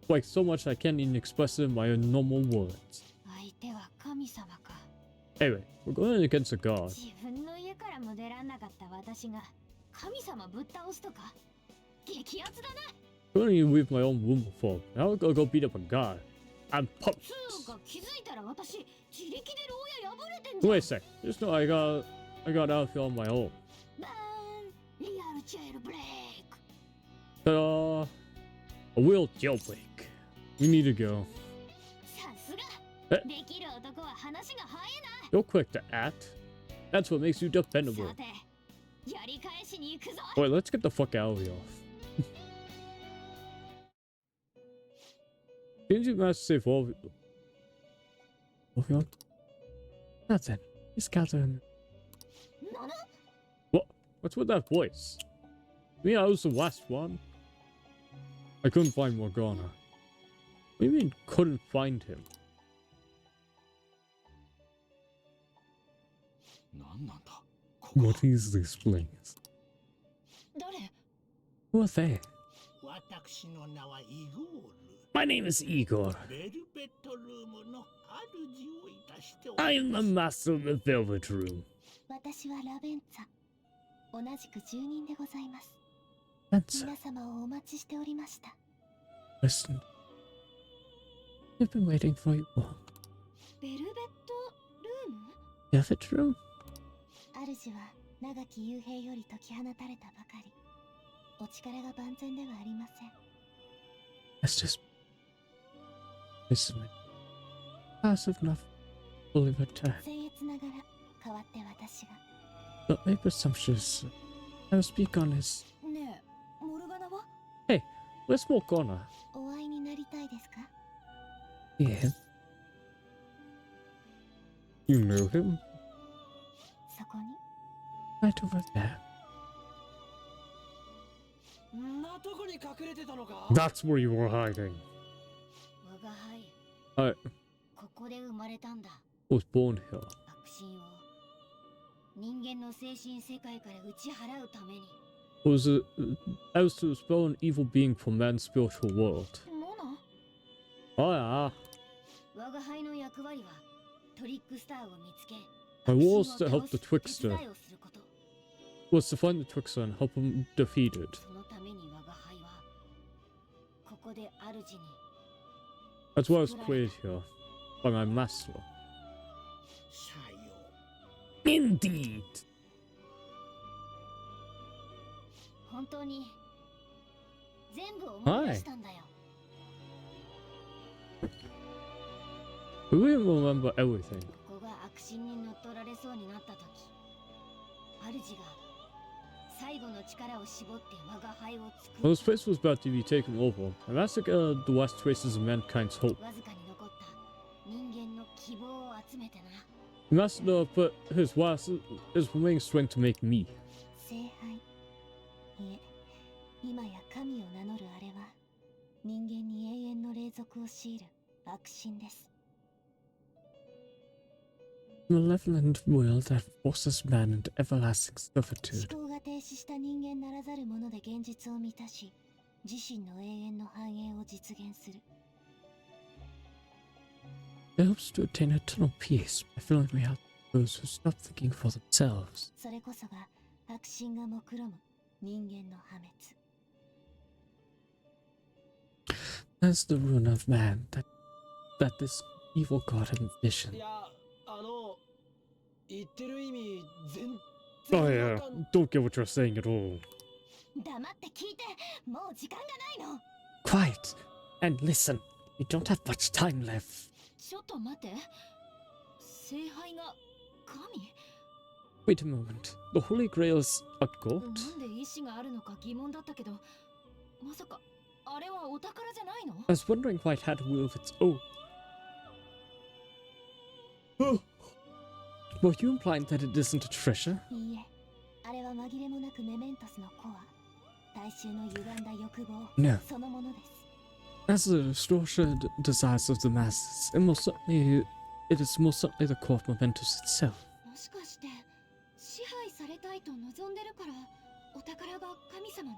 like so much I can't even express it in my own normal words. 相手は神様か。 Anyway, we're going against a god. 自分の家からも出らんなかった私が神様ぶっ倒すとか激アツだな。 I couldn't even leave my own room before. Now I gotta go beat up a god. I'm pumped. つうか気づいたら私自力で牢屋破れてんじゃん。 Wait a sec. Just know I got out of here on my own. バーンリアルチェールブレイク。 A real jailbreak. We need to go. さすが。できる男は話が早いな。 You're quick to act. That's what makes you dependable. さて、やり返しに行くぞ。 Wait, let's get the fuck out of here. Didn't you manage to save all of it? Moving on. Nothing. He's gathering. What? What's with that voice? Me, I was the last one. I couldn't find Morgana. What do you mean, couldn't find him? What is this place? 誰? Who are they? 私の名はイゴール。 My name is Igor. ベルベットルームの主をいたしております。 I am the master of the Velvet Room. 私はラベンツァ。同じく住人でございます。 Answer. 皆様をお待ちしておりました。 Listen. I've been waiting for you all. ベルベットルーム? Velvet room? 主は長き幽閉より解き放たれたばかり。お力が万全ではありません。 Let's just listen. Passive enough. Fully return. 僭越ながら代わって私が。 Not my presumptuous. I will speak on his. ねえ、モルガナは? Hey, where's Morgana? お会いになりたいですか? Yeah. You know him? そこに? Right over there. んなとこに隠れてたのか? That's where you were hiding. 我が輩。I ここで生まれたんだ。 was born here. 悪心を人間の精神世界から打ち払うために。I was to expel an evil being from man's spiritual world. モナ? Oh yeah. 我が輩の役割はトリックスターを見つけ。 My role was to help the trickster. Was to find the trickster and help him defeat it. そのために我が輩はここで主に。 That's why I was created here by my master. さよ。 Indeed. 本当に全部思い出したんだよ。 We didn't remember everything. ここが悪心に乗っ取られそうになった時、主が最後の力を絞って我が輩を作 When る。 this place was about to be taken over, my master gathered the last traces of mankind's hope. わずかに残った人間の希望を集めてな。 The master put his remaining strength to make me. 聖杯。いえ、今や神を名乗るあれは人間に永遠の霊俗を強いる悪心です。 Malevolent will that forces man into everlasting 思 servitude. 考が停止した人間ならざるもので現実を満たし、自身の永遠の繁栄を実現する。 It helps to attain eternal peace by filling me out those who stop thinking for themselves. それこそが悪心が目論む人間の破滅。 That's the ruin of man that this evil god envisioned. いや、言ってる意味全 Oh 然 yeah, わかん don't get what you're saying at all. 黙って聞いて、もう時間がないの。 Quiet and listen. We don't have much time left. ちょっと待って。聖杯が神? Wait a moment. The Holy Grail is a goat? なんで意志があるのか疑問だったけど、まさかあれはお宝じゃないの? I was wondering why it had a will of its own. Were you implying that it isn't a treasure? いいえ、あれは紛れもなくメメントスのコア、大衆の歪んだ欲望 No. そのものです。 As the distorted desires of the masses, it is most certainly the core of Mementos itself. もしかして支配されたいと望んでるからお宝が神様に?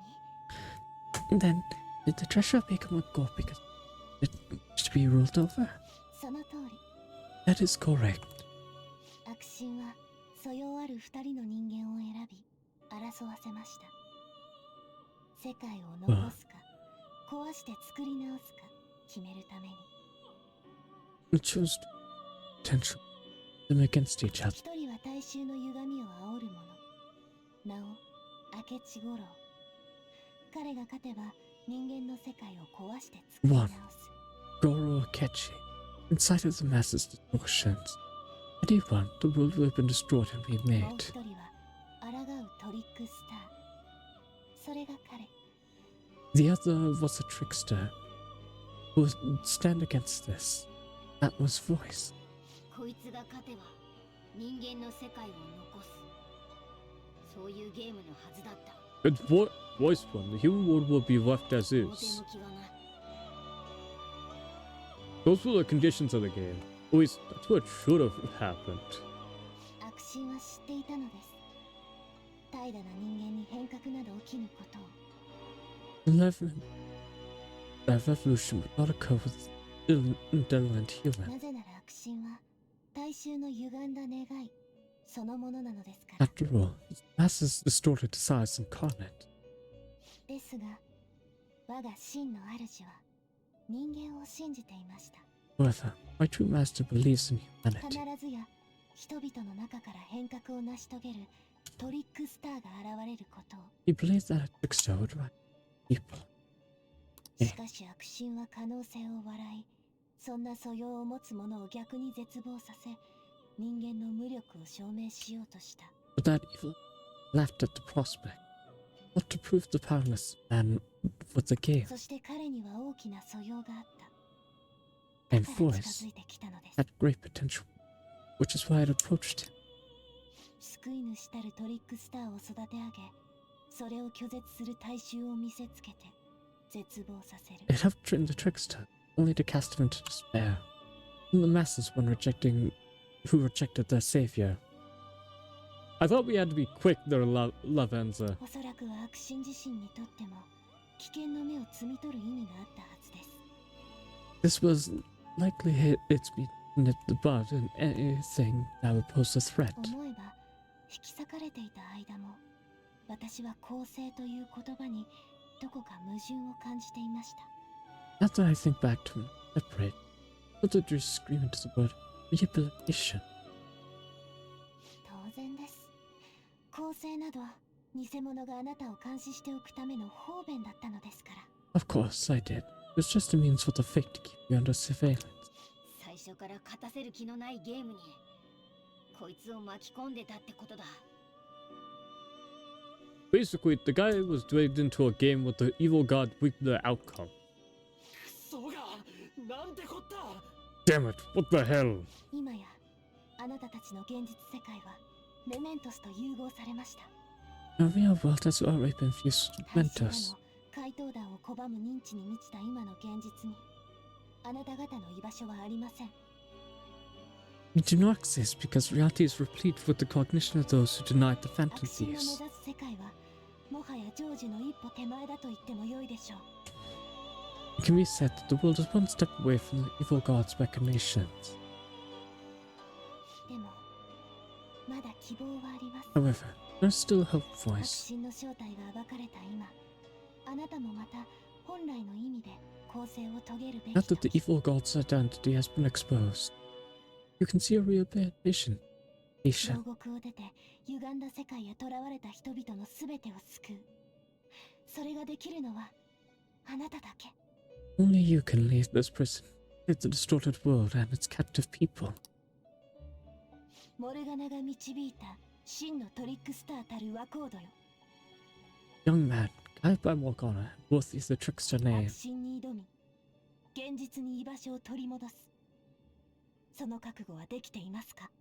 And then, did the treasure become a god because It to be ruled over? その通り。 That is correct. 悪神は素養ある二人の人間を選び争わせました。世界を残すか壊して作り直すか決めるために。We chose to tension them against each other. 一人は大衆の歪みを煽る者、名を明智五郎。彼が勝てば人間の世界を壊して作り直 One. す。 Goro Akechi, inside of the masses' distortions. Had he won, the world would have been destroyed and もう remade. 一人は抗うトリックスター。それが彼。 The other was a trickster who would stand against this. That was Voice. こいつが勝てば人間の世界を残す。そういうゲームのはずだった。 It's Voice one. The human world will be left as 表 is. 向きはな。 Those were the conditions of the game. At least that's what should have happened. 悪神は知っていたのです。怠惰な人間に変革など起きぬことを。 The revolution would not occur with indolent human. なぜなら悪神は大衆の歪んだ願いそのものなのですから。 After all, masses distorted desires incarnate. ですが、我が真の主は人間を信じていました。 However, my true master believes in 必 humanity. ずや人々の中から変革を成し遂げるトリックスターが現れることを。 He believes that a trickster would rise people. しかし悪神は可能性を笑い、そんな素養を持つ者を逆に絶望させ、人間の無力を証明しようとした。 But that evil laughed at the prospect. Not to prove the powerless man with the game. そして彼には大きな素養があった。 And だから Voice 近づいてきたのです。 had great potential, which is why I approached him. 救い主たるトリックスターを育て上げ、それを拒絶する大衆を見せつけて絶望させる。 It helped train the trickster, only to cast him into despair. And the masses who rejected their savior. I thought we had to be quick there, Lavenza. おそらくは悪神自身にとっても危険の目を摘み取る意味があったはずです。 This was likely it's been nipped the bud in anything that would pose a threat. 思えば引き裂かれていた間も、私は公正という言葉にどこか矛盾を感じていました。 Now that I think back to separate, what did you scream into the word rehabilitation? 当然です。公正など偽物があなたを監視しておくための方便だったのですから。 Of course, I did. It was just a means for the fake to keep you under surveillance. 最初から勝たせる気のないゲームにこいつを巻き込んでたってことだ。 Basically, the guy was dragged into a game with the evil god with the outcome. そうがなんてこった。 Damn it, what the hell? 今やあなたたちの現実世界はメメントスと融合されました。 The real world has already been fused with 大衆ら Mentos. の怪盗団を拒む認知に満ちた今の現実にあなた方の居場所はありません。 We do not exist because reality is replete with the cognition of those who denied the 悪 phantom 神の目指 thieves. す世界はもはや成就の一歩手前だと言っても良いでしょう。 It can be said that the world is one step away from the evil god's machinations. でもまだ希望はあります。 However, there's still hope, 悪 Voice. 神の正体が暴かれた今、あなたもまた本来の意味で公正を遂げるべき Now だ。 that the evil god's identity has been exposed, you can see a real vision. 牢獄を出て歪んだ世界へ囚われた人々のすべてを救う。それができるのはあなただけ。 Only you can leave this prison, save the distorted world and its captive people. モルガナが導いた真のトリックスターたるワコードよ。 Young man, guided by Morgana, worthy is the trickster 悪 name. 神に挑み、現実に居場所を取り戻す。その覚悟はできていますか？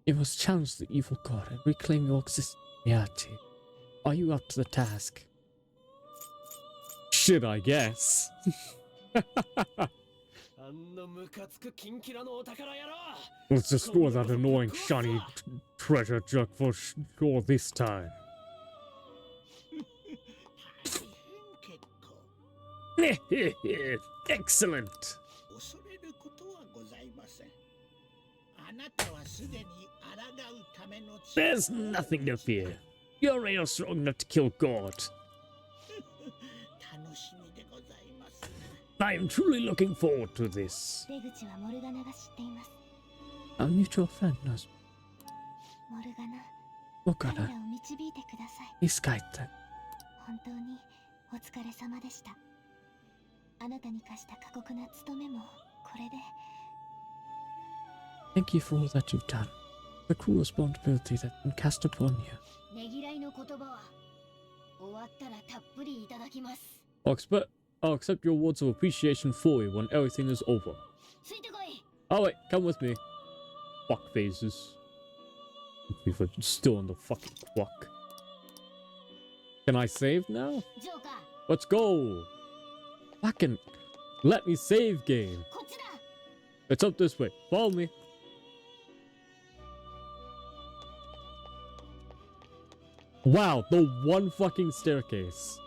You must challenge the evil god and reclaim your existing reality. Are you up to the task? Shit, I guess. あんなムカつくキンキラのお宝野郎。 Let's destroy that annoying shiny treasure jug for sure this time. Excellent. 恐れることはございません。あなたはすでに抗うための There's nothing to fear. You're real strong enough to kill God. 楽しみでございます。 I am truly looking forward to this. 出口はモルガナが知っています。 Our mutual friend knows. モルガナ、 Morgana, 彼らを導いてください。 please guide them. 本当にお疲れ様でした。あなたに課した過酷な務めもこれで。 Thank you for all that you've done. The cruel responsibility that's been cast upon you. ねぎらいの言葉は終わったらたっぷりいただきます。 I'll accept your words of appreciation for you when everything is over. ついてこい。 Oh wait, come with me. Fuck phases. People still in the fucking clock. Can I save now? ジョーカー、 Let's go. Fucking let me save game. こっちだ。 It's up this way. Follow me. Wow, the one fucking staircase.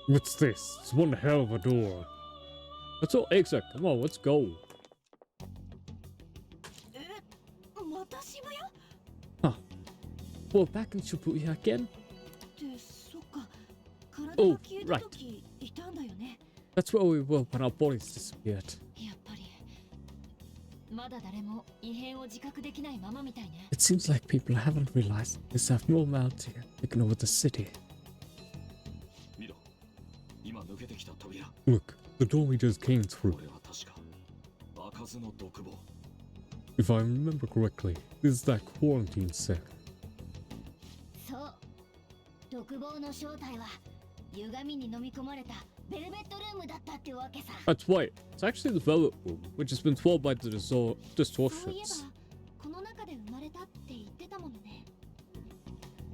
What's this? It's one hell of a door. Let's go, Exec. Come on, let's go. また渋谷？ Huh. Well, back in Shibuya again? ってそっか。体 Oh, が消えた時いたんだよね。 That's where we were when our bodies disappeared. やっぱりまだ誰も異変を自覚できないままみたいね。 It seems like people haven't realized this abnormality has taken over the city. 見ろ、今抜けてきた扉。 Look, the door we just came through. これは確か開かずの独房。 If I remember correctly, this is that quarantine cell. そう。独房の正体は歪みに飲み込まれたベルベットルームだったってわけさ。 That's right. It's actually the Velvet Room, which has been swallowed by the そういえ distortions. ばこの中で生まれたって言ってたものね。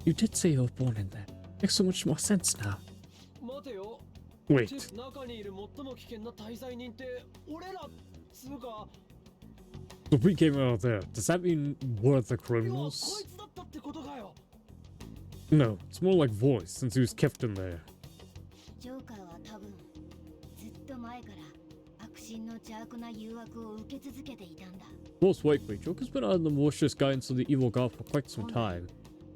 You did say you were born in there. Makes so much more sense now. 待てよ。 Wait. 中にいる最も危険な滞在人って俺らつうか。 So we came out of there. Does that mean we're the 要はこ criminals? いつだったってことかよ。 No, it's more like voice since he was kept in there. ジョーカーは多分ずっと前から悪心の邪悪な誘惑を受け続けていたんだ。 Most likely, Joker's been under the malicious guidance of the evil god for quite some time.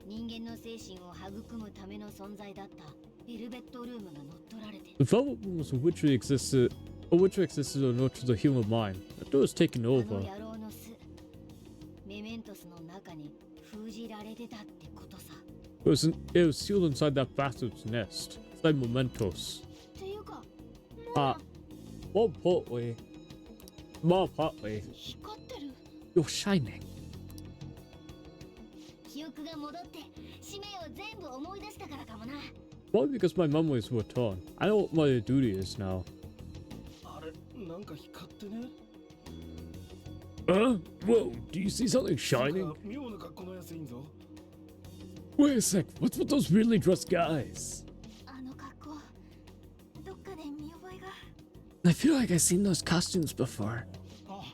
人間の精神を育むための存在だったベルベットルームが乗っ取られて The Velvet Room was witchery existed to nurture the human mind. After it was taken あの over, 野郎の巣メメントスの中に封じられてたってことさ。 it was sealed inside that bastard's nest. Inside Mementos. っていうか More importantly, 光ってる。 You're shining. 記憶が戻って使命を全部思い出したからかもな。 probably because my memories were torn. I know what my duty is now. あれ、なんか光ってね。 Whoa, do you see something shining? なんか妙な格好のやついんぞ。 Wait a sec, what's with those weirdly dressed guys? あの格好どっかで見覚えが。 I feel like I've seen those costumes before. あ、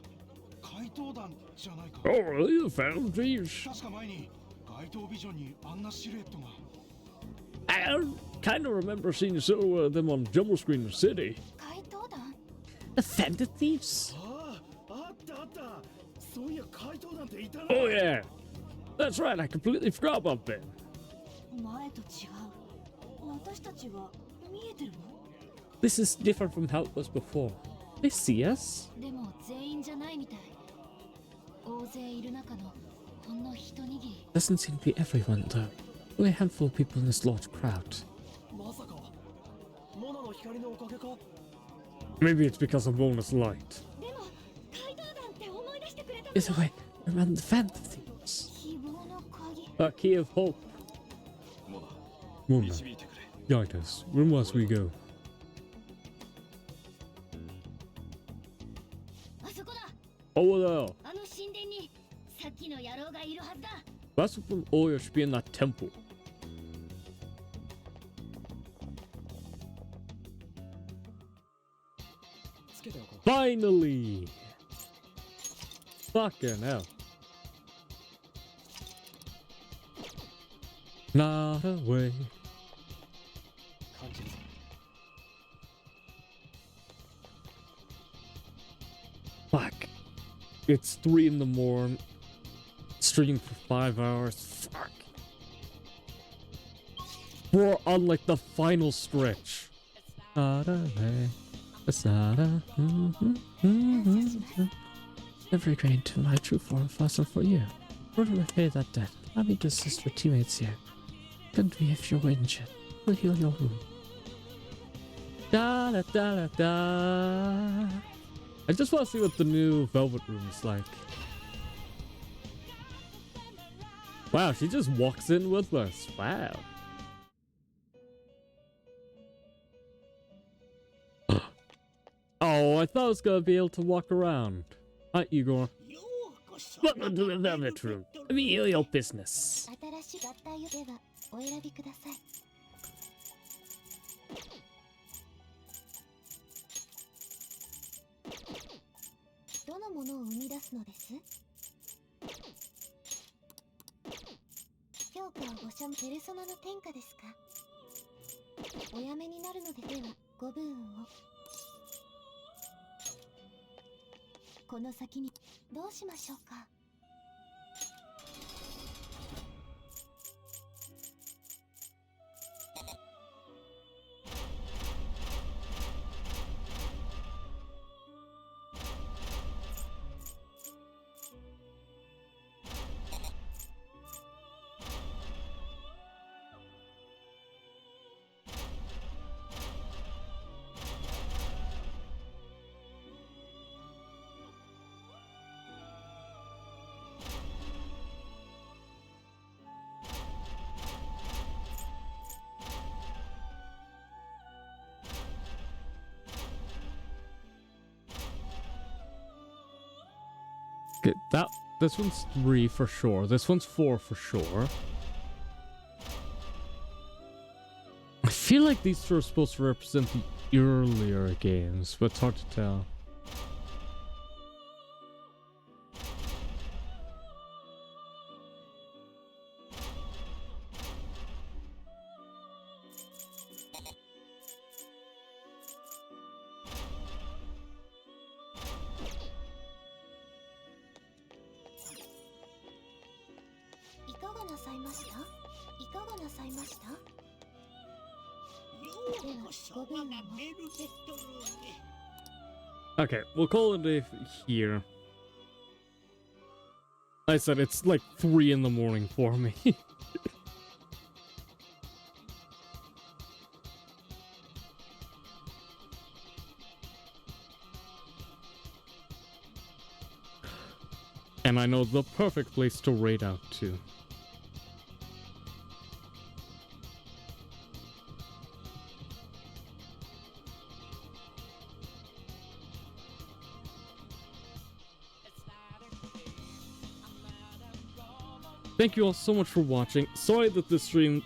怪盗団じゃないか。 Oh, really? The Phantom Thieves? 確か前に街頭ビジョンにあんなシルエットが。 I kind of remember seeing a silhouette of them on the jumbo screen in the city. 怪盗団 The Fender Thieves? ああ、あったあった。そういや怪盗団っていたな。 Oh yeah, that's right. I completely forgot about them. 前と違う。私たちは見えてるの？ This is different from how it was before. They see us? でも全員じゃないみたい。大勢いる中のほんの一握り。 Doesn't seem to be everyone though. Only a handful of people in this large crowd. まさかモナの光のおかげか。 Maybe it's because of Mona's light. でも怪盗団って思い出してくれた。 Either way, remember the Fender Thieves. 希望の鍵。 A key of hope. モナ、 Mona, 導いてくれ。 guide us. Where must we go? あそこだ。 Over there. あの神殿にさっきの野郎がいるはずだ。 That's from Oya should be in that temple. つけておこう。 Finally! Fucking hell. Not away. 感じるぞ。It's 3 in the morning. Stream for 5 hours. Fuck. We're on like the final stretch. It's not a every grain to my true form fossil for you. Where do I pay that debt? Allow me to assist your teammates here. Come to me if you're injured. We'll heal your wound. Da da da da da. I just want to see what the new Velvet Room is like. Wow, she just walks in with us. Wow. Oh, I thought I was gonna be able to walk around. Hi, Igor. Welcome to the Velvet Room. Let me heal your business. 新しい合体予定はお選びください。どのものを生み出すのです？評価はご所ペルソナの天下ですか？おやめになるのではご武運を。この先にどうしましょうか。Okay, this one's 3 for sure. This one's 4 for sure. I feel like these two are supposed to represent the earlier games, but it's hard to tell. Okay, we'll call it a day here. I said it's like 3 in the morning for me. And I know the perfect place to raid out to. Thank you all so much for watching. Sorry that this stream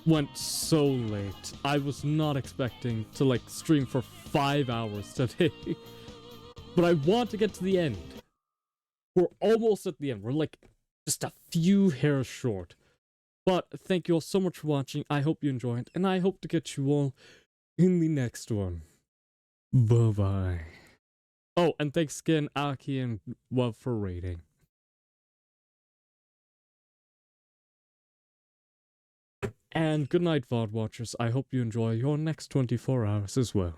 went so late. I was not expecting to like stream for 5 hours today. But I want to get to the end. We're almost at the end. We're like just a few hairs short. But thank you all so much for watching. I hope you enjoyed. And I hope to get you all in the next one. Bye-bye. Oh, and thanks again, Aki and Wub for rating. And good night, VOD watchers. I hope you enjoy your next 24 hours as well.